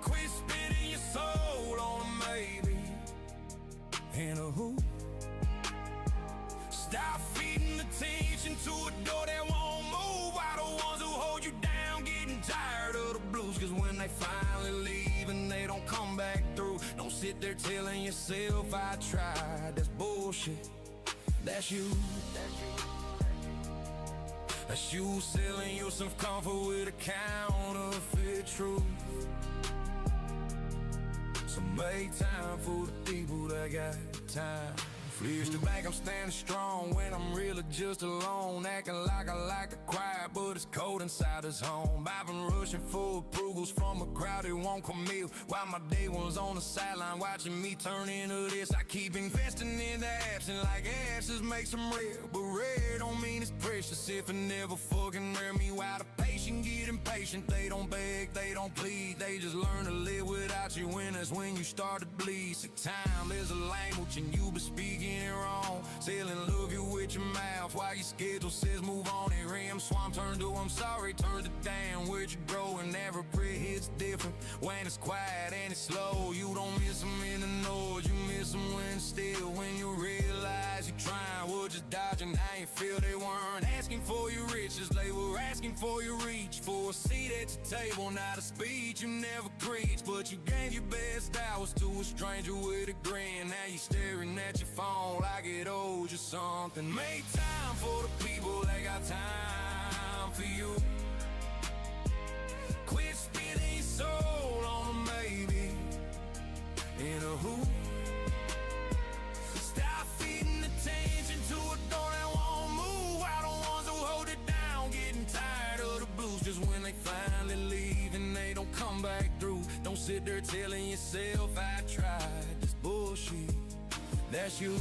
Quit spinning your soul on a maybe and a who. Stop feeding attention to a door that won't move, while the ones who hold you down getting tired of the blues. Cause when they finally leave and they don't come back through, don't sit there telling yourself I tried. That's bullshit. That's you. That's you selling your self-comfort with a counterfeit truth. So make time for the people that got time. Fears to back, I'm standing strong when I'm really just alone, acting like I like to cry, but it's cold inside this home. I've been rushing for approvals from a crowd that won't commit, while my day one's on the sideline watching me turn into this. I keep investing in the absent like absence makes them rare, but rare don't mean it's precious if it never fucking rare. Me while the patient get impatient, they don't beg, they don't plead, they just learn to live without you, and that's when you start to bleed. Sick time is a language and you be speaking it wrong, selling love you with your mouth while your schedule says move on. It rim swamp turned to I'm sorry, turned to damn. Where'd you grow? And every prayer hits different when it's quiet and it's slow. You don't miss them in the noise, you miss them when it's still. When you realize you're trying, we're just dodging how you feel. They weren't asking for your riches, they were asking for your reach, for a seat at your table, not a speech you never preached. But you gave your best hours to a stranger with a grin. Now you staring at your phone like it owes you something. Make time for the people that got time for you. Quit spinning your soul on a maybe and a who. Stop feeding attention to a door that won't move, while the ones who hold it down getting tired of the blues. Just when they finally leave and they don't come back through, don't sit there telling yourself I tried. This bullshit. That's you.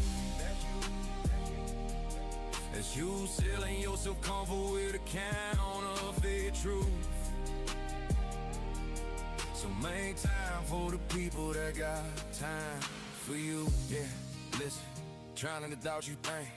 That's you selling your self-comfort with a counterfeit truth. So make time for the people that got time for you. Yeah, listen, trying to doubt you think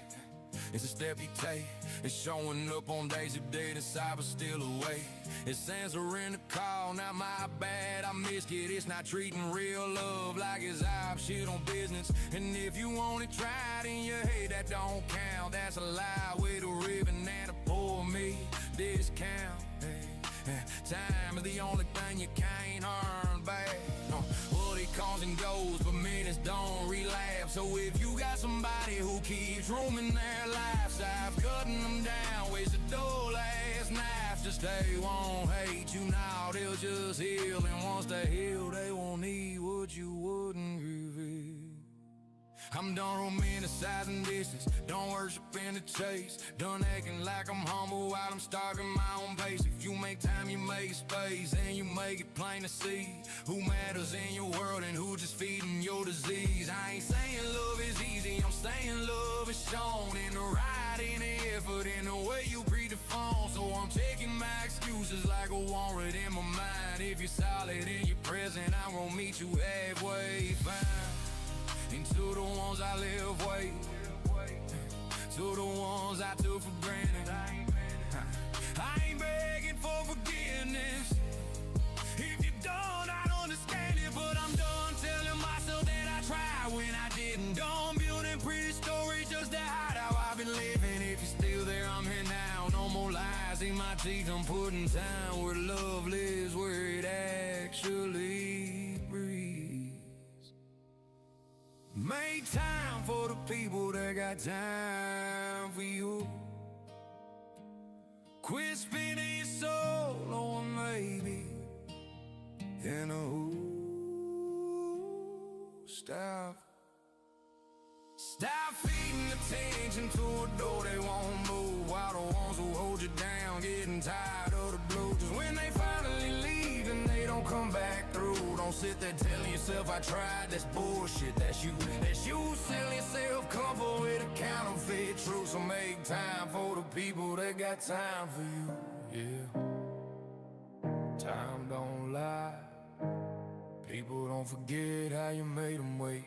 it's a step you take. It's showing up on days you did inside but still away. It's answering the call, not my bad, I missed it. It's not treating real love like it's our shit on business. And if you want it tried in your head, that don't count. That's a lie with a ribbon and a pour me discount. Hey, time is the only thing you can't earn back. No, well, it comes and goes, but minutes don't relapse. So if you got somebody who keeps rooming their lives, I've cutting them down, waste a dull ass knife. Just they won't hate you now, they'll just heal. And once they heal, they won't need what you wouldn't reveal. I'm done romanticizing distance, don't worship in the chase. Done acting like I'm humble while I'm starving my own pace. If you make time, you make space, and you make it plain to see who matters in your world and who just feeding your disease. I ain't saying love is easy, I'm saying love is shown in the ride, in the effort, in the way you breathe the phone. So I'm taking my excuses like a warrant in my mind. If you're solid in your present, I'm gonna meet you halfway. Fine. And to the ones I live way, to the ones I took for granted, I ain't begging for forgiveness. If you're done, I understand it, but I'm done telling myself that I tried when I didn't. Done building pretty stories just to hide how I've been living. If you're still there, I'm here now. No more lies in my teeth, I'm putting time where love lives, where it actually breathes. make time for the people that got time for you. Quit spinning your soul on maybe and a who. Stop feeding attention to a door they won't move, while the ones who hold you down getting tired of the blues. Just when they finally leave and they don't come back through, don't sit there telling yourself I tried. That's bullshit. That's you selling yourself comfort with a counterfeit truth. So make time for the people that got time for you. Yeah, time don't lie. People don't forget how you made them wait.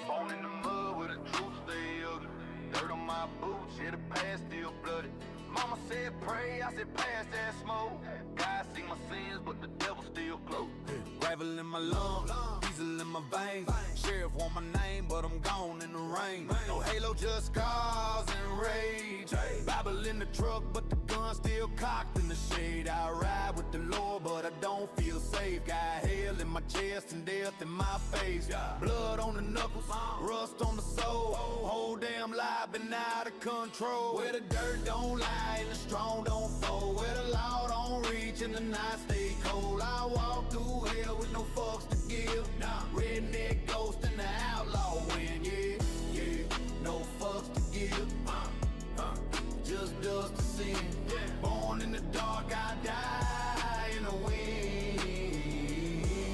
Born in the mud where the truth stay ugly. Dirt on my boots, yeah, the past still bloody. Mama said pray, I said pass that smoke. God see my sins, but the devil still close. Gravel in my lungs, diesel in my veins. Sheriff want my name, but I'm gone in the rain. No halo, just scars and rage. Bible in the truck, but the gun still cocked in the shade. I ride with the Lord, but I don't feel safe. Got hell in my chest and death in my face. Blood on the knuckles, rust on the soul. Whole damn life been out of control. Where the dirt don't lie and the strong don't fold. Where the law don't reach and the night stay cold. I walk through hell with no fucks to give. Redneck ghost and the outlaw win. Yeah, no fucks to give. Just dust to sin. Born in the dark, I die in the wind.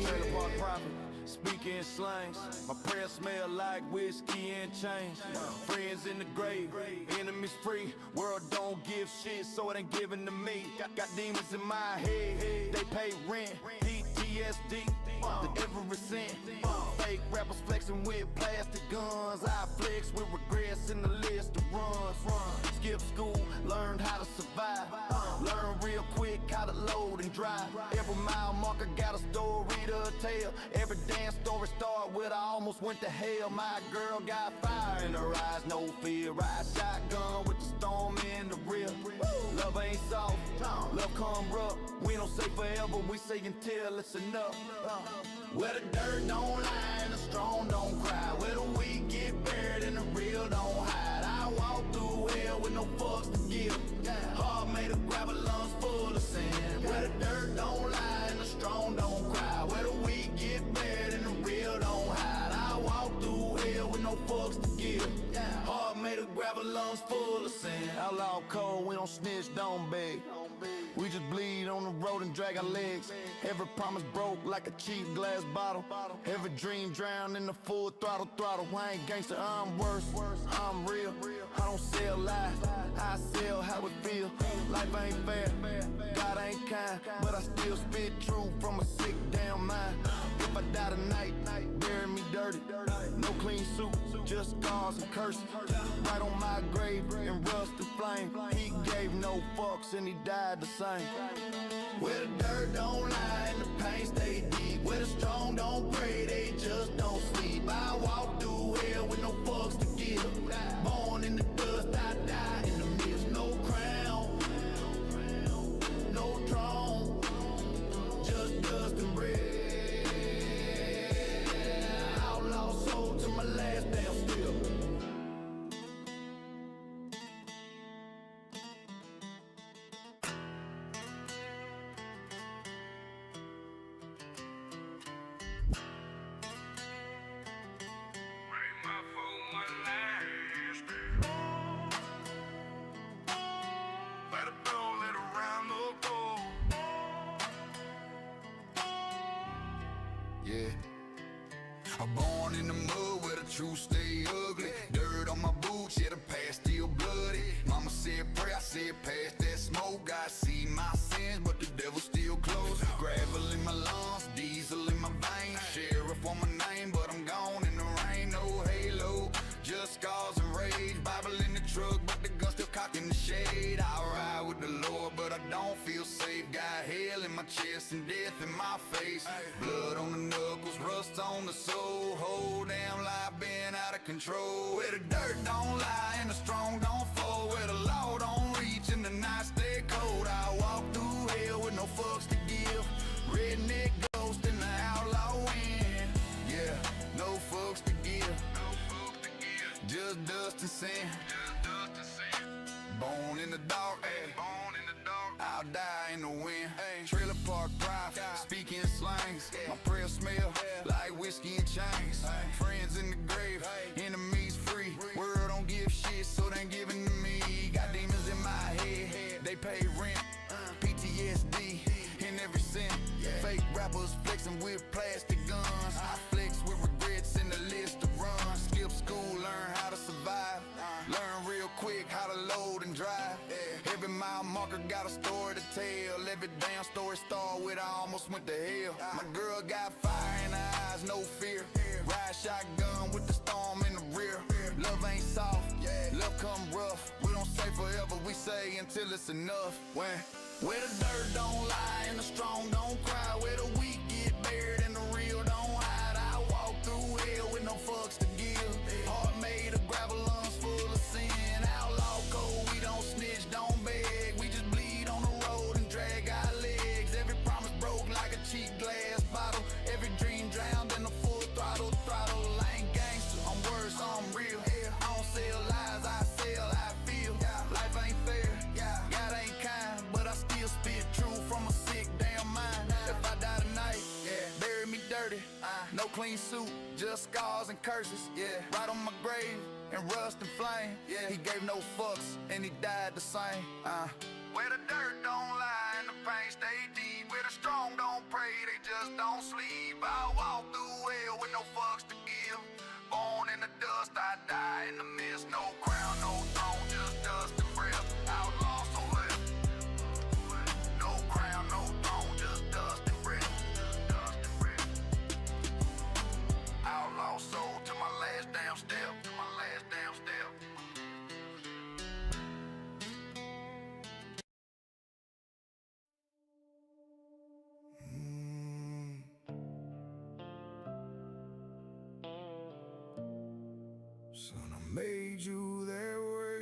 Trailer Park Prophet, speaking slangs. My prayers smell like whiskey and change. Friends in the grave, enemies free. World don't give shit, so it ain't giving to me. Got demons in my head, they pay rent. PTSD, the every cent. Fake rappers flexing with plastic guns. I flex with regrets in the list of runs. Skip school, learned how to survive. Learn real quick how to load and drive. Every mile marker got a story to tell. Every damn story start with I almost went to hell. My girl got fire in her eyes, no fear. Ride shotgun with the storm in the rear. Love ain't soft, love come rough. We don't say forever, we say until it's enough. Where the dirt don't lie and the strong don't cry. Where the weak get buried and the real don't hide. I walk through hell with no fucks to give. Heart made of gravel, lungs full of sand. Where the dirt don't lie and the strong don't cry. Where the weak get buried and the real don't hide. I walk through hell with no fucks to give. Heart made of gravel, lungs full of sand. Outlaw cold, we don't snitch, don't beg. We just bleed on the road and drag our legs. Every promise broke like a cheap glass bottle. Every dream drowned in the full throttle. I ain't gangster, I'm worse. I'm real. I don't sell lies. I sell how it feel. Life ain't fair. God ain't kind, but I still spit truth from a sick damn mind. If I die tonight, bury me dirty. No clean suit, just scars and curses. Right on my grave in rust and flame. He gave no fucks and he died the same. Where the dirt don't lie and the pain stay deep. Where the strong don't pray, they just don't sleep. I walk through hell with no fucks to give. Born in the dust, I die in the mist. No crown, no throne, just dust and bread. Outlaw soul to my last damn step. Yeah, I'm born in the mud where the truth stay ugly. Dirt on my boots, yeah, the past still bloody. Mama said pray, I said pass that smoke. I see my sins, but the devil still close. Gravel in my lungs, diesel in my veins. Sheriff on my name, but I'm gone in the rain. No halo, just scars and rage. Bible in the truck, but the gun still cocked in the shade. I ride with the Lord, but I don't feel safe. Got hell in my chest and death in my face. Blood on the knuckles, rust on the soul. Whole damn life been out of control. Where the dirt don't lie and the strong don't dust and sin. Born in the dark, I'll die in the wind. Trailer park drive, speaking slangs. My prayer smell like whiskey and chains. Friends in the grave, enemies free. World don't give shit, so they ain't giving to me. Got demons in my head, they pay rent. PTSD in every cent. Fake rappers flexing with plastic guns. I flex with regrets in the list of runs. Skip school, learn how to survive. Learn real quick how to load and drive. Every mile marker got a story to tell. Every damn story start with I almost went to hell. My girl got fire in her eyes, no fear. Ride shotgun with the storm in the rear. Love ain't soft, love come rough. We don't say forever, we say until it's enough. Where the dirt don't lie and the strong don't cry. Where the weak get buried and the real don't hide. I walk through hell with no fucks to give. Heart made of gravel, lungs full of sin. Outlaw code, we don't snitch, don't beg. We just bleed on the road and drag our legs. Every promise broke like a cheap glass bottle. Every dream drowned in the full throttle. I ain't gangster, I'm worse, I'm real. I don't sell lies, I sell, I feel. Life ain't fair, God ain't kind, but I still spit truth from a sick damn mind. If I die tonight, bury me dirty. No clean suit, just scars and curses. Right on my grave and rust and flame. He gave no fucks and he died the same. Where the dirt don't lie and the pain stay deep. Where the strong don't pray, they just don't sleep. I walk through hell with no fucks to give. Born in the dust, I die in the mist. No crown, no throne, just dust and breath. Outlaw so left. No crown, no throne, just dust and breath. Outlaw soul to my last damn step. To my last damn step. Son, I made you that way.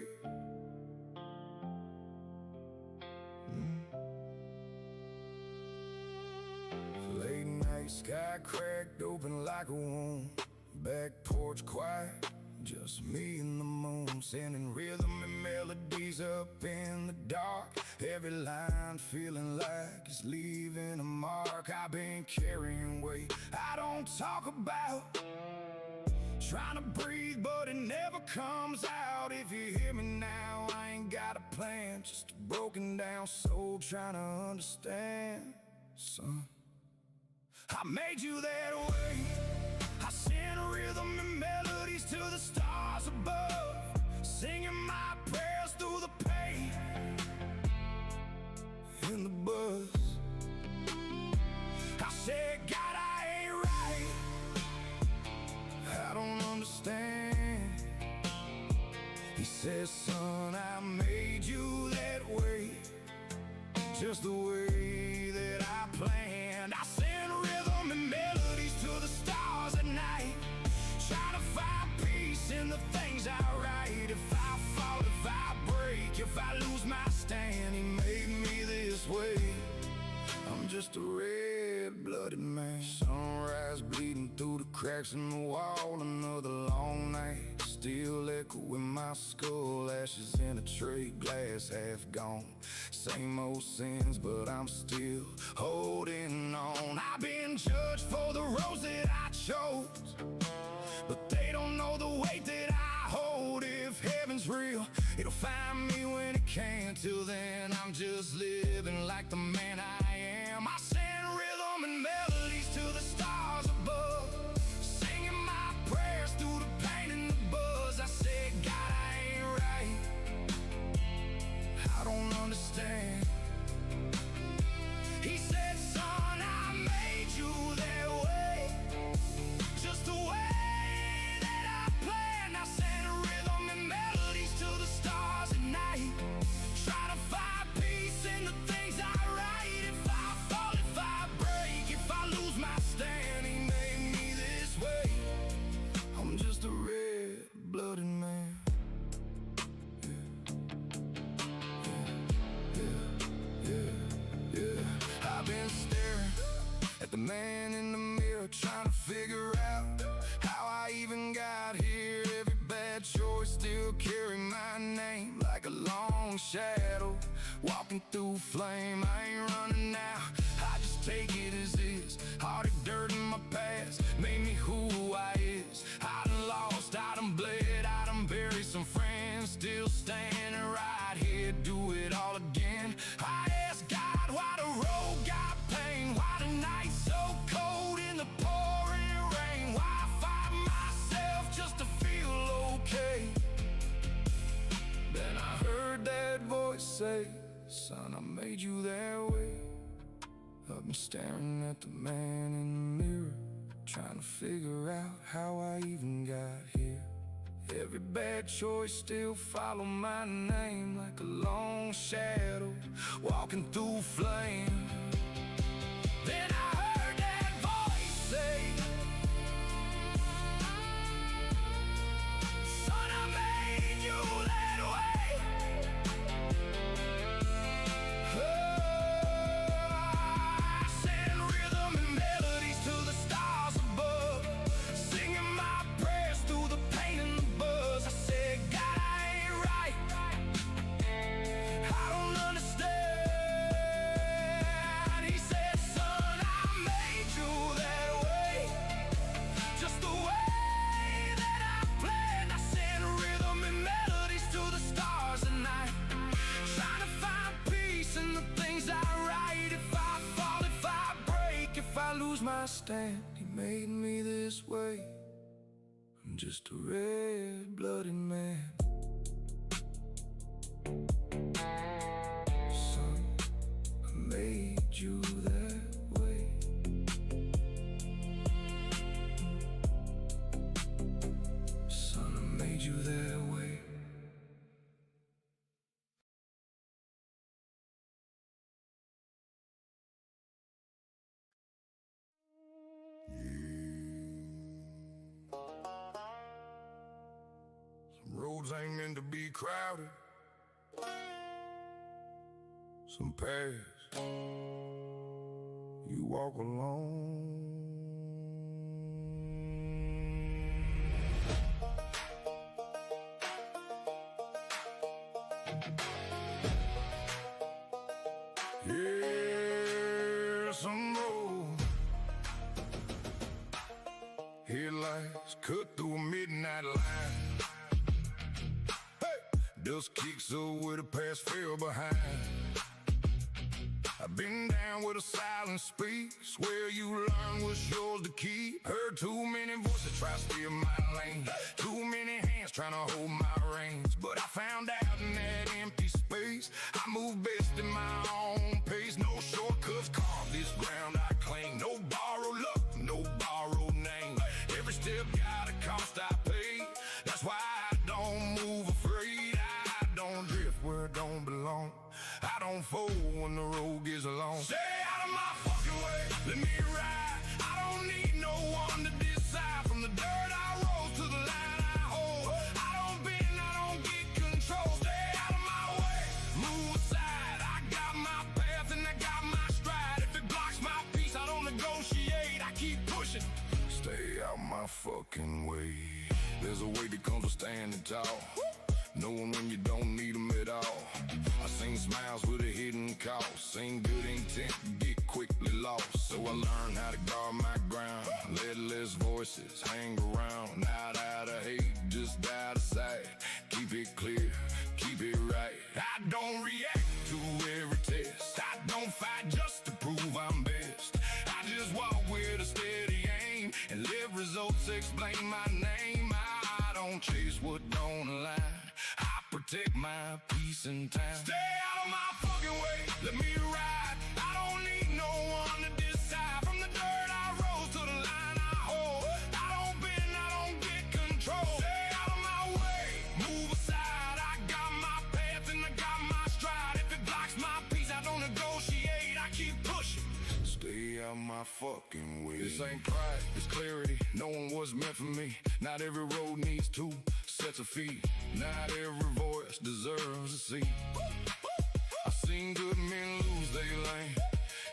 Late night sky cracked open like a wound. Back porch quiet, just me and the moon. Sending rhythm and melodies up in the dark. Every line feeling like it's leaving a mark. I've been carrying weight I don't talk about. Trying to breathe, but it never comes out. If you hear me now, I ain't got a plan. Just a broken down soul trying to understand. Son, I made you that way. I send rhythm and melodies to the stars above, singing my prayers through the pain in the buzz. I said, God, I ain't right. I don't understand. He says, son, I made you that way, just the way that I planned. I send rhythm and melodies to the stars at night, trying to find peace in the things I write. If I fall, if I break, if I lose my stand, he made me this way. I'm just a red-blooded man. Sunrise bleeding through the cracks in the wall. Another long night, still echo in my skull. Ashes in a tray, glass half gone. Same old sins, but I'm still holding on. I've been judged for the roads that I chose, but they don't know the weight that I hold. If heaven's real, it'll find me when it can. Till then, I'm just living like the man I am. I send rhythm and melodies to the stars above, singing my prayers through the pain and the buzz. I said, God, I ain't right. I don't understand. He said, son, I made you that way, just the way that I planned. I send rhythm and melodies to the stars at night, try to find peace in the things I write. walking through flame. I ain't running now, I just take it as is. Heartache, dirt in my past made me who I is. I done lost, I done bled, I done buried some friends. Still standing right here, do it all again. I ask God why the road got pain, why the night's so cold in the pouring rain, why I fight myself just to feel okay. Then I heard that voice say, son, I made you that way. I've been staring at the man in the mirror, trying to figure out how I even got here. Every bad choice still follow my name like a long shadow walking through flame. Then I heard that voice say, son, I made you that way. I send rhythm and melodies to the stars above, singing my prayers through the pain and the buzz. I said, God, I ain't right, I don't understand. He said, son, I made you that way, just the way that I planned. I send rhythm and melodies to the stars at night, trying to find peace in the things I write. If I fall, if I break, if I lose my stand, he made me this way. I'm just a red-blooded man. Son, I made you that way. Son, I made you that way. Some roads ain't meant to be crowded. Some paths you walk alone. Yeah, some road headlights cut through a midnight line. Hey, dust kicks up with a past fell behind. I've been down with a silent speak, swear you learn what's yours to keep. Heard too many voices try to steal my lane, too many hands trying to hold my reins. But I found out in that empty space, I move best in my own pace. No shortcuts, carve this ground I claim. No borrowed luck, no borrowed name. Every step got a cost I pay. That's why I don't move afraid. I don't drift where it don't belong. I don't fold when the road gets long. Stay out of my fucking way, let me ride. I don't need no one to decide. From the dirt I roll to the line I hold, I don't bend, I don't get control. Stay out of my way, move aside. I got my path and I got my stride. If it blocks my peace, I don't negotiate, I keep pushing. Stay out my fucking way. There's a way that comes with standing tall, knowing when you don't need them at all. I seen smiles with a hidden cost, seen good intent get quickly lost. So I learned how to guard my ground, let less voices hang around. Not out of hate, just out of sight. Keep it clear, keep it right. I don't react to every test, I don't fight just to prove I'm best. I just walk with a steady aim and let results explain my name. I don't chase what don't align, I protect my peace and time. Stay out of my fucking way, let me ride. I don't need no one to decide. From the dirt I rose to the line I hold, I don't bend, I don't get control. Stay out of my way, move aside. I got my path and I got my stride. If it blocks my peace, I don't negotiate, I keep pushing. Stay out my fucking way. This ain't pride, it's clarity, knowing what's meant for me. Not every road needs two sets of feet, not every voice deserves a seat. I've seen good men lose their lane,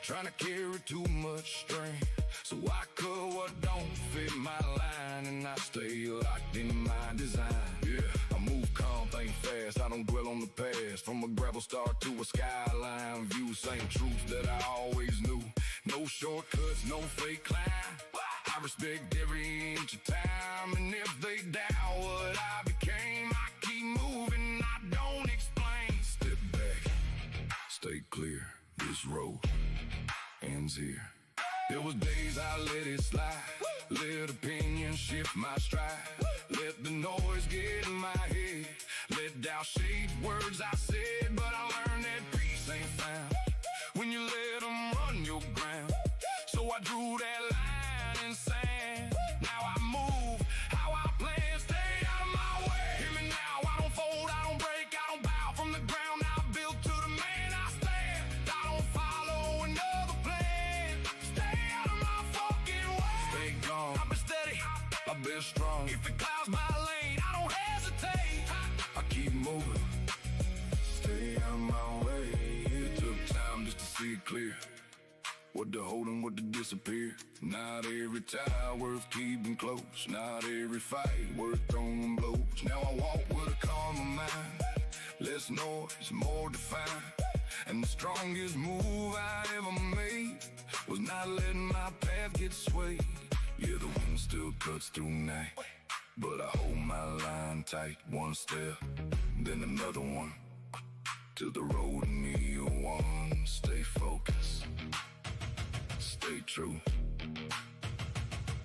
trying to carry too much strain. So I cut what don't fit my line, and I stay locked in my design. Yeah, I move calm, think fast, I don't dwell on the past. fast. From a gravel start to a skyline view. Same truths that I always knew. No shortcuts, no fake climb. I respect every inch of time. And if they doubt what I became, I keep moving, I don't explain. Step back, stay clear. This road ends here. There was days I let it slide. Let opinion shift my stride. Let the noise get in my head. Let doubt shape words I said. But I learned that peace ain't found when you let them run your ground. So I drew that line in sand. Now I move how I plan. Stay out of my way. Hear me now, I don't fold, I don't break, I don't bow. From the ground I built to the man I stand. I don't follow another plan. Stay out of my fucking way. Stay gone, I've been steady, I've been strong. If it clouds my lane, I don't hesitate. I keep moving. Stay out of my way. It took time just to see it clear. What to hold and what to disappear. Not every tie worth keeping close. Not every fight worth throwing blows. Now I walk with a calmer mind. Less noise, more defined. And the strongest move I ever made was not letting my path get swayed. Yeah, the wind still cuts through night, but I hold my line tight. One step, then another one, till the road and me are one. Stay focused, stay true.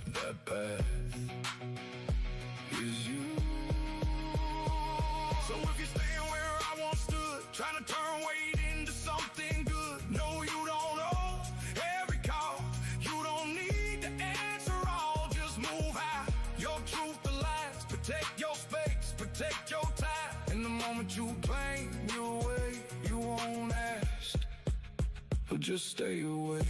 That path is you. So if you're staying where I once stood, trying to turn weight into something good, no, you don't owe every call. You don't need to answer all. Just move high, your truth aligns. Protect your space, protect your time. And the moment you claim your way, you won't ask, but just stay away.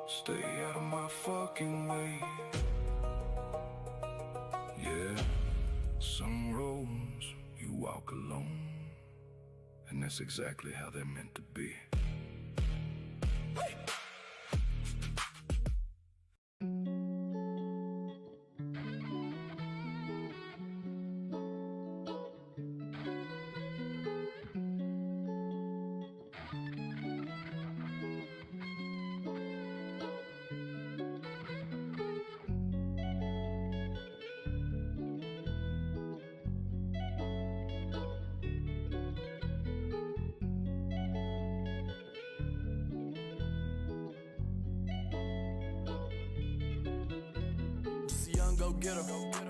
Stay out of my fucking way. Yeah, some roads you walk alone, and that's exactly how they're meant to be. Go-getter,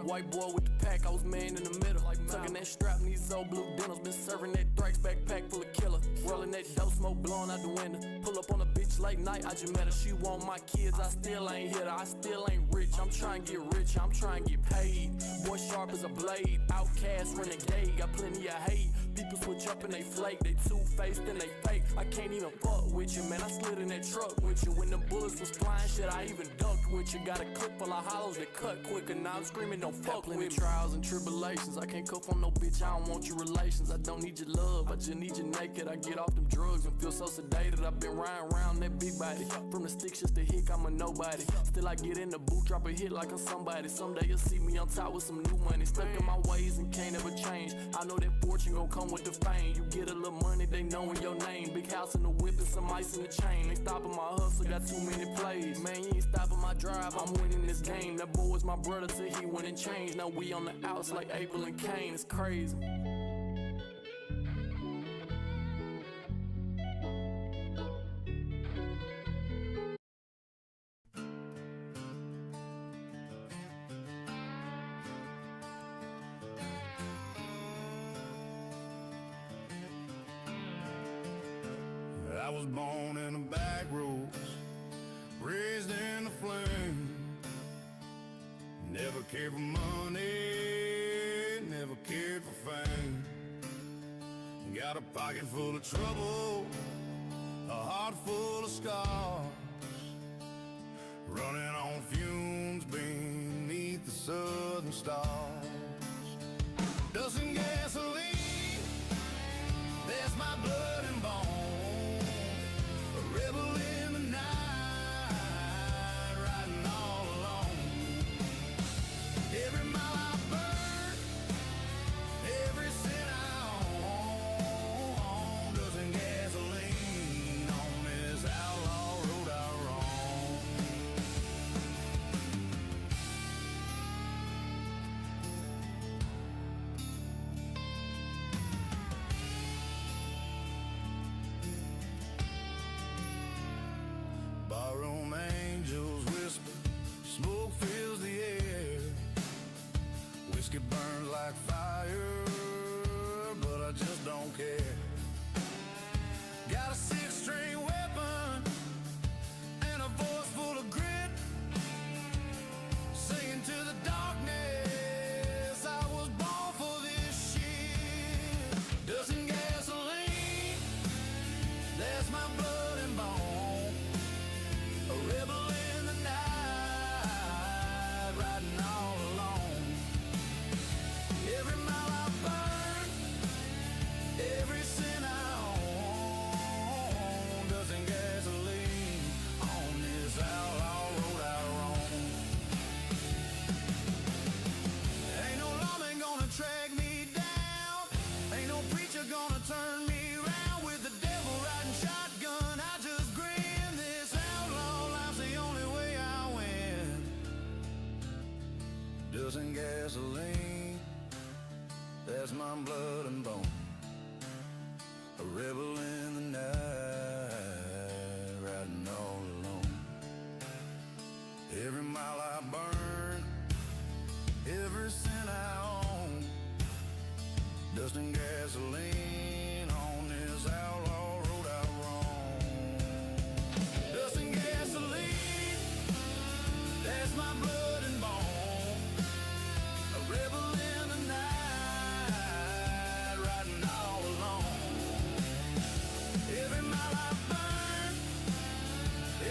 white boy with the pack, I was man in the middle. Tucking that strap, and these old blue denims. Been serving that Thrax backpack full of killer. Rolling that dope smoke, blowing out the window. Pull up on a bitch late night, I just met her. She want my kids, I still ain't hit her. I still ain't rich, I'm trying to get rich, I'm trying to get paid. Boy sharp as a blade, outcast, renegade. Got plenty of hate, people switch up and they flake. They two-faced and they fake. I can't even fuck with you, man, I slid in that truck with you. When the bullets was flying, shit, I even ducked with you. Got a clip full of hollows that cut quicker. Now I'm screaming, don't fuck with me. Trials and tribulations, I can't cuff on no bitch, I don't want your relations. I don't need your love, I just need you naked. I get off them drugs and feel so sedated. I've been riding around that big body. From the sticks just to hick, I'm a nobody. Still I get in the booth, drop a hit like I'm somebody. Someday you'll see me on top with some new money. Stuck in my ways and can't ever change. I know that fortune gon' come with the fame. You get a little money, they knowin' your name. Big house in the whip and some ice in the chain. Ain't stopping my hustle, got too many plays. Man, you ain't stopping my drive, I'm winning this game. That boy was my brother till he went and changed. Now we on the outs like Abel and Cain, it's crazy. I was born in the back roads, raised in the flame. Never cared for money, never cared for fame. Got a pocket full of trouble, a heart full of scars. Running on fumes, beneath the southern stars. Doesn't gasoline, there's my blood and bone. A rebel in the night, riding all alone. Every mile I burn, every cent I own. Doesn't gasoline on this outlaw road I roam. Barroom angels whisper, smoke fills the air. Whiskey burns like fire, but I just don't care. Got a six-string weapon and a voice full of grit, singing to the darkness, I was born for this shit. Doesn't gasoline, that's my blood and bone. A rebel in the night, riding all alone. Every mile I burn, every cent I own. Doesn't gasoline on this outlaw road I roam. Ain't no lawman gonna track me down. Ain't no preacher gonna turn me around. With the devil riding shotgun, I just grin. This outlaw life's the only way I win. Doesn't gasoline, that's my blood and bone. A rebel in the night, riding all alone. Every mile I burn, every cent I own. Dustin gasoline on this outlaw road I roam. Dustin gasoline, that's my blood and bone. A rebel in the night, riding all alone. Every mile I burn,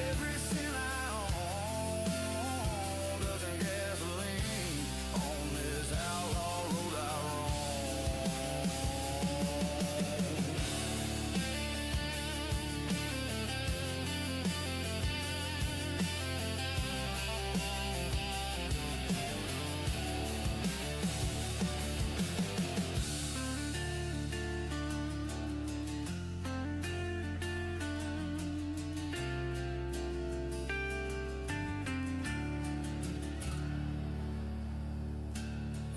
every cent I own. Doesn't gasoline on this outlaw road I roam.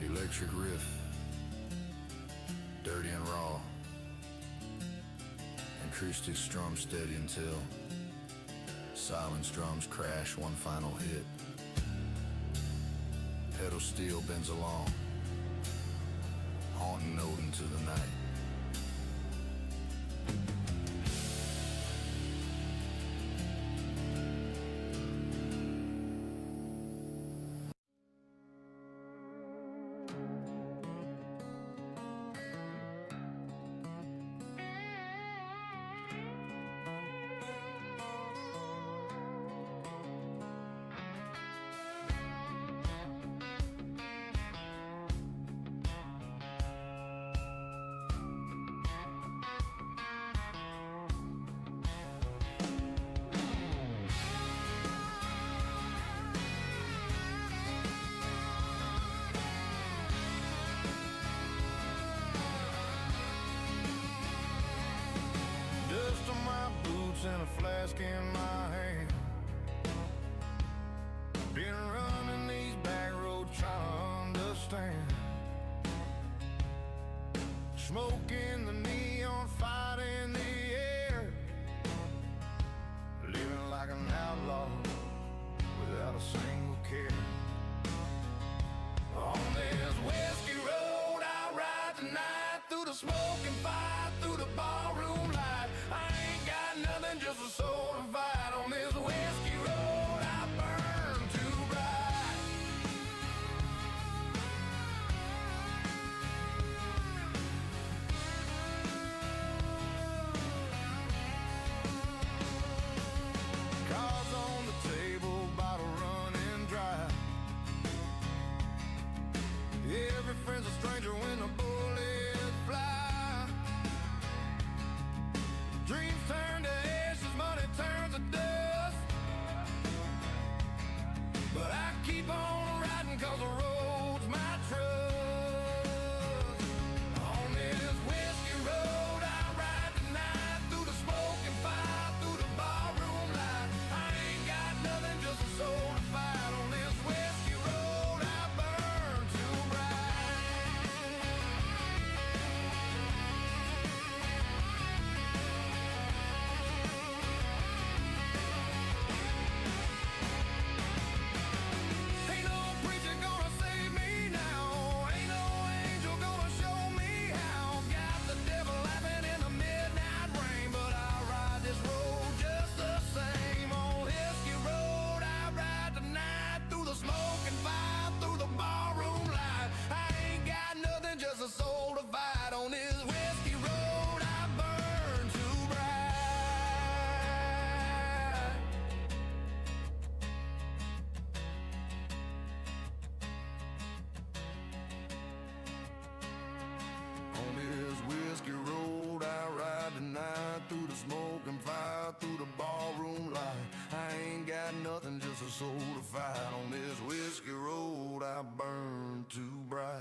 Electric riff, dirty and raw. Acoustic strum steady until silence drums crash one final hit. Pedal steel bends along, haunting note into the night. Dust on my boots and a flask in my hand. Been running these back roads trying to understand. Smoke in the neon, fight in the air. Living like an outlaw without a single care. On this whiskey road I ride tonight, through the smoke and fire, through the ballroom light. I ain't got nothing, just a soul to fight. On this whiskey road I burn too bright. soul to fight on this whiskey road I burn too bright.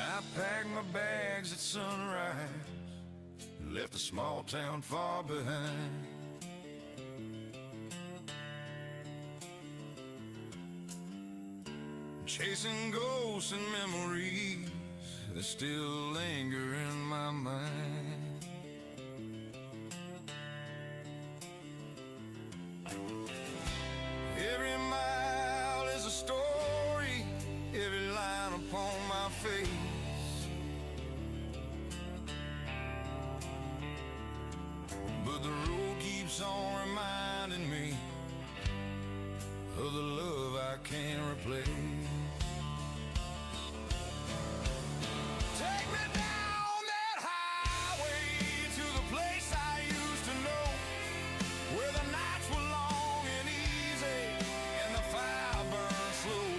I packed my bags at sunrise, left a small town far behind. Chasing ghosts and memories that still linger in my mind. Every mile is a story, every line upon my face. But the road keeps on reminding me of the love I can't replace. Take me down that highway to the place I used to know, where the nights were long and easy and the fire burned slow.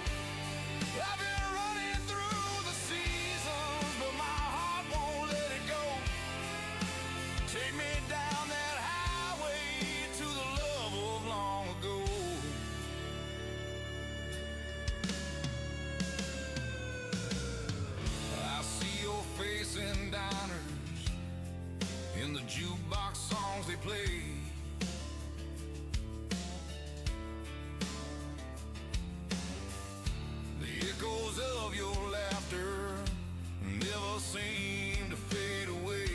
I've been running through the seasons, but my heart won't let it go. Take me down that highway to the love of long ago. I see your face in diners, in the jukebox songs they play. The echoes of your laughter never seem to fade away.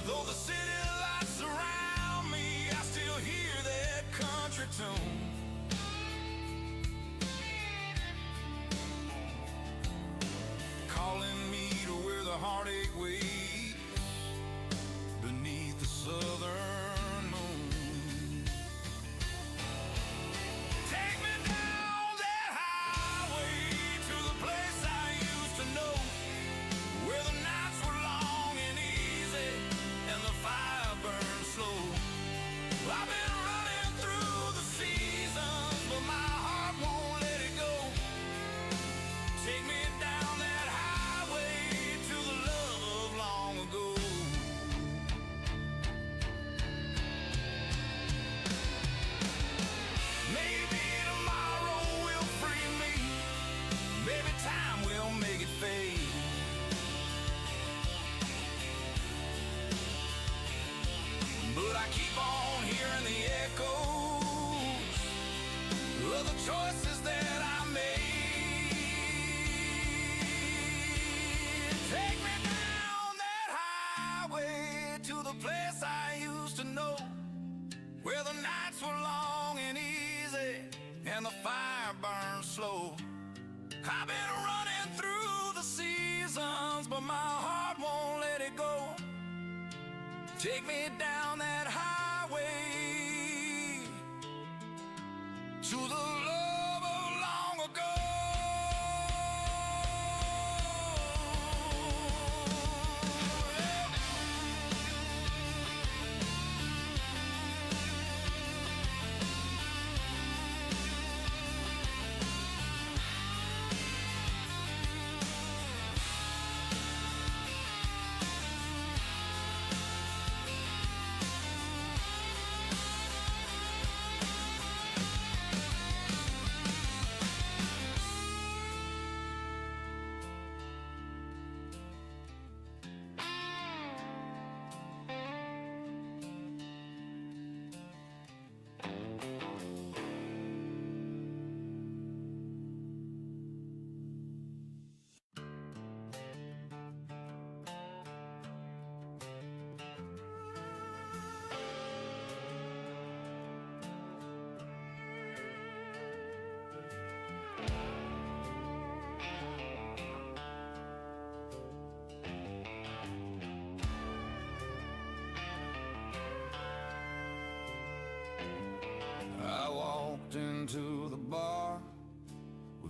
Though the city lights surround me, I still hear that country tune. Calling me to where the heartache waits beneath the southern moon. Take me down that highway to the place I used to know, where the nights were long and easy and the fire burned slow. I've been running through the seasons, but my heart won't let it go. Take me down that highway to the love of long ago. Maybe tomorrow will free me, maybe time will make it fade. But I keep on hearing the echoes of the choices that I made. Take me down that highway to the place I used to know, where the nights were long and easy and the fire burned slow. I've been running through the seasons, but my heart won't let it go. Take me down that highway to the love of long ago.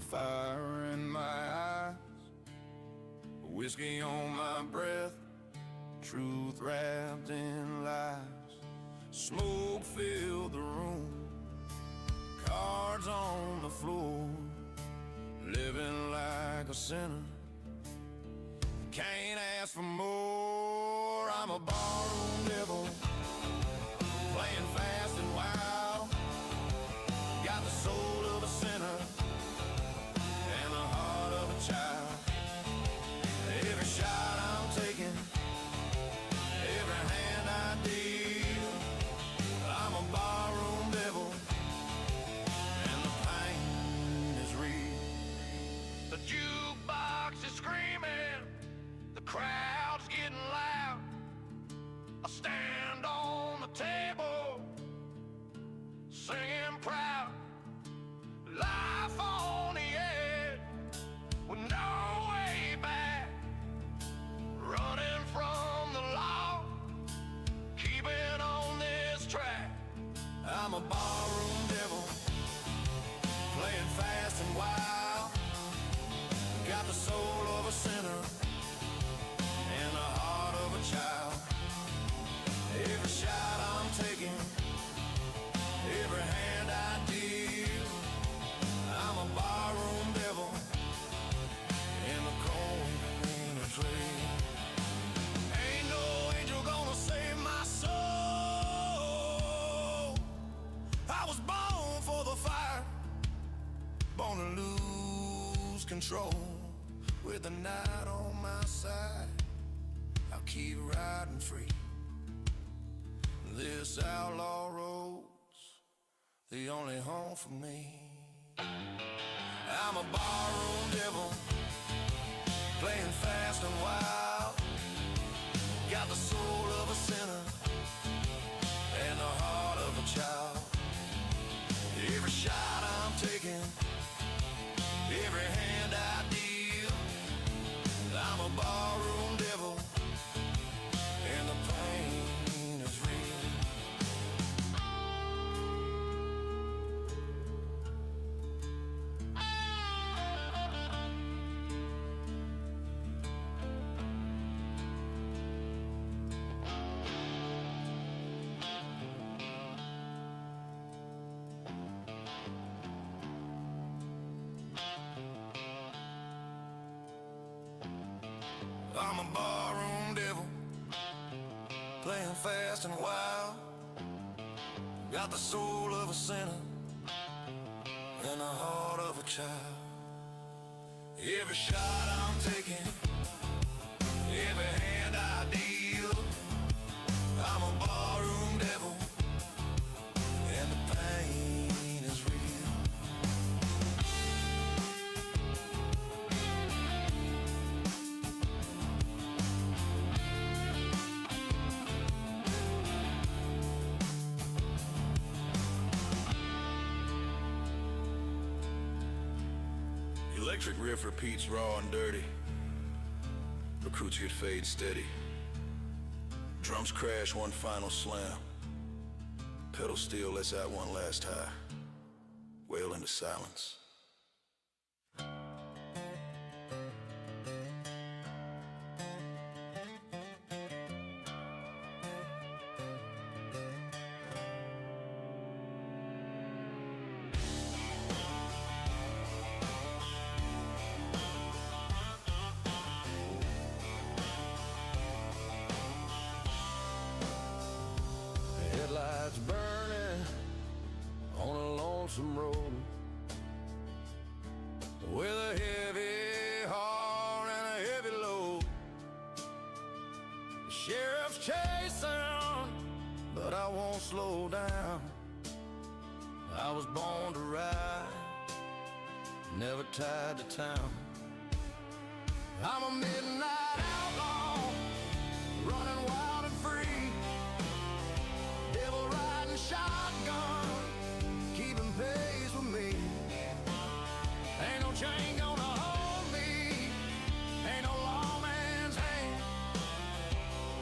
fire in my eyes, whiskey on my breath, truth wrapped in lies. Smoke filled the room, cards on the floor, living like a sinner. Can't ask for more. I'm a barroom devil, playing fast and wild. Got the soul of a sinner and the heart of a child. Every shot I'm taking, every hand I deal, I'm a barroom devil, and the pain is real. The jukebox is screaming, the crowd's getting loud. I stand on the table, singing proud. Life on the edge, with no way back. Running from the law, keeping on this track. I'm a barroom devil, playing fast and wild. Got the soul of a sinner and the heart of a child. Every shot I'm taking, every hand I deal, I'm a barroom devil in the corner tree. Ain't no angel gonna save my soul. I was born for the fire, born to lose control. With the night on my side, I'll keep riding free. This outlaw road's the only home for me. I'm a barroom devil, playing fast and wild. Got the soul of a sinner and the heart of a child. Every shot I'm taking, every hand I deal, I'm a barroom devil, and the pain is real. I'm a barroom devil, playing fast and wild. Got the soul of a sinner and the heart of a child. Every shot I'm taking, every hand I deal, I'm a barroom devil, and the pain is real. Electric riff repeats raw and dirty. Recruits get fade steady. Drums crash one final slam. Pedal steel lets out one last high. Wail into silence. Headlights burning on a lonesome road, with a heavy heart and a heavy load. The sheriff's chasing, but I won't slow down. I was born to ride, never tied to town. I'm a midnight outlaw, running wild and free. Devil riding shotgun, keeping pace with me. Ain't no chain gonna hold me, ain't no lawman's hand.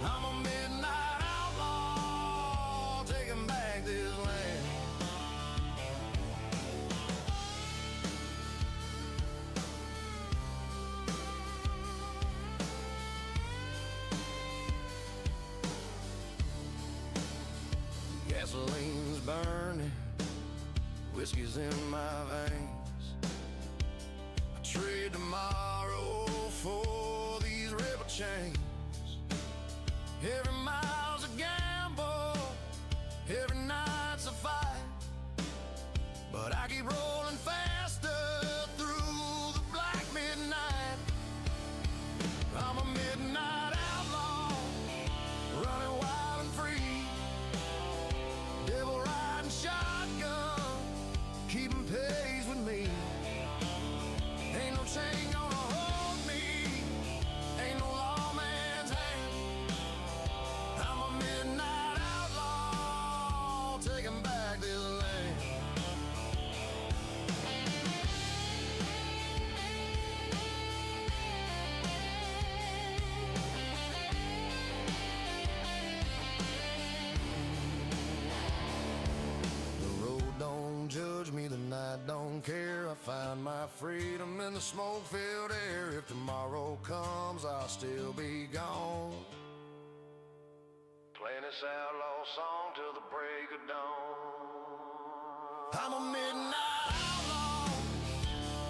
I'm a midnight outlaw, taking back this land. burning, whiskey's in my veins. I trade tomorrow for these rebel chains. Every mile's a gamble, every night's a fight, but I keep rolling faster through the black midnight. I'm a midnight outlaw, running wild and free, devil riding shotgun, keeping pace with me. Ain't no chain gonna hold me, ain't no lawman's hand. I'm a midnight outlaw, taking back this land. The road don't judge me, the night don't care. I find my freedom in the smoke-filled air. If tomorrow comes, I'll still be gone, playing this outlaw song till the break of dawn. I'm a midnight outlaw,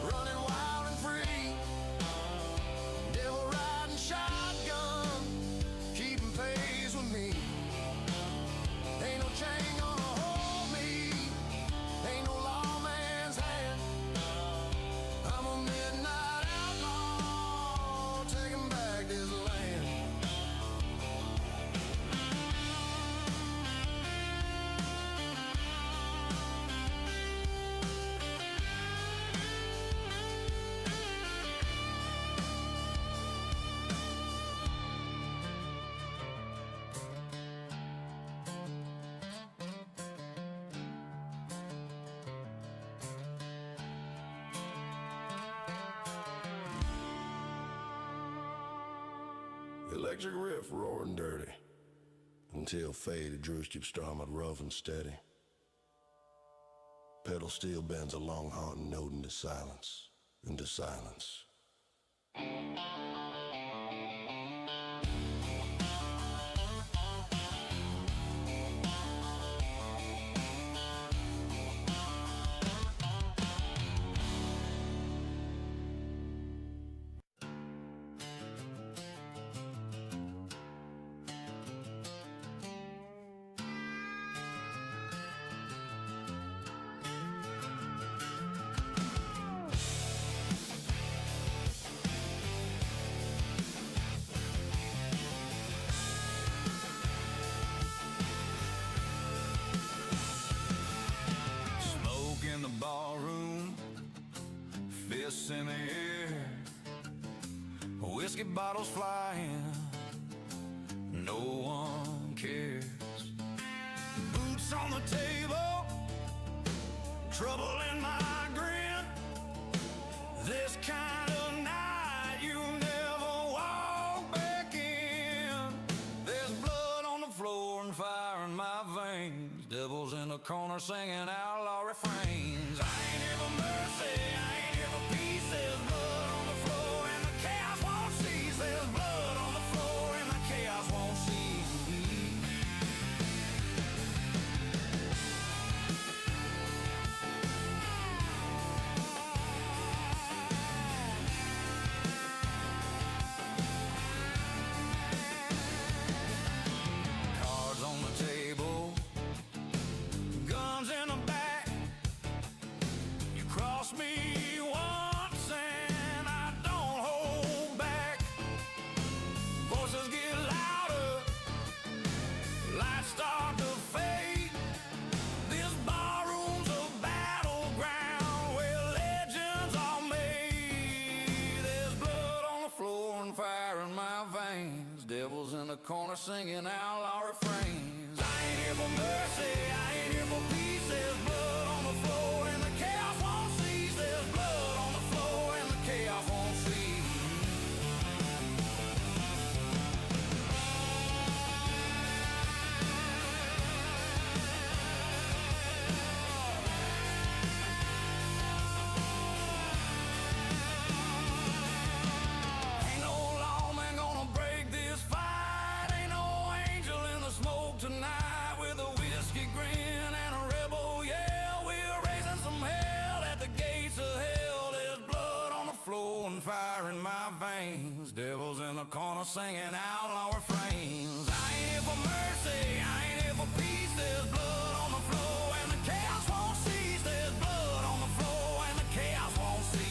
running wild and free, devil riding shotgun, keeping pace with me. Ain't no chain gonna hold me, ain't no lawman's hand. I'm a midnight outlaw, taking back this land. Electric riff roaring dirty, until faded Drews keeps strumming rough and steady. Pedal steel bends a long haunting note into silence, into silence. Smoke in the ballroom, fists in the air, whiskey bottles flying, no one cares. Boots on the table, trouble in my grin. This kind of night you never walk back in. There's blood on the floor and fire in my veins. Devils in the corner singing outlaw refrains. I ain't here for mercy, I ain't here for peace. There's blood on the floor and the chaos won't cease. There's blood on the floor and the chaos won't cease. Cards on the table, guns in the back. You cross me once and I don't hold back. Voices get louder, lights start to fade. This barroom's a battleground where legends are made. There's blood on the floor and fire in my veins. Devils in the corner singing outlaw refrains. I ain't here for mercy, I ain't here for peace. There's blood on the floor and the chaos won't cease. There's blood on the floor and the chaos won't cease. Ain't no lawman gonna break this fight. Ain't no angel in the smoke tonight with a whiskey grin and a in the corner singing outlaw refrains. I ain't here for mercy, I ain't here for peace. There's blood on the floor and the chaos won't cease. There's blood on the floor and the chaos won't cease.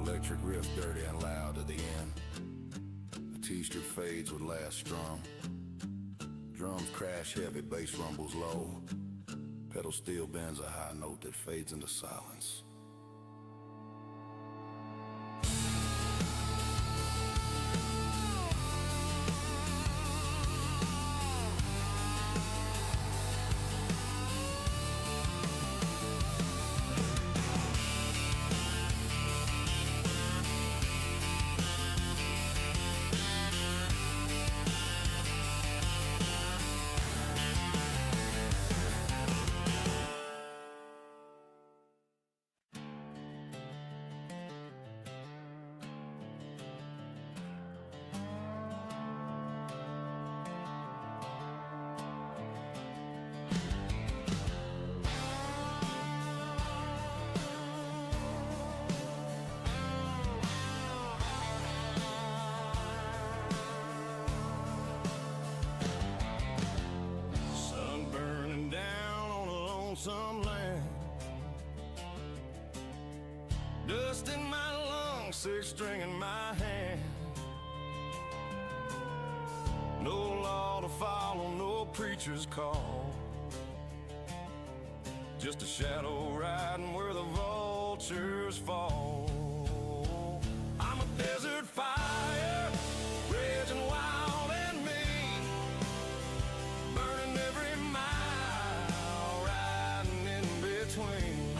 Electric riff dirty and loud at the end. The T-strip fades with last strum. Drums crash heavy, bass rumbles low. Pedal steel bends a high note that fades into silence. Sun burning down on a lonesome land. Dust in my lungs, six string in my hand. No law to follow, no preacher's call. Just a shadow riding where the vultures fall. I'm a desert fire, raging wild and mean, burning every mile, riding in between.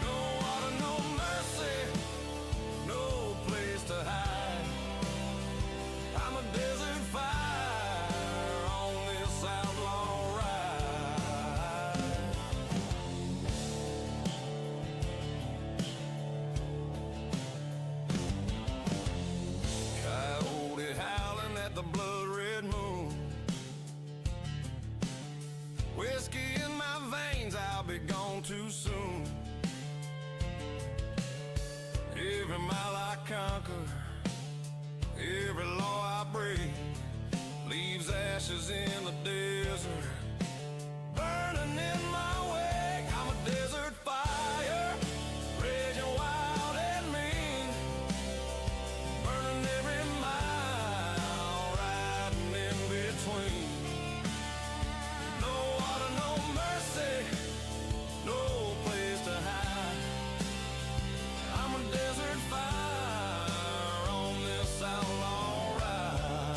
No water, no mercy, no place to hide. I'm a desert fire on this outlaw ride. Coyote howling at the blood-red moon. Whiskey in my veins, I'll be gone too soon. Every mile I conquer, every law I break, leaves ashes in the desert, burning in my wake. I'm a desert fire, raging wild and mean, burning every mile, riding in between. No water, no mercy, no place to hide. I'm a desert fire on this outlaw ride.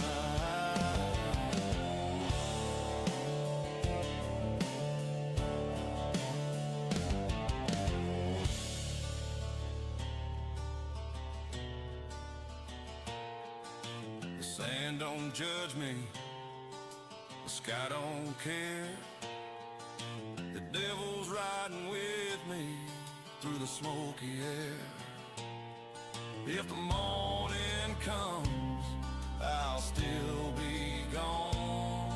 The sand don't judge me, the sky don't care. The devil's riding with me through the smoky air. If the morning comes, I'll still be gone,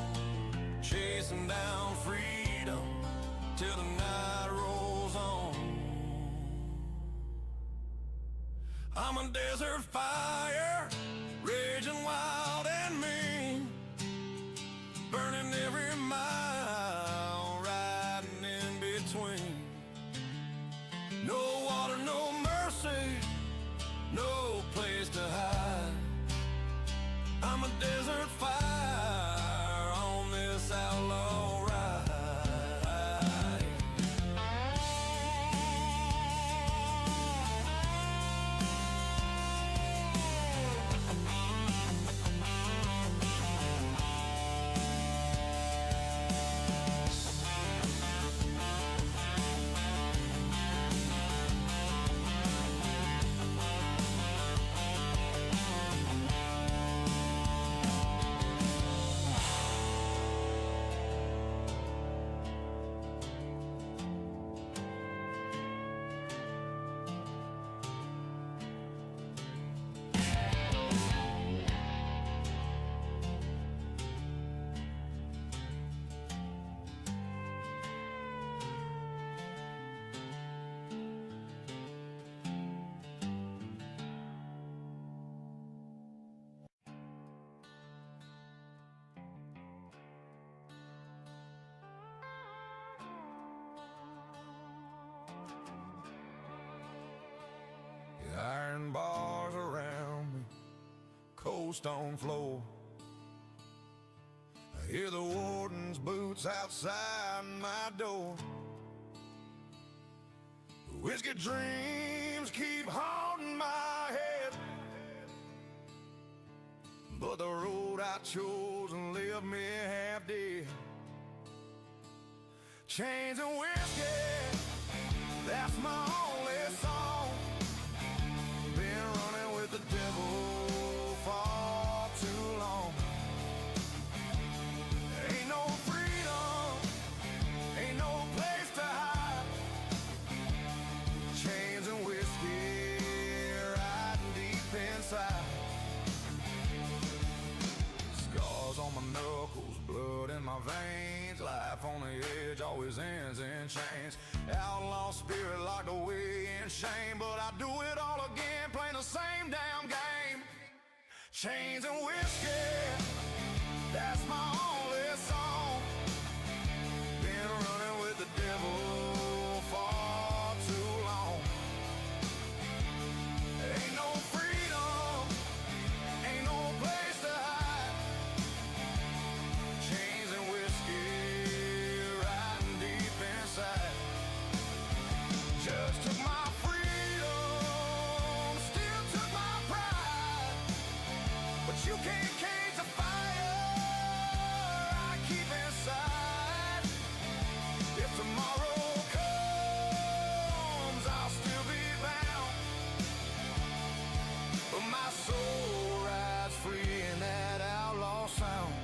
chasing down freedom till the night rolls on. I'm a desert fire, raging wild and mean, burning every mile, riding in between. No water, no mercy, no place to hide. I'm a desert fire on this outlaw ride. cold stone floor. I hear the warden's boots outside my door. Whiskey dreams keep haunting my head, but the road I chose and left me half dead. Chains and whiskey, that's my only song. Been running with the devil far too long. Ain't no freedom, ain't no place to hide. Chains and whiskey riding deep inside. Scars on my knuckles, blood in my veins. Life on the edge always ends in chains. Outlaw spirit locked away in shame, but I do it all again, playing the same damn game. Chains and whiskey, that's my only song. Been running with the devil far too long. Ain't no freedom, ain't no place to hide. Chains and whiskey riding deep inside. Just took my freedom, still took my pride. But you can't cage the fire I keep inside. If tomorrow comes, I'll still be bound, but my soul rides free in that outlaw sound.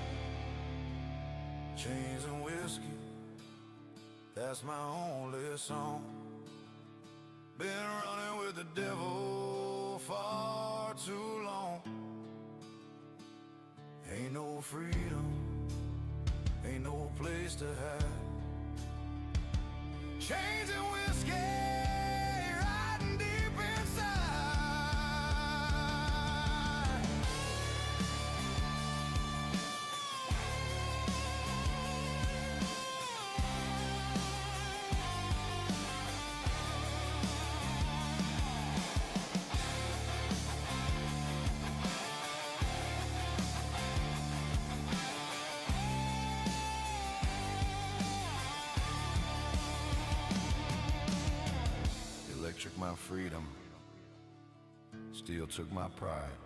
Chains and whiskey, that's my only song. Been running with the devil far too long. Ain't no freedom, ain't no place to hide. Chains and whiskey riding deep inside. Electric my freedom, still took my pride.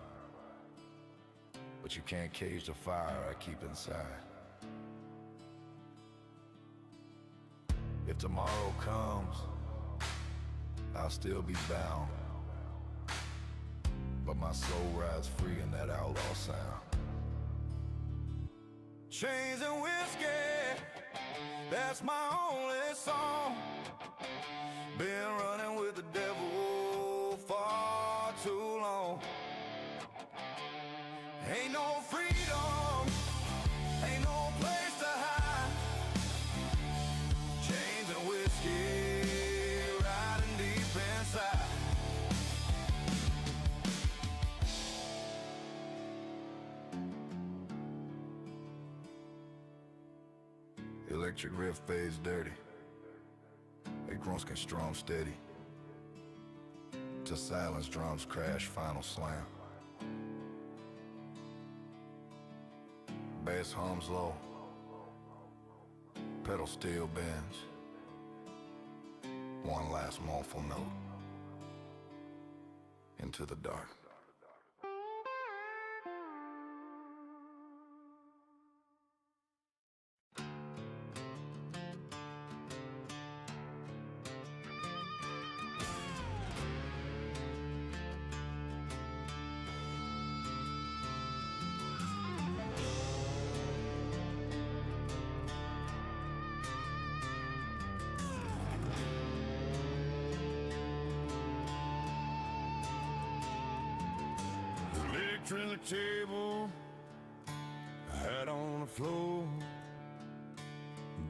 But you can't cage the fire I keep inside. If tomorrow comes, I'll still be bound, but my soul rides free in that outlaw sound. Chains and whiskey, that's my only song. Been running with the devil far too long. Ain't no freedom, ain't no place to hide. Chains and whiskey riding deep inside. Electric riff fades dirty. A Grunske strum steady. To silence drums crash, final slam. Bass hums low. Pedal steel bends. One last mournful note. Into the dark. In the table, hat on the floor.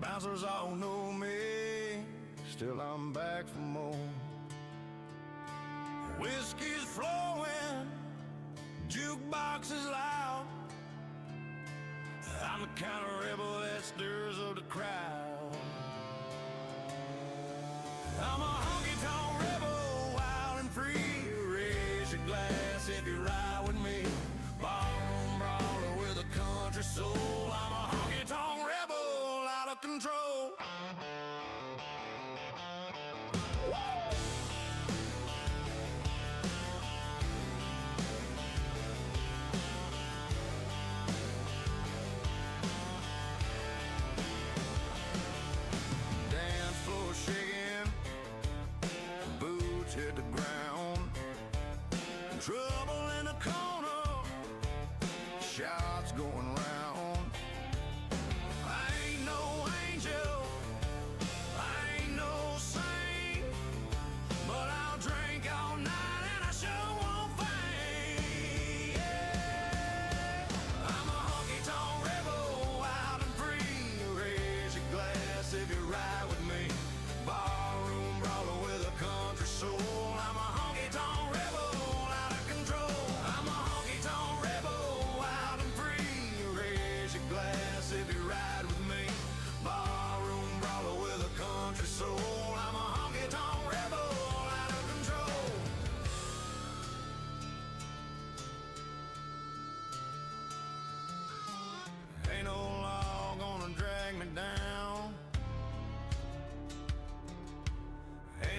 Bouncers all know me, still I'm back for more. Whiskey's flowing, jukebox is loud. I'm the kind of rebel that stirs up the crowd. I'm a honky-tonk rebel, wild and free. Raise your glass if you ride with me. Ball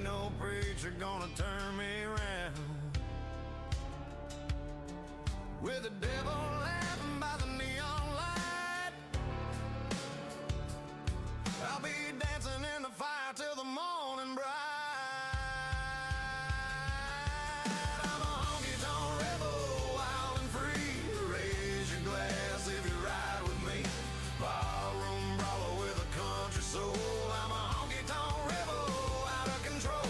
Ain't no preacher gonna turn me around. With the devil laughing by the neon light, I'll be dancing in the fire till the morning bright. I'm a honky-tonk rebel, wild and free. Raise your glass if you ride with me. Ballroom brawler with a country soul. I'm a honky-tonk rebel, out of control.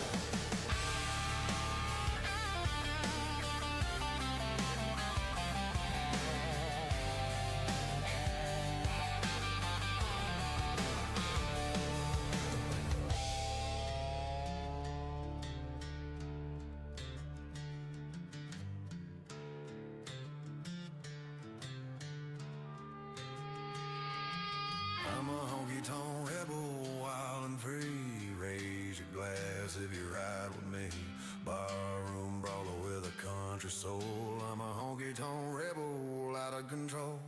I'm a honky-tonk rebel, wild and free. Raise your glass if you ride with me. Barroom brawler with a country soul. I'm a honky-tonk rebel, out of control.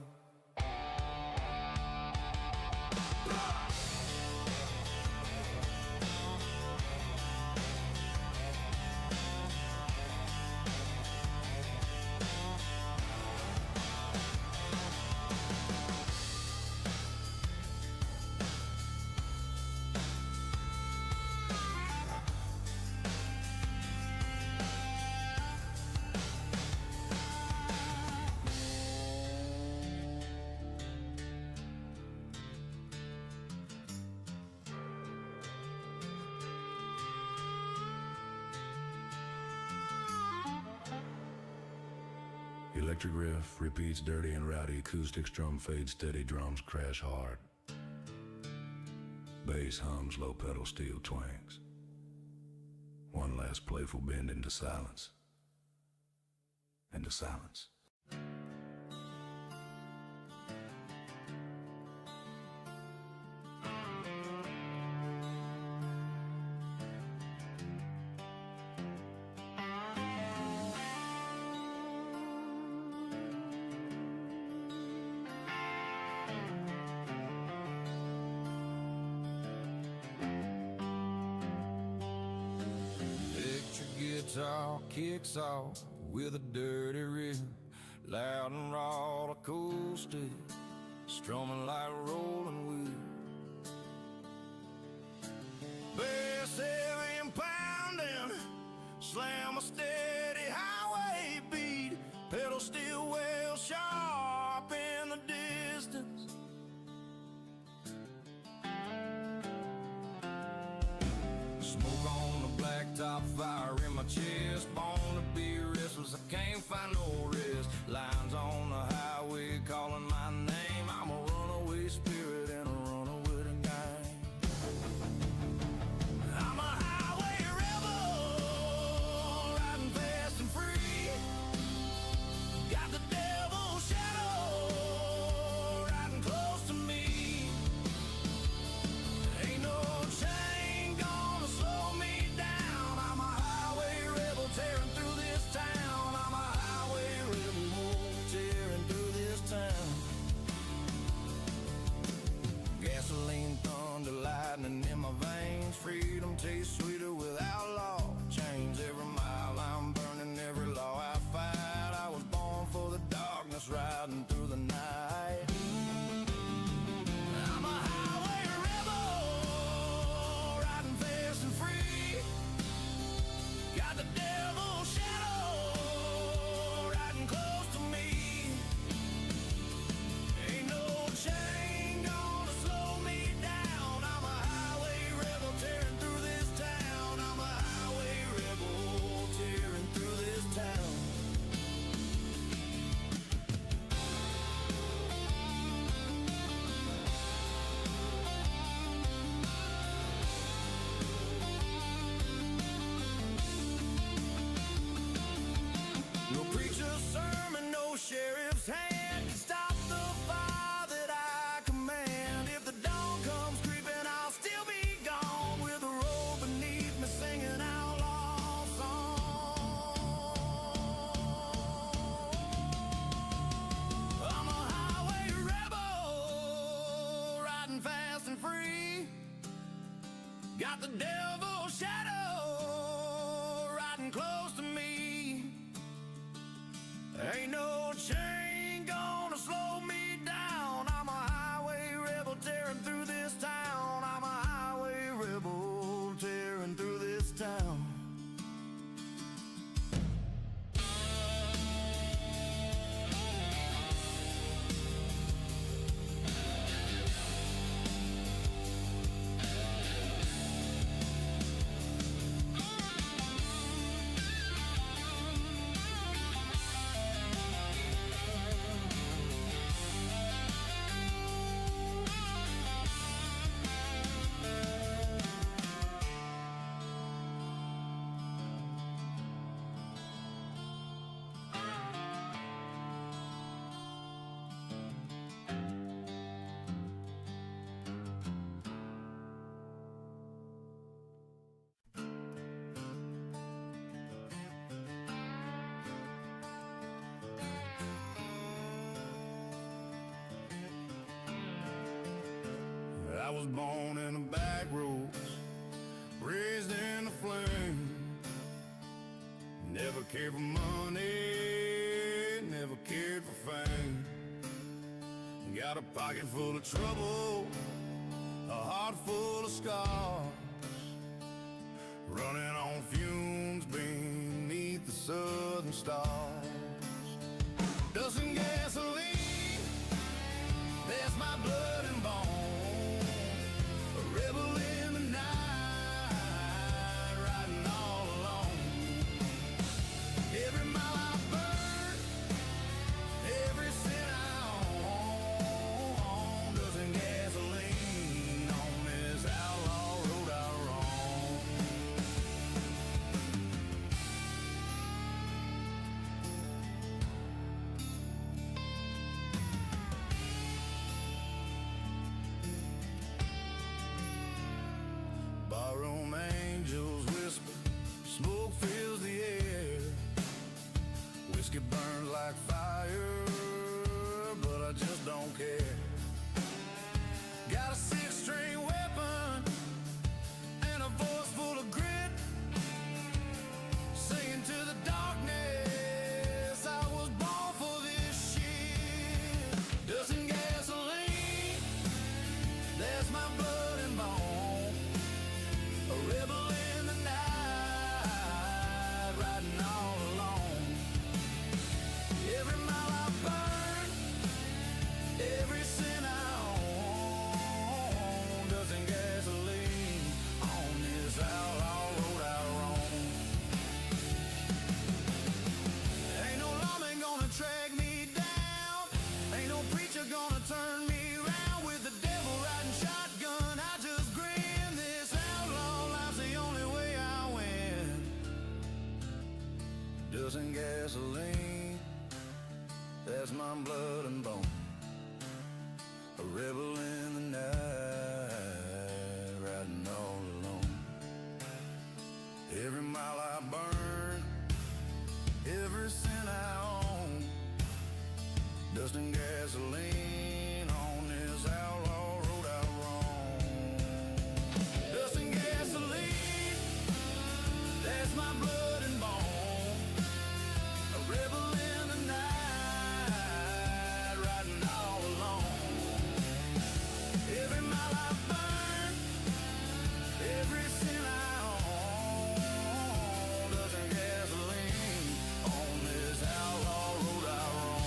Electric riff repeats dirty and rowdy. Acoustic strum fades steady. Drums crash hard. Bass hums, low pedal steel twangs. One last playful bend into silence. Into silence. Guitar kicks off with a dirty riff, loud and raw acoustic, strumming like rolling wheel. Bass heavy and pounding, slam a steady highway beat, pedal still well sharp in the distance. Smoke on the blacktop, fire in my chest. Born to be restless, I can't find no rest. Lines on the highway calling my name. I'm a runaway spirit and a runaway tonight. I'm a highway rebel, riding fast and free. Got the devil's shadow riding close to me. Ain't no chain gonna slow me down. I'm a highway rebel tearing through this town. I'm a highway Got the devil's shadow riding close to me. Ain't no chain gonna slow me down. I'm a highway rebel tearing through this town. I'm a highway rebel tearing through this town. I was born in the back roads, raised in the flame. Never cared for money, never cared for fame. Got a pocket full of trouble, a heart full of scars, running on fumes beneath the southern stars. Doesn't gasoline, there's my blood and bone. A rebel in the night, riding all alone. Every mile I burn, every cent I own. Doesn't gasoline on this outlaw road I roam. Barroom angels whisper, smoke fills the air. Whiskey burns like fire, but I just don't care. Got a six-string weapon and a voice full of grit, singing to the darkness. I was born for this shit. Doesn't gasoline, there's my blood and bone. A rebel in the night, riding all alone. Every mile I burn, every cent I own. Doesn't gasoline on this outlaw road I roam. Ain't no lawman gonna track me down. Ain't no preacher gonna turn me around. With the devil riding shotgun, I just grin. This outlaw life's the only way I win. Doesn't gasoline, that's my blood and bone. A rebel in the night, riding all alone. Every mile I burn, every cent I own. Dust and gasoline on this outlaw road I roam. Dust and gasoline, that's my blood and bone. A rebel in the night, riding all alone. Every mile I burn, every cent I own. Dust and gasoline on this outlaw road I roam.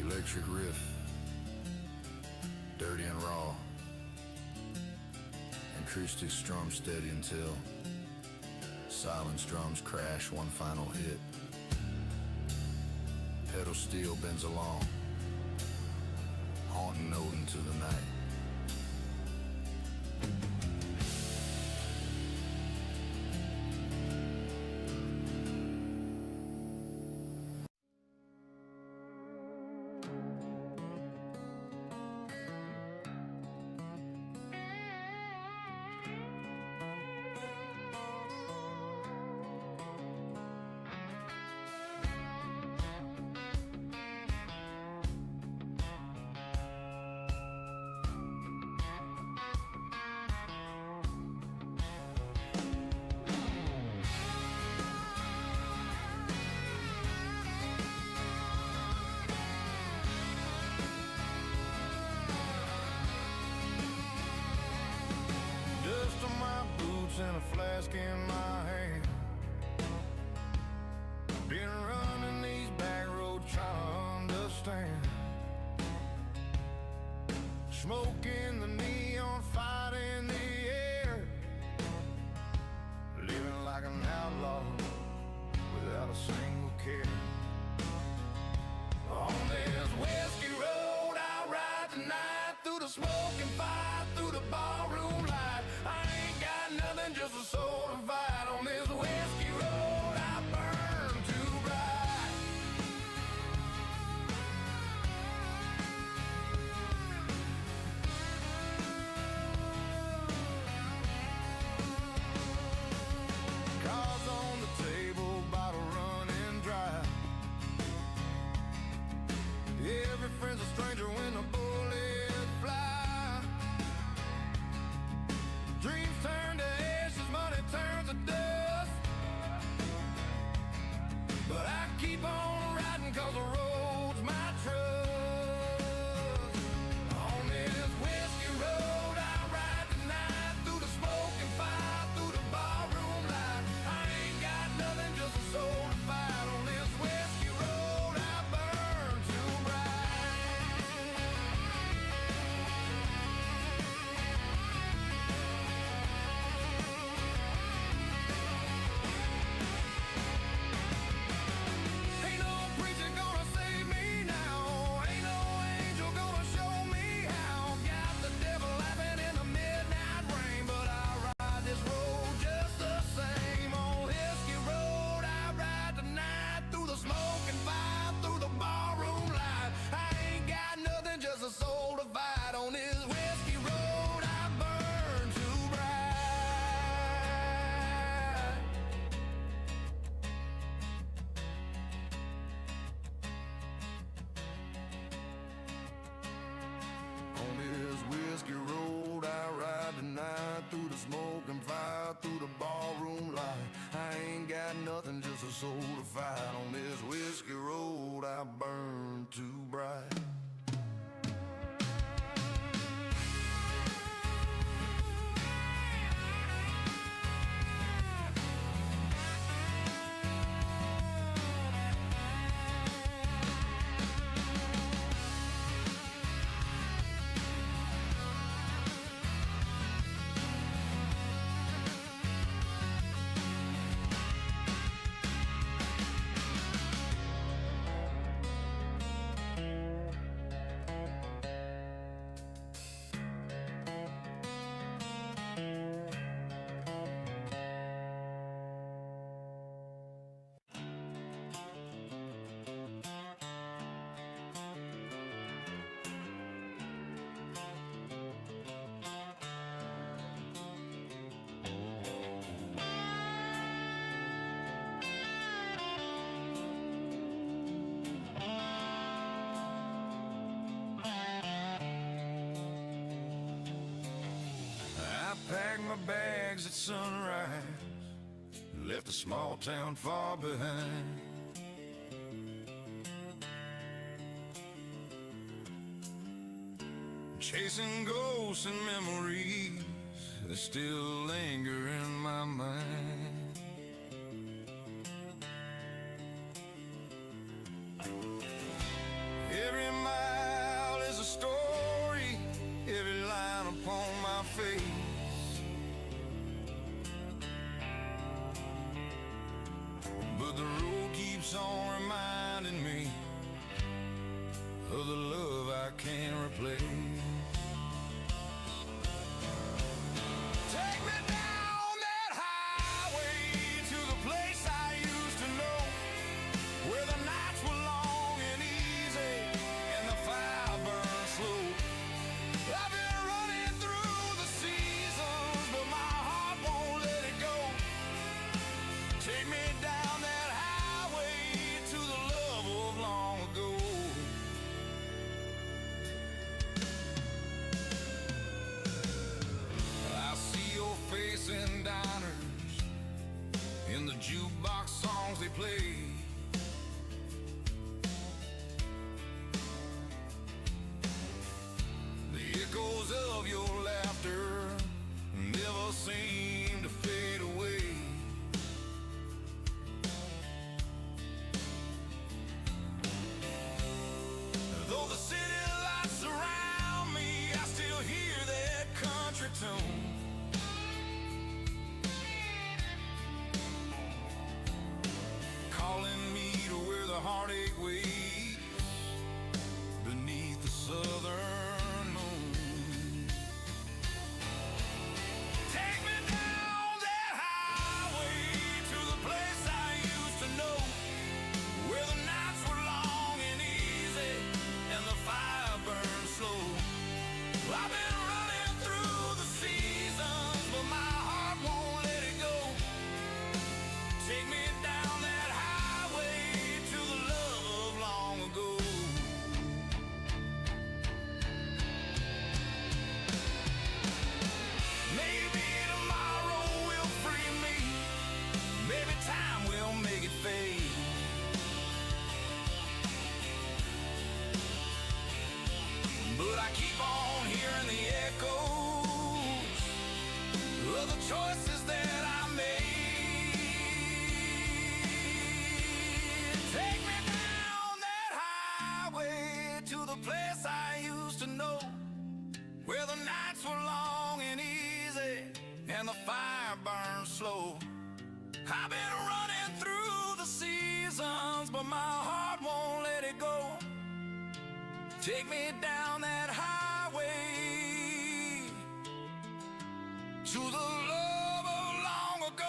Electric riff, dirty and raw. Acoustic strum steady until silent drums crash one final hit. Pedal steel bends along, haunting note into the night. and a flask in my hand. Been running these back roads trying to understand. Smoke in the neon, fight in the air. Living like an outlaw without a single care. On this whiskey road I'll ride tonight, through the smoke and fire, through the ballroom light. I ain't got nothing, just a soul to fight. On this whiskey road I burn too bright. Cards on the table, bottle running dry. Every friend's a stranger when the bullets fly. Dreams turn to ashes, money turns to dust. But I keep on riding 'cause the road's my trust. On this whiskey road I ride tonight, through the smoke and fire, through the ballroom light. I ain't got nothing, just a soul to fight. On this whiskey road I burn too bright. Ain't no preacher gonna save me now. Ain't no angel gonna show me how. Got the devil laughing in the midnight rain, but I ride this road just the same. On whiskey road I ride tonight, through the smoke and fire, through the ballroom light. I ain't got nothing, just a soul to fight. On this whiskey road I burn too bright. On this whiskey road I ride tonight, through the smoke and fire, through the ballroom light. I ain't got nothing, just a soul to fight. On this whiskey road I burn too bright. I packed my bags at sunrise, left a small town far behind. Chasing ghosts and memories that still linger in my mind. Every mile is a story, every line upon my face. But the road keeps on reminding me of the love I can't replace. Take me down that highway to the place I used to know, where the nights were long and easy and the fire burned slow. I've been running through the seasons, but my heart won't let it go. Take me down that highway to the love of long ago. I see your face in diners, in the jukebox songs they play. The echoes of your laughter never seem to fade. heartache waves beneath the southern moon. Take me down that highway to the place I used to know, where the nights were long and easy and the fire burned slow. I've been running through the seasons, but my heart won't let it go. Take me down that highway to the love of long ago. Maybe tomorrow will free me. Maybe time will make it fade. But I keep on hearing the echoes of the choices that I made. Take me down that highway to the place I used to know, where the nights were long and easy and the fire burned slow. I've been running through the seasons, but my heart won't let it go. Take me down that highway to the love of long ago.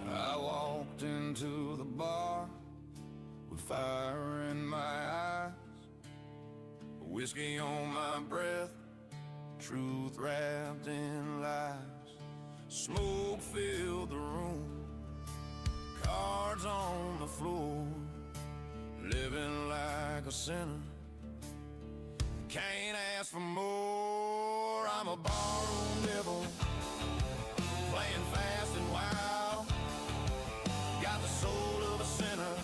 I walked into the bar with fire in my eyes, whiskey on my breath, truth wrapped in lies. Smoke filled the room, cards on the floor, living like a sinner. Can't ask for more. I'm a barroom devil, playing fast and wild. Got the soul of a sinner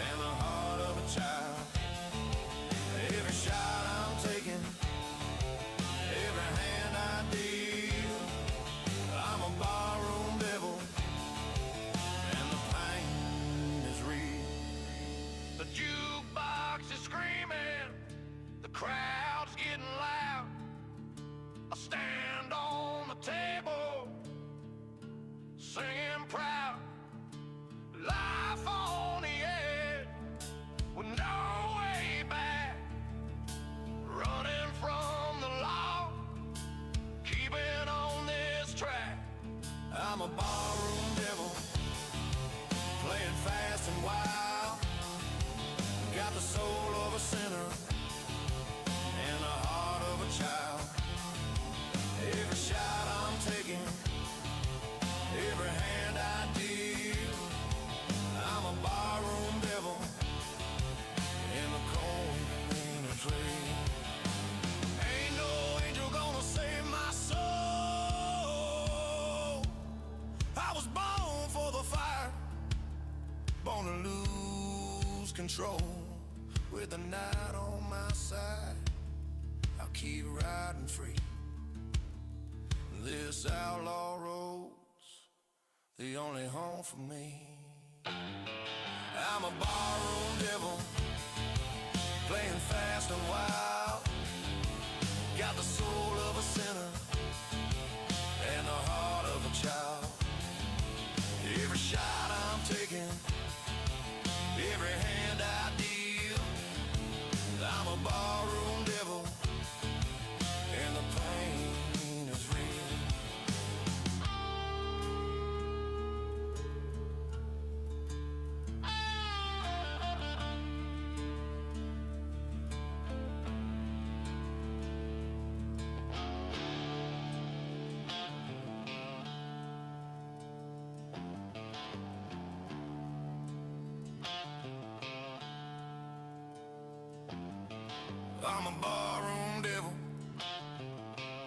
and the heart of a child. Every shot I'm taking, every hand I deal, I'm a barroom devil and the pain is real. The jukebox is screaming, the crowd's getting loud. I stand on the table, singing proud. Life on the edge with no way back, running from the law, keeping on this track. I'm a barroom devil, playing fast and wild. Got the soul of a sinner and the heart of a child. Every shot I'm taking, every hand I deal, I'm a barroom devil in the corner tree. Ain't no angel gonna save my soul. I was born for the fire, born to lose control. With the night on my side, I'll keep riding free. This outlaw road's the only home for me. I'm a barroom devil, playing fast and wild. Got the soul of a sinner and the heart of a child. Every shot I'm taking, every hand I deal, I'm a barroom devil I'm a barroom devil,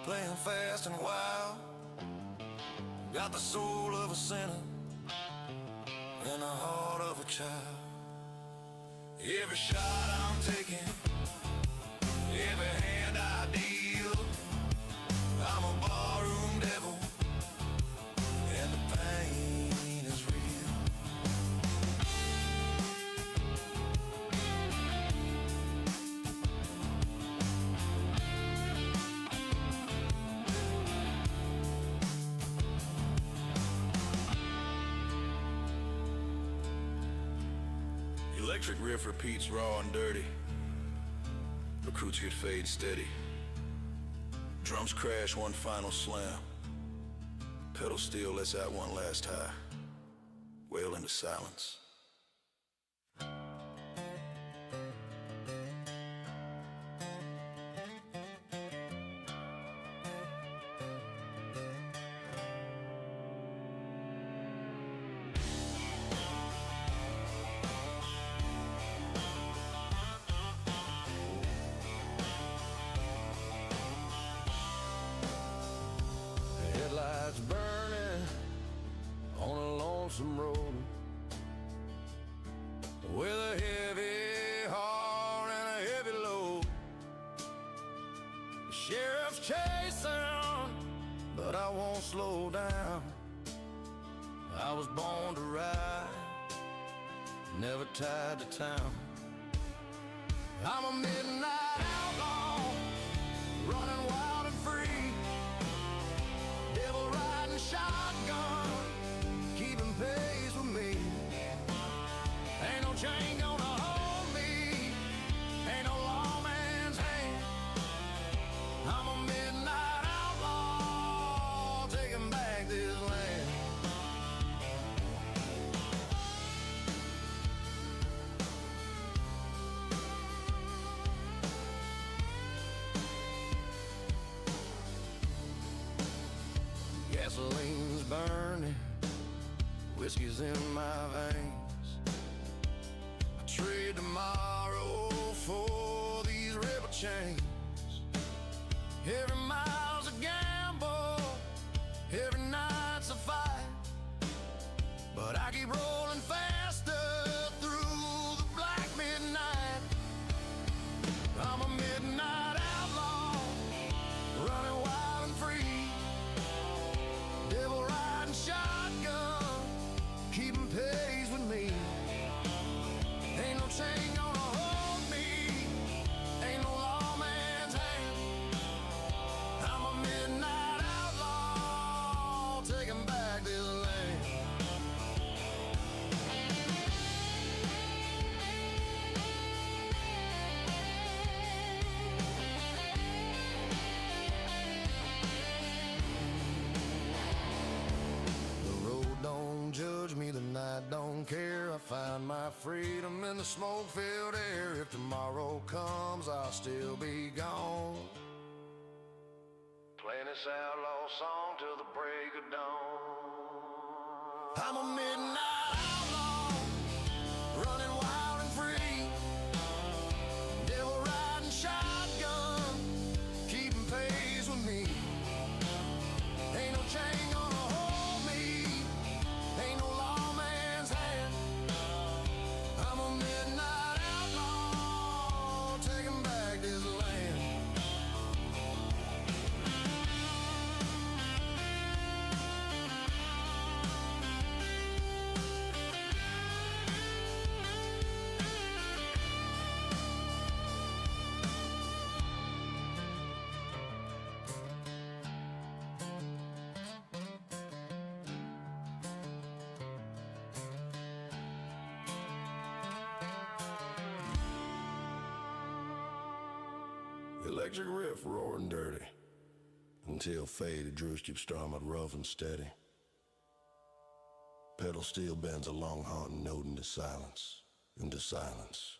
playing fast and wild. Got the soul of a sinner and the heart of a child. Every shot I'm taking, every hand I deal, I'm a barroom devil, and the pain is real. Electric riff repeats raw and dirty. Recruits get fade steady. Drums crash one final slam. Pedal steel lets out one last high. Wail into silence. Headlights burning on a lonesome road, with a heavy heart and a heavy load. The sheriff's chasing, but I won't slow down. I was born to ride, never tied to town. I'm a midnight outlaw, running wild and free. Devil riding shotgun, keeping pace with me. Ain't no chain gonna hold me, ain't no lawman's hand. I'm a midnight outlaw, taking back this land. Gasoline's burning, whiskey's in my veins. I trade tomorrow for these rebel chains. Every mile's a gamble, every night's a fight, but I keep rolling faster through the black midnight. I'm a midnight outlaw, running wild and free. Devil riding shotgun, keeping pace with me. Ain't no chain gonna hold me, ain't no lawman's hand. I'm a midnight outlaw, taking back this land. The road don't judge me, the night don't care. I find my freedom in the smoke-filled air. If tomorrow comes, I'll still be gone, playing this outlaw song till the break of dawn. I'm a midnight outlaw, running wild and free. Devil riding shotgun, keeping pace with me. Ain't no chain gonna hold me, ain't no lawman's hand. I'm a midnight outlaw, taking back this land. Electric riff roaring dirty, until faded Drews keep strumming rough and steady. Pedal steel bends a long haunting note into silence, into silence.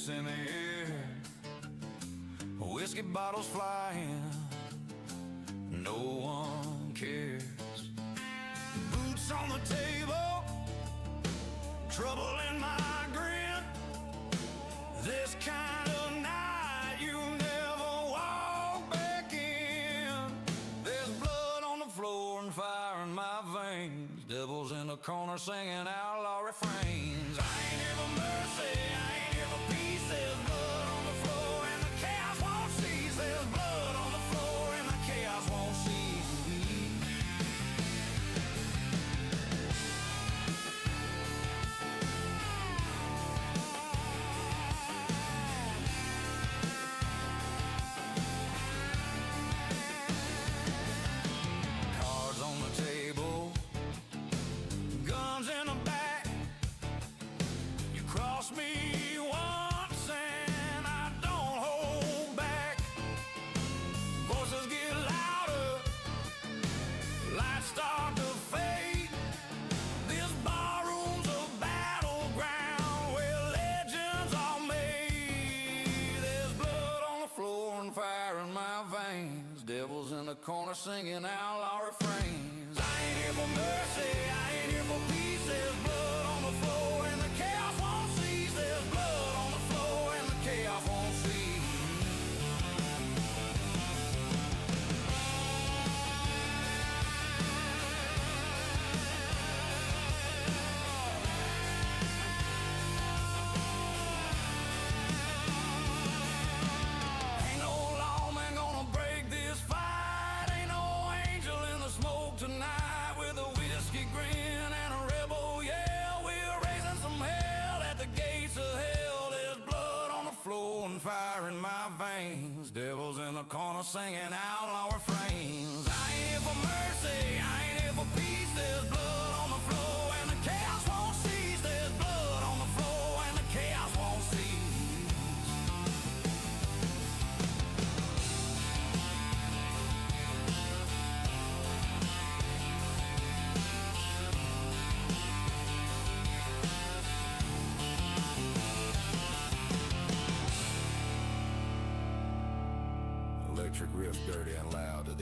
fists in the air, whiskey bottles flying, no one cares. Boots on the table, trouble in my grin. This kind of night you never walk back in. There's blood on the floor and fire in my veins. Devils in the corner singing outlaw refrains. I ain't here for mercy, I ain't here for peace. There's blood on the floor and the chaos won't cease. There's blood on the floor and the chaos won't cease. Cards on the table, guns in the back. You cross me once and I don't hold back. Voices get louder, lights start to fade. This barroom's a battleground where legends are made. There's blood on the floor and fire in my veins. Devils in the corner singing outlaw refrains. I ain't here for mercy, I ain't here for peace. There's blood on the floor and the chaos won't cease. There's blood on the floor and the chaos won't cease. Ain't no lawman gonna break this fight. Ain't no angel in the smoke tonight with a whiskey grin and a rebel yell. We're raising some hell at the gates of hell. There's blood on the floor and fire in my veins. Devils in the corner singing outlaw refrains. I ain't here for mercy, I ain't here for peace. There's blood on the floor and the chaos won't cease. There's blood on the floor and the chaos won't cease. Electric riffs dirty and loud to